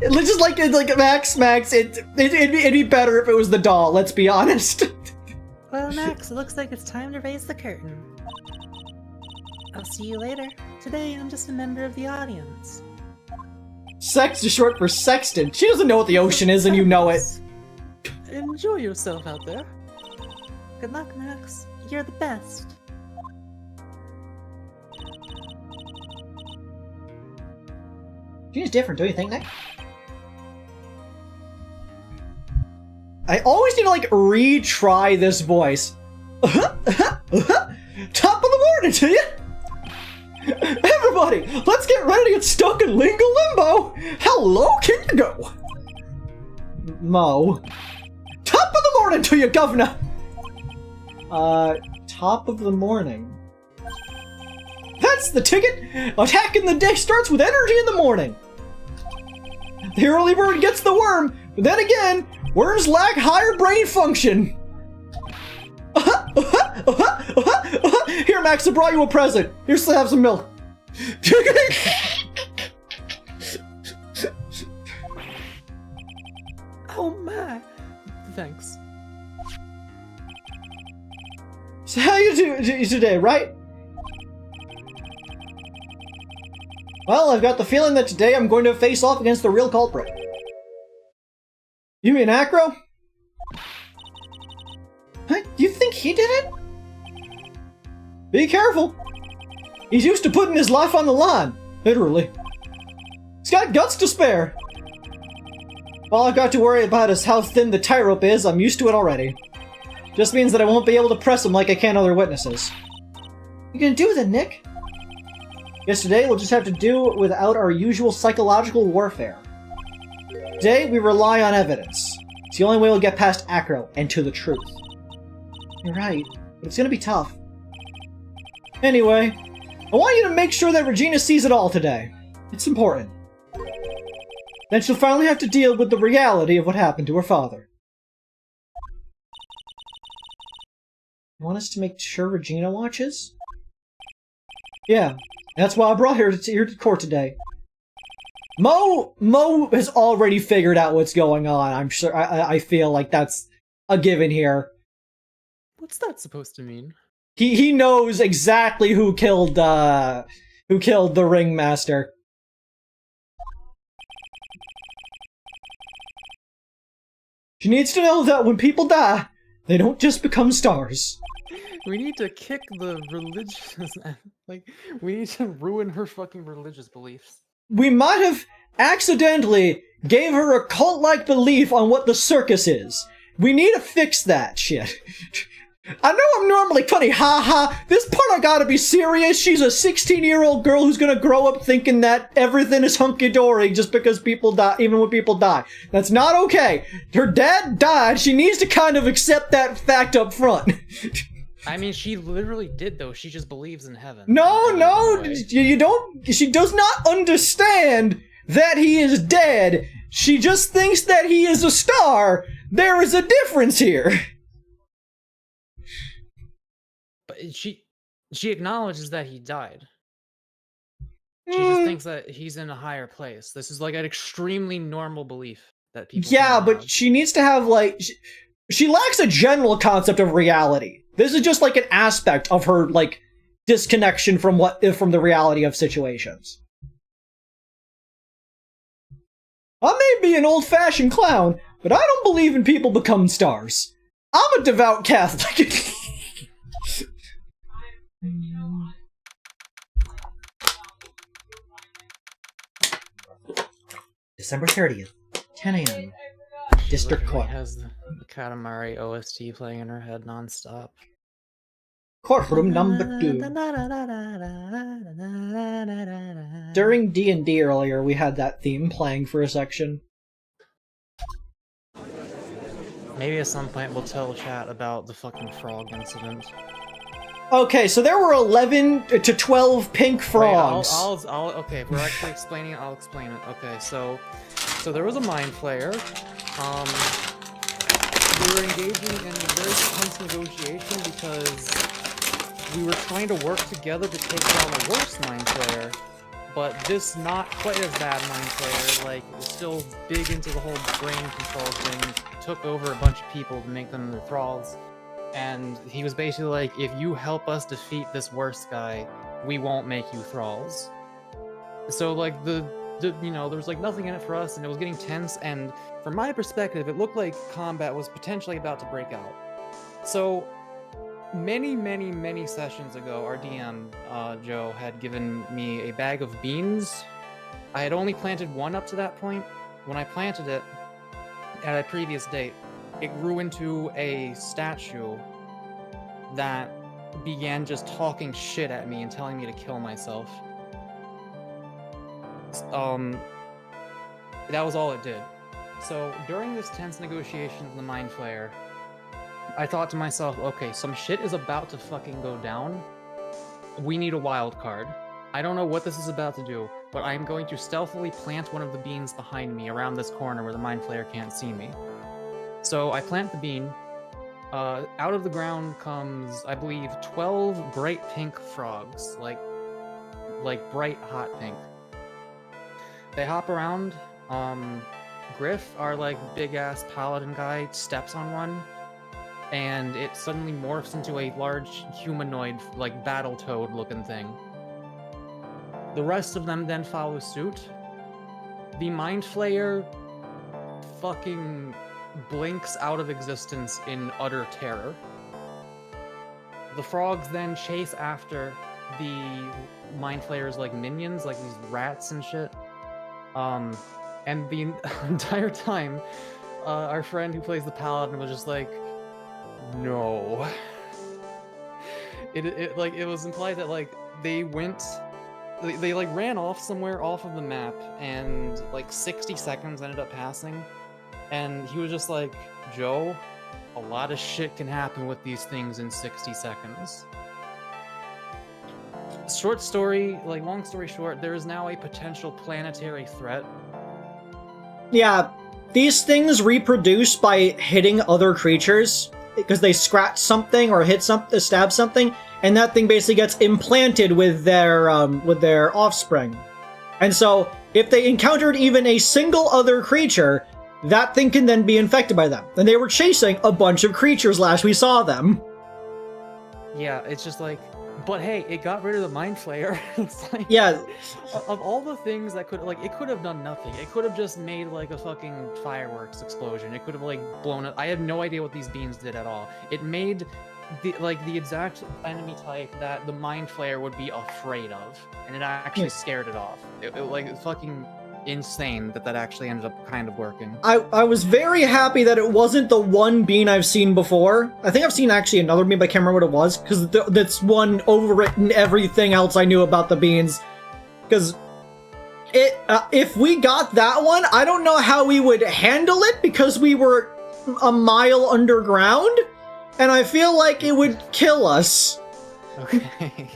Let's just like Max. It'd be better if it was the doll. Let's be honest. Well, Max, it looks like it's time to raise the curtain. I'll see you later. Today, I'm just a member of the audience. Sext is short for sextant. She doesn't know what the ocean is, and you know it. Enjoy yourself out there. Good luck, Max. You're the best. She's different, don't you think, Nick? I always need to, like, retry this voice. Top of the morning to you! Everybody, let's get ready to get stuck in Lingo Limbo! How low can you go? Mo. Top of the morning to you, governor! Top of the morning. That's the ticket! Attacking the day starts with energy in the morning! The early bird gets the worm, but then again, worms lack higher brain function! Here, Max, I brought you a present. Here's to have some milk. Oh my! Thanks. So how you do today, right? Well, I've got the feeling that today I'm going to face off against the real culprit. You mean Acro? Huh? Do you think he did it? Be careful. He's used to putting his life on the line, literally. He's got guts to spare. All I've got to worry about is how thin the tightrope is. I'm used to it already. Just means that I won't be able to press him like I can other witnesses. What are you gonna do then, Nick? Guess today we'll just have to do it without our usual psychological warfare. Today we rely on evidence. It's the only way we'll get past Acro and to the truth. You're right, but it's gonna be tough. Anyway, I want you to make sure that Regina sees it all today. It's important. Then she'll finally have to deal with the reality of what happened to her father. You want us to make sure Regina watches? Yeah, that's why I brought her here to court today. Mo has already figured out what's going on. I'm sure. I feel like that's a given here. What's that supposed to mean? He knows exactly who killed the ringmaster. She needs to know that when people die, they don't just become stars. We need to kick the religious... like, we need to ruin her fucking religious beliefs. We might have accidentally gave her a cult-like belief on what the circus is. We need to fix that shit. I know I'm normally funny, haha. This part I gotta be serious. She's a 16-year-old girl who's gonna grow up thinking that everything is hunky-dory just because people die, even when people die. That's not okay. Her dad died. She needs to kind of accept that fact up front. I mean, she literally did, though. She just believes in heaven. No, you don't. She does not understand that he is dead. She just thinks that he is a star. There is a difference here. But she acknowledges that he died. She just thinks that he's in a higher place. This is like an extremely normal belief that people. Yeah, but she needs to have like. She lacks a general concept of reality. This is just like an aspect of her like disconnection from the reality of situations. I may be an old-fashioned clown, but I don't believe in people becoming stars. I'm a devout Catholic. December 30th, 10 a.m. District Court. Has the Katamari OST playing in her head nonstop. Courtroom number 2. During D&D earlier, we had that theme playing for a section. Maybe at some point we'll tell chat about the fucking frog incident. Okay, so there were 11 to 12 pink frogs. Wait, okay, if we're actually explaining it, I'll explain it. Okay, so there was a mind flayer. We were engaging in a very tense negotiation because we were trying to work together to take down the worst mind flayer, but this not quite as bad mind flayer, like, was still big into the whole brain control thing, took over a bunch of people to make them their thralls. and he was basically like, if you help us defeat this worst guy, we won't make you thralls. So like the you know, there was like nothing in it for us, and it was getting tense, and from my perspective, it looked like combat was potentially about to break out. So many sessions ago, our DM, Joe, had given me a bag of beans. I had only planted one up to that point. When I planted it at a previous date, it grew into a statue that began just talking shit at me and telling me to kill myself. That was all it did. So during this tense negotiation in the Mind Flayer, I thought to myself, okay, some shit is about to fucking go down. We need a wild card. I don't know what this is about to do, but I'm going to stealthily plant one of the beans behind me around this corner where the Mind Flayer can't see me. So I plant the bean. Out of the ground comes, I believe, 12 bright pink frogs, like bright hot pink. They hop around. Griff, our like big ass paladin guy, steps on one, and it suddenly morphs into a large humanoid, like battle toad looking thing. The rest of them then follow suit. The Mind Flayer fucking blinks out of existence in utter terror. The frogs then chase after the Mind Flayer's like minions, like these rats and shit. And the entire time, our friend who plays the paladin was just like, no. It was implied that like they like ran off somewhere off of the map, and like 60 seconds ended up passing, and he was just like, Joe, a lot of shit can happen with these things in 60 seconds. Short story, like long story short, there is now a potential planetary threat. Yeah, these things reproduce by hitting other creatures because they scratch something or hit something, stab something, and that thing basically gets implanted with their offspring. And so, if they encountered even a single other creature, that thing can then be infected by them. And they were chasing a bunch of creatures last we saw them. Yeah, it's just like, but hey, it got rid of the Mind Flayer. It's like, yeah, of all the things that could, like, it could have done nothing. It could have just made like a fucking fireworks explosion. It could have like blown it. I have no idea what these beans did at all. It made the exact enemy type that the Mind Flayer would be afraid of, and it actually scared it off. It's fucking insane that actually ended up kind of working. I was very happy that it wasn't the one bean I've seen before. I think I've seen actually another bean, but I can't remember what it was, because that's one overwritten everything else I knew about the beans. Because if we got that one, I don't know how we would handle it, because we were a mile underground, and I feel like it would kill us. Okay.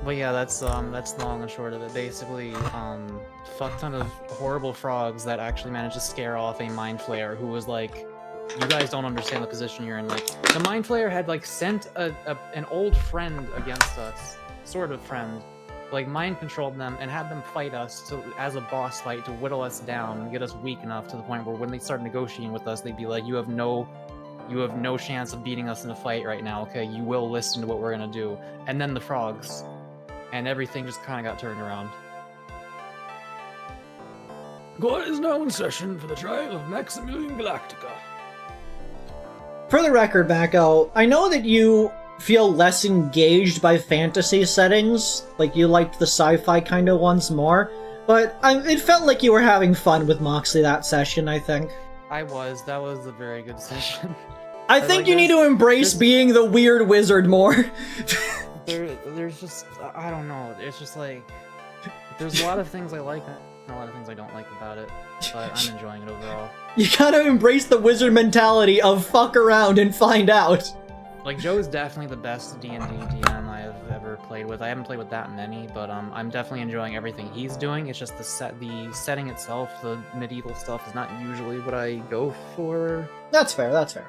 But yeah, that's the long and short of it. Basically, fuck ton of horrible frogs that actually managed to scare off a Mind Flayer who was like, you guys don't understand the position you're in. Like, the Mind Flayer had like sent an old friend against us, sort of friend, like mind controlled them and had them fight us as a boss fight to whittle us down and get us weak enough to the point where when they start negotiating with us, they'd be like, you have no chance of beating us in a fight right now. Okay, you will listen to what we're gonna do. And then the frogs. And everything just kind of got turned around. God is now in session for the trial of Maximilian Galactica. For the record, Mako, I know that you feel less engaged by fantasy settings, like you liked the sci-fi kind of ones more, but it felt like you were having fun with Moxley that session, I think. That was a very good session. I think you need to embrace being the weird wizard more. There's just, I don't know, it's just like, there's a lot of things I like and a lot of things I don't like about it, but I'm enjoying it overall. You gotta embrace the wizard mentality of fuck around and find out. Like, Joe is definitely the best D&D DM I have ever played with. I haven't played with that many, but I'm definitely enjoying everything he's doing. It's just the setting itself, the medieval stuff, is not usually what I go for. That's fair, that's fair.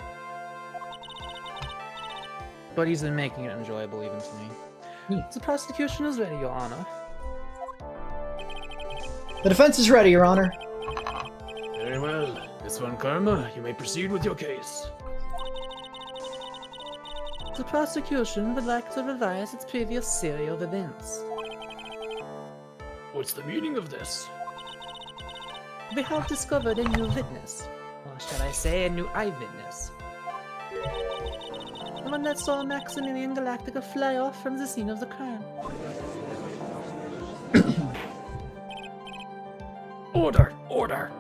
But he's been making it enjoyable even to me. The prosecution is ready, Your Honor. The defense is ready, Your Honor. Very well. Miss Von Karma, you may proceed with your case. The prosecution would like to revise its previous series of events. What's the meaning of this? We have discovered a new witness, or shall I say a new eyewitness. The one that saw Maximilian Galactica fly off from the scene of the crime. Order! Order!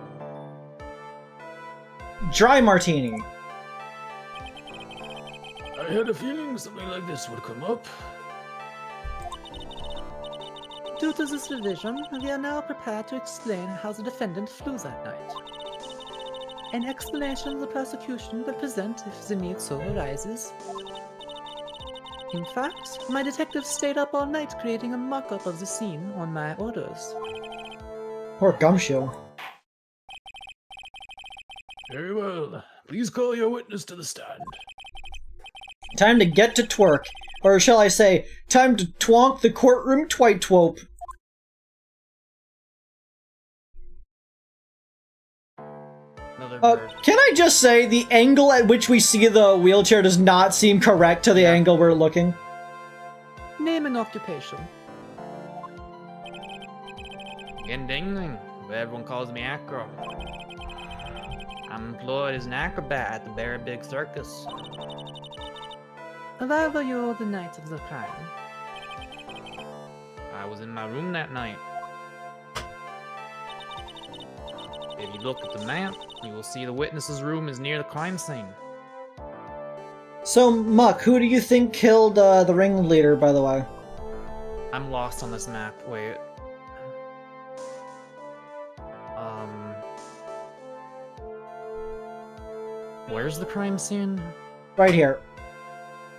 Dry martini. I had a feeling something like this would come up. Due to this revision, we are now prepared to explain how the defendant flew that night. An explanation the prosecution will present if the need so arises. In fact, my detectives stayed up all night creating a mock-up of the scene on my orders. Poor Gumshoe. Very well. Please call your witness to the stand. Time to get to twerk. Or shall I say, time to twonk the courtroom twite-twope. Another bird. Can I just say, the angle at which we see the wheelchair does not seem correct to the angle we're looking? Name and occupation. Again, Dingling, but everyone calls me Acro. I'm employed as an acrobat at the Very Big Circus. Where were you the night of the crime? I was in my room that night. If you look at the map, you will see the witness's room is near the crime scene. So, Muck, who do you think killed the ringleader, by the way? I'm lost on this map. Wait. Where's the crime scene? Right here.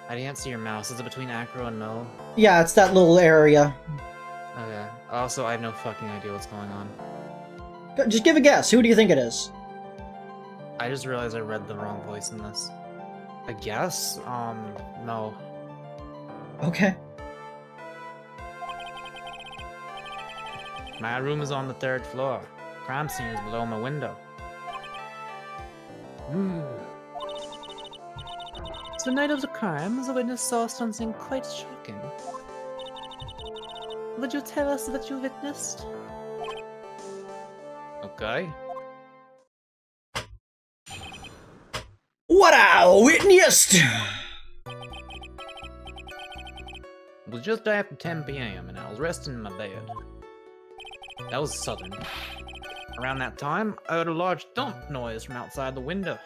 I can't see your mouse. Is it between Acro and Mo? Yeah, it's that little area. Okay. Also, I have no fucking idea what's going on. Just give a guess. Who do you think it is? I just realized I read the wrong voice in this. I guess, no. Okay. My room is on the 3rd floor. Crime scene is below my window. The night of the crime, the witness saw something quite shocking. Would you tell us what you witnessed? Okay. What I witnessed! It was just after 10 p.m. and I was resting in my bed. That was southern. Around that time, I heard a large thump noise from outside the window.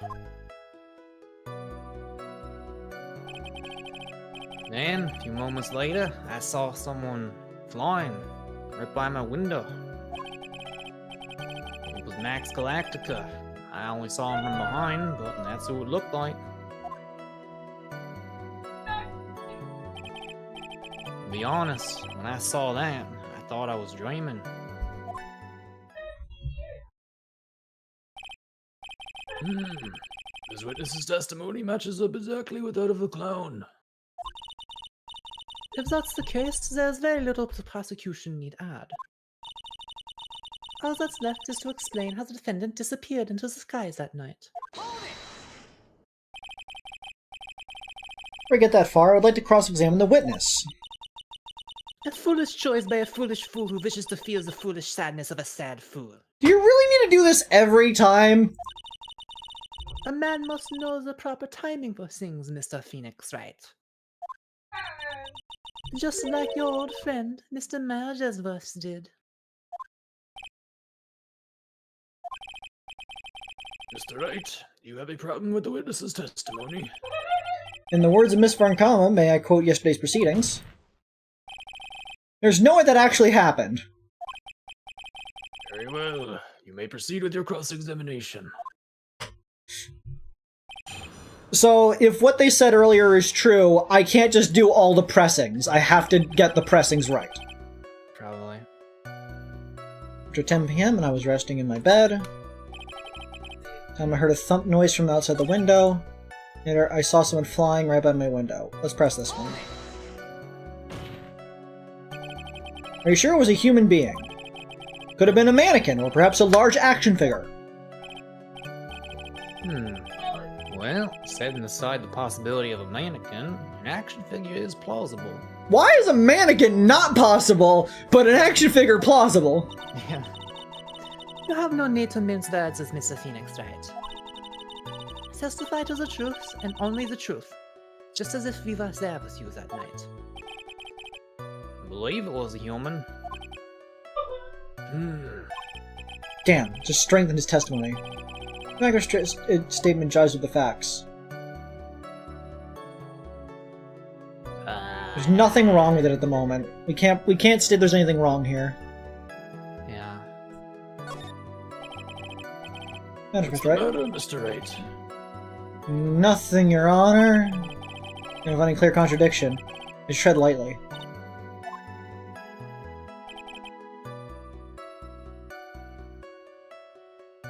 Then, a few moments later, I saw someone flying right by my window. It was Max Galactica. I only saw him from behind, but that's who it looked like. To be honest, when I saw that, I thought I was dreaming. This witness's testimony matches up exactly with that of the clown. If that's the case, there's very little the prosecution need add. All that's left is to explain how the defendant disappeared into the skies that night. Before I get that far, I would like to cross-examine the witness. A foolish choice by a foolish fool who wishes to feel the foolish sadness of a sad fool. Do you really need to do this every time? A man must know the proper timing for things, Mr. Phoenix Wright. Just like your old friend, Mr. Margesworth did. Mr. Wright, you have a problem with the witness's testimony? In the words of Miss Varnkama, may I quote yesterday's proceedings? There's no way that actually happened. Very well. You may proceed with your cross-examination. So, if what they said earlier is true, I can't just do all the pressings. I have to get the pressings right. Probably. After 10 p.m. and I was resting in my bed. I heard a thump noise from outside the window. Later, I saw someone flying right by my window. Let's press this one. Are you sure it was a human being? Could have been a mannequin, or perhaps a large action figure. Well, setting aside the possibility of a mannequin, an action figure is plausible. Why is a mannequin not possible, but an action figure plausible? Yeah. You have no need to mince words with Mr. Phoenix, Wright. Testify to the truth, and only the truth. Just as if we were there with you that night. I believe it was a human. Damn, just strengthened his testimony. Macro's statement jives with the facts. There's nothing wrong with it at the moment. We can't state there's anything wrong here. Yeah. Mr. Wright? Mr. Wright? Nothing, Your Honor. You're finding clear contradiction. Just tread lightly.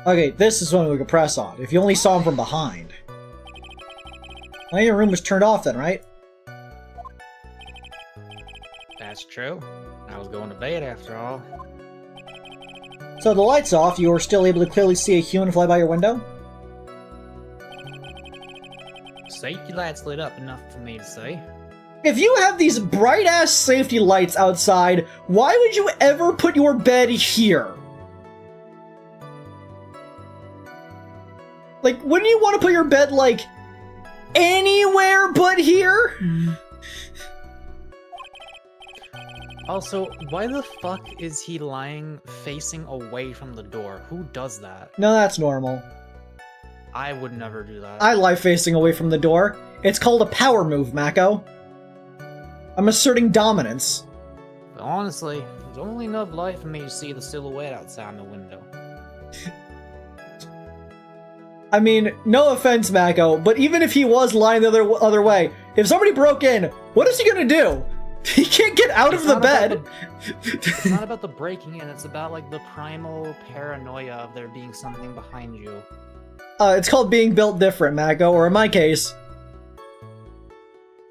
Okay, this is one we could press on. If you only saw him from behind. Now your room was turned off then, right? That's true. I was going to bed after all. So the lights off, you were still able to clearly see a human fly by your window? Safety lights lit up enough for me to see. If you have these bright-ass safety lights outside, why would you ever put your bed here? Like, wouldn't you want to put your bed, like, anywhere but here? Also, why the fuck is he lying facing away from the door? Who does that? No, that's normal. I would never do that. I lie facing away from the door. It's called a power move, Mako. I'm asserting dominance. But honestly, there's only enough light for me to see the silhouette outside the window. I mean, no offense, Mako, but even if he was lying the other way, if somebody broke in, what is he gonna do? He can't get out of the bed! It's not about the breaking in, it's about, like, the primal paranoia of there being something behind you. It's called being built different, Mako, or in my case...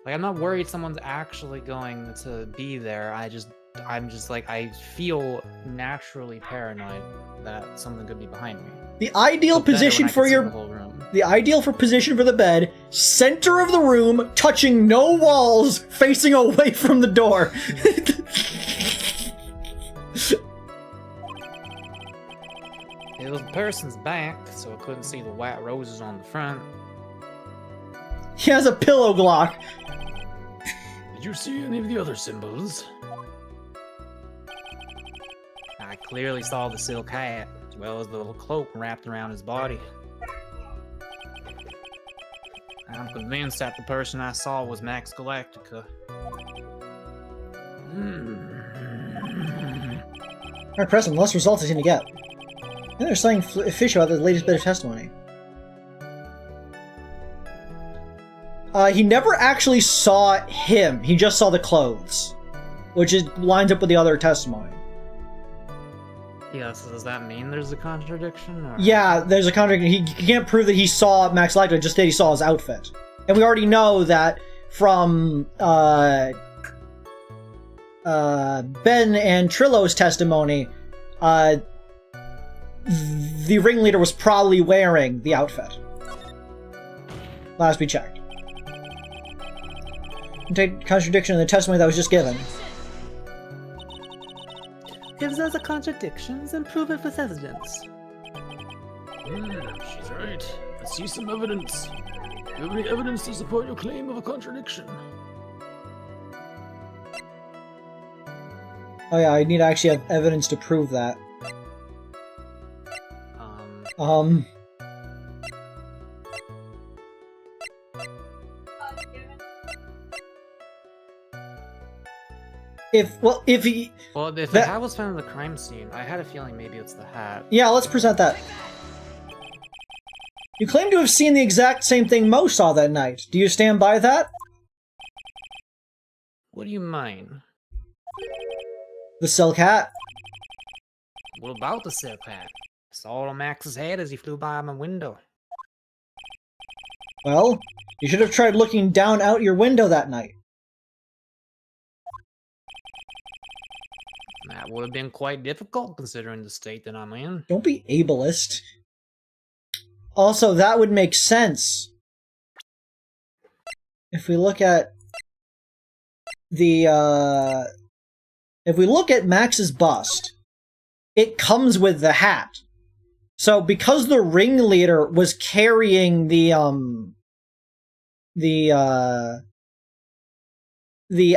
Like, I'm not worried someone's actually going to be there, I'm just like, I feel naturally paranoid that something could be behind me. The ideal position for the ideal position for the bed, center of the room, touching no walls, facing away from the door. It was the person's back, so I couldn't see the white roses on the front. He has a pillow Glock. Did you see any of the other symbols? I clearly saw the silk hat, as well as the little cloak wrapped around his body. I'm convinced that the person I saw was Max Galactica. Alright, Preston, less results I seem to get. And there's something fishy about the latest bit of testimony. He never actually saw him, he just saw the clothes. Which lines up with the other testimony. Yeah, so does that mean there's a contradiction? Or? Yeah, there's a contradiction. He can't prove that he saw Max Galactica, just that he saw his outfit. And we already know that from Ben and Trillo's testimony, the ringleader was probably wearing the outfit. Last we checked. Take contradiction in the testimony that was just given. If there's a contradiction, then prove it with evidence. She's right. I see some evidence. Do you have any evidence to support your claim of a contradiction? Oh yeah, I need to actually have evidence to prove that. If the hat was found in the crime scene, I had a feeling maybe it's the hat. Yeah, let's present that. You claim to have seen the exact same thing Mo saw that night. Do you stand by that? What do you mean? The silk hat? What about the silk hat? I saw it on Max's head as he flew by my window. Well, you should have tried looking down out your window that night. That would have been quite difficult considering the state that I'm in. Don't be ableist. Also, that would make sense. if we look at the if we look at Max's bust, it comes with the hat. So because the ringleader was carrying the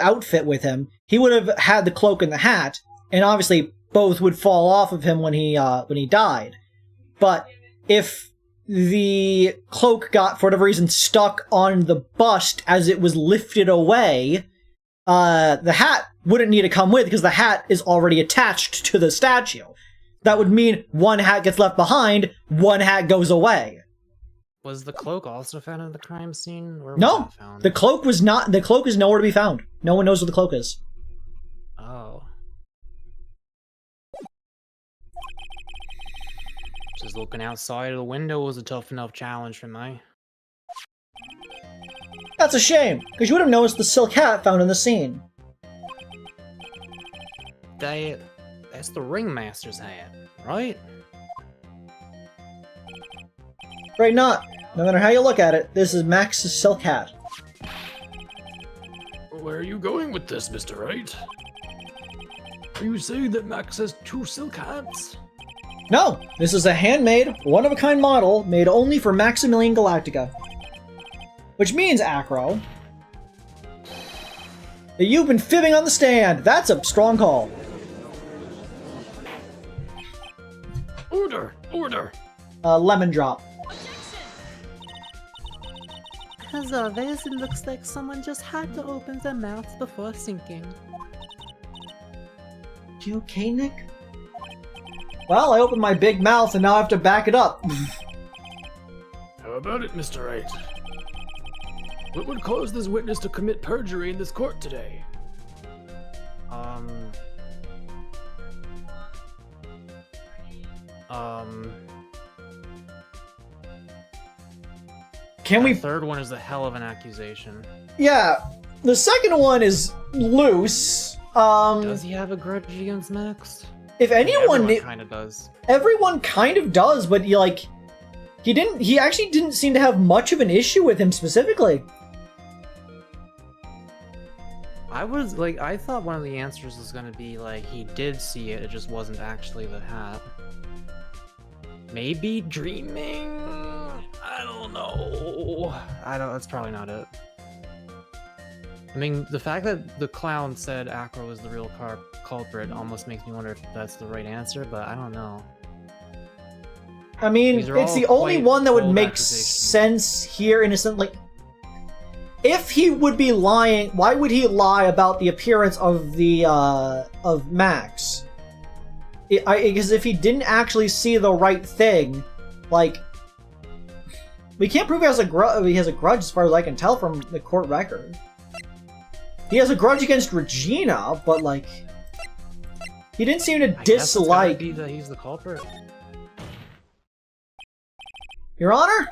outfit with him, he would have had the cloak and the hat, and obviously both would fall off of him when he died. But if the cloak got, for whatever reason, stuck on the bust as it was lifted away, the hat wouldn't need to come with because the hat is already attached to the statue. That would mean one hat gets left behind, one hat goes away. Was the cloak also found at the crime scene? Where was No, it found? the cloak was not. The cloak is nowhere to be found. No one knows where the cloak is. Oh. Just looking outside of the window was a tough enough challenge for me. That's a shame, because you would have noticed the silk hat found in the scene. That's the ringmaster's hat, right? Right, not. No matter how you look at it, this is Max's silk hat. Where are you going with this, Mr. Wright? Are you saying that Max has 2 silk hats? No, this is a handmade, one-of-a-kind model made only for Maximilian Galactica. Which means, Acro, that you've been fibbing on the stand. That's a strong call. Order! Order! Lemon drop. As always, it looks like someone just had to open their mouth before thinking. You okay, Nick? Well, I opened my big mouth and now I have to back it up. How about it, Mr. Wright? What would cause this witness to commit perjury in this court today? Can The we... third one is a hell of an accusation. Yeah, the second one is loose. Does he have a grudge against Max? If anyone... kind of does. Everyone kind of does, but he actually didn't seem to have much of an issue with him specifically. I thought one of the answers was gonna be like he did see it, it just wasn't actually the hat. Maybe dreaming? I don't know. That's probably not it. I mean, the fact that the clown said Acro is the real culprit almost makes me wonder if that's the right answer, but I don't know. I mean, These are it's all the only quite one that would bold make accusations. sense here, innocently. If he would be lying, why would he lie about the appearance of of Max? Because if he didn't actually see the right thing, like, we can't prove he has a grudge as far as I can tell from the court record. He has a grudge against Regina, but like, he didn't seem to I guess it's gotta dislike. be that he's the culprit. Your Honor,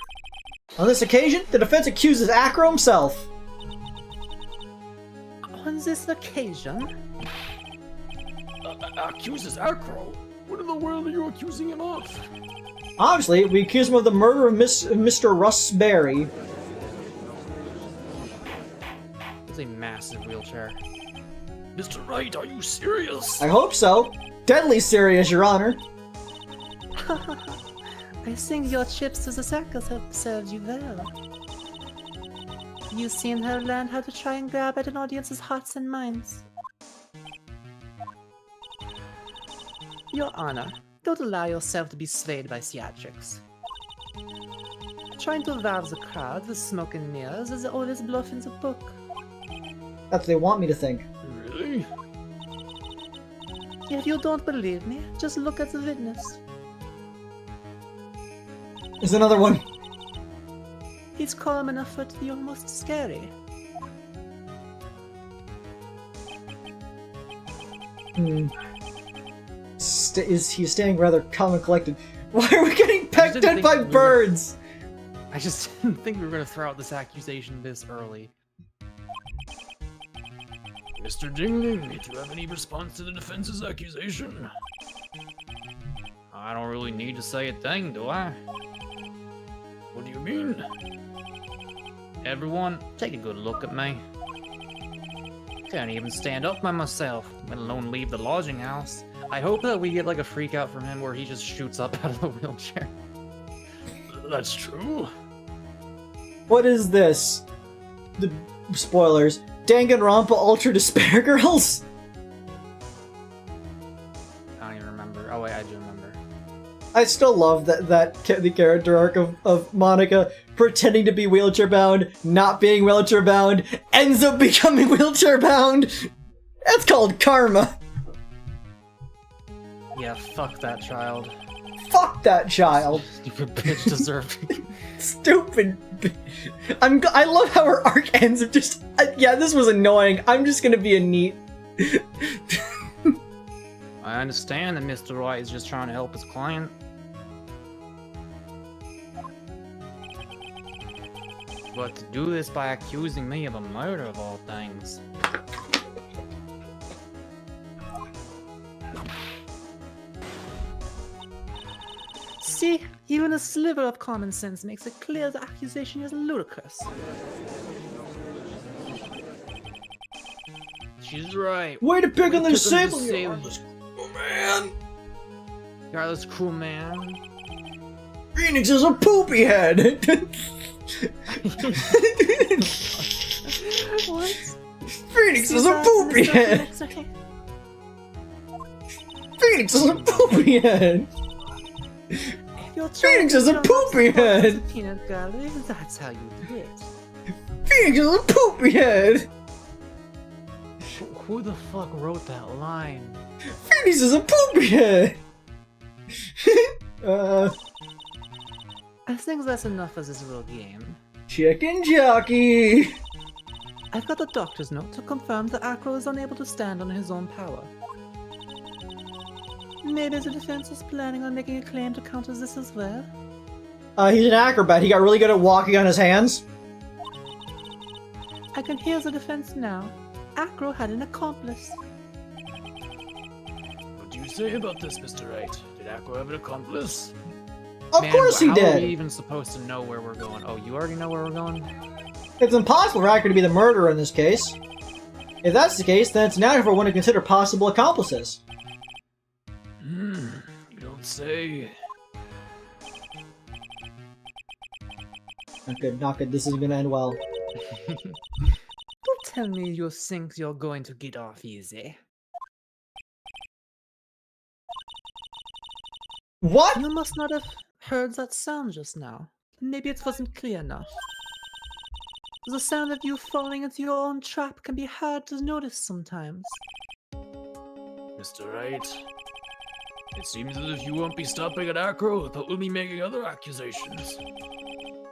on this occasion, the defense accuses Acro himself. On this occasion, Accuses Acro? What in the world are you accusing him of? Obviously, we accuse him of the murder of Mr. Russ Berry. It's a massive wheelchair. Mr. Wright, are you serious? I hope so. Deadly serious, Your Honor. I think your chips to the circus have served you well. You've seen her learn how to try and grab at an audience's hearts and minds. Your Honor, don't allow yourself to be swayed by theatrics. Trying to wow the crowd with smoke and mirrors is the oldest bluff in the book. That's what they want me to think. Really? If you don't believe me, just look at the witness. There's another one. He's calm enough for it to be almost scary. Is he staying rather calm and collected? Why are we getting pecked didn't at think by we were- birds? I just didn't think we were gonna throw out this accusation this early. Mr. Dingling, do you have any response to the defense's accusation? I don't really need to say a thing, do I? What do you mean? Everyone, take a good look at me. Can't even stand up by myself, let alone leave the lodging house. I hope that we get like a freak out from him where he just shoots up out of the wheelchair. That's true. What is this? The spoilers. Danganronpa Ultra Despair Girls? I don't even remember. Oh wait, I do remember. I still love the character arc of Monica pretending to be wheelchair bound, not being wheelchair bound, ends up becoming wheelchair bound. That's called karma. Yeah, fuck that child. Fuck that child. Stupid bitch deserved. Stupid. I love how her arc ends of just yeah, this was annoying. I'm just gonna be a neat. I understand that Mr. Wright is just trying to help his client. But to do this by accusing me of a murder of all things. See, even a sliver of common sense makes it clear the accusation is ludicrous. She's right. Way to pick on the Pick on the disabled. disabled. Oh man. Regardless, cool man. Phoenix is a poopy head. What? Phoenix is a poopy head. Okay. Phoenix is a poopy head. Phoenix is a poopy head. Peanut gallery, that's how you do it. Phoenix is a poopy head. Who the fuck wrote that line? Phoenix is a poopy head. I think that's enough as this little game. Chicken jockey. I've got the doctor's note to confirm that Acro is unable to stand on his own power. Maybe the defense is planning on making a claim to counter this as well? He's an acrobat. He got really good at walking on his hands. I can hear the defense now. Acro had an accomplice. What do you say about this, Mr. Wright? Did Acro have an accomplice? Of course he How are we did. even supposed to know where we're going? Oh, you already know where we're going? It's impossible for Acro to be the murderer in this case. If that's the case, then it's natural for one to consider possible accomplices. You don't say. Not good, not good. This isn't gonna end well. Don't tell me you think you're going to get off easy. What? You must not have heard that sound just now. Maybe it wasn't clear enough. The sound of you falling into your own trap can be hard to notice sometimes. Mr. Wright, it seems as if you won't be stopping at Acro, but will be making other accusations.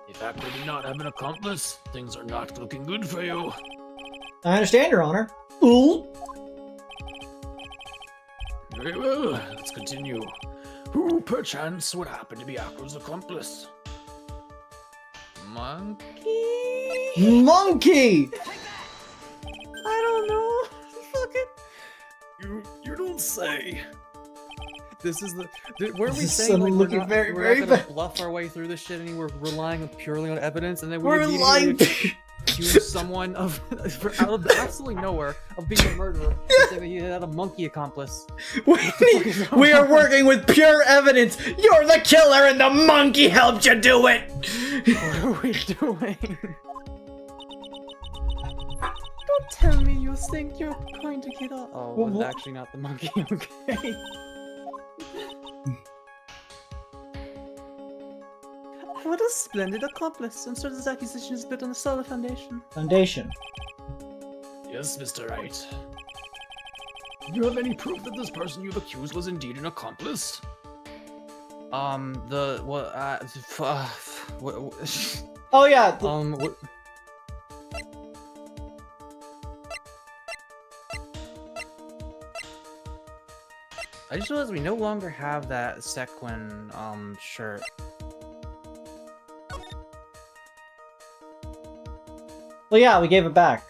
If Acro did not have an accomplice, things are not looking good for you. I understand, Your Honor. Ooh. Very well, let's continue. Who, perchance, would happen to be Acro's accomplice? Monkey? Monkey! I don't know. Fuck it. You don't say. This is where we This is saying like looking very, very gonna bad. bluff our way through this shit and we're relying purely on evidence and then we We're immediately lying. accuse someone of out of absolutely nowhere of being a murderer saying that he had a monkey accomplice. We are working with pure evidence. You're the killer and the monkey helped you do it. What are we doing? Don't tell me you think you're going to get off. Oh, Well, was what- actually not the monkey, okay. What a splendid accomplice. I'm sure this accusation is built on a solid foundation. Foundation. Yes, Mr. Wright. Do you have any proof that this person you've accused was indeed an accomplice? What, Oh yeah. what, I just realized we no longer have that sequin, shirt. Well, yeah, we gave it back.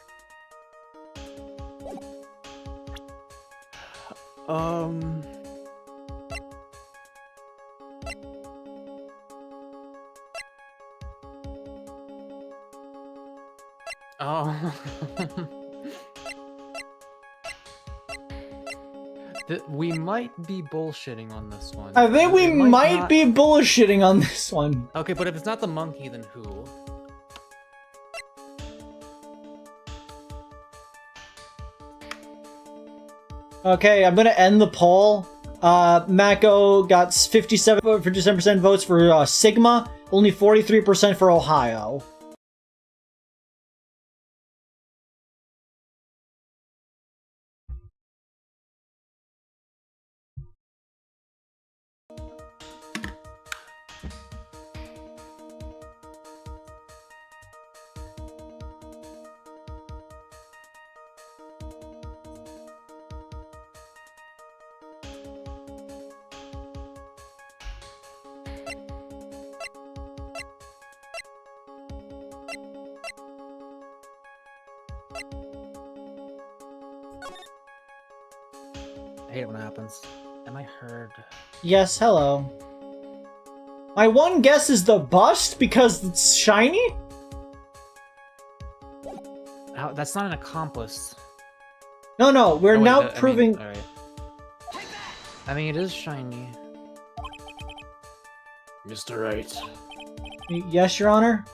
Oh. We might be bullshitting on this one. I think we It might not- be bullshitting on this one. Okay, but if it's not the monkey, then who? Okay, I'm gonna end the poll. Mako got 57% votes for Sigma, only 43% for Ohio. I hate it when it happens. Am I heard? Yes, hello. My one guess is the bust because it's shiny? How, that's not an accomplice. No, we're Oh, wait, now proving... Alright. I mean, it is shiny. Mr. Wright, Yes, Your Honor?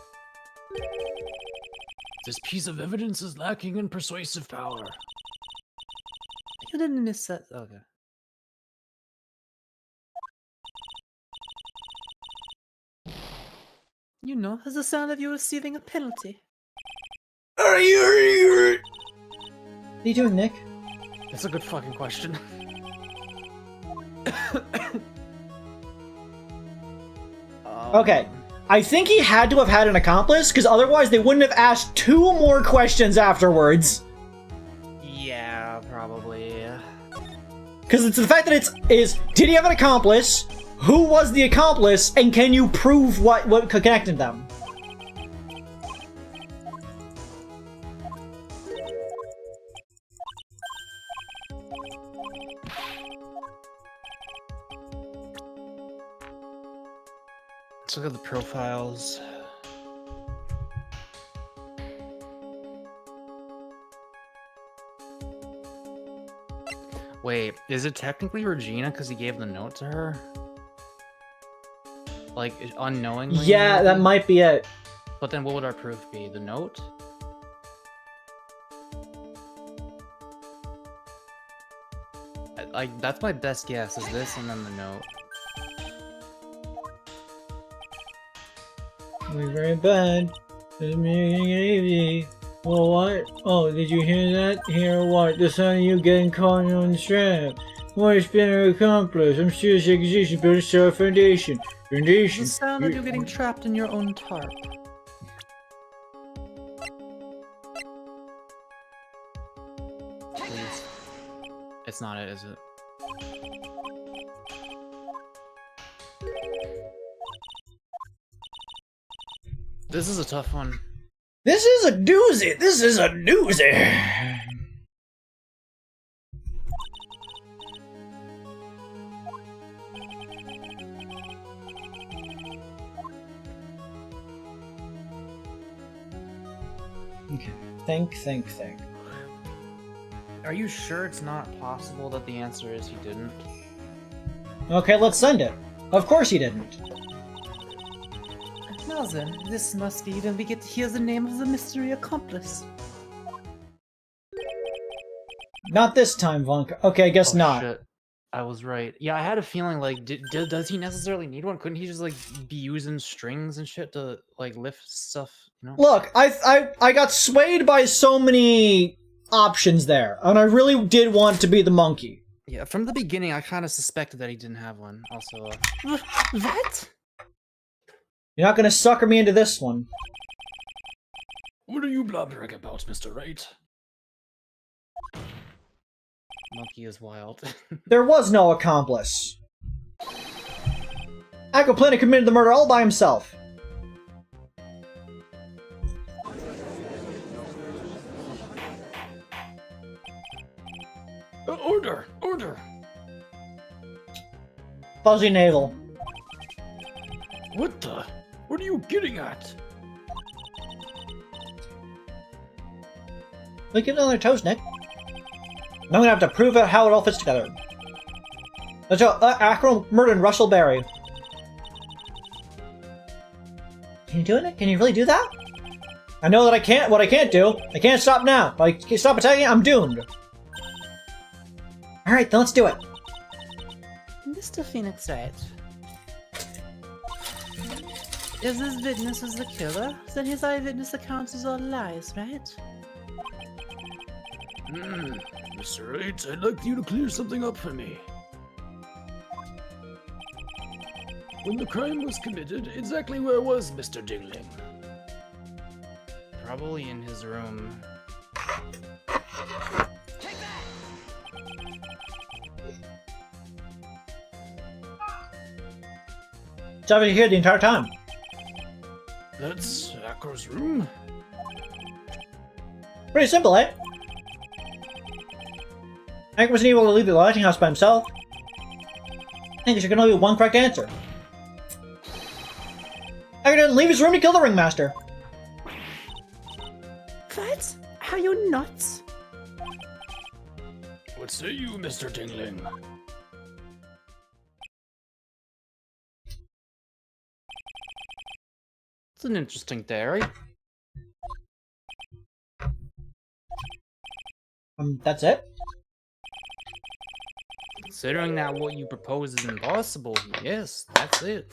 this piece of evidence is lacking in persuasive power. You didn't miss that. Okay. You know, has the sound of you receiving a penalty. What are you doing, Nick? That's a good fucking question. Okay. I think he had to have had an accomplice, because otherwise they wouldn't have asked 2 more questions afterwards. Yeah, probably. Because it's the fact that did he have an accomplice? Who was the accomplice? And can you prove what connected them? Let's look at the profiles. Wait, is it technically Regina because he gave the note to her? Like, unknowingly? Yeah, that might be it. But then what would our proof be? The note? Like, that's my best guess, is this and then the note. We're very bad. Well, what? Oh, did you hear that? Hear what? The sound of you getting caught on the strap. What has been an accomplice? I'm serious accusation, better start a foundation. Foundation? The sound of you getting trapped in your own tarp. Please. It's not it, is it? This is a tough one. This is a doozy! This is a doozy! Okay. Think. Are you sure it's not possible that the answer is he didn't? Okay, let's send it. Of course he didn't. Now then, this must be when we get to hear the name of the mystery accomplice. Not this time, Vonka. Okay, I guess not. Shit. I was right. Yeah, I had a feeling like, does he necessarily need one? Couldn't he just like be using strings and shit to like lift stuff? You know? Look, I got swayed by so many options there, and I really did want to be the monkey. Yeah, from the beginning, I kind of suspected that he didn't have one. Also, What? You're not gonna sucker me into this one. What are you blabbering about, Mr. Wright? monkey is wild. There was no accomplice. Aquaplanet committed the murder all by himself. Order! Order! Fuzzy navel. What the? What are you getting at? Look at on their toes, Nick. Now I'm gonna have to prove out how it all fits together. Let's go. Acro murdered Russell Berry. Can you do it? Can you really do that? I know that I can't. What I can't do, I can't stop now. If I can't stop attacking, I'm doomed. All right, then let's do it. Mr. Phoenix Wright. If this witness is the killer, then his eyewitness accounts is all lies, right? Mr. Wright, I'd like you to clear something up for me. When the crime was committed, exactly where was Mr. Dingling? Probably in his room. It's over here the entire time. That's Acro's room? Pretty simple, eh? Hank wasn't able to leave the lodging house by himself. I think there can only be one correct answer. Hank didn't leave his room to kill the ringmaster. What? Are you nuts? What say you, Mr. Dingling? It's an interesting theory. That's it? Considering that what you propose is impossible, yes, that's it.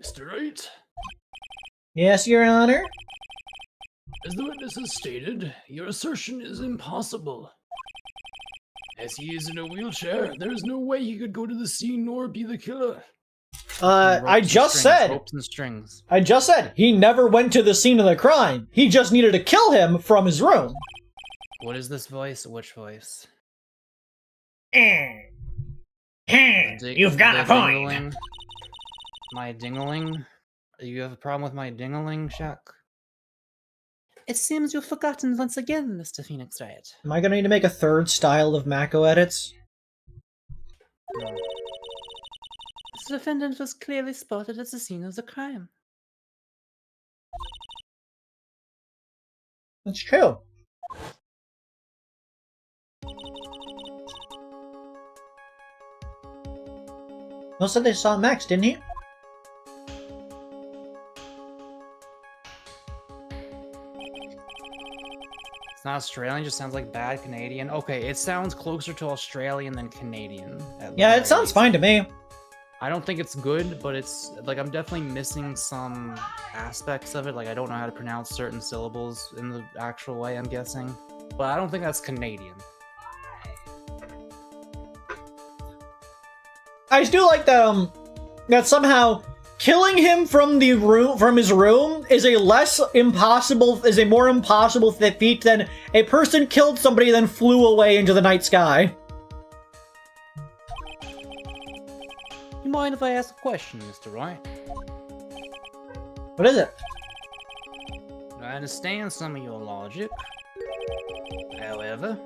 Mr. Wright? Yes, Your Honor? As the witness has stated, your assertion is impossible. As he is in a wheelchair, there is no way he could go to the scene nor be the killer. I just said. Ropes and strings. I just said he never went to the scene of the crime. He just needed to kill him from his room. What is this voice? Which voice? You've got a point. Dingling? My dingling? You have a problem with my dingling, Shaq? It seems you've forgotten once again, Mr. Phoenix Wright. Am I gonna need to make a third style of Mako edits? No. The defendant was clearly spotted at the scene of the crime. That's true. Well, said they saw Max, didn't he? It's not Australian, just sounds like bad Canadian. Okay, it sounds closer to Australian than Canadian. Yeah, it sounds fine to me. I don't think it's good, but it's like I'm definitely missing some aspects of it. Like I don't know how to pronounce certain syllables in the actual way, I'm guessing. But I don't think that's Canadian. I do like that that somehow killing him from his room is a more impossible feat than a person killed somebody then flew away into the night sky. You mind if I ask a question, Mr. Wright? What is it? I understand some of your logic. However,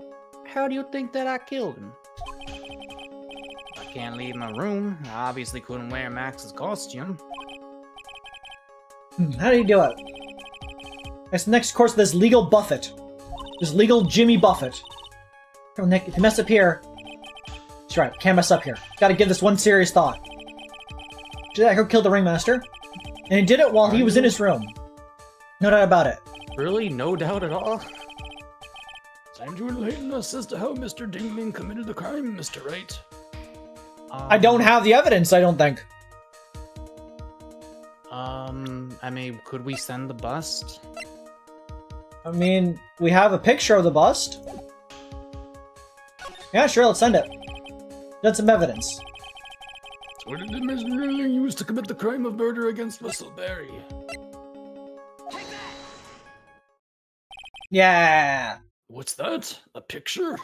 how do you think that I killed him? I can't leave my room. I obviously couldn't wear Max's costume. How do you do it? That's the next course. There's legal Buffett. There's legal Jimmy Buffett. Oh, Nick, if you mess up here... That's right, can't mess up here. Gotta give this one serious thought. Who killed the ringmaster? And he did it while he was in his room. No doubt about it. Really? No doubt at all? Time to enlighten us as to how Mr. Dingling committed the crime, Mr. Wright. I don't have the evidence, I don't think. I mean, could we send the bust? I mean, we have a picture of the bust. Yeah, sure, let's send it. That's some evidence. What did Mr. Dingling use to commit the crime of murder against Russell Berry? Yeah. What's that? A picture?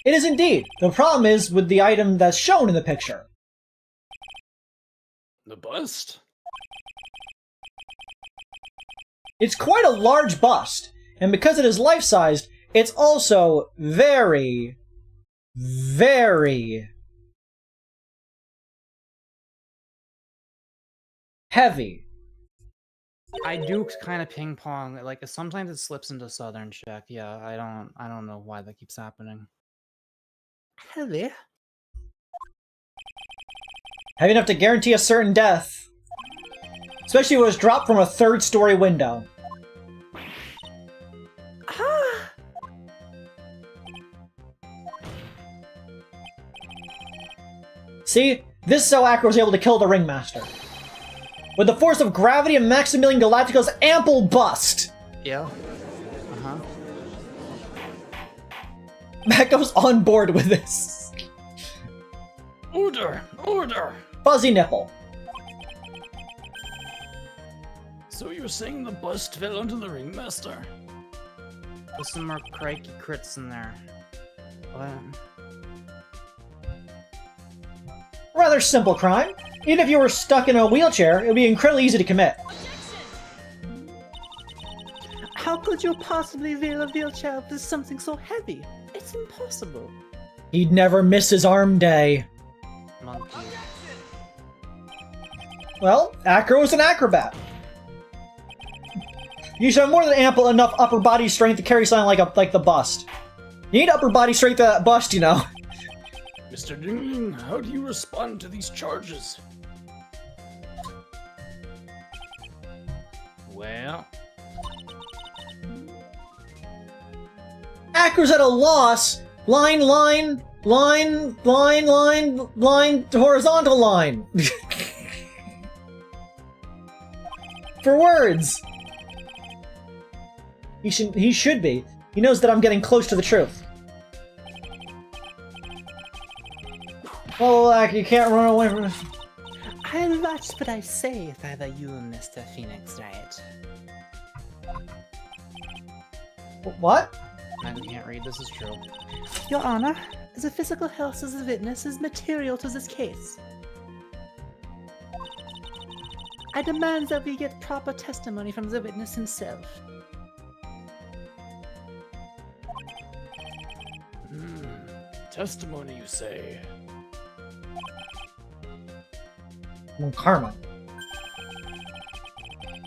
It is indeed. The problem is with the item that's shown in the picture. The bust? It's quite a large bust, and because it is life-sized, it's also very, very heavy. I do kind of ping pong. Like sometimes it slips into Southern Czech. Yeah, I don't know why that keeps happening. Heavy? Heavy enough to guarantee a certain death. Especially if it was dropped from a 3rd-story window. Ah! See? This is how Acro was able to kill the Ringmaster. With the force of gravity and Maximilian Galactico's ample bust! Yeah. Uh-huh. Mecco's on board with this. Order! Order! Fuzzy nipple. So you're saying the bust fell onto the Ringmaster? Put some more crikey crits in there. What? Rather simple crime. Even if you were stuck in a wheelchair, it would be incredibly easy to commit. How could you possibly wheel a wheelchair with something so heavy? It's impossible. He'd never miss his arm day. Monkey. Well, Acro is an acrobat. You should have more than ample enough upper body strength to carry something like the bust. You need upper body strength to that bust, you know. Mr. Dingling, how do you respond to these charges? Well, Acro's at a loss. Line, horizontal line. For words. He should be. He knows that I'm getting close to the truth. Oh, you can't run away from it. I'll watch what I say if I were you, Mr. Phoenix Wright. What? I can't read. This is true. Your Honor, the physical health of the witness is material to this case. I demand that we get proper testimony from the witness himself. Testimony, you say? Well, karma.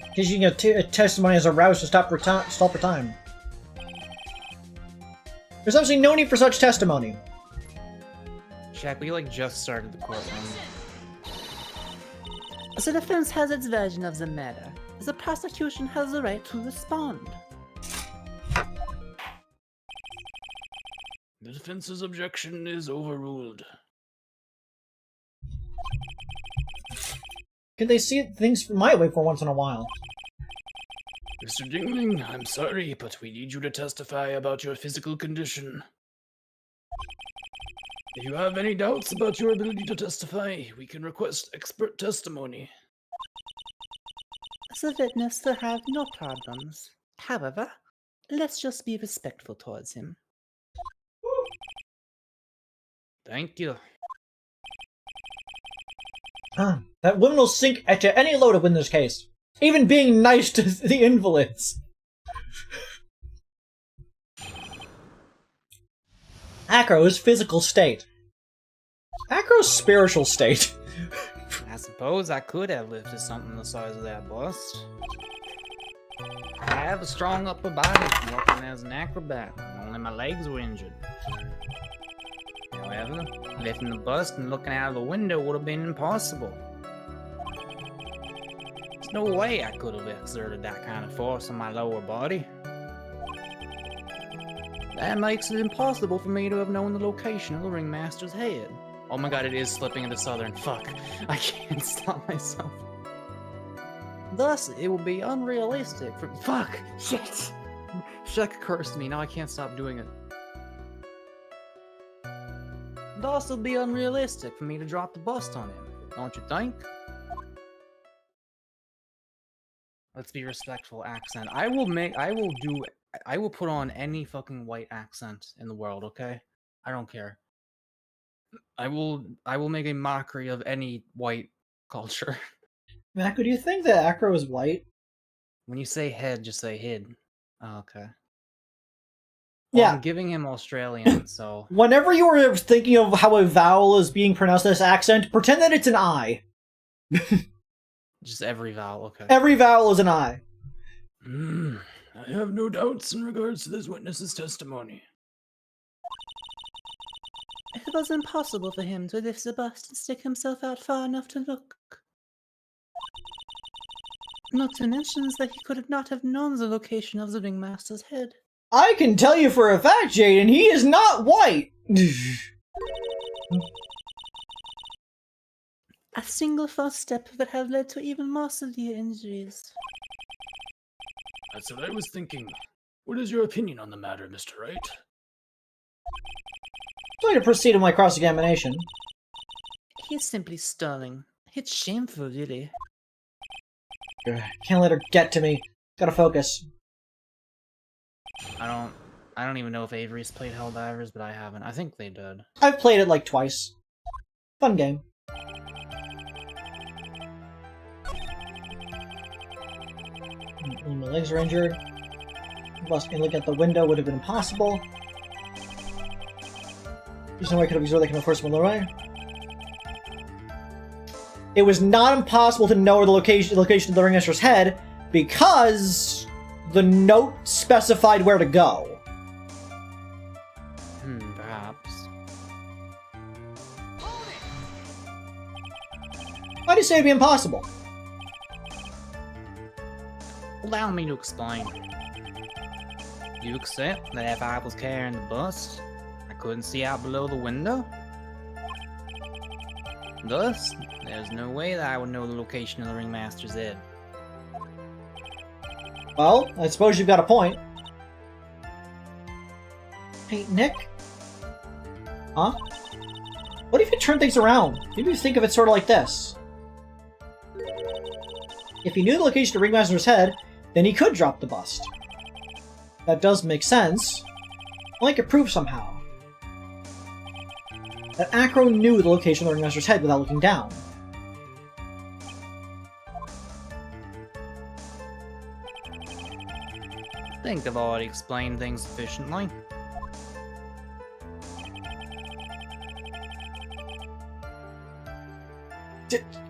Because you can get testimony as a rouse to stop for time. There's absolutely no need for such testimony. Jack, we just started the courtroom. The defense has its version of the matter. The prosecution has the right to respond. The defense's objection is overruled. Could they see things my way for once in a while? Mr. Dingling, I'm sorry, but we need you to testify about your physical condition. If you have any doubts about your ability to testify, we can request expert testimony. The witness will have no problems. However, let's just be respectful towards him. Thank you. That woman will sink at any load to win this case. Even being nice to the invalids. Acro's physical state. Acro's spiritual state. I suppose I could have lifted something the size of that bust. I have a strong upper body from working as an acrobat. Only my legs were injured. However, lifting the bust and looking out of the window would have been impossible. There's no way I could have exerted that kind of force on my lower body. That makes it impossible for me to have known the location of the ringmaster's head. Oh my god, it is slipping into southern. Fuck. I can't stop myself. Thus, it will be unrealistic for— Fuck! Shit! Shek cursed me, now I can't stop doing it. Thus, it'll be unrealistic for me to drop the bust on him, don't you think? Let's be respectful accent. I will put on any fucking white accent in the world, okay? I don't care. I will make a mockery of any white culture. Mako, do you think that Acro is white? When you say head, just say hid. Oh, okay. Well, Yeah. I'm giving him Australian, so... Whenever you were thinking of how a vowel is being pronounced in this accent, pretend that it's an I. Just every vowel, okay. Every vowel is an I. I have no doubts in regards to this witness's testimony. It was impossible for him to lift the bust and stick himself out far enough to look. Not to mention that he could not have known the location of the ringmaster's head. I can tell you for a fact, Jaden, he is not white. A single false step could have led to even more severe injuries. That's what I was thinking. What is your opinion on the matter, Mr. Wright? I'm going to proceed with my cross-examination. He's simply stalling. It's shameful, really. Can't let her get to me. Gotta focus. I don't even know if Avery's played Helldivers, but I haven't. I think they did. I've played it like twice. Fun game. My legs are injured. Busting look at the window would have been impossible. There's no way I could have observed that kind of force from the way. It was not impossible to know where the location of the ringmaster's head because the note specified where to go. Perhaps. Why do you say it'd be impossible? Allow me to explain. You accept that if I was carrying the bust, I couldn't see out below the window? Thus, there's no way that I would know the location of the ringmaster's head. Well, I suppose you've got a point. Hey, Nick? Huh? What if you turn things around? Maybe you think of it sort of like this. If he knew the location of the ringmaster's head, then he could drop the bust. That does make sense. Well, I could prove somehow that Acro knew the location of the ringmaster's head without looking down. I think I've already explained things sufficiently.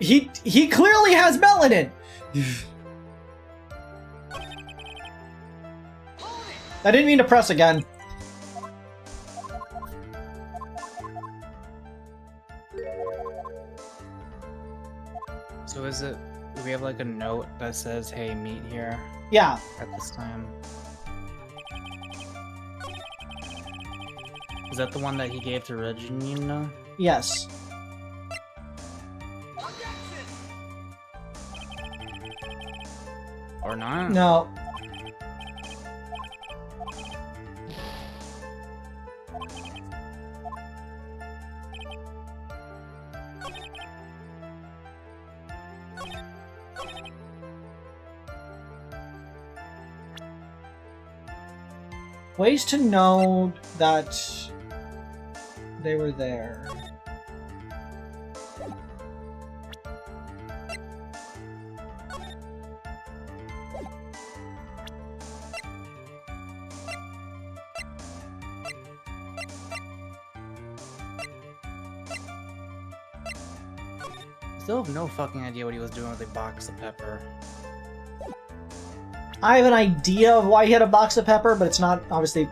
He clearly has melanin! I didn't mean to press again. So is it... Do we have like a note that says, hey, meet here Yeah. at this time? Is that the one that he gave to Regina? Yes. Or not? No. Ways to know that they were there. Still have no fucking idea what he was doing with a box of pepper. I have an idea of why he had a box of pepper, but it's not obviously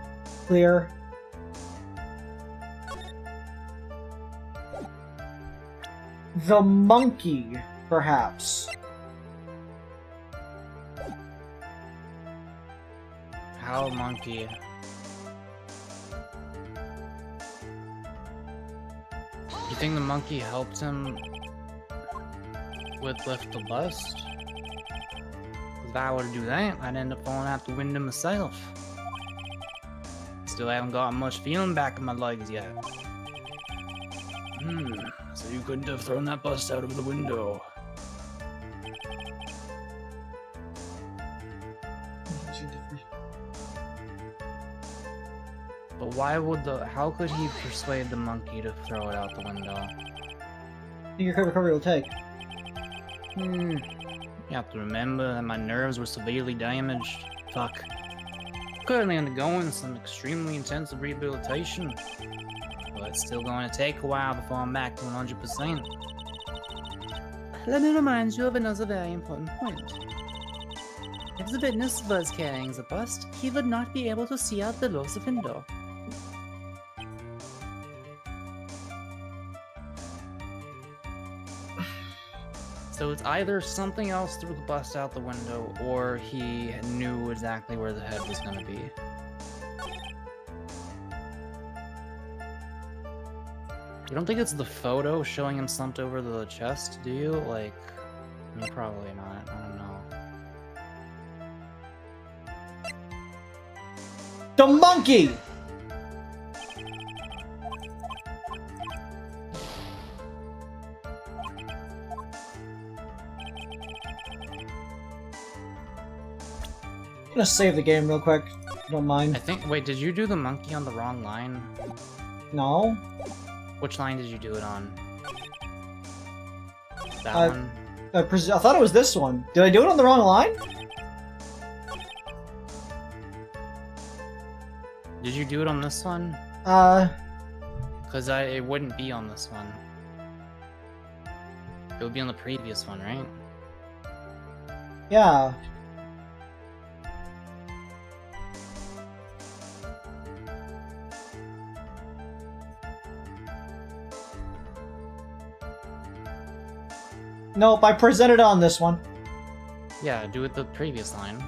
clear. The monkey, perhaps. How monkey? You think the monkey helped him with lift the bust? If I were to do that, I'd end up falling out the window myself. Still haven't gotten much feeling back in my legs yet. So you couldn't have thrown that bust out of the window. But why would how could he persuade the monkey to throw it out the window? I think your recovery will take. You have to remember that my nerves were severely damaged. Fuck. Currently undergoing some extremely intensive rehabilitation. But it's still going to take a while before I'm back to 100%. let me remind you of another very important point. If the witness was carrying the bust, he would not be able to see out below the window. So it's either something else threw the bust out the window, or he knew exactly where the head was going to be. You don't think it's the photo showing him slumped over the chest, do you? Like, I mean, probably not. I don't know. The monkey! I'm gonna save the game real quick, if you don't mind. I think. Wait, did you do the monkey on the wrong line? No? Which line did you do it on? That Uh, one? I thought it was this one. Did I do it on the wrong line? Did you do it on this one? Because it wouldn't be on this one. It would be on the previous one, right? Yeah. Nope, I presented on this one. Yeah, do it the previous line.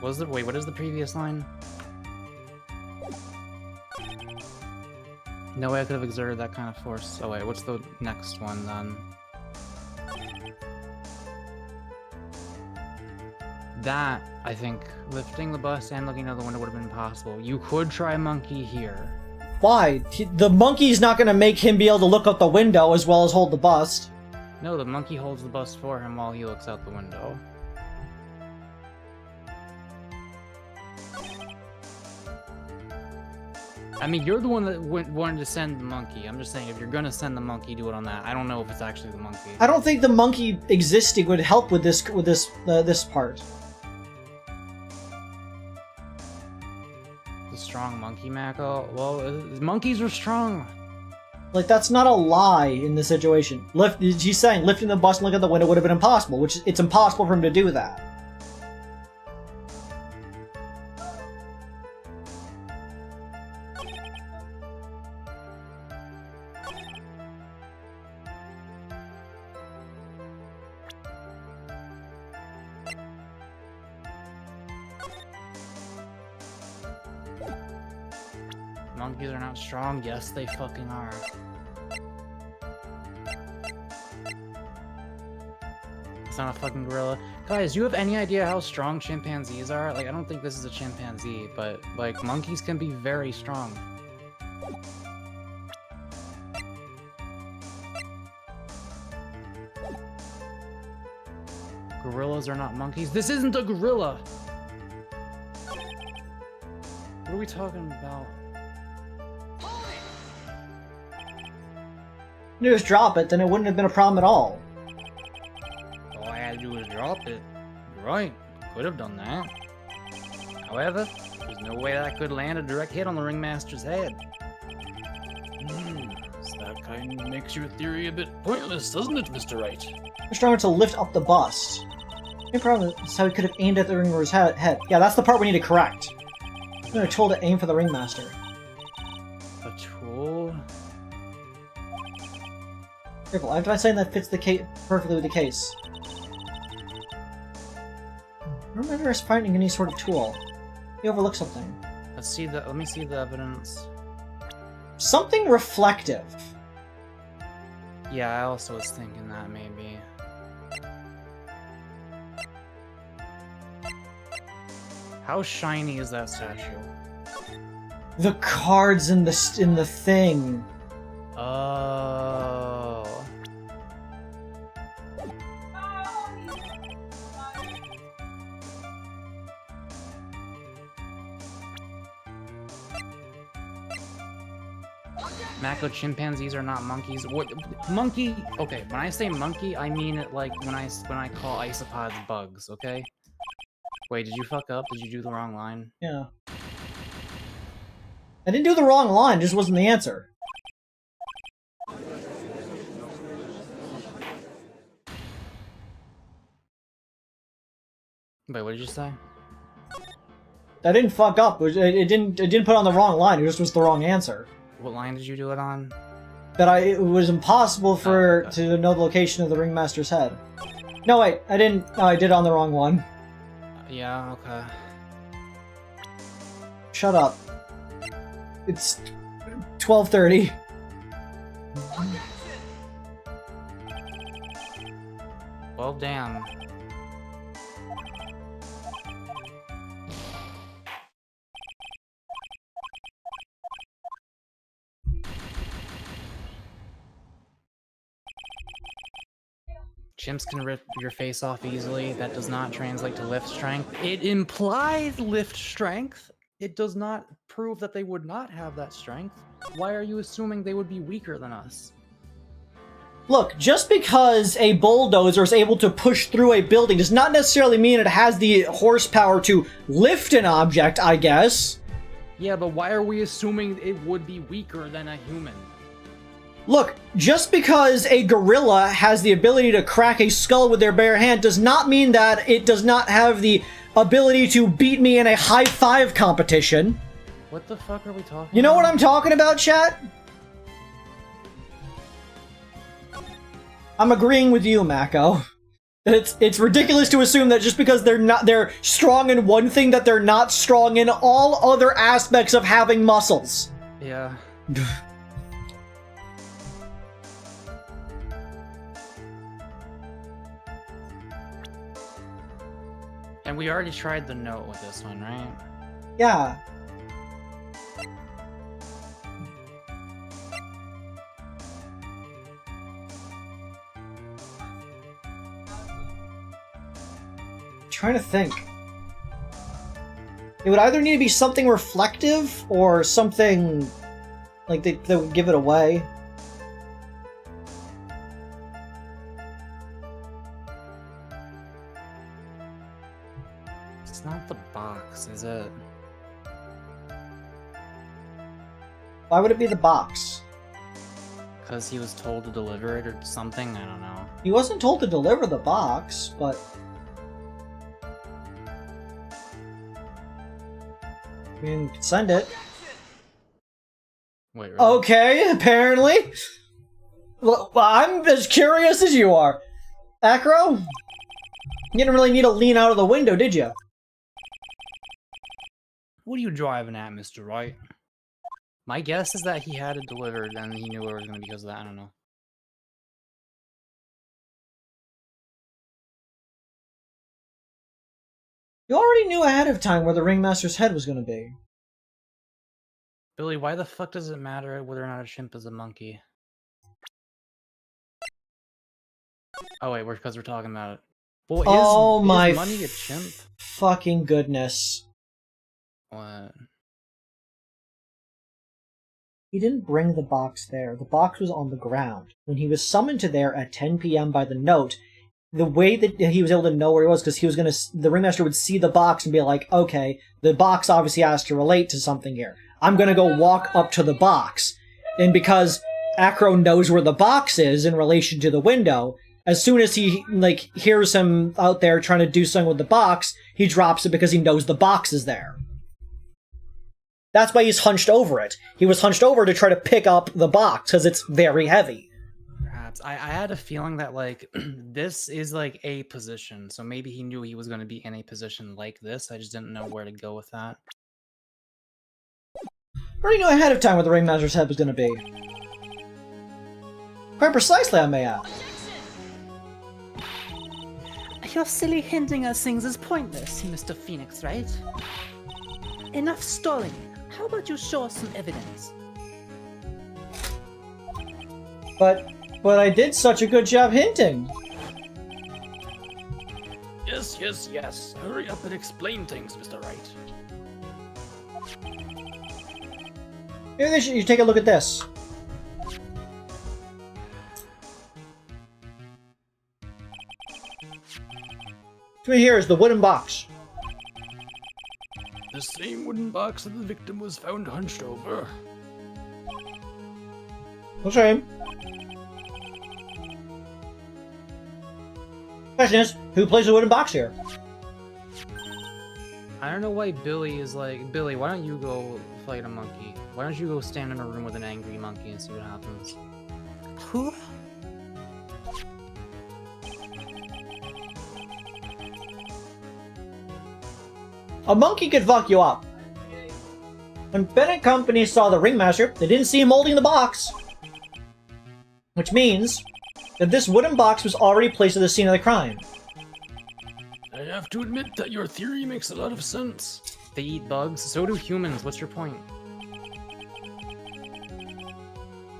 Wait, what is the previous line? No way I could have exerted that kind of force. Oh wait, what's the next one then? That, I think, lifting the bust and looking out the window would have been possible. You could try monkey here. Why? The monkey's not gonna make him be able to look out the window as well as hold the bust. No, the monkey holds the bust for him while he looks out the window. I mean, you're the one that wanted to send the monkey. I'm just saying, if you're gonna send the monkey, do it on that. I don't know if it's actually the monkey. I don't think the monkey existing would help with this part. The strong monkey, Mako? Well, monkeys are strong. Like, that's not a lie in this situation. He's saying lifting the bust and looking at the window would have been impossible, which it's impossible for him to do that. Monkeys are not strong? Yes, they fucking are. It's not a fucking gorilla. Guys, do you have any idea how strong chimpanzees are? Like, I don't think this is a chimpanzee, but, like, monkeys can be very strong. Gorillas are not monkeys. This isn't a gorilla! What are we talking about? You just drop it, then it wouldn't have been a problem at all. All I had to do was drop it. You're right. Could have done that. However, there's no way that I could land a direct hit on the ringmaster's head. So that kind of makes your theory a bit pointless, doesn't it, Mr. Wright? You're stronger to lift up the bust. The problem is how he could have aimed at the ringmaster's head. Yeah, that's the part we need to correct. You're told to aim for the ringmaster. A tool? Careful, I'm not saying that fits the case perfectly with the case. I don't remember us finding any sort of tool. You overlooked something. Let me see the evidence. Something reflective. Yeah, I also was thinking that maybe. How shiny is that statue? The cards in the thing. Oh. Mako, chimpanzees are not monkeys. What monkey? Okay, when I say monkey, I mean it like when I call isopods bugs. Okay. Wait, did you fuck up? Did you do the wrong line? Yeah. I didn't do the wrong line, just wasn't the answer. Wait, what did you say? I didn't fuck up. It didn't put on the wrong line. It just was the wrong answer. What line did you do it on? That it was impossible to know the location of the ringmaster's head. No, wait, I didn't. No, I did it on the wrong one. Yeah, okay. Shut up. It's 12:30. Well, damn. Chimps can rip your face off easily. That does not translate to lift strength. It implies lift strength. It does not prove that they would not have that strength. Why are you assuming they would be weaker than us? Look, just because a bulldozer is able to push through a building does not necessarily mean it has the horsepower to lift an object, I guess. Yeah, but why are we assuming it would be weaker than a human? Look, just because a gorilla has the ability to crack a skull with their bare hand does not mean that it does not have the ability to beat me in a high five competition. What the fuck are we talking about? You know what I'm talking about, chat? I'm agreeing with you, Mako. That it's ridiculous to assume that just because they're strong in one thing that they're not strong in all other aspects of having muscles. Yeah. And we already tried the note with this one, right? Yeah. Trying to think. It would either need to be something reflective or something like that would give it away. It's not the box, is it? Why would it be the box? Because he was told to deliver it or something? I don't know. He wasn't told to deliver the box, but... I mean, you could send it. Wait, really? Okay, apparently. Well, I'm as curious as you are. Acro? You didn't really need to lean out of the window, did you? What are you driving at, Mr. Wright? My guess is that he had it delivered and he knew it was going to be because of that. I don't know. You already knew ahead of time where the ringmaster's head was going to be. Billy, why the fuck does it matter whether or not a chimp is a monkey? Oh wait, because we're talking about it. Well, is money a chimp? Fucking goodness. What? He didn't bring the box there. The box was on the ground. When he was summoned to there at 10 p.m. by the note, the way that he was able to know where he was, because the ringmaster would see the box and be like, okay, the box obviously has to relate to something here. I'm gonna go walk up to the box. And because Acro knows where the box is in relation to the window, as soon as he, hears him out there trying to do something with the box, he drops it because he knows the box is there. That's why he's hunched over it. He was hunched over to try to pick up the box, because it's very heavy. Perhaps. I had a feeling that, this is, a position, so maybe he knew he was going to be in a position like this. I just didn't know where to go with that. I already knew ahead of time where the ringmaster's head was going to be. Quite precisely, I may add. Your silly hinting at things is pointless, Mr. Phoenix, right? Enough stalling. How about you show us some evidence? But I did such a good job hinting. Yes. Hurry up and explain things, Mr. Wright. Maybe you take a look at this. Come here is the wooden box. The same wooden box that the victim was found hunched over. The same. Question is, who plays the wooden box here? I don't know why Billy is like, Billy, why don't you go fight a monkey? Why don't you go stand in a room with an angry monkey and see what happens? Who? A monkey could fuck you up. When Bennett Company saw the ringmaster, they didn't see him holding the box. Which means that this wooden box was already placed at the scene of the crime. I have to admit that your theory makes a lot of sense. They eat bugs, so do humans. What's your point?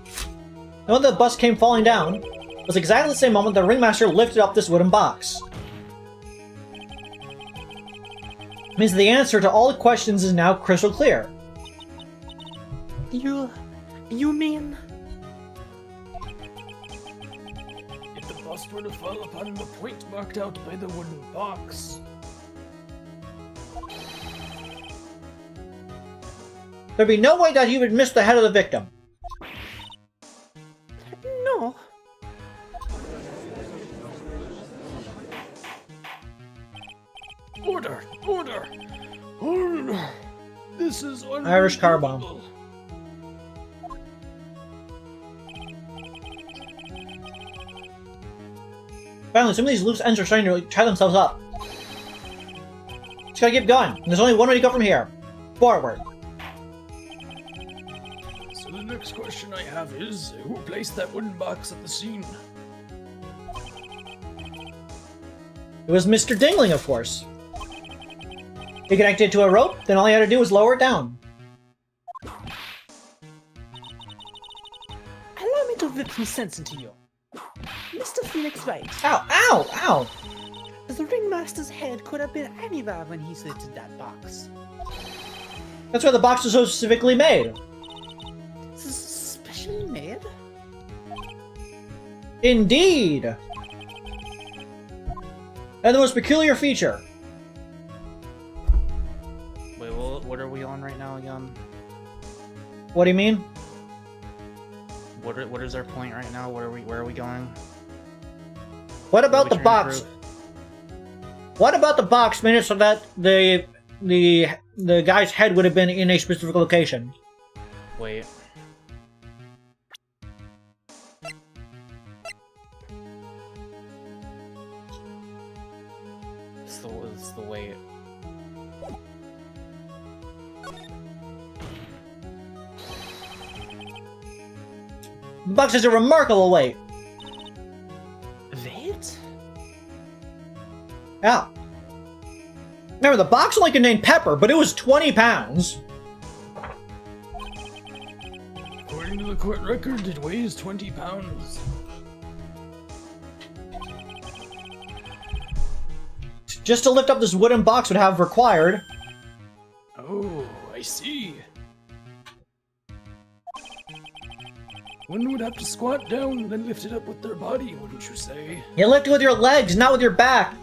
The moment the bus came falling down was exactly the same moment the ringmaster lifted up this wooden box. It means the answer to all the questions is now crystal clear. You mean? If the bus were to fall upon the point marked out by the wooden box, There'd be no way that he would miss the head of the victim. No. Order! Order! Order! This is Irish car bomb. unbelievable. Finally, some of these loose ends are starting to tie themselves up. Just gotta keep going. There's only one way to go from here. Forward. So the next question I have is, who placed that wooden box at the scene? It was Mr. Dingling, of course. He connected it to a rope, then all he had to do was lower it down. Allow me to whip some sense into you. Mr. Phoenix Wright, Ow, ow, ow! the ringmaster's head could have been anywhere when he lifted that box. That's why the box was so specifically made. This is specially made? Indeed! And the most peculiar feature. Wait, well, what are we on right now again? What do you mean? What is our point right now? Where are we going? What about What are the we trying box? to prove? What about the box made it so that the guy's head would have been in a specific location? Wait. It's the wait. The box has a remarkable weight. Wait? Yeah. Remember, the box only contained pepper, but it was 20 pounds. According to the court record, it weighs 20 pounds. Just to lift up this wooden box would have required... Oh, I see. One would have to squat down, then lift it up with their body, wouldn't you say? You lift it with your legs, not with your back.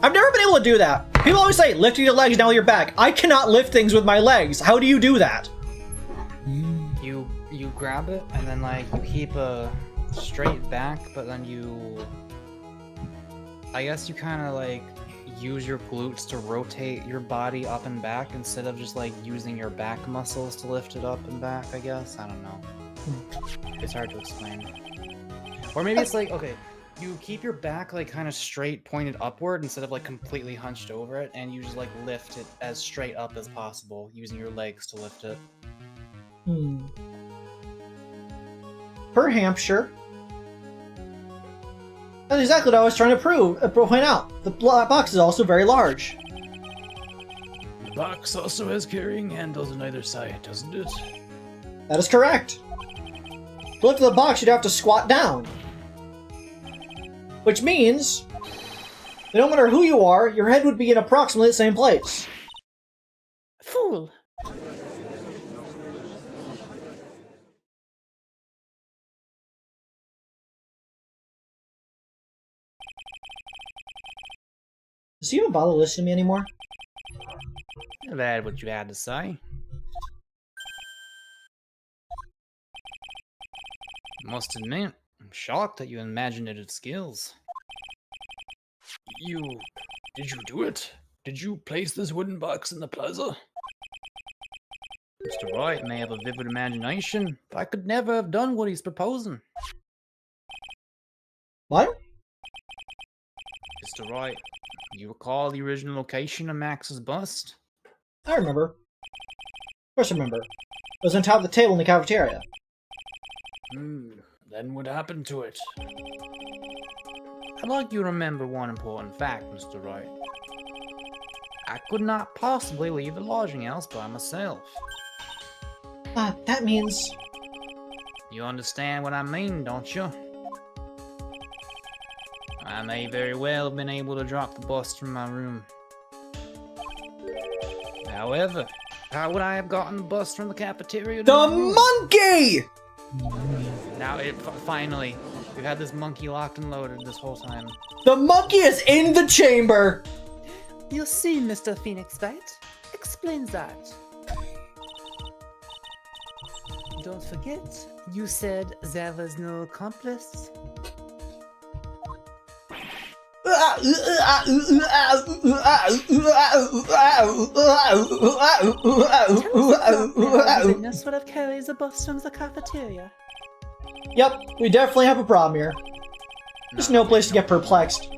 I've never been able to do that. People always say, lift your legs, not with your back. I cannot lift things with my legs. How do you do that? You grab it and then like you keep a straight back, but then I guess you kind of like use your glutes to rotate your body up and back instead of just like using your back muscles to lift it up and back, I guess. I don't know. It's hard to explain. Or maybe it's like, okay, you keep your back like kind of straight pointed upward instead of like completely hunched over it, and you just like lift it as straight up as possible using your legs to lift it. Per Hampshire. That's exactly what I was trying to point out. The box is also very large. The box also has carrying handles on either side, doesn't it? That is correct. To lift the box, you'd have to squat down. Which means that no matter who you are, your head would be in approximately the same place. Fool! Does he even bother listening to me anymore? I've had what you had to say. Must admit, I'm shocked that you imaginative skills. Did you do it? did you place this wooden box in the plaza? Mr. Wright may have a vivid imagination, but I could never have done what he's proposing. What? Mr. Wright, you recall the original location of Max's bust? I remember. Of course I remember. It was on top of the table in the cafeteria. Then what happened to it? I'd like you to remember one important fact, Mr. Wright. I could not possibly leave the lodging house by myself. That means... You understand what I mean, don't you? I may very well have been able to drop the bust from my room. However, how would I have gotten the bust from the cafeteria to The my room? monkey! Now, finally, we've had this monkey locked and loaded this whole time. The monkey is in the chamber! You see, Mr. Phoenix Wright? Explains that. Don't forget, you said there was no accomplice. Witness would have carried the bus from the cafeteria. Yep, we definitely have a problem here. There's no place to get perplexed.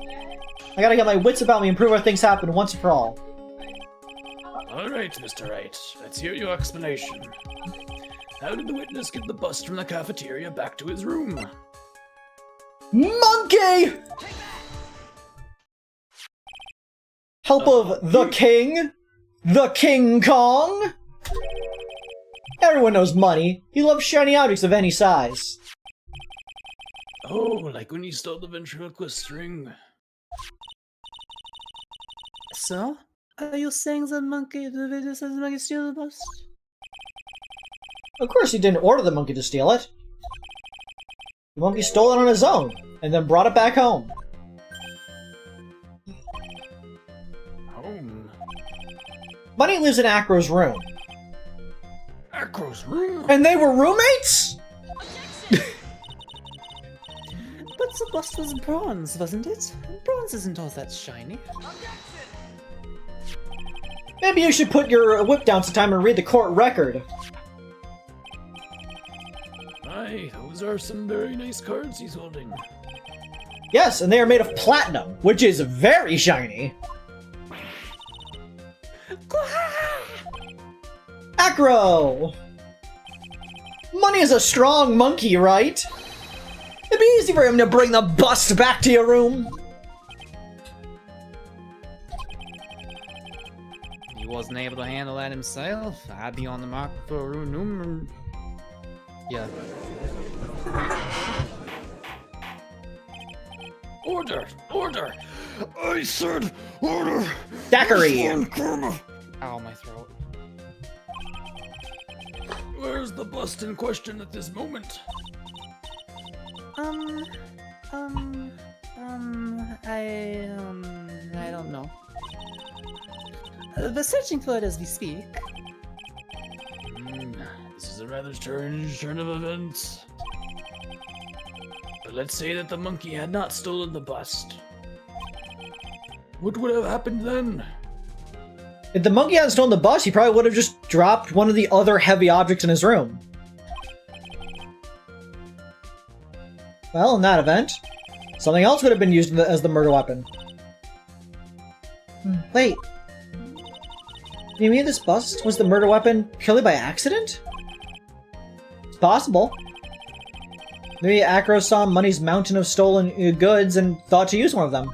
I gotta get my wits about me and prove how things happen once and for all. Alright, Mr. Wright, let's hear your explanation. How did the witness get the bust from the cafeteria back to his room? Monkey! Help of the king? The King Kong? Everyone knows money. He loves shiny objects of any size. Oh, like when you stole the ventriloquist ring. So, are you saying the monkey, the video says the monkey stole the bus? Of course he didn't order the monkey to steal it. The monkey stole it on his own, and then brought it back home. Home? Money lives in Acro's room. Acro's room? And they were roommates?! But the bust was bronze, wasn't it? Bronze isn't all that shiny. Maybe you should put your whip down sometime and read the court record. Aye, those are some very nice cards he's holding. Yes, and they are made of platinum, which is very shiny. Acro! Money is a strong monkey, right? It'd be easy for him to bring the bust back to your room. He wasn't able to handle that himself. I'd be on the market for a room number. Yeah. Order! Order! I said order! Daiquiri! Ow, my throat. Where's the bust in question at this moment? I don't know. We're searching for it as we speak. This is a rather strange turn of events. But let's say that the monkey had not stolen the bust. What would have happened then? If the monkey hadn't stolen the bus, he probably would have just dropped one of the other heavy objects in his room. Well, in that event, something else would have been used as the murder weapon. Wait. Do you mean this bust was the murder weapon purely by accident? It's possible. Maybe Acro saw Money's mountain of stolen goods and thought to use one of them.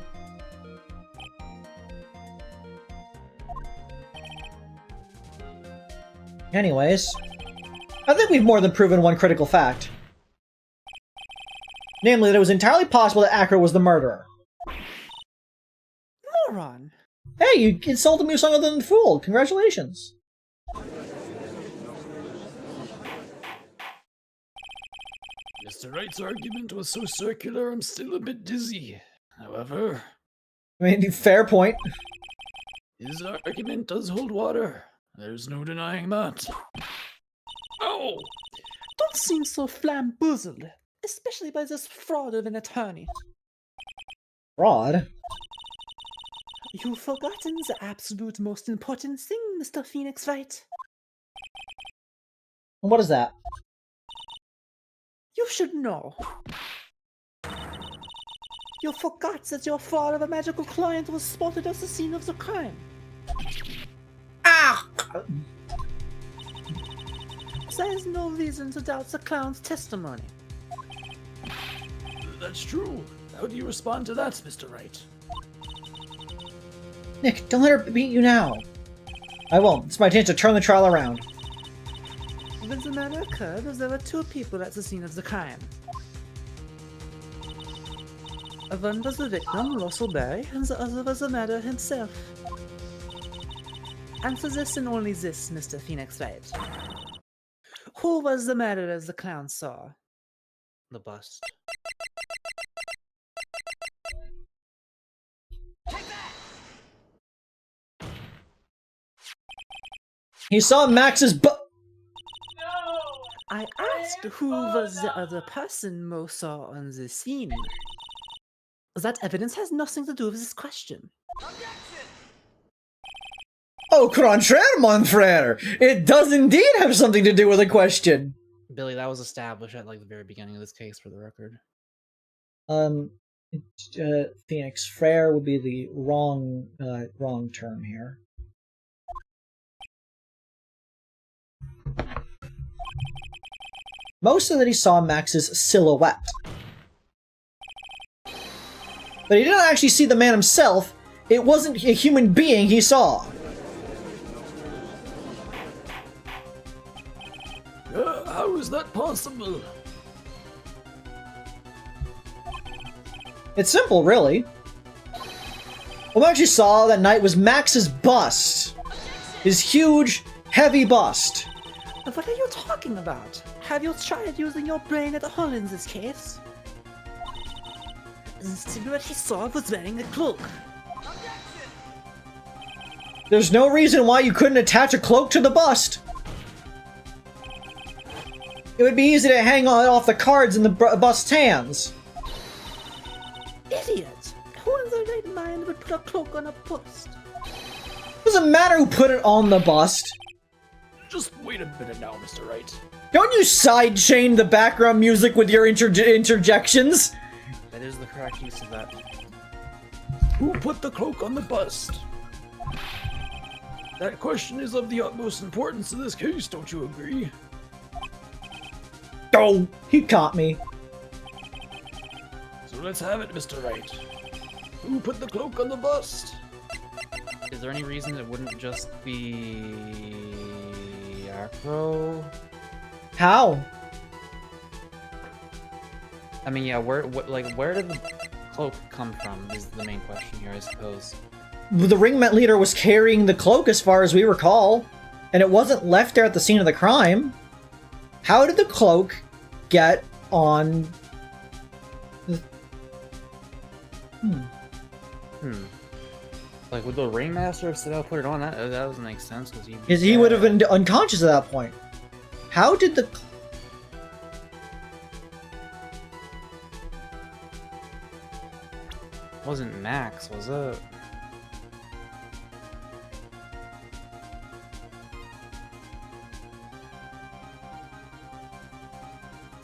Anyways, I think we've more than proven one critical fact. Namely, that it was entirely possible that Acro was the murderer. Moron! Hey, you insulted me with something other than fool. Congratulations. Mr. Wright's argument was so circular, I'm still a bit dizzy. However, I mean, fair point. his argument does hold water. There's no denying that. Ow! Don't seem so flamboozled, especially by this fraud of an attorney. Fraud? You've forgotten the absolute most important thing, Mr. Phoenix Wright. What is that? You should know. You forgot that your fraud of a magical client was spotted at the scene of the crime. Ah! There is no reason to doubt the clown's testimony. That's true. How do you respond to that, Mr. Wright? Nick, don't let her beat you now. I won't. It's my chance to turn the trial around. When the matter occurred, there were two people at the scene of the crime. One was the victim, Russell Berry, and the other was the murderer himself. Answer this and only this, Mr. Phoenix Wright. Who was the murderer the clown saw? The bust. He saw Max's I asked who was the other person Mo saw on the scene. That evidence has nothing to do with this question. Au contraire, mon frère! It does indeed have something to do with the question! Billy, that was established at like the very beginning of this case, for the record. Phoenix Frere would be the wrong term here. Most of that he saw Max's silhouette. But he didn't actually see the man himself. It wasn't a human being he saw. How is that possible? It's simple, really. What Max actually saw that night was Max's bust. His huge, heavy bust. What are you talking about? Have you tried using your brain at all in this case? The silhouette he saw was wearing a cloak. There's no reason why you couldn't attach a cloak to the bust. It would be easy to hang on off the cards in the bust's hands. Idiot! Who in their right mind would put a cloak on a bust? Doesn't matter who put it on the bust. Just wait a minute now, Mr. Wright. Don't you sidechain the background music with your interjections? That is the correct use of that. Who put the cloak on the bust? That question is of the utmost importance in this case, don't you agree? Oh, he caught me. So let's have it, Mr. Wright. Who put the cloak on the bust? Is there any reason it wouldn't just be Acro? How? I mean, yeah, where did the cloak come from is the main question here, I suppose. The ring leader was carrying the cloak as far as we recall, and it wasn't left there at the scene of the crime. How did the cloak get on the... Like, would the ringmaster have said, "I'll put it on"? That doesn't make sense, because he would have been unconscious at that point. How did the... Wasn't Max, was it?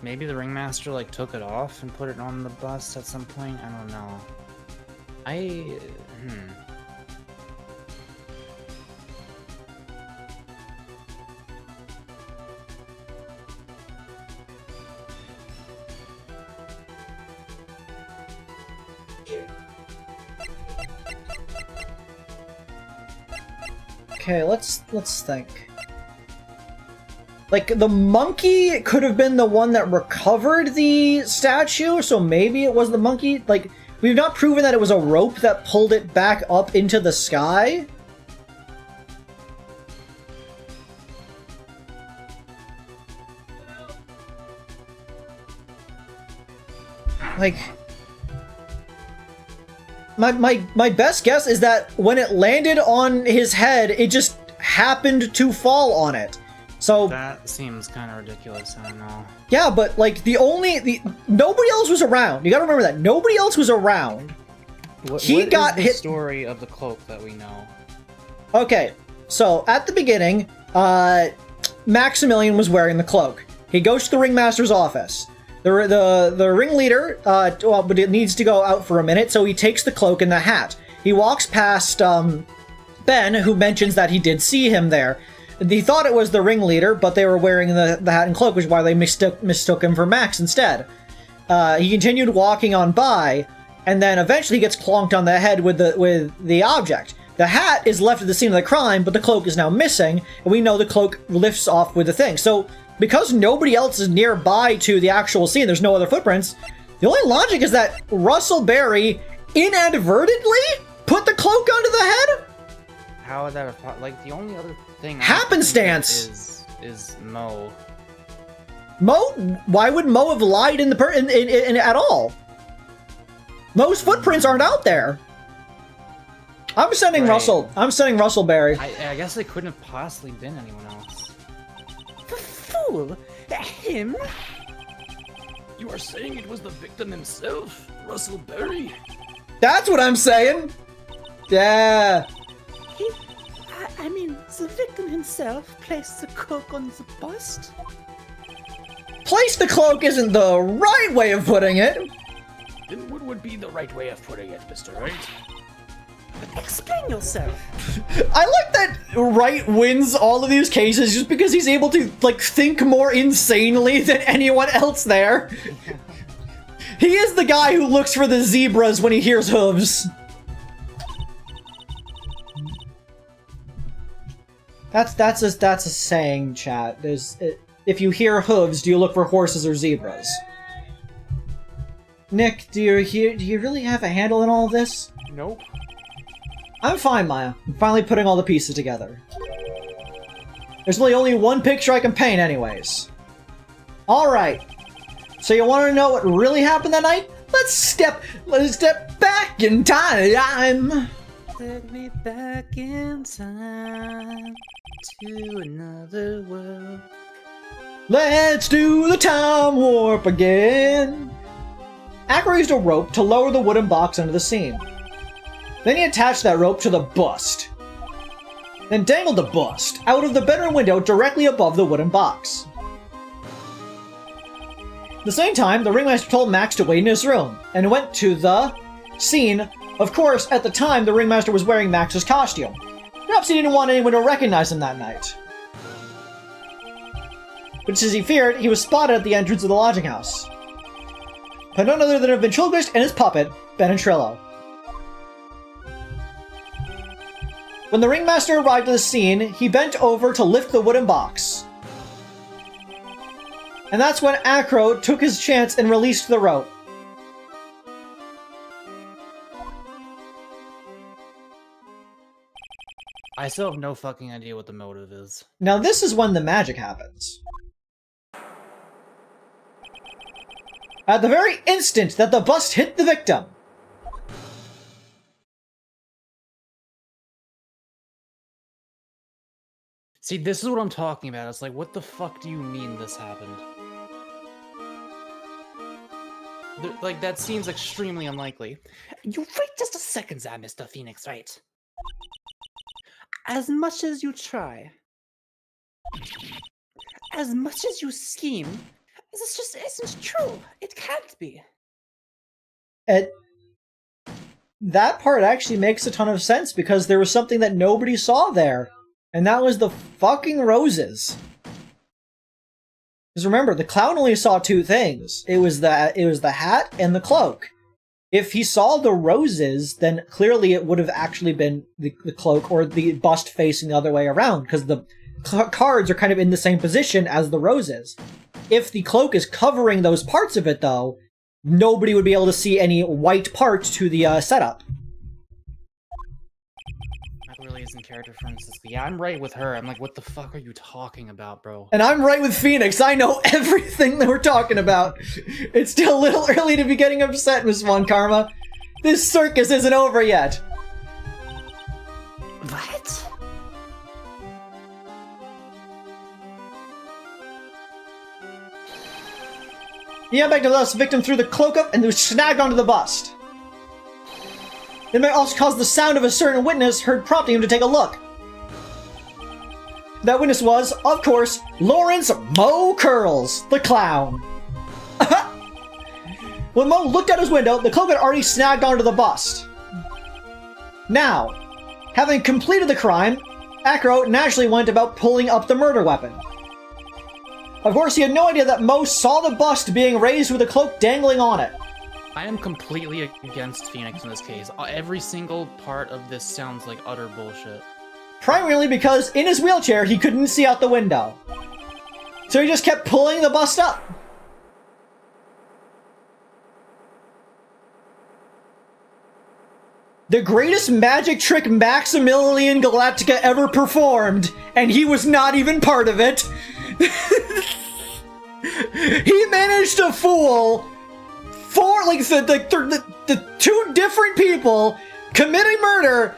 Maybe the ringmaster like took it off and put it on the bust at some point. I don't know. Okay, let's think. Like, the monkey could have been the one that recovered the statue, so maybe it was the monkey. Like, we've not proven that it was a rope that pulled it back up into the sky. Like... My best guess is that when it landed on his head, it just happened to fall on it. So that seems kind of ridiculous. I don't know. Yeah, but like nobody else was around. You gotta remember that nobody else was around. What got is the hit. story of the cloak that we know? Okay, so at the beginning, Maximilian was wearing the cloak. He goes to the ringmaster's office. The ringleader, but it needs to go out for a minute, so he takes the cloak and the hat. He walks past Ben, who mentions that he did see him there. He thought it was the ringleader, but they were wearing the hat and cloak, which is why they mistook him for Max instead. He continued walking on by, and then eventually he gets clonked on the head with the object. The hat is left at the scene of the crime, but the cloak is now missing, and we know the cloak lifts off with the thing. So, because nobody else is nearby to the actual scene, there's no other footprints, the only logic is that Russell Berry inadvertently put the cloak onto the head? How would that have... Like, the only other thing... Happenstance! Is Mo. Mo? Why would Mo have lied in at all? Mo's footprints aren't out there. I'm sending Right. Russell. I'm sending Russell Berry. I guess it couldn't have possibly been anyone else. The fool! Him? You are saying it was the victim himself, Russell Berry? That's what I'm saying. Yeah. I mean, the victim himself placed the cloak on the bust? Place the cloak isn't the right way of putting it. Then what would be the right way of putting it, Mr. Wright? Explain yourself. I like that Wright wins all of these cases just because he's able to, like, think more insanely than anyone else there. He is the guy who looks for the zebras when he hears hooves. That's a saying, chat. If you hear hooves, do you look for horses or zebras? Nick, do you really have a handle on all of this? Nope. I'm fine, Maya. I'm finally putting all the pieces together. There's really only one picture I can paint anyways. Alright. So you want to know what really happened that night? Let's step back in time. Take me back in time to another world. Let's do the time warp again. Acro used a rope to lower the wooden box under the scene. Then he attached that rope to the bust. Then dangled the bust out of the bedroom window directly above the wooden box. At the same time, the ringmaster told Max to wait in his room, and went to the scene. Of course, at the time, the ringmaster was wearing Max's costume. Perhaps he didn't want anyone to recognize him that night. But as he feared, he was spotted at the entrance of the lodging house. By none other than a ventriloquist and his puppet, Benetrillo. When the ringmaster arrived at the scene, he bent over to lift the wooden box. And that's when Acro took his chance and released the rope. I still have no fucking idea what the motive is. Now this is when the magic happens. At the very instant that the bust hit the victim, See, this is what I'm talking about. It's like, what the fuck do you mean this happened? Like, that seems extremely unlikely. You wait just a second there, Mr. Phoenix, right? As much as you try, as much as you scheme, this just isn't true. It can't be. that part actually makes a ton of sense because there was something that nobody saw there. And that was the fucking roses. Because remember, the clown only saw two things. It was the hat and the cloak. If he saw the roses, then clearly it would have actually been the cloak or the bust facing the other way around, because the cards are kind of in the same position as the roses. If the cloak is covering those parts of it, though, nobody would be able to see any white parts to the setup. Really isn't character for instance, but yeah, I'm right with her. I'm like, what the fuck are you talking about, bro? And I'm right with Phoenix. I know everything that we're talking about. It's still a little early to be getting upset, Miss Von Karma. This circus isn't over yet. What? The impact of the victim threw the cloak up and was snagged onto the bust. It may also cause the sound of a certain witness heard prompting him to take a look. That witness was, of course, Lawrence Mo Curls, the clown. When Mo looked out his window, the cloak had already snagged onto the bust. Now, having completed the crime, Acro naturally went about pulling up the murder weapon. Of course, he had no idea that Mo saw the bust being raised with the cloak dangling on it. I am completely against Phoenix in this case. Every single part of this sounds like utter bullshit. Primarily because in his wheelchair, he couldn't see out the window. So he just kept pulling the bust up. The greatest magic trick Maximilian Galactica ever performed, and he was not even part of it. He managed to fool the two different people committing murder,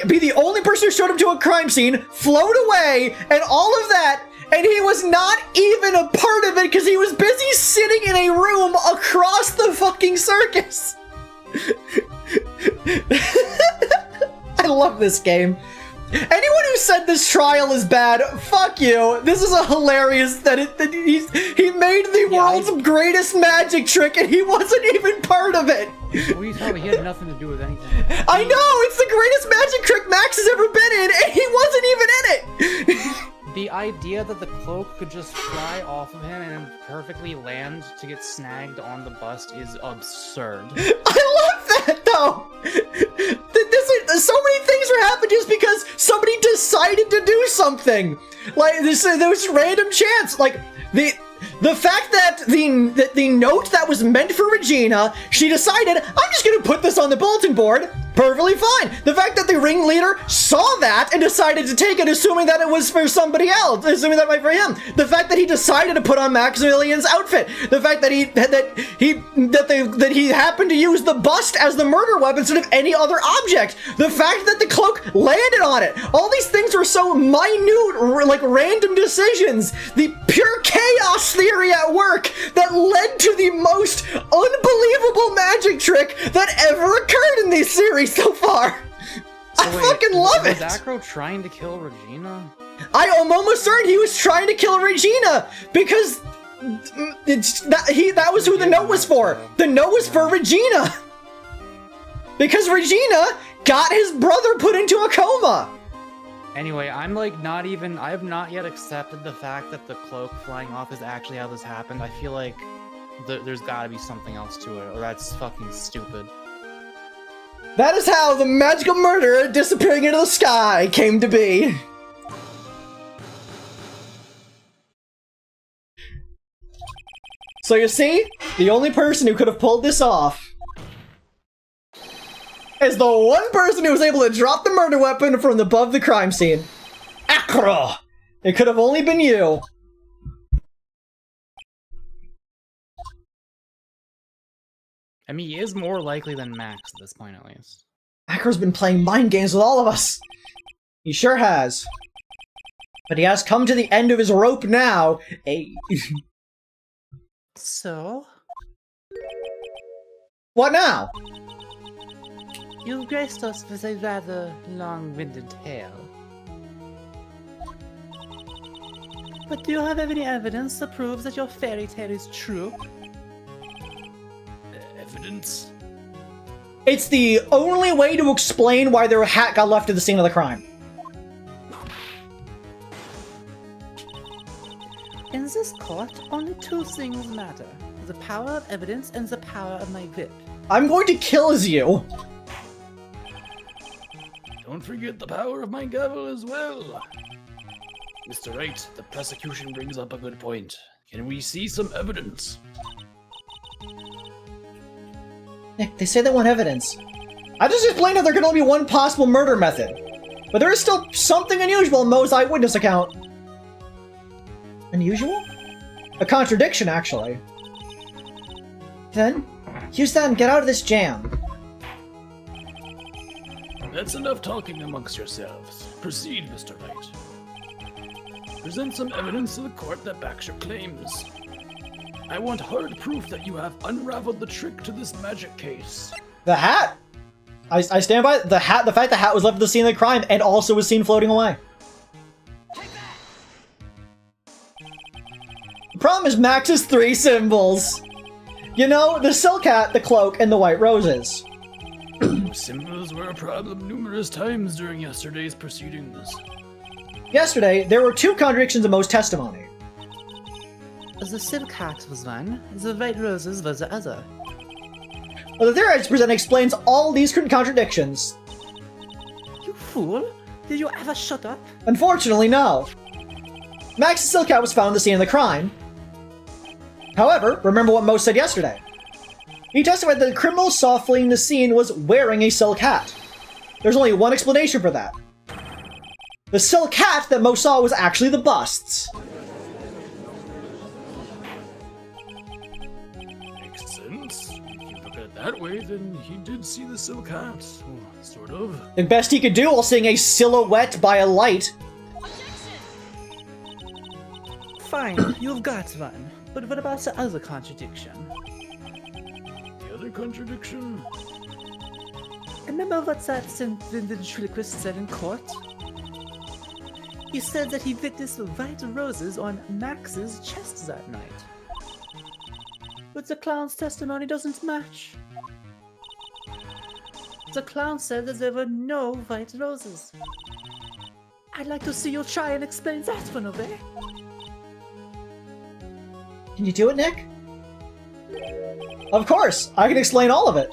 be the only person who showed up to a crime scene, float away, and all of that, and he was not even a part of it because he was busy sitting in a room across the fucking circus. I love this game. Anyone who said this trial is bad, fuck you. This is a hilarious he made the world's greatest magic trick and he wasn't even part of it. What are you talking about? He had nothing to do with anything. I know, it's the greatest magic trick Max has ever been in and he wasn't even in it. The idea that the cloak could just fly off of him and perfectly land to get snagged on the bust is absurd. I love that though. So many things are happening just because somebody decided to do something. Like there was random chance. Like the fact that the note that was meant for Regina, she decided, I'm just gonna put this on the bulletin board. Perfectly fine. The fact that the ringleader saw that and decided to take it, assuming that it was for somebody else, assuming that it might be for him. The fact that he decided to put on Maximilian's outfit. The fact that he happened to use the bust as the murder weapon instead of any other object. The fact that the cloak landed on it. All these things were so minute, like random decisions. The pure chaos theory at work that led to the most unbelievable magic trick that ever occurred in this series so far. I fucking love it. Was Acro trying to kill Regina? I am almost certain he was trying to kill Regina because that was who the note was for. The note was for Regina because Regina got his brother put into a coma. Anyway, I'm like I have not yet accepted the fact that the cloak flying off is actually how this happened. I feel like there's gotta be something else to it, or that's fucking stupid. That is how the magical murderer disappearing into the sky came to be. So you see, the only person who could have pulled this off is the one person who was able to drop the murder weapon from above the crime scene. Acro! It could have only been you. I mean, he is more likely than Max at this point, at least. Acro's been playing mind games with all of us. He sure has. But he has come to the end of his rope now. So? What now? You've graced us with a rather long-winded tale. But do you have any evidence that proves that your fairy tale is true? Evidence? It's the only way to explain why their hat got left at the scene of the crime. In this court, only two things matter. The power of evidence and the power of my whip. I'm going to kill you. Don't forget the power of my gavel as well. Mr. Wright, the prosecution brings up a good point. Can we see some evidence? Nick, they say they want evidence. I just explained that there can only be one possible murder method. But there is still something unusual in Mo's eyewitness account. Unusual? A contradiction, actually. Then, use that and get out of this jam. That's enough talking amongst yourselves. Proceed, Mr. Wright. Present some evidence to the court that backs your claims. I want hard proof that you have unraveled the trick to this magic case. The hat? I stand by the hat. The fact the hat was left at the scene of the crime and also was seen floating away. The problem is Max's 3 symbols. You know, the silk hat, the cloak, and the white roses. Symbols were a problem numerous times during yesterday's proceedings. Yesterday, there were 2 contradictions in most testimony. The silk hat was one, the white roses was the other. Well, the theory I just present explains all these contradictions. You fool! Did you ever shut up? Unfortunately, no. Max's silk hat was found at the scene of the crime. However, remember what Mo said yesterday. He testified that the criminal saw fleeing the scene was wearing a silk hat. There's only one explanation for that. The silk hat that Mo saw was actually the busts. Makes sense. If you look at it that way, then he did see the silk hat. Well, sort of. The best he could do while seeing a silhouette by a light. Fine, you've got one. But what about the other contradiction? The other contradiction? Remember what that ventriloquist said in court? He said that he witnessed white roses on Max's chest that night. But the clown's testimony doesn't match. The clown said that there were no white roses. I'd like to see you try and explain that one, Obey. Can you do it, Nick? Of course! I can explain all of it!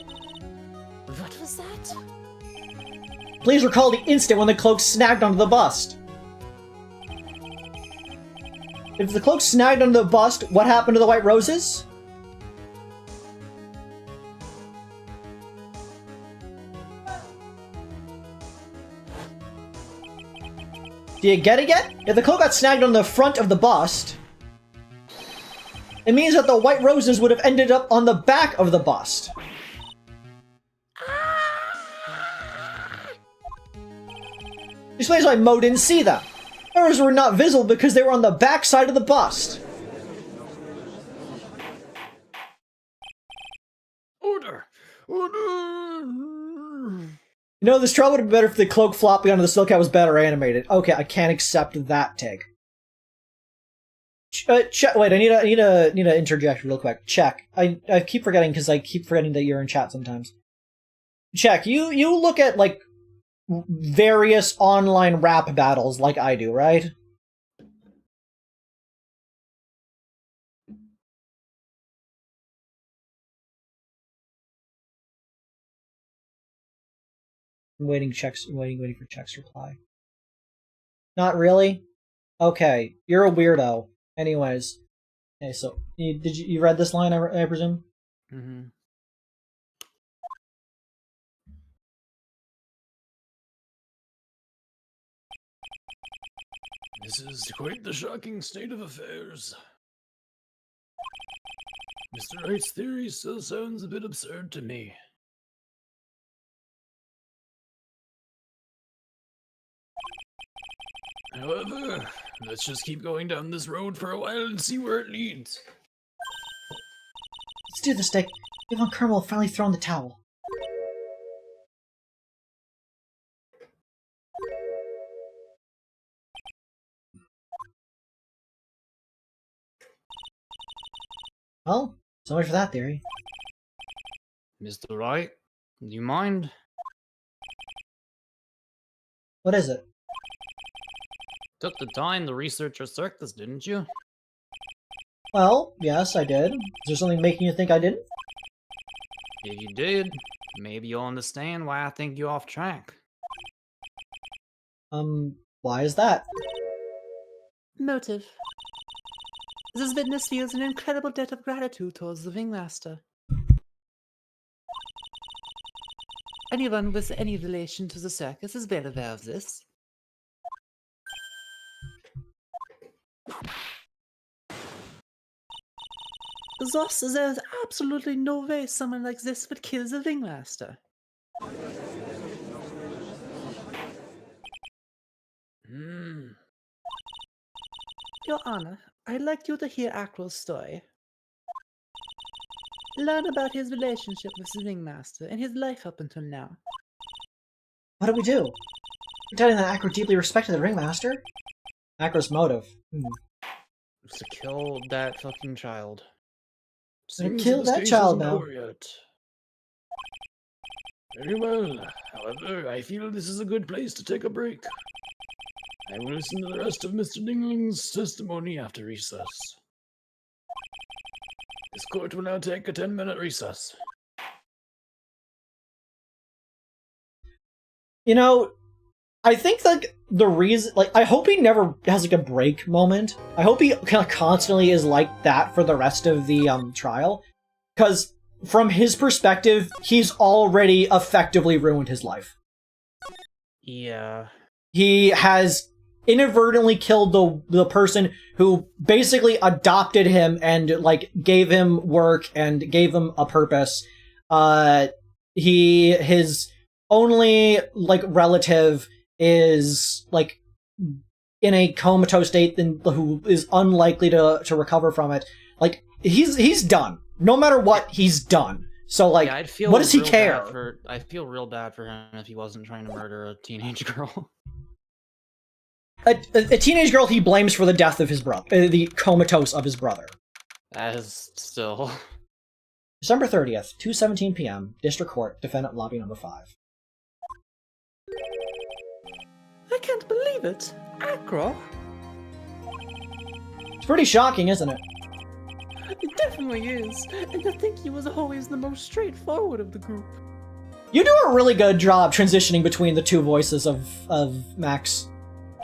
What was that? Please recall the instant when the cloak snagged onto the bust. If the cloak snagged onto the bust, what happened to the white roses? Do you get it yet? If the cloak got snagged on the front of the bust, it means that the white roses would have ended up on the back of the bust. Explains why Mo didn't see them. Errors were not visible because they were on the back side of the bust. Order! Order! You know, this trial would have been better if the cloak flopping onto the silk hat was better animated. Okay, I can't accept that take. Wait, I need to interject real quick. Check. I keep forgetting because I keep forgetting that you're in chat sometimes. Check. You look at like various online rap battles like I do, right? I'm waiting for checks reply. Not really? Okay, you're a weirdo. Anyways. Okay, so you read this line, I presume? Mm-hmm. This is quite the shocking state of affairs. Mr. Wright's theory still sounds a bit absurd to me. However, let's just keep going down this road for a while and see where it leads. Let's do this, Nick. Yvonne Kermel finally thrown the towel. Well, so much for that theory. Mr. Wright, do you mind? What is it? Took the time to research your circus, didn't you? Well, yes, I did. Is there something making you think I didn't? If you did, maybe you'll understand why I think you're off track. Why is that? Motive. This witness feels an incredible debt of gratitude towards the Ringmaster. Anyone with any relation to the circus is well aware of this. Thus, there's absolutely no way someone like this would kill the Ringmaster. Your Honor, I'd like you to hear Acro's story. Learn about his relationship with the Ringmaster and his life up until now. What do we do? Pretending that Acro deeply respected the ringmaster? Acro's motive. It's to kill that fucking child. Gonna kill that child now. Yet. Very well. However, I feel this is a good place to take a break. I will listen to the rest of Mr. Dingling's testimony after recess. This court will now take a 10-minute recess. You know, I think like the reason, like, I hope he never has like a break moment. I hope he kind of constantly is like that for the rest of the trial, because from his perspective, he's already effectively ruined his life. Yeah. He has inadvertently killed the person who basically adopted him and like gave him work and gave him a purpose. His only like relative is like in a comatose state, who is unlikely to recover from it. Like he's done. No matter what, he's done. So like, Yeah, I'd feel what does he real care? I'd feel real bad for him if he wasn't trying to murder a teenage girl. A teenage girl he blames for the death of his brother, the comatose of his brother. That is still... December 30th, 2:17 p.m., District Court, Defendant Lobby Number 5. I can't believe it. Acro? It's pretty shocking, isn't it? It definitely is. And to think he was always the most straightforward of the group. You do a really good job transitioning between the two voices of Max.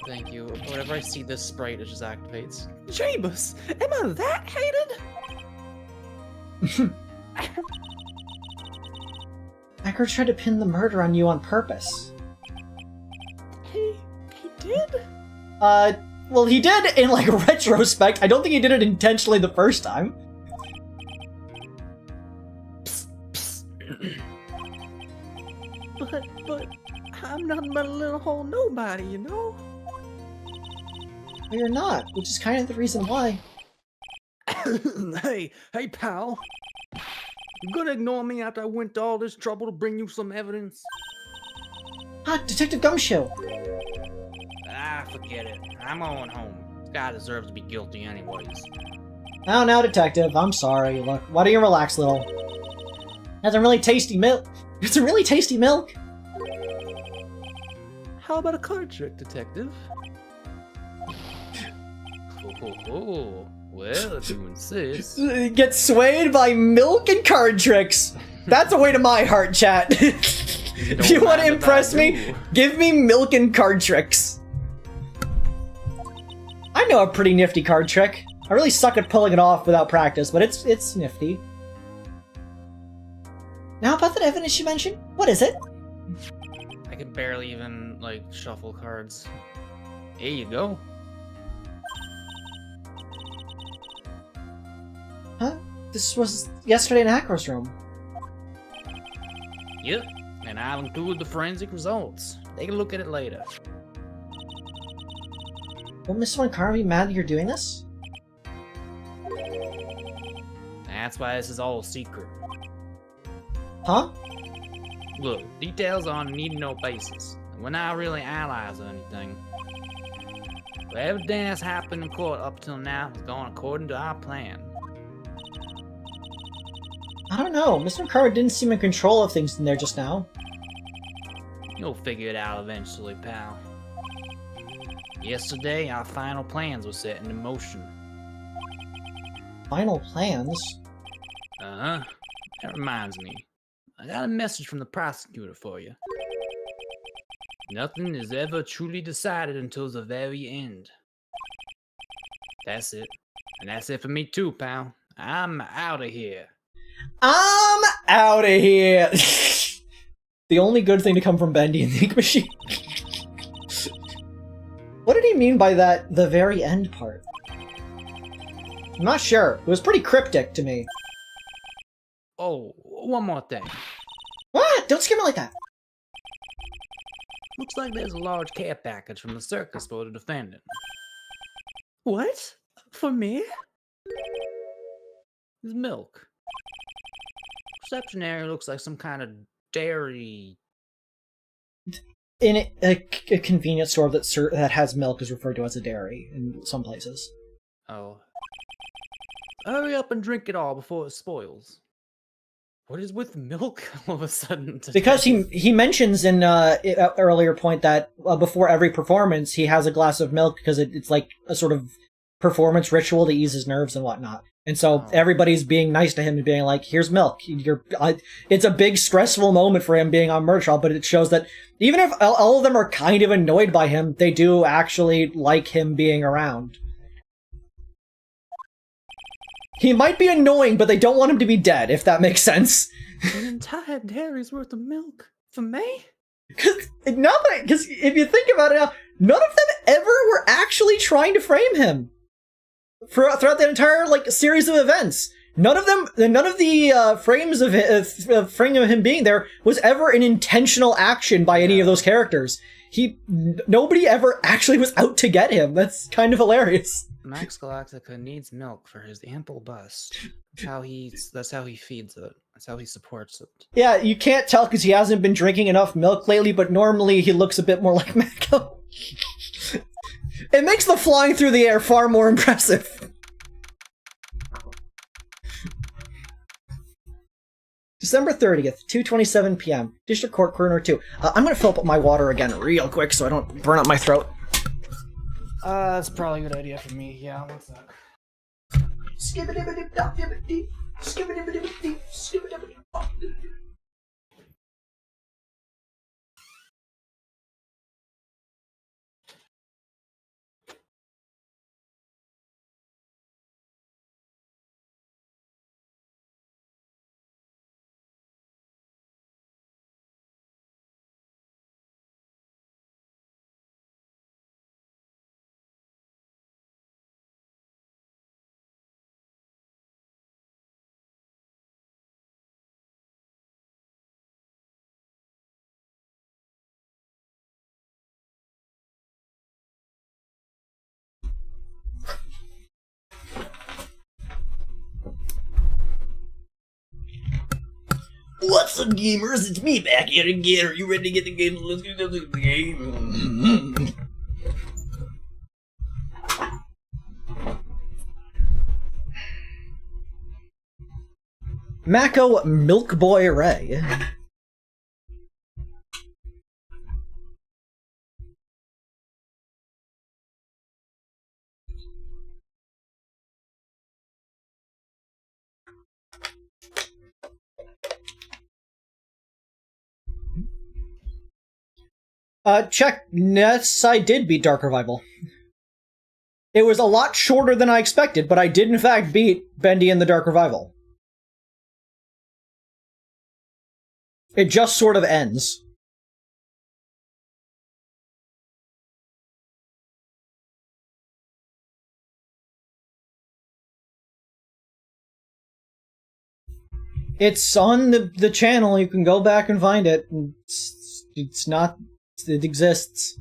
Thank you. Whenever I see this sprite, it just activates. Jabus, am I that hated? Acro tried to pin the murder on you on purpose. He did? Well, he did in, like, retrospect. I don't think he did it intentionally the first time. But I'm nothing but a little whole nobody, you know? Well, you're not, which is kind of the reason why. Hey, pal. You gonna ignore me after I went to all this trouble to bring you some evidence? Ah, Detective Gumshoe! Ah, forget it. I'm going home. This guy deserves to be guilty anyways. Now, Detective, I'm sorry. Look, why don't you relax, little? Has some really tasty milk. It's a really tasty milk. How about a card trick, Detective? Oh, well, if you insist. Get swayed by milk and card tricks. That's a way to my heart, chat. If you want to impress me, give me milk and card tricks. I know a pretty nifty card trick. I really suck at pulling it off without practice, but it's nifty. Now about that evidence you mentioned, what is it? I can barely even, like, shuffle cards. Here you go. Huh? This was yesterday in Acro's room. Yep, and I'll include the forensic results. Take a look at it later. Won't Miss Von Carr be mad that you're doing this? That's why this is all secret. Huh? Look, details on a need-to-know basis. We're not really allies or anything. But everything that's happened in court up till now is going according to our plan. I don't know. Mr. Carr didn't seem in control of things in there just now. You'll figure it out eventually, pal. Yesterday, our final plans were set into motion. Final plans? Uh-huh. That reminds me. I got a message from the prosecutor for you. Nothing is ever truly decided until the very end. That's it. And that's it for me too, pal. I'm out of here. I'm out of here! The only good thing to come from Bendy and the Ink Machine. What did he mean by that, the very end part? I'm not sure. It was pretty cryptic to me. Oh, one more thing. What? Don't scare me like that. Looks like there's a large care package from the circus for the defendant. What? For me? There's milk. Reception area looks like some kind of dairy in a convenience store that has milk is referred to as a dairy in some places. Oh. Hurry up and drink it all before it spoils. What is with milk all of a sudden today? Because he mentions in an earlier point that before every performance he has a glass of milk because it's like a sort of performance ritual to ease his nerves and whatnot. And so everybody's being nice to him and being like, here's milk. It's a big stressful moment for him being on Murchall, but it shows that even if all of them are kind of annoyed by him, they do actually like him being around. He might be annoying, but they don't want him to be dead, if that makes sense. An entire dairy's worth of milk for me? Because if you think about it now, none of them ever were actually trying to frame him throughout the entire series of events. None of the frames of framing of him being there was ever an intentional action by any of those characters. Nobody ever actually was out to get him. That's kind of hilarious. Max Galactica needs milk for his ample bust. That's how he feeds it. That's how he supports it. Yeah, you can't tell because he hasn't been drinking enough milk lately, but normally he looks a bit more like Mako. It makes the flying through the air far more impressive. December 30th, 2:27 p.m. District Court, Corner 2. I'm gonna fill up my water again real quick so I don't burn up my throat. That's probably a good idea for me. Yeah, one sec. What's up, gamers? It's me back here again. Are you ready to get the game? Let's get the game. Mako Milk Boy Ray. Check. Yes, I did beat Dark Revival. It was a lot shorter than I expected, but I did in fact beat Bendy in the Dark Revival. It just sort of ends. It's on the channel. You can go back and find it. It's not... It exists.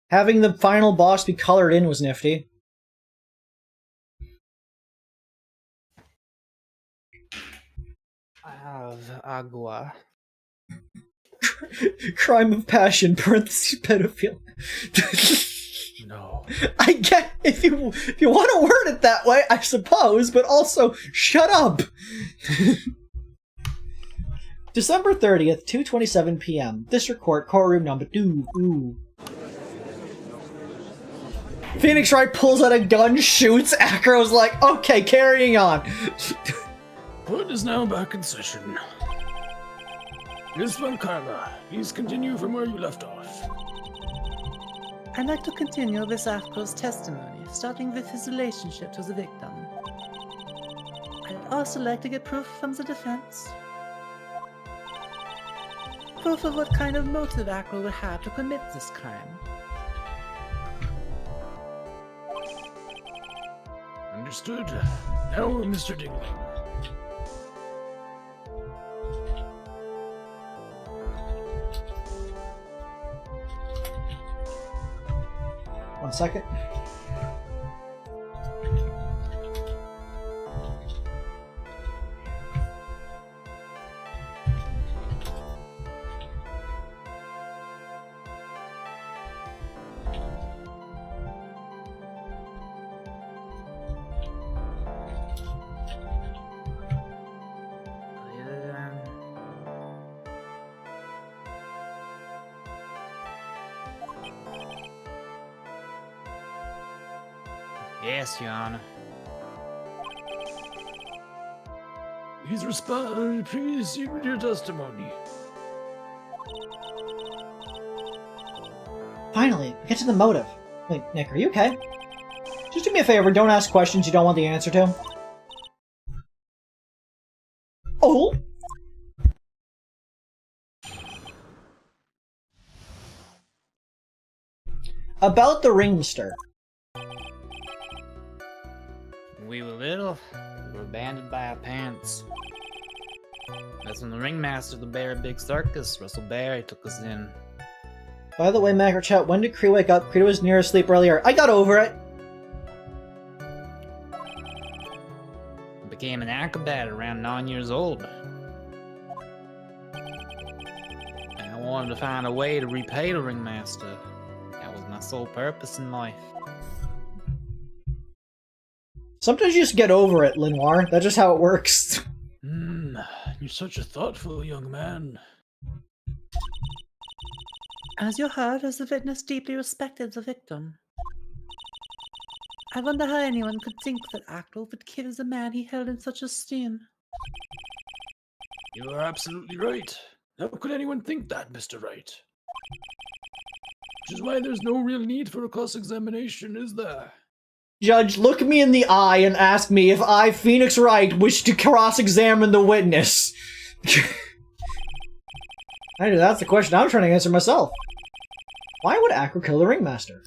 Having the final boss be colored in was nifty. I have agua. Crime of passion, parentheses, pedophile. No. I get if you want to word it that way, I suppose, but also shut up. December 30th, 2:27 p.m. District Court, courtroom number 2. Ooh. Phoenix Wright pulls out a gun, shoots. Acro's like, okay, carrying on. Court is now back in session. Miss Van Karma, please continue from where you left off. I'd like to continue this Afro's testimony, starting with his relationship to the victim. I'd also like to get proof from the defense. Proof of what kind of motive Acro would have to commit this crime. Understood. Now, Mr. Dingling. One second. Yes, Your Honor. Please respond. Please see with your testimony. Finally, we get to the motive. Wait, Nick, are you okay? Just do me a favor, don't ask questions you don't want the answer to. Oh! About the ringmaster. When we were little, we were abandoned by our parents. That's when the ringmaster of the Very Big Circus, Russell Barry, took us in. By the way, Macro Chat, when did Cree wake up? Cree was near asleep earlier. I got over it! I became an acrobat around 9 years old. And I wanted to find a way to repay the ringmaster. That was my sole purpose in life. Sometimes you just get over it, Lenoir. That's just how it works. You're such a thoughtful young man. As you heard, as a witness deeply respected the victim. I wonder how anyone could think that Acro would kill the man he held in such esteem. You are absolutely right. How could anyone think that, Mr. Wright? Which is why there's no real need for a cross-examination, is there? Judge, look me in the eye and ask me if I, Phoenix Wright, wish to cross-examine the witness. That's the question I'm trying to answer myself. Why would Acro kill the ringmaster?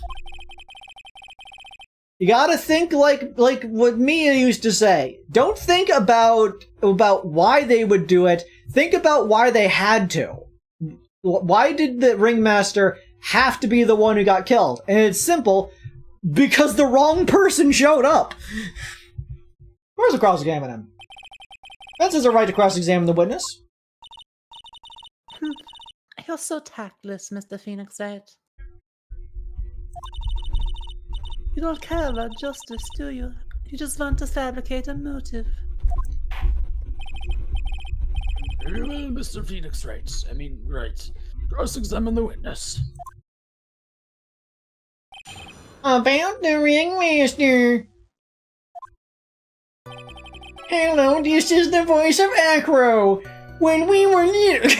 You gotta think like what Mia used to say. Don't think about why they would do it. Think about why they had to. Why did the ringmaster have to be the one who got killed? And it's simple. Because the wrong person showed up! Where's the cross-examine him? Fence has a right to cross-examine the witness. You're so tactless, Mr. Phoenix Wright. You don't care about justice, do you? You just want to fabricate a motive. Very well, Mr. Phoenix Wright. Right. Cross-examine the witness. About the ringmaster. Hello, this is the voice of Acro. When we were little...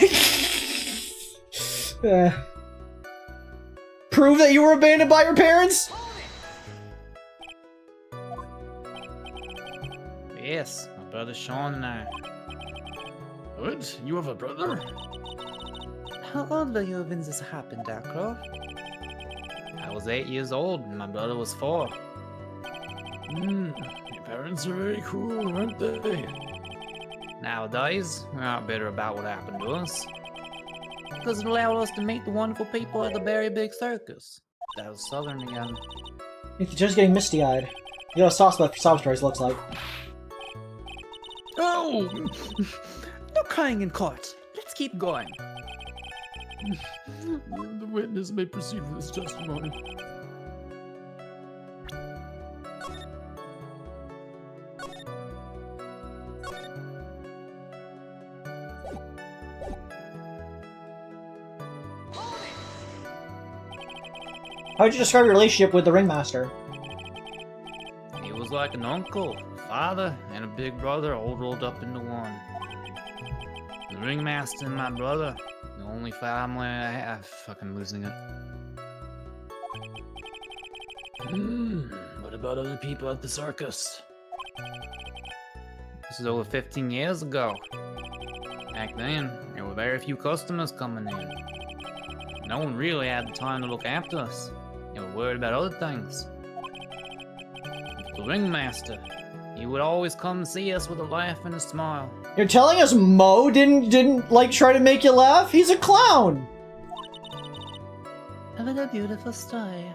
Prove that you were abandoned by your parents? Yes, my brother Sean and I. What? You have a brother? How old were you when this happened, Acro? I was 8 years old and my brother was 4. Your parents are very cool, aren't they? Nowadays, we're not bitter about what happened to us. Because it allowed us to meet the wonderful people at the Very Big Circus. That was Southern again. You're just getting misty-eyed. You know what soft stories looks like. Oh! No crying in court. Let's keep going. The witness may proceed with his testimony. How would you describe your relationship with the ringmaster? He was like an uncle, a father, and a big brother all rolled up into one. The ringmaster and my brother, the only family I have. Fucking losing it. What about other people at the circus? This is over 15 years ago. Back then, there were very few customers coming in. No one really had the time to look after us. They were worried about other things. The ringmaster, he would always come see us with a laugh and a smile. You're telling us Mo didn't like try to make you laugh? He's a clown! What a beautiful story.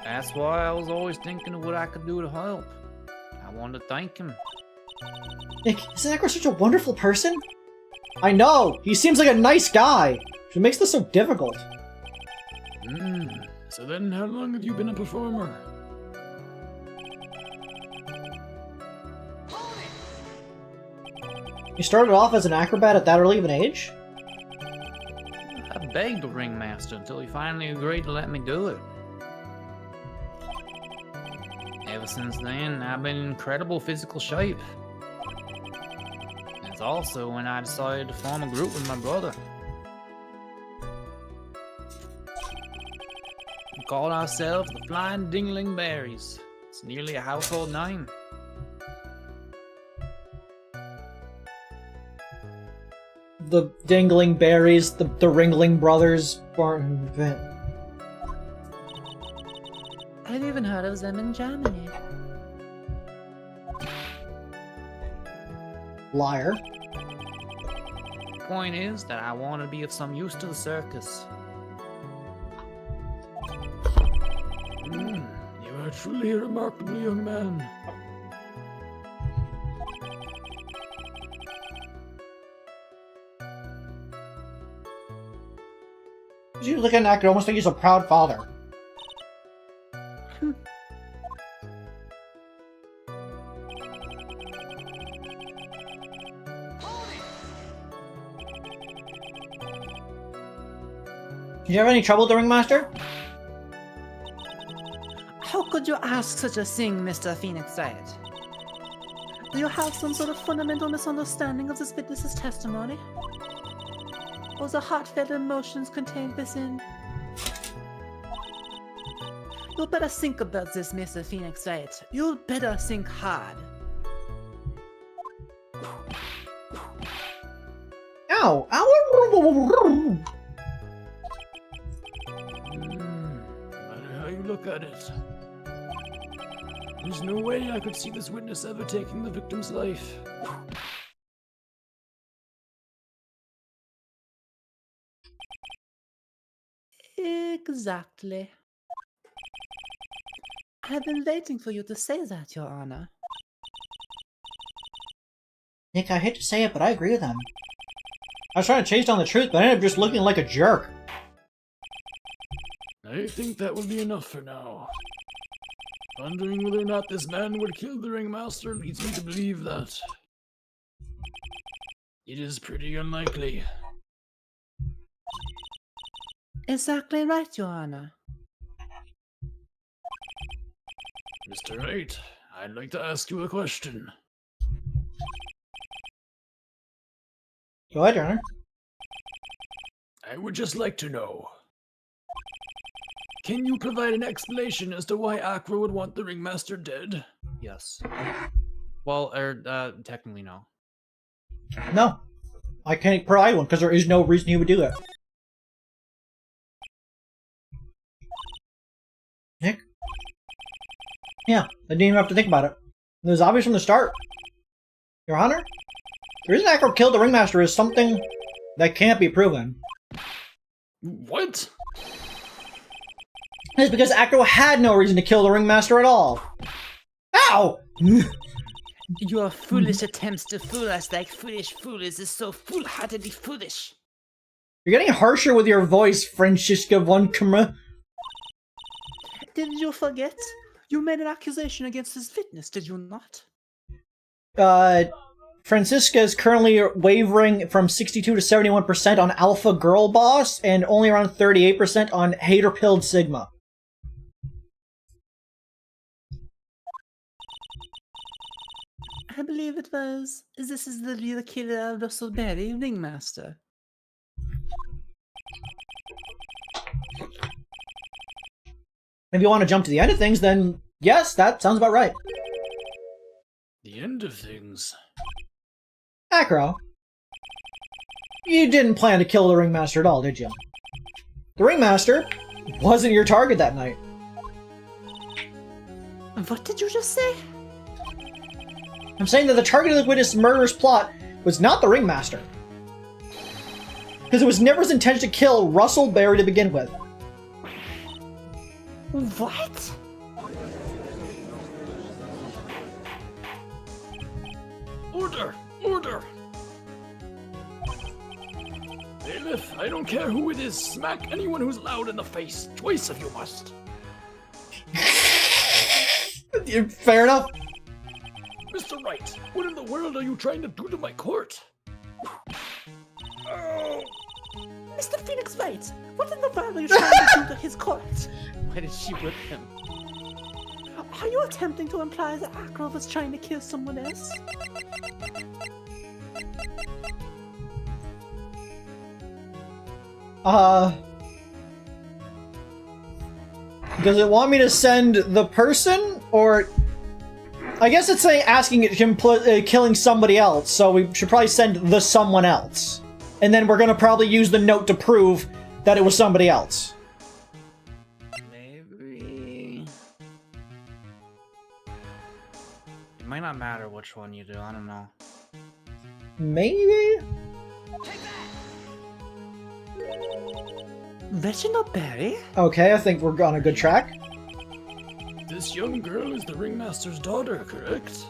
That's why I was always thinking of what I could do to help. I wanted to thank him. Nick, isn't Acro such a wonderful person? I know! He seems like a nice guy! What makes this so difficult? So then, how long have you been a performer? You started off as an acrobat at that early of an age? I begged the ringmaster until he finally agreed to let me do it. Ever since then, I've been in incredible physical shape. It's also when I decided to form a group with my brother. We called ourselves the Flying Dingling Berries. It's nearly a household name. The Dingling Berries, the Ringling Brothers, Barton. I've even heard of them in Germany. Liar. Point is that I want to be of some use to the circus. You are truly a remarkable young man. You look at Acro, almost like he's a proud father. Did you have any trouble with the Ringmaster? How could you ask such a thing, Mr. Phoenix Wright? Do you have some sort of fundamental misunderstanding of this witness's testimony? Or the heartfelt emotions contained within? You'd better think about this, Mr. Phoenix Wright. You'd better think hard. Ow! Ow! No matter how you look at it, there's no way I could see this witness ever taking the victim's life. Exactly. I've been waiting for you to say that, Your Honor. Nick, I hate to say it, but I agree with him. I was trying to chase down the truth, but I ended up just looking like a jerk. I think that will be enough for now. Wondering whether or not this man would kill the ringmaster leads me to believe that it is pretty unlikely. Exactly right, Your Honor. Mr. Wright, I'd like to ask you a question. Go ahead, Your Honor. I would just like to know. Can you provide an explanation as to why Acro would want the ringmaster dead? Yes. Well, technically no. No. I can't provide one, because there is no reason he would do that. Nick? Yeah, I didn't even have to think about it. It was obvious from the start. Your Honor? The reason Acro killed the Ringmaster is something that can't be proven. What? It's because Acro had no reason to kill the Ringmaster at all. Ow! Your foolish attempts to fool us like foolish fools is so foolhardily foolish. You're getting harsher with your voice, Francisca von Kama. Did you forget? You made an accusation against this witness, did you not? Francisca is currently wavering from 62 to 71% on Alpha Girl Boss, and only around 38% on Hater Pilled Sigma. I believe it was. This is the real killer of Russell Berry, Ringmaster. If you want to jump to the end of things, then yes, that sounds about right. The end of things. Acro, you didn't plan to kill the Ringmaster at all, did you? The Ringmaster wasn't your target that night. What did you just say? I'm saying that the target of the witness' murderous plot was not the Ringmaster. Because it was never his intention to kill Russell Berry to begin with. What? Order! Order! Bailiff, I don't care who it is, smack anyone who's loud in the face. Twice if you must. Fair enough. Mr. Wright, what in the world are you trying to do to my court? Oh. Mr. Phoenix Wright, what in the world are you trying to do to his court? Why did she whip him? Are you attempting to imply that Acro was trying to kill someone else? Does it want me to send the person, or... I guess it's saying asking him killing somebody else, so we should probably send the someone else. And then we're gonna probably use the note to prove that it was somebody else. Maybe... It might not matter which one you do, I don't know. Maybe? Reginald Berry? Okay, I think we're on a good track. This young girl is the ringmaster's daughter, correct?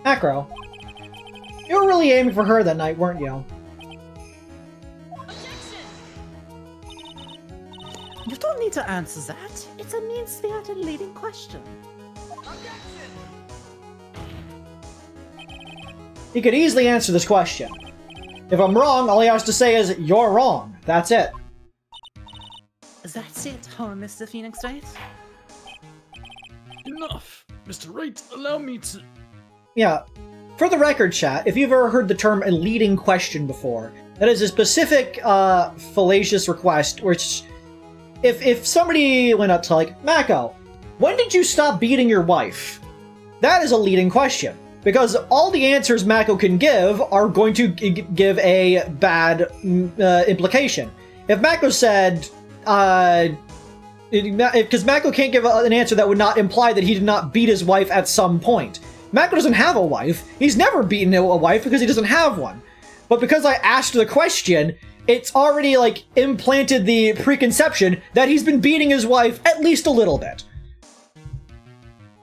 Acro. You were really aiming for her that night, weren't you? You don't need to answer that. It's a mean-spirited leading question. He could easily answer this question. If I'm wrong, all he has to say is, "You're wrong." That's it. That's it, huh, Mr. Phoenix Wright? Enough! Mr. Wright, allow me to... Yeah. For the record, chat, if you've ever heard the term a leading question before, that is a specific, fallacious request, which... If somebody went up to, like, Mako, when did you stop beating your wife? That is a leading question. Because all the answers Mako can give are going to give a bad implication. If Mako said, because Mako can't give an answer that would not imply that he did not beat his wife at some point. Mako doesn't have a wife. He's never beaten a wife because he doesn't have one. But because I asked the question, it's already, like, implanted the preconception that he's been beating his wife at least a little bit.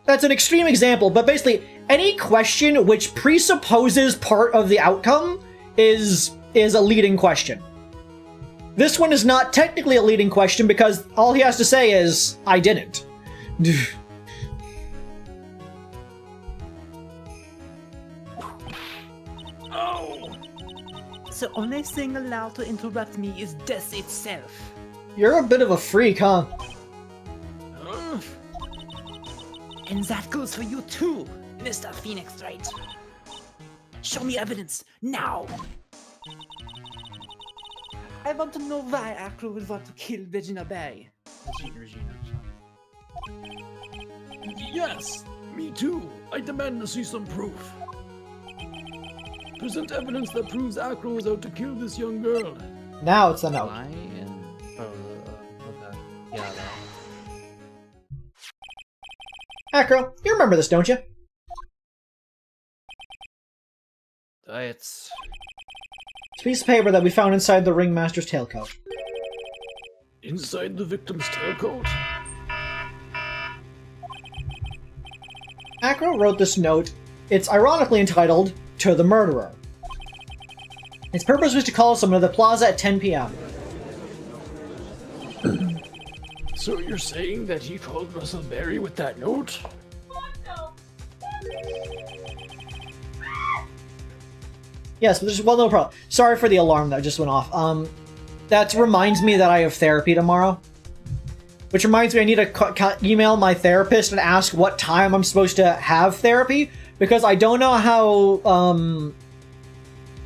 That's an extreme example, but basically, any question which presupposes part of the outcome is a leading question. This one is not technically a leading question because all he has to say is, "I didn't." Ow! The only thing allowed to interrupt me is death itself. You're a bit of a freak, huh? And that goes for you too, Mr. Phoenix Wright. Show me evidence, now! I want to know why Acro would want to kill Regina Berry. Regina. Yes, me too. I demand to see some proof. Present evidence that proves Acro is out to kill this young girl. Now it's the note. Lion? Oh, okay. Yeah, that. Acro, you remember this, don't you? It's... It's a piece of paper that we found inside the ringmaster's tailcoat. Inside the victim's tailcoat? Acro wrote this note. It's ironically entitled, "To the Murderer." Its purpose was to call someone to the plaza at 10 p.m. So you're saying that he called Russell Berry with that note? Yes, but there's no problem. Sorry for the alarm that just went off. That reminds me that I have therapy tomorrow. Which reminds me I need to email my therapist and ask what time I'm supposed to have therapy, because I don't know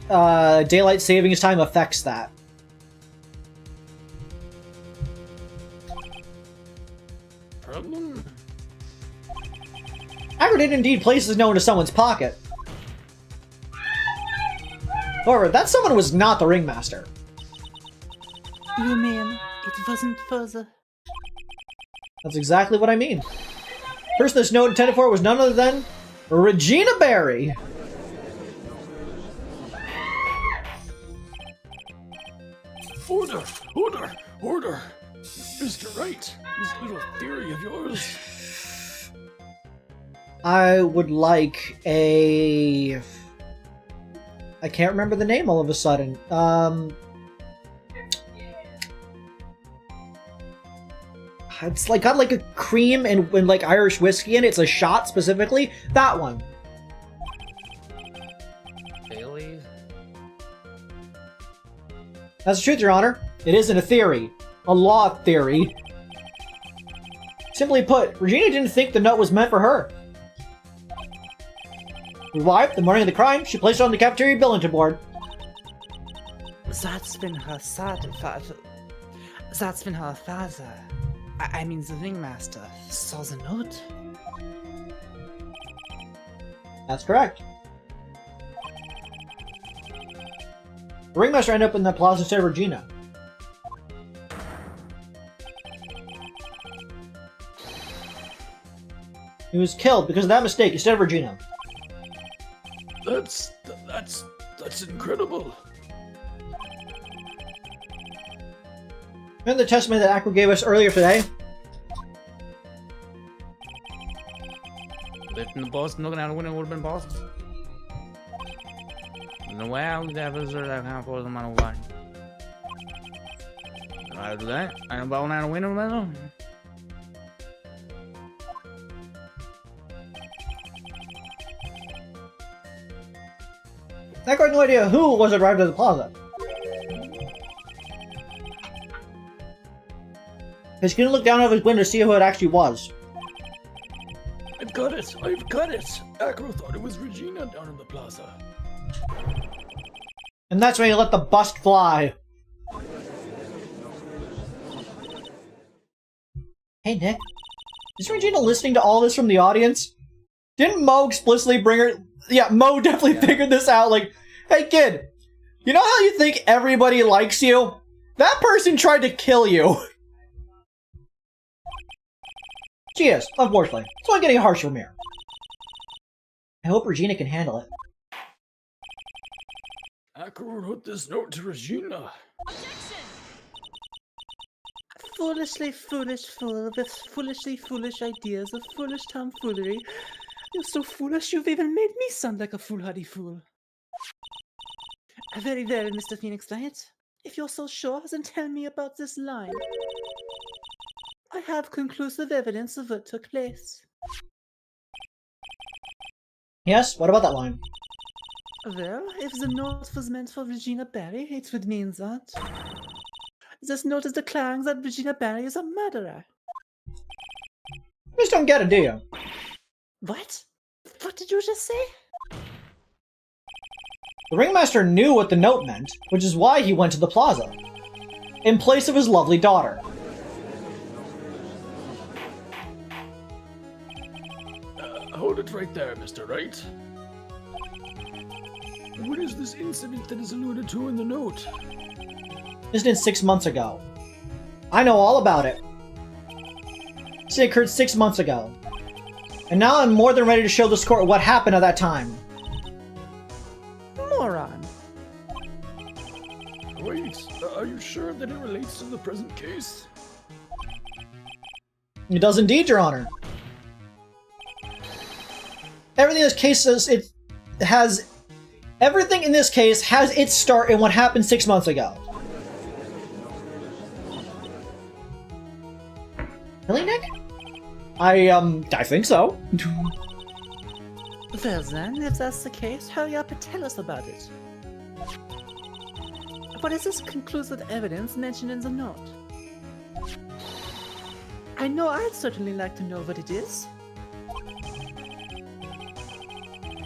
how daylight savings time affects that. Problem? Acro did indeed place his note into someone's pocket. However, that someone was not the ringmaster. You mean it wasn't further? That's exactly what I mean. The person this note intended for was none other than Regina Berry. Order! Order! Order! Mr. Wright, this little theory of yours... I would like a... I can't remember the name all of a sudden. It's like got like a cream and like Irish whiskey in it. It's a shot specifically. That one. Bailey? That's the truth, Your Honor. It isn't a theory. A law theory. Simply put, Regina didn't think the note was meant for her. Revived the morning of the crime, she placed it on the cafeteria bulletin board. That's been her That's been her father. I mean the ringmaster saw the note. That's correct. The ringmaster ended up in the plaza instead of Regina. He was killed because of that mistake instead of Regina. That's incredible. Remember the testimony that Acro gave us earlier today? Lifting the boss and looking out the window would have been boss. No way I would have visited that kind of for them on a line. I do that. I'm balling out a window, man. Acro had no idea who was arrived at the plaza. Because he couldn't look down out of his window to see who it actually was. I've got it! I've got it! Acro thought it was Regina down in the plaza. And that's when he let the bust fly. Hey Nick, is Regina listening to all this from the audience? Didn't Mo explicitly bring her? Yeah, Mo definitely figured this out. Like, hey kid, you know how you think everybody likes you? That person tried to kill you. She is, unfortunately. It's only getting harsher from here. I hope Regina can handle it. Acro wrote this note to Regina. Foolishly foolish fool with foolishly foolish ideas of foolish tomfoolery. You're so foolish you've even made me sound like a foolhardy fool. Very well, Mr. Phoenix Wright. If you're so sure, then tell me about this line. I have conclusive evidence of what took place. Yes, what about that line? Well, if the note was meant for Regina Barry, it would mean that this note is declaring that Regina Barry is a murderer. You just don't get it, do you? What? What did you just say? The ringmaster knew what the note meant, which is why he went to the plaza. In place of his lovely daughter. Hold it right there, Mr. Wright. What is this incident that is alluded to in the note? This did 6 months ago. I know all about it. This occurred 6 months ago. And now I'm more than ready to show this court what happened at that time. Moron. Wait, are you sure that it relates to the present case? It does indeed, Your Honor. Everything in this case everything in this case has its start in what happened 6 months ago. Really, Nick? I think so. Well then, if that's the case, hurry up and tell us about it. What is this conclusive evidence mentioned in the note? I know I'd certainly like to know what it is.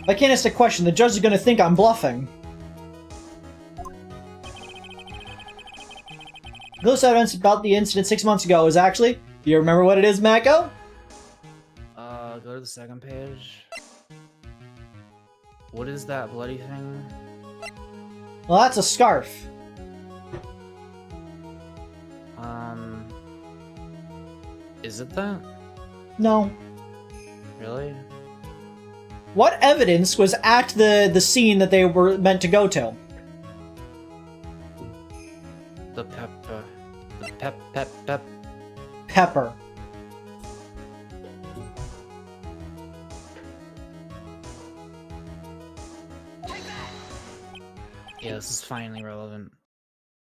If I can't ask a question, the judge is going to think I'm bluffing. This evidence about the incident 6 months ago is actually... Do you remember what it is, Mako? Go to the second page. What is that bloody thing? Well, that's a scarf. Is it that? No. Really? What evidence was at the scene that they were meant to go to? The pepper. The Pepper. Yeah, this is finally relevant.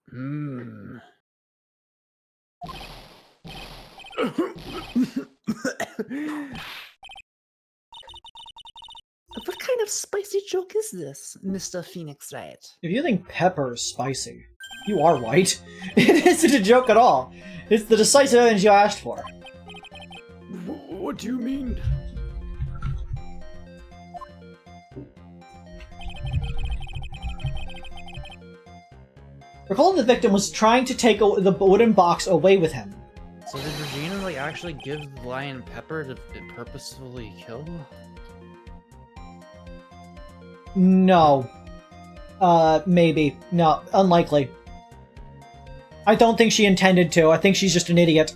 Hmm. What kind of spicy joke is this, Mr. Phoenix Wright? If you think pepper is spicy, you are white. It isn't a joke at all. It's the decisive evidence you asked for. What do you mean? Recall the victim was trying to take the wooden box away with him. So did Regina like actually give the lion pepper to purposefully kill? No. Maybe. No, unlikely. I don't think she intended to. I think she's just an idiot.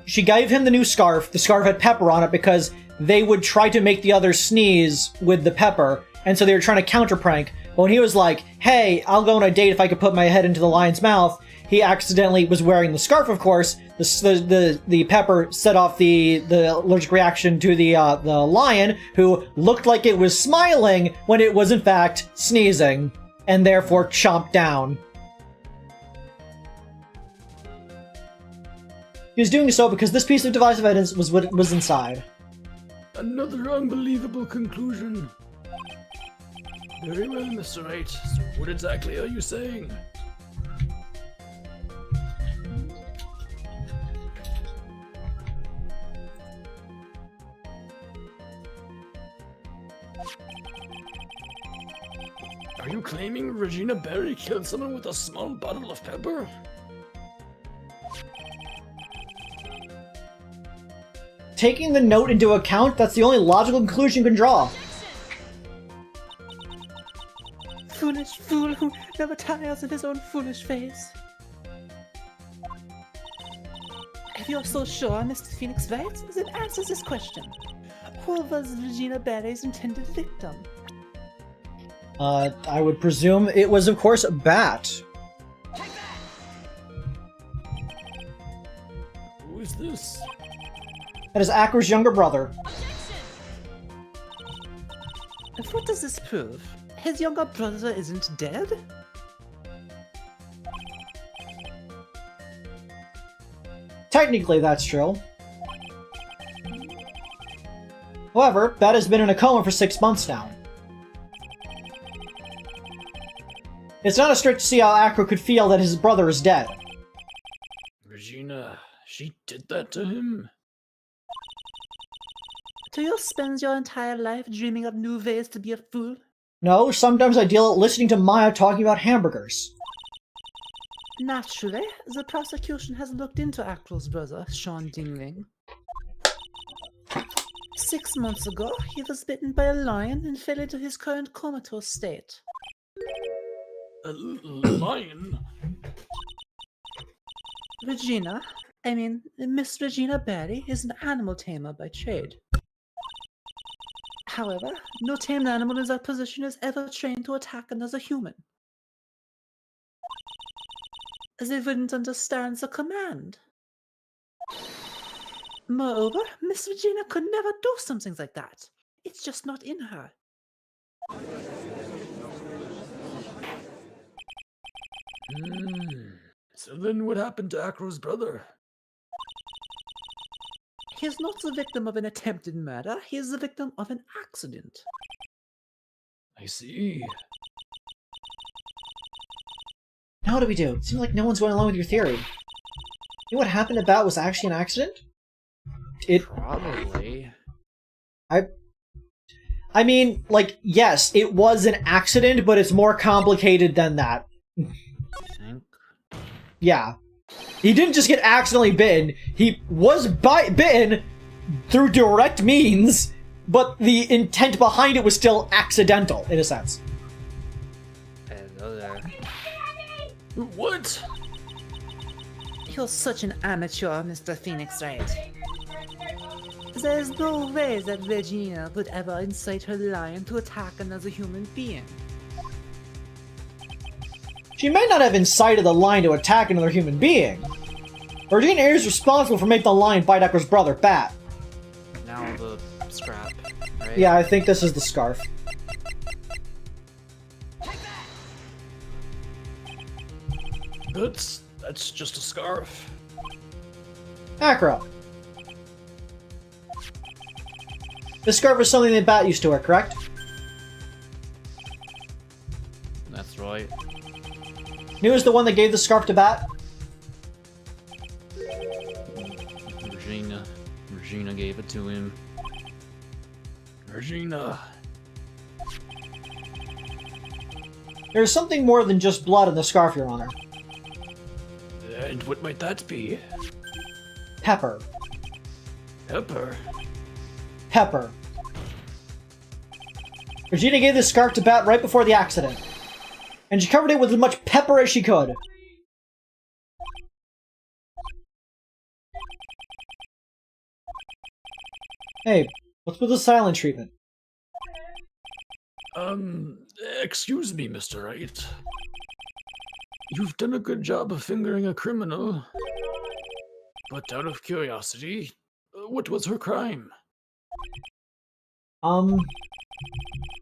She gave him the new scarf. The scarf had pepper on it because they would try to make the others sneeze with the pepper, and so they were trying to counter prank. But when he was like, hey, I'll go on a date if I could put my head into the lion's mouth, he accidentally was wearing the scarf, of course. The pepper set off the allergic reaction to the lion, who looked like it was smiling when it was in fact sneezing, and therefore chomped down. He was doing so because this piece of device evidence was what was inside. Another unbelievable conclusion. Very well, Mr. Wright. So what exactly are you saying? Are you claiming Regina Berry killed someone with a small bottle of pepper? Taking the note into account, that's the only logical conclusion you can draw. Foolish fool who never tires of his own foolish face. If you're so sure, Mr. Phoenix Wright, then answers this question. Who was Regina Berry's intended victim? I would presume it was, of course, a bat. Who is this? That is Acro's younger brother. And what does this prove? His younger brother isn't dead? Technically, that's true. However, Bat has been in a coma for 6 months now. It's not a stretch to see how Acro could feel that his brother is dead. Regina, she did that to him? Do you spend your entire life dreaming of new ways to be a fool? No, sometimes I deal listening to Maya talking about hamburgers. Naturally, the prosecution has looked into Acro's brother, Sean Dingling. 6 months ago, he was bitten by a lion and fell into his current comatose state. A lion? Miss Regina Berry is an animal tamer by trade. However, no tamed animal in that position is ever trained to attack another human. They wouldn't understand the command. Moreover, Miss Regina could never do something like that. It's just not in her. So then what happened to Acro's brother? He is not the victim of an attempted murder, he is the victim of an accident. I see. Now what do we do? It seems like no one's going along with your theory. You know what happened to Bat was actually an accident? Probably. I mean, like, yes, it was an accident, but it's more complicated than that. I think. Yeah. He didn't just get accidentally bitten, he was bitten through direct means, but the intent behind it was still accidental, in a sense. Hello there. What? You're such an amateur, Mr. Phoenix Wright. There's no way that Regina would ever incite her lion to attack another human being. She may not have incited the lion to attack another human being. Regina is responsible for making the lion bite Acro's brother, Bat. Now the scrap, right? Yeah, I think this is the scarf. That's just a scarf. Acro. This scarf is something that Bat used to wear, correct? That's right. New is the one that gave the scarf to Bat? Regina gave it to him. Regina. There's something more than just blood in the scarf, Your Honor. And what might that be? Pepper. Pepper. Pepper. Regina gave this scarf to Bat right before the accident. And she covered it with as much pepper as she could. Hey, what's with the silent treatment? Excuse me, Mr. Wright. You've done a good job of fingering a criminal. But out of curiosity, what was her crime?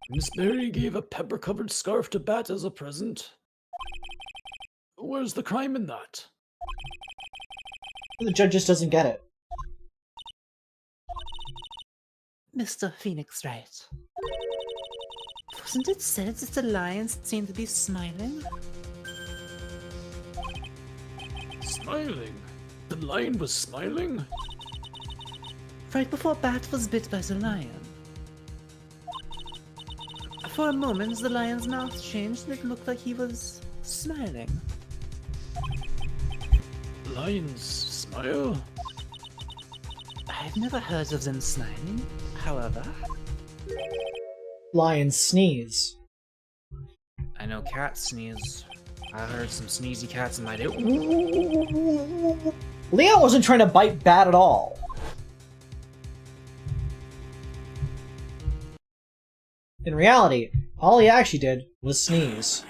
Miss Berry gave a pepper-covered scarf to Bat as a present. Where's the crime in that? The judge just doesn't get it. Mr. Phoenix Wright. Wasn't it said that the lions seemed to be smiling? Smiling? The lion was smiling? Right before Bat was bit by the lion. For a moment, the lion's mouth changed and it looked like he was smiling. Lions smile? I've never heard of them smiling, however. Lions sneeze. I know cats sneeze. I heard some sneezy cats in my day. Leon wasn't trying to bite Bat at all. In reality, all he actually did was sneeze.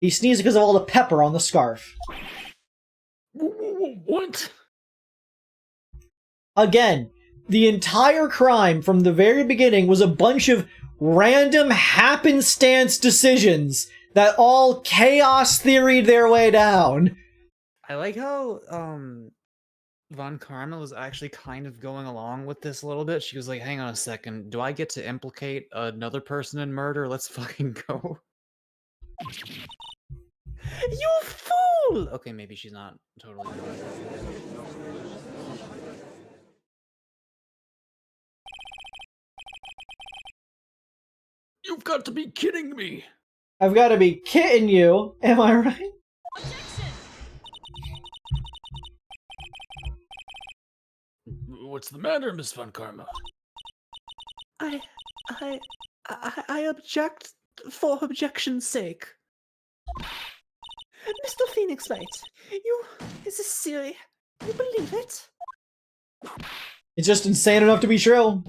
He sneezed because of all the pepper on the scarf. What? Again, the entire crime from the very beginning was a bunch of random happenstance decisions that all chaos theoried their way down. I like how Von Karma was actually kind of going along with this a little bit. She was like, hang on a second, do I get to implicate another person in murder? Let's fucking go. You fool! Okay, maybe she's not totally. You've got to be kidding me! I've got to be kidding you, am I right? What's the matter, Miss Von Karma? I object for objection's sake. Mr. Phoenix Wright, is this silly? You believe it? It's just insane enough to be true.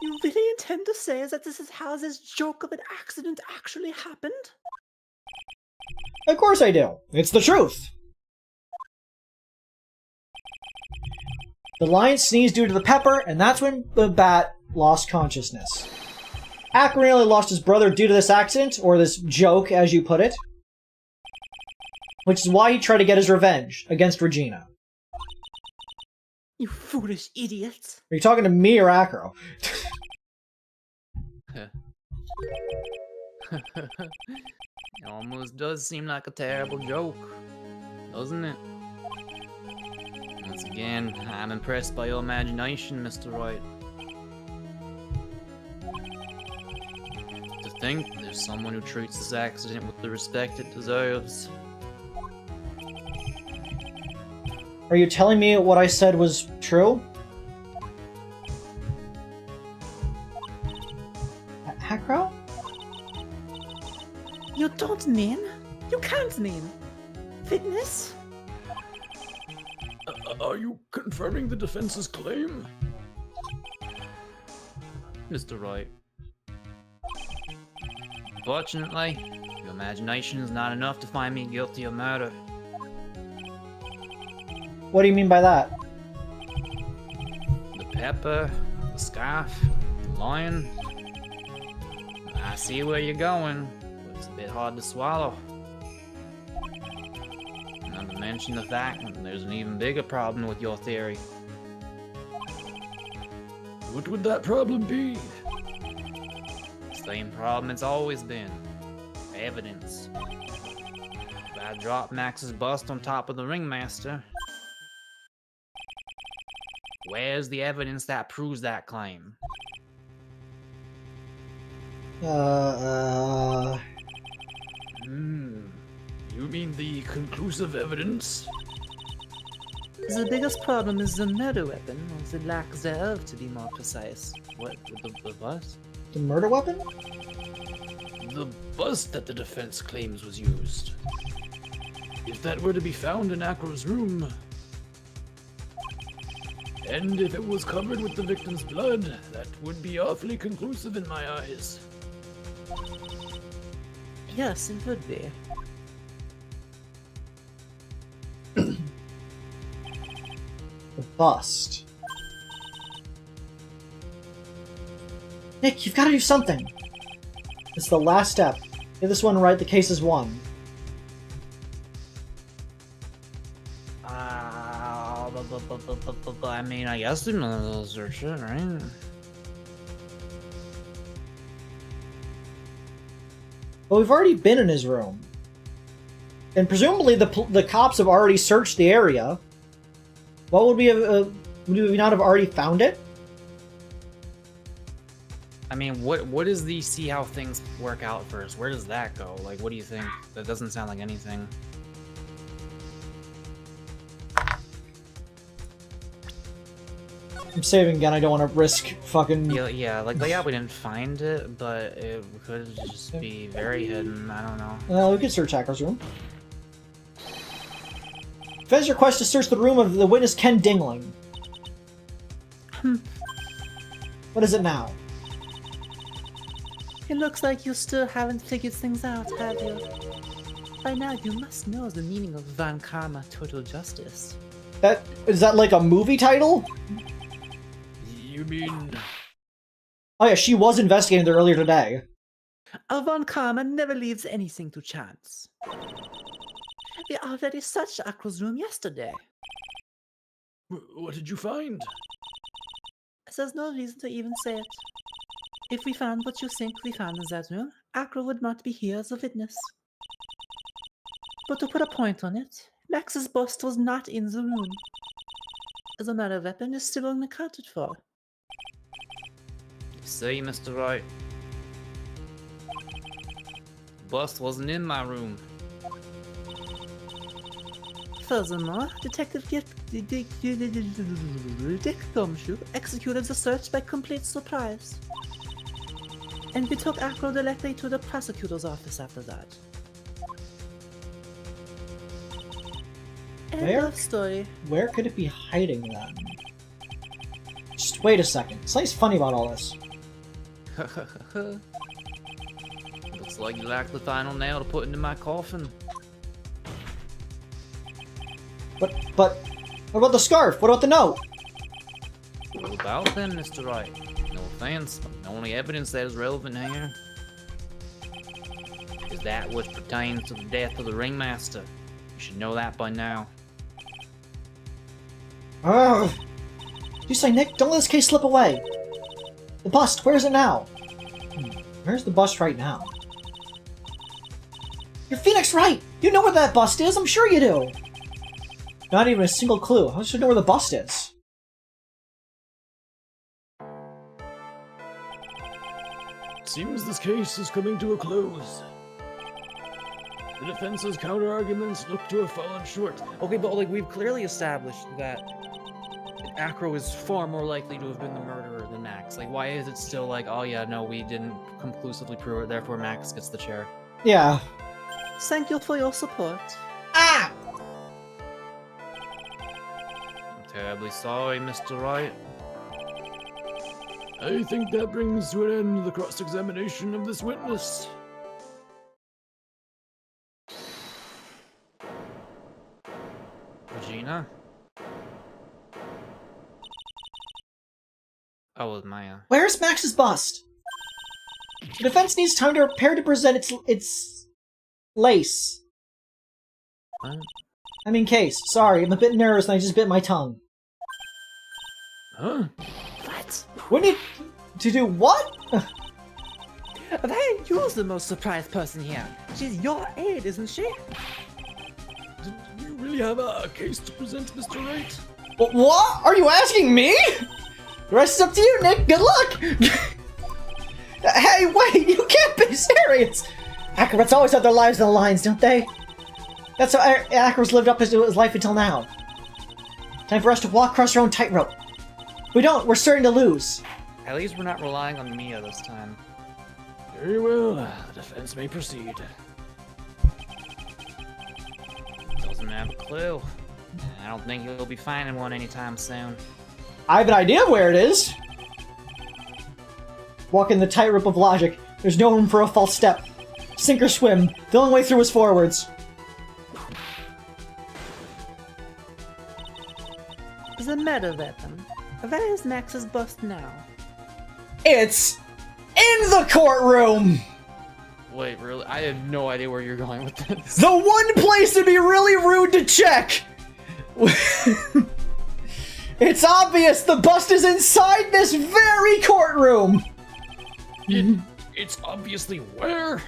You really intend to say that this is how this joke of an accident actually happened? Of course I do. It's the truth. The lion sneezed due to the pepper, and that's when the Bat lost consciousness. Akron nearly lost his brother due to this accident, or this joke, as you put it. Which is why he tried to get his revenge against Regina. You foolish idiot. Are you talking to me or Acro? It almost does seem like a terrible joke, doesn't it? Once again, I'm impressed by your imagination, Mr. Wright. To think there's someone who treats this accident with the respect it deserves. Are you telling me what I said was true? Acro? You don't mean? You can't mean? Fitness? Are you confirming the defense's claim? Mr. Wright. Unfortunately, your imagination is not enough to find me guilty of murder. What do you mean by that? The pepper, the scarf, the lion. I see where you're going, but it's a bit hard to swallow. Not to mention the fact that there's an even bigger problem with your theory. What would that problem be? Same problem it's always been. Evidence. I dropped Max's bust on top of the ringmaster. Where's the evidence that proves that claim? You mean the conclusive evidence? The biggest problem is the murder weapon, or the lack thereof, to be more precise. What? The bust? The murder weapon? The bust that the defense claims was used. If that were to be found in Acro's room, and if it was covered with the victim's blood, that would be awfully conclusive in my eyes. Yes, it would be. The bust. Nick, you've got to do something. It's the last step. Get this one right, the case is won. I mean, I guess we might search it, right? Well, we've already been in his room. And presumably the cops have already searched the area. What would we have... would we not have already found it? I mean, what is the see how things work out first? Where does that go? Like, what do you think? That doesn't sound like anything. I'm saving again, I don't want to risk fucking... Yeah, like, yeah, we didn't find it, but it could just be very hidden. I don't know. Well, we could search Acro's room. Defense request to search the room of the witness Ken Dingling. What is it now? It looks like you still haven't figured things out, have you? By now, you must know the meaning of Von Karma Total Justice. Is that like a movie title? You mean... Oh yeah, she was investigating there earlier today. A Von Karma never leaves anything to chance. We already searched Acro's room yesterday. What did you find? There's no reason to even say it. If we found what you think we found in that room, Acro would not be here as a witness. But to put a point on it, Max's bust was not in the room. The murder weapon is still unaccounted for. See, Mr. Wright? Bust wasn't in my room. Furthermore, Detective Dick Gumshoe executed the search by complete surprise. And we took Acro directly to the prosecutor's office after that. End of story. Where could it be hiding then? Just wait a second. Something's funny about all this. Looks like you lack the final nail to put into my coffin. But what about the scarf? What about the note? What about them, Mr. Wright? No offense, but the only evidence that is relevant here is that which pertains to the death of the ringmaster. You should know that by now. Ugh. You say, Nick, don't let this case slip away. The bust, where is it now? Where's the bust right now? You're Phoenix Wright! You know where that bust is, I'm sure you do! Not even a single clue. How should I know where the bust is? Seems this case is coming to a close. The defense's counter-arguments look to have fallen short. Okay, but like we've clearly established that Acro is far more likely to have been the murderer than Max. Like, why is it still like, oh yeah, no, we didn't conclusively prove it, therefore Max gets the chair? Yeah. Thank you for your support. Ah! I'm terribly sorry, Mr. Wright. I think that brings to an end the cross-examination of this witness. Regina? Oh, it was Maya. Where's Max's bust? The defense needs time to prepare to present its lace. What? I mean case. Sorry, I'm a bit nervous and I just bit my tongue. Huh? What? We need to do what? Then you're the most surprised person here. She's your aide, isn't she? Do you really have a case to present, Mr. Wright? What? Are you asking me? The rest is up to you, Nick. Good luck. Hey, wait! You can't be serious. Acrobats always have their lives on the lines, don't they? That's how Acro's lived up his life until now. Time for us to walk across our own tightrope. If we don't, we're starting to lose. At least we're not relying on Mia this time. Very well. The defense may proceed. Doesn't have a clue. I don't think he'll be finding one anytime soon. I have an idea of where it is. Walking the tightrope of logic. There's no room for a false step. Sink or swim. The only way through is forwards. The meta weapon. Where is Max's bust now? It's in the courtroom! Wait, really? I had no idea where you're going with this. The one place it'd be really rude to check! It's obvious the bust is inside this very courtroom! It's obviously where?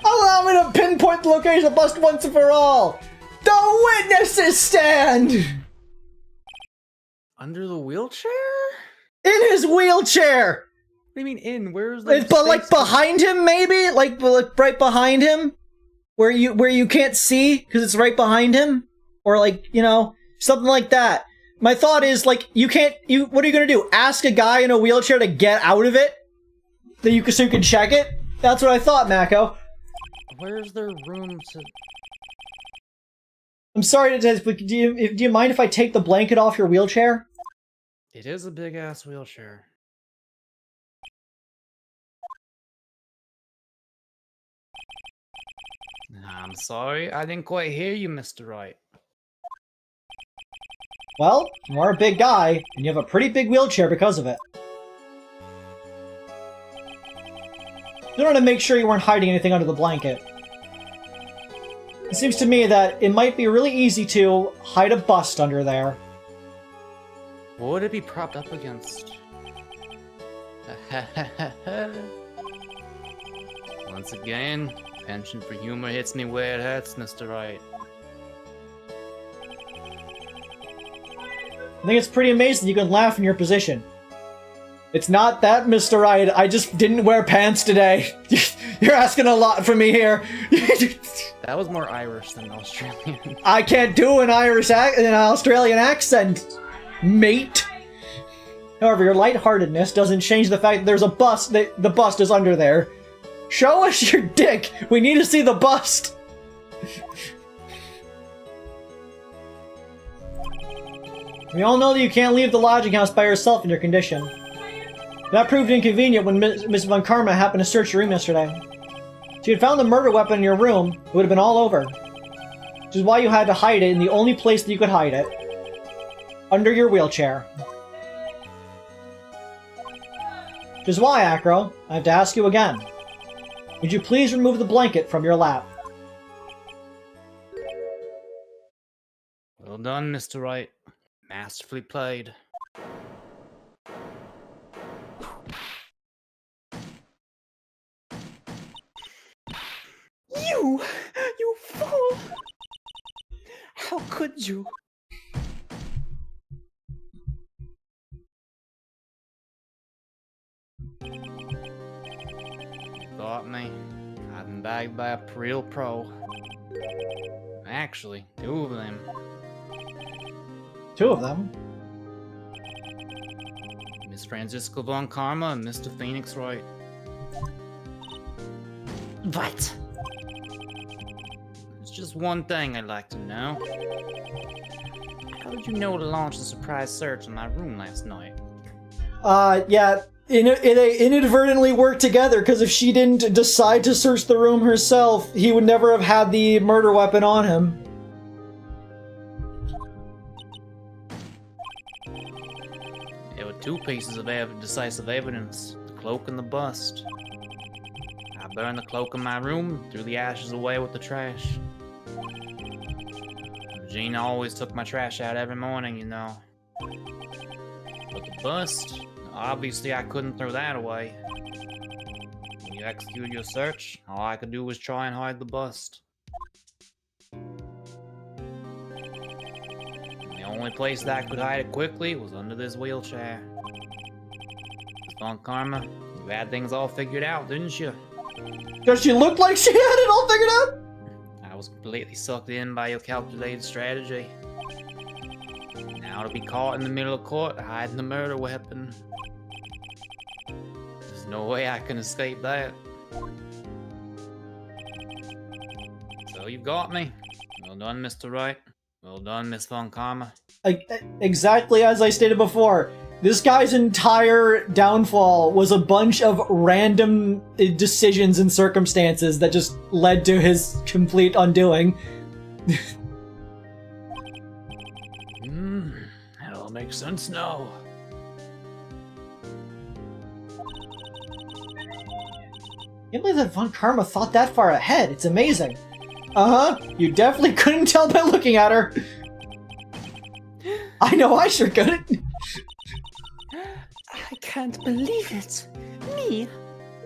Allow me to pinpoint the location of the bust once and for all! The witnesses stand! Under the wheelchair? In his wheelchair! What do you mean in? Where's the But like behind him, maybe? Like right behind him? Where you can't see because it's right behind him? Or like, you know, something like that. My thought is like what are you gonna do? Ask a guy in a wheelchair to get out of it? So you can check it? That's what I thought, Mako. Where's there room to... I'm sorry to but do you mind if I take the blanket off your wheelchair? It is a big-ass wheelchair. I'm sorry, I didn't quite hear you, Mr. Wright. Well, you are a big guy, and you have a pretty big wheelchair because of it. I wanted to make sure you weren't hiding anything under the blanket. It seems to me that it might be really easy to hide a bust under there. What would it be propped up against? Once again, penchant for humor hits me where it hurts, Mr. Wright. I think it's pretty amazing you can laugh in your position. It's not that, Mr. Wright. I just didn't wear pants today. You're asking a lot from me here. That was more Irish than Australian. I can't do an Australian accent, mate. However, your lightheartedness doesn't change the fact that there's a bust. The bust is under there. Show us your dick. We need to see the bust. We all know that you can't leave the lodging house by yourself in your condition. That proved inconvenient when Miss Von Karma happened to search your room yesterday. If you had found the murder weapon in your room, it would have been all over. Which is why you had to hide it in the only place that you could hide it. Under your wheelchair. Which is why, Acro, I have to ask you again. Would you please remove the blanket from your lap? Well done, Mr. Wright. Masterfully played. You fool! How could you? Got me. I've been bagged by a real pro. Actually, two of them. Two of them? Miss Francisco Von Karma and Mr. Phoenix Wright. What? There's just one thing I'd like to know. How did you know to launch the surprise search in my room last night? Yeah, it inadvertently worked together, because if she didn't decide to search the room herself, he would never have had the murder weapon on him. There were two pieces of decisive evidence, the cloak and the bust. I burned the cloak in my room, threw the ashes away with the trash. Regina always took my trash out every morning, you know. But the bust, obviously I couldn't throw that away. When you executed your search, all I could do was try and hide the bust. The only place that I could hide it quickly was under this wheelchair. Von Karma, you had things all figured out, didn't you? Does she look like she had it all figured out? I was completely sucked in by your calculated strategy. Now to be caught in the middle of court hiding the murder weapon. There's no way I can escape that. So you got me. Well done, Mr. Wright. Well done, Miss Von Karma. Exactly as I stated before, this guy's entire downfall was a bunch of random decisions and circumstances that just led to his complete undoing. That all makes sense now. Can't believe that Von Karma thought that far ahead. It's amazing. You definitely couldn't tell by looking at her. I know I sure couldn't. I can't believe it. Me?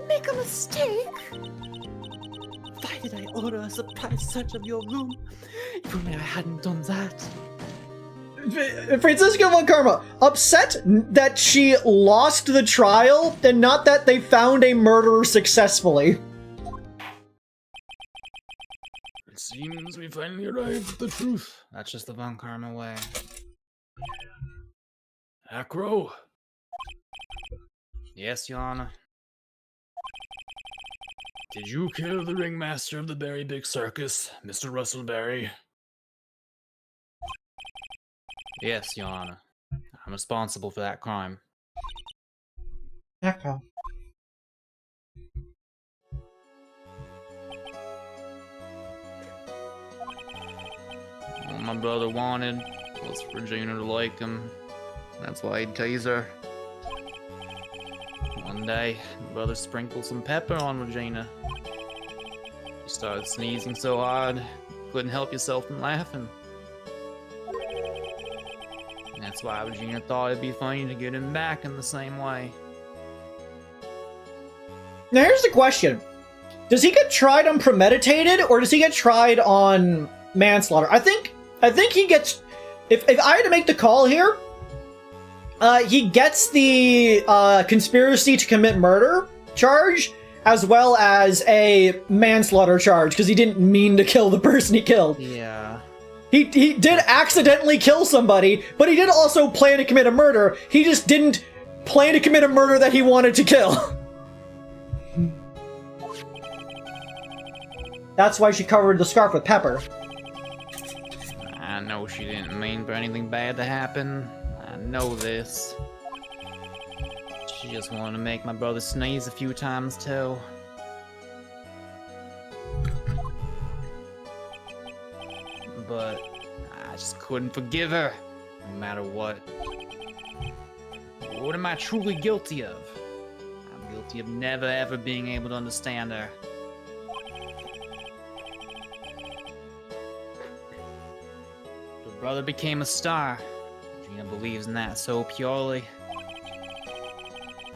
Make a mistake? Why did I order a surprise search of your room? If only I hadn't done that. Francisco Von Karma, upset that she lost the trial and not that they found a murderer successfully. It seems we finally arrived at the truth. That's just the Von Karma way. Acro, Yes, Your Honor. did you kill the ringmaster of the Berry Big Circus, Mr. Russell Berry? Yes, Your Honor. I'm responsible for that crime. Echo. All my brother wanted was for Regina to like him. That's why he'd tease her. One day, my brother sprinkled some pepper on Regina. She started sneezing so hard, couldn't help yourself from laughing. And that's why Regina thought it'd be funny to get him back in the same way. Now here's the question. Does he get tried on premeditated, or does he get tried on manslaughter? I think he gets... If I had to make the call here, he gets the conspiracy to commit murder charge, as well as a manslaughter charge, because he didn't mean to kill the person he killed. Yeah. He did accidentally kill somebody, but he did also plan to commit a murder. He just didn't plan to commit a murder that he wanted to kill. That's why she covered the scarf with pepper. I know she didn't mean for anything bad to happen. I know this. She just wanted to make my brother sneeze a few times too. But I just couldn't forgive her, no matter what. What am I truly guilty of? I'm guilty of never ever being able to understand her. Her brother became a star. Gina believes in that so purely.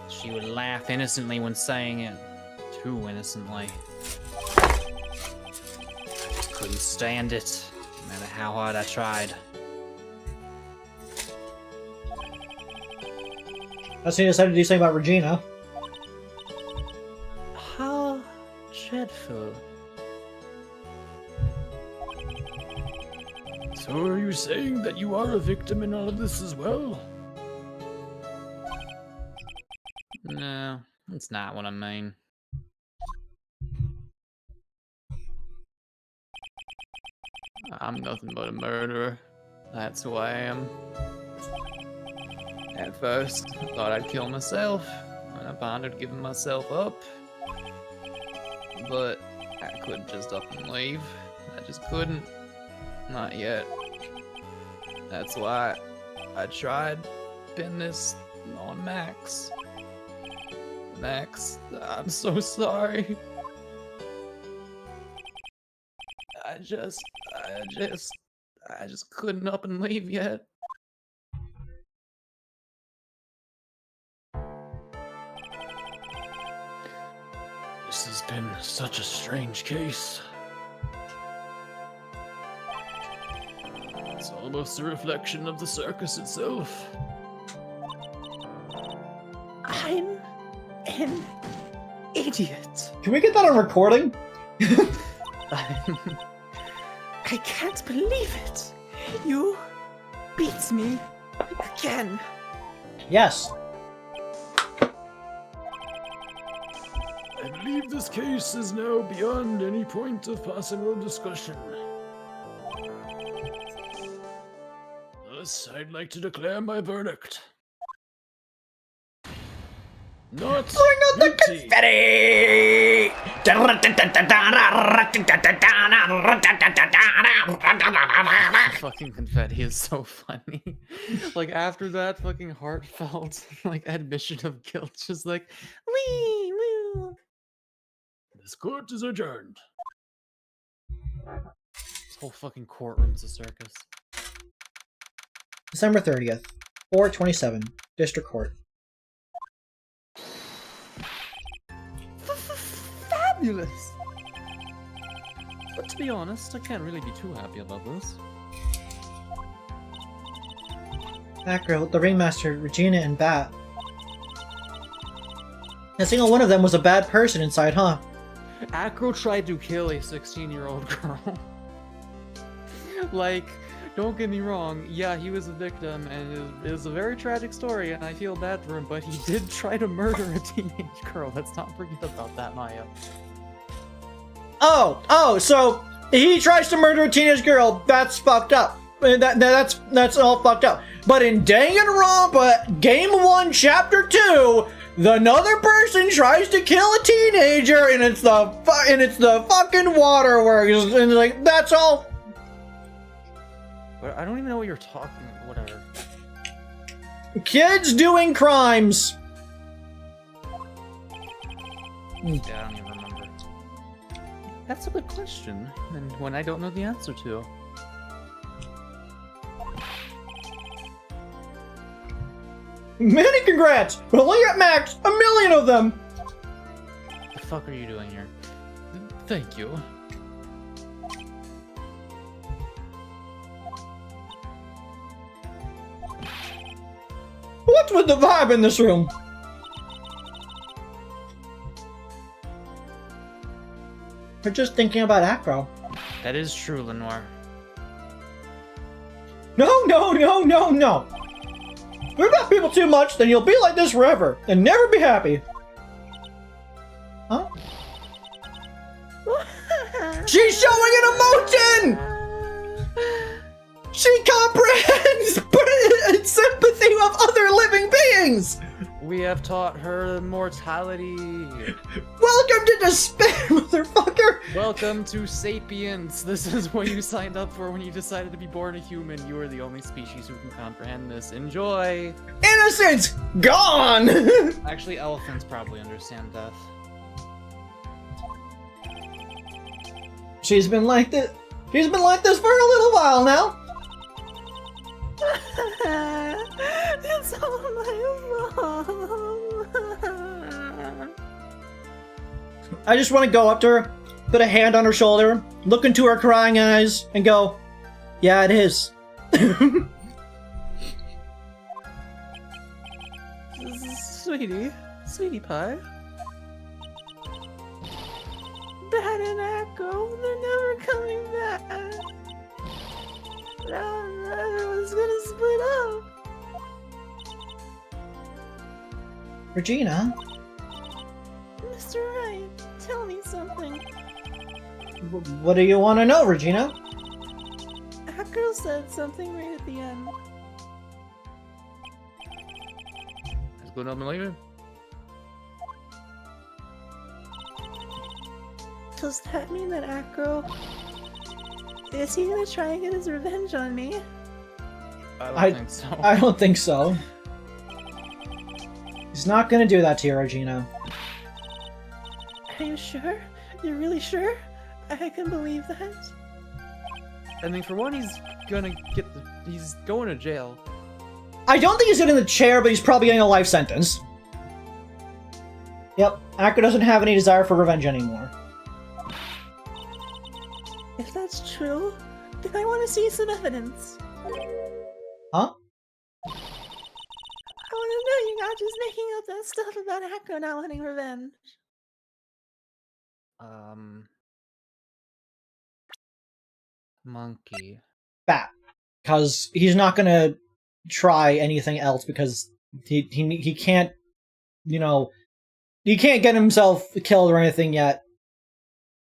She would laugh innocently when saying it. Too innocently. I just couldn't stand it, no matter how hard I tried. That's when he decided to do something about Regina. How dreadful. So are you saying that you are a victim in all of this as well? No, that's not what I mean. I'm nothing but a murderer. That's who I am. At first, I thought I'd kill myself, and I pondered giving myself up. But I couldn't just up and leave. I just couldn't. Not yet. That's why I tried pin this on Max. Max, I'm so sorry. I just couldn't up and leave yet. This has been such a strange case. It's almost a reflection of the circus itself. I'm an idiot. Can we get that on recording? I can't believe it. You beat me again. Yes. I believe this case is now beyond any point of possible discussion. Thus, I'd like to declare my verdict. Not Bring out the guilty. confetti! Fucking confetti is so funny. Like after that fucking heartfelt like admission of guilt, just like wee woo. This court is adjourned. This whole fucking courtroom's a circus. December 30th, 427, District Court. Fabulous! But to be honest, I can't really be too happy about this. Acro, the ringmaster, Regina, and Bat. A single one of them was a bad person inside, huh? Acro tried to kill a 16-year-old girl. Like, don't get me wrong, yeah, he was a victim, and it was a very tragic story, and I feel bad for him, but he did try to murder a teenage girl. Let's not forget about that, Maya. Oh, so he tries to murder a teenage girl. That's fucked up. That's all fucked up. But in Danganronpa Game 1 Chapter 2, another person tries to kill a teenager, and it's the fucking waterworks, and like that's all. But I don't even know what you're talking about. Whatever. Kids doing crimes. Yeah, I don't even remember. That's a good question, and one I don't know the answer to. Many congrats! But only at max 1 million of them. What the fuck are you doing here? Thank you. What's with the vibe in this room? We're just thinking about Acro. That is true, Lenoir. No. If you love people too much, then you'll be like this forever and never be happy. Huh? She's showing an emotion! She comprehends sympathy of other living beings! We have taught her mortality. Welcome to despair, motherfucker! Welcome to Sapiens. This is what you signed up for when you decided to be born a human. You are the only species who can comprehend this. Enjoy! Innocence gone! Actually, elephants probably understand death. She's been like this for a little while now. It's all my fault. I just want to go up to her, put a hand on her shoulder, look into her crying eyes, and go, yeah, it is. Sweetie pie. Bat and Echo, they're never coming back. Now everyone's gonna split up. Regina? Mr. Wright, tell me something. What do you want to know, Regina? Echo said something right at the end. Let's go down later. Does that mean that Acro... Is he gonna try and get his revenge on me? I don't think so. I don't think so. He's not gonna do that to you, Regina. Are you sure? You're really sure? I can believe that? I mean, for one, he's going to jail. I don't think he's getting the chair, but he's probably getting a life sentence. Yep, Acro doesn't have any desire for revenge anymore. If that's true, Then I want to see some evidence. Huh? I want to know you're not just making up that stuff about Acro not wanting revenge. Monkey. Bat. Because he's not gonna try anything else because he can't, you know, he can't get himself killed or anything yet.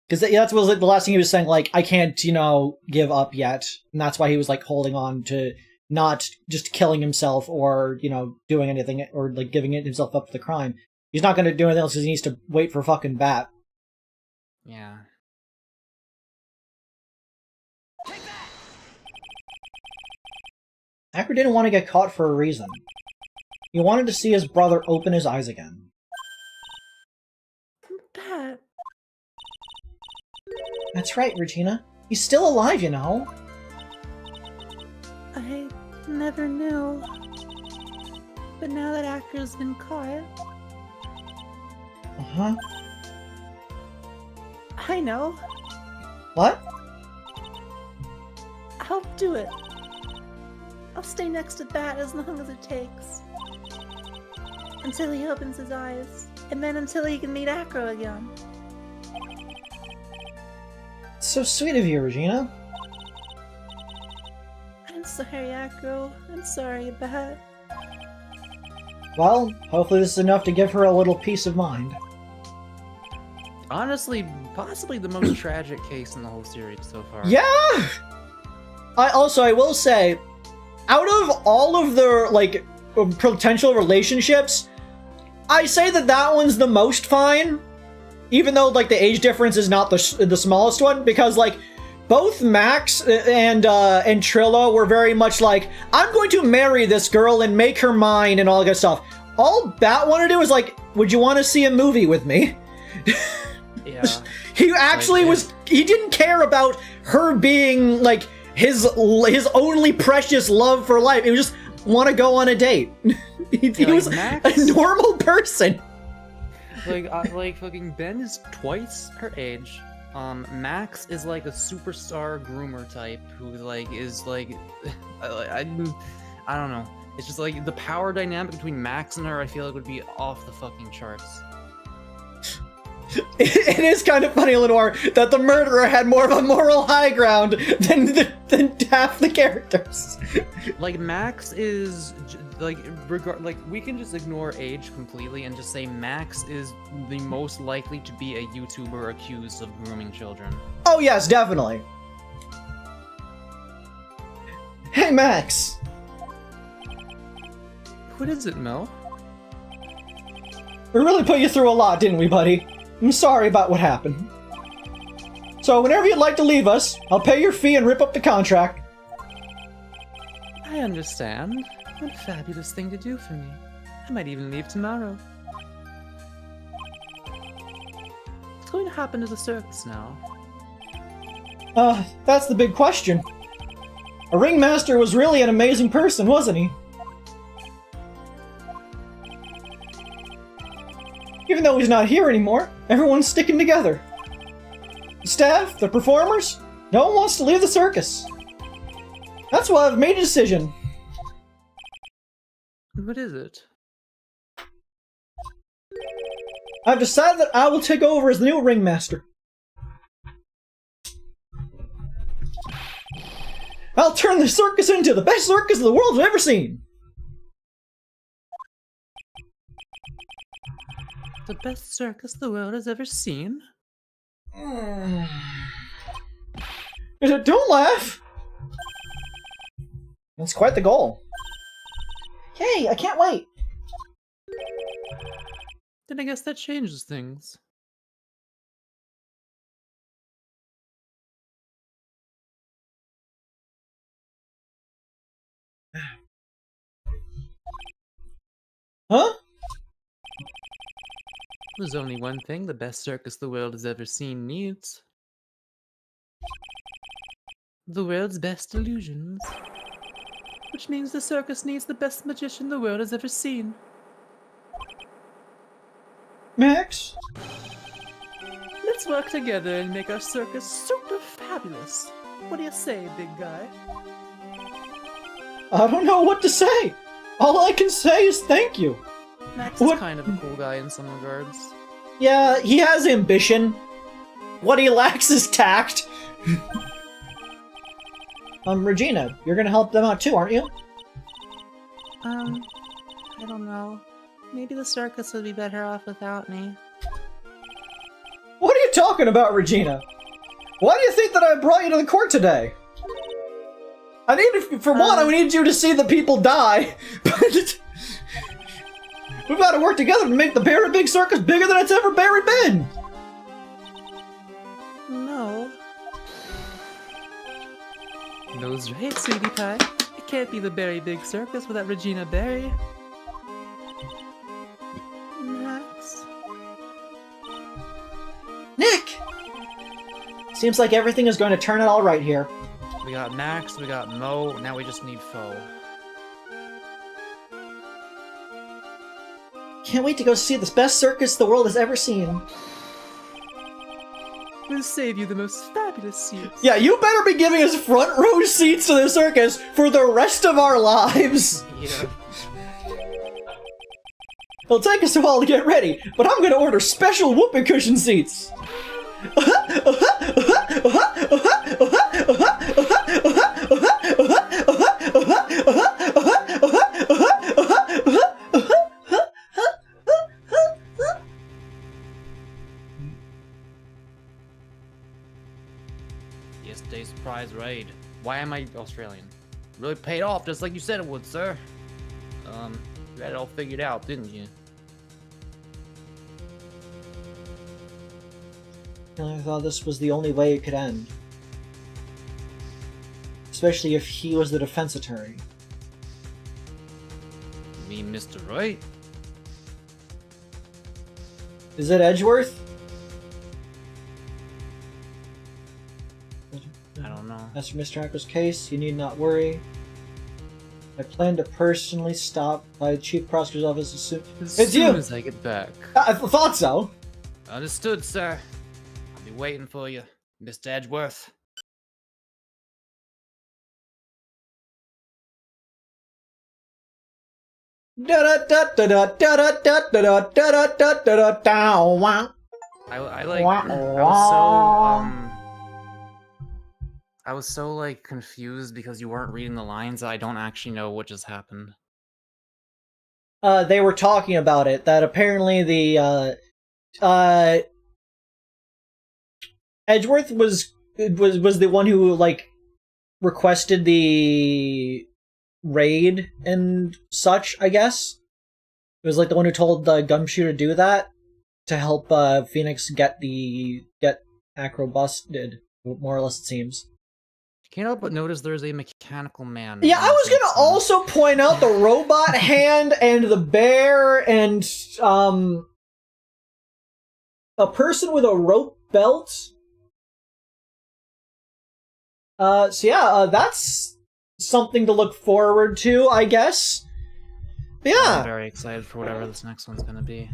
Because that was like the last thing he was saying, like, I can't, you know, give up yet. And that's why he was, like, holding on to not just killing himself or, you know, doing anything, or, like, giving himself up to the crime. He's not going to do anything else because he needs to wait for fucking Bat. Yeah. Acro didn't want to get caught for a reason. He wanted to see his brother open his eyes again. Bat. That's right, Regina. He's still alive, you know. I never knew. But now that Acro's been caught, Uh-huh. I know. What? I'll do it. I'll stay next to Bat as long as it takes. Until he opens his eyes. And then until he can meet Acro again. It's so sweet of you, Regina. I'm sorry, Acro. I'm sorry, Bat. Well, hopefully this is enough to give her a little peace of mind. Honestly, possibly the most tragic case in the whole series so far. Yeah! I will say, out of all of the, like, potential relationships, I say that one's the most fine. Even though, like, the age difference is not the smallest one, because, like, both Max and Trillo were very much like, I'm going to marry this girl and make her mine and all that good stuff. All Bat wanted to do was like, would you want to see a movie with me? Yeah. He actually he didn't care about her being, like, his only precious love for life. He would just want to go on a date. he was Max, a normal person. like fucking Ben is twice her age. Max is like a superstar groomer type who like is like, I don't know. It's just like the power dynamic between Max and her, I feel like would be off the fucking charts. It is kind of funny, Lenore, that the murderer had more of a moral high ground than half the characters. Like Max is like we can just ignore age completely and just say Max is the most likely to be a YouTuber accused of grooming children. Oh yes, definitely. Hey Max. What is it, Mel? We really put you through a lot, didn't we, buddy? I'm sorry about what happened. So whenever you'd like to leave us, I'll pay your fee and rip up the contract. I understand. What a fabulous thing to do for me. I might even leave tomorrow. What's going to happen to the circus now? That's the big question. A ringmaster was really an amazing person, wasn't he? Even though he's not here anymore, everyone's sticking together. The staff, the performers, no one wants to leave the circus. That's why I've made a decision. What is it? I've decided that I will take over as the new ringmaster. I'll turn the circus into the best circus the world's ever seen. The best circus the world has ever seen? Don't laugh. That's quite the goal. Yay, I can't wait. Then I guess that changes things. Huh? There's only one thing the best circus the world has ever seen needs. The world's best illusions. Which means the circus needs the best magician the world has ever seen. Max? Let's work together and make our circus super fabulous. What do you say, big guy? I don't know what to say. All I can say is thank you. Max What- is kind of a cool guy in some regards. Yeah, he has ambition. What he lacks is tact. Regina, you're gonna help them out too, aren't you? I don't know. Maybe the circus would be better off without me. What are you talking about, Regina? Why do you think that I brought you to the court today? I needed, for one, I needed you to see the people die. But we've got to work together to make the Berry Big Circus bigger than it's ever been. No. No's right, sweetie pie. It can't be the Berry Big Circus without Regina Berry. Max. Nick! Seems like everything is going to turn out all right here. We got Max, we got Mo, now we just need Foe. Can't wait to go see the best circus the world has ever seen. We'll save you the most fabulous seats. Yeah, you better be giving us front row seats to the circus for the rest of our lives. Yeah. It'll take us a while to get ready, but I'm gonna order special whoopee cushion seats. Yesterday's surprise raid. Why am I Australian? Really paid off, just like you said it would, sir. You had it all figured out, didn't you? I thought this was the only way it could end. Especially if he was the defense attorney. Me, Mr. Wright? Is it Edgeworth? I don't know. As for Mr. Acker's case, you need not worry. I plan to personally stop by the Chief Prosecutor's office as soon As It's soon you! as I get back. I thought so! Understood, sir. I'll be waiting for you, Mr. Edgeworth. I was so like confused because you weren't reading the lines that I don't actually know what just happened. They were talking about it, that apparently the, Edgeworth was the one who, like, requested the raid and such, I guess. It was, like, the one who told Gumshoe to do that, to help, Phoenix get Acro busted, more or less it seems. Can't help but notice there's a mechanical man. Yeah, I was gonna also point out the robot hand and the bear and, a person with a rope belt. So yeah, that's something to look forward to, I guess. But I'm yeah, very excited for whatever this next one's gonna be.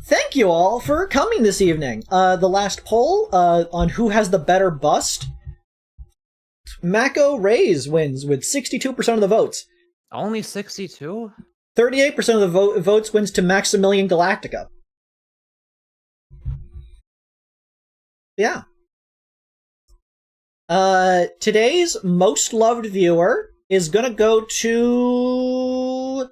thank you all for coming this evening. The last poll, on who has the better bust. Mako Rays wins with 62% of the votes. Only 62? 38% of the votes wins to Maximilian Galactica. Yeah. Today's most loved viewer is gonna go to...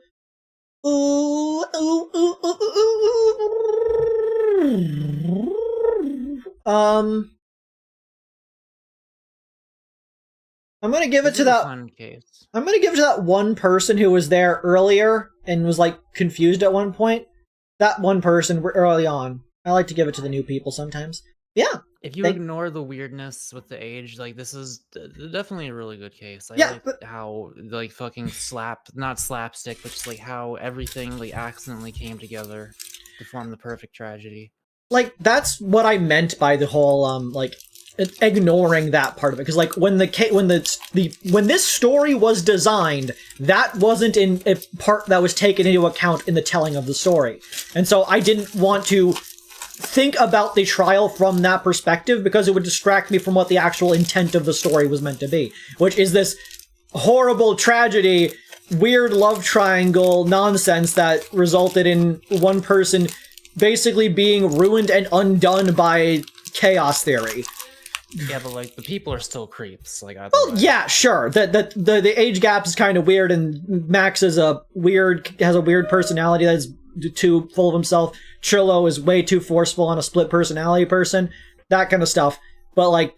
I'm gonna give it This to is a that. fun case. I'm gonna give it to that one person who was there earlier and was like confused at one point. That one person early on. I like to give it to the new people sometimes. Yeah. If you ignore the weirdness with the age, like this is definitely a really good case. I like how like fucking not slapstick, but just like how everything like accidentally came together to form the perfect tragedy. Like that's what I meant by the whole like ignoring that part of it, because like when this story was designed, that wasn't in a part that was taken into account in the telling of the story, and so I didn't want to think about the trial from that perspective because it would distract me from what the actual intent of the story was meant to be, which is this horrible tragedy, weird love triangle nonsense that resulted in one person basically being ruined and undone by chaos theory. Yeah, but like the people are still creeps. Like, Well, yeah, sure. The age gap is kind of weird, and Max has a weird personality that's too full of himself. Trillo is way too forceful on a split personality person. That kind of stuff. But like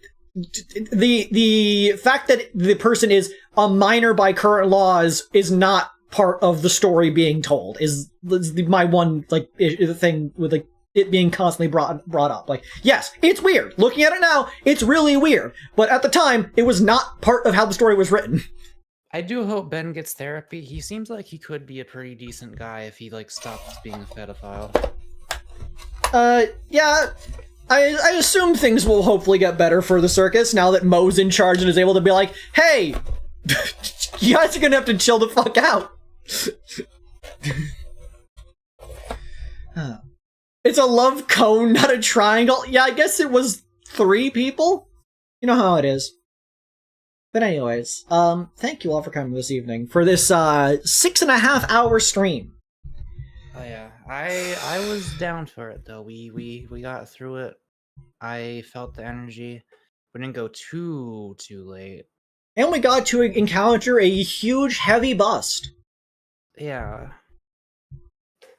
the fact that the person is a minor by current laws is not part of the story being told. Is my one like thing with like it being constantly brought up. Like, yes, it's weird. Looking at it now, it's really weird. But at the time, it was not part of how the story was written. I do hope Ben gets therapy. He seems like he could be a pretty decent guy if he like stops being a pedophile. Yeah. I assume things will hopefully get better for the circus now that Mo's in charge and is able to be like, hey, you guys are gonna have to chill the fuck out. It's a love cone, not a triangle. Yeah, I guess it was 3 people. You know how it is. But anyways, thank you all for coming this evening for this 6.5 hour stream. Oh yeah, I was down for it though. We got through it. I felt the energy. We didn't go too late. And we got to encounter a huge heavy bust. Yeah.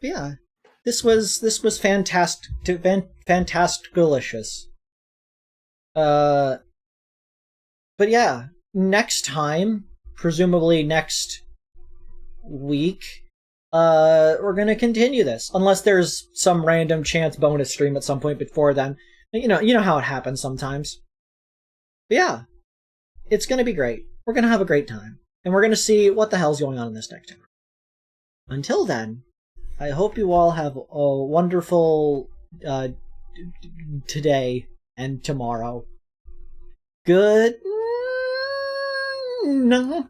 Yeah. This was fantastic, delicious. But yeah, next time, presumably next week, we're gonna continue this, unless there's some random chance bonus stream at some point before then. You know how it happens sometimes. But yeah, it's gonna be great. We're gonna have a great time, and we're gonna see what the hell's going on in this deck tower. Until then, I hope you all have a wonderful today and tomorrow. Good night.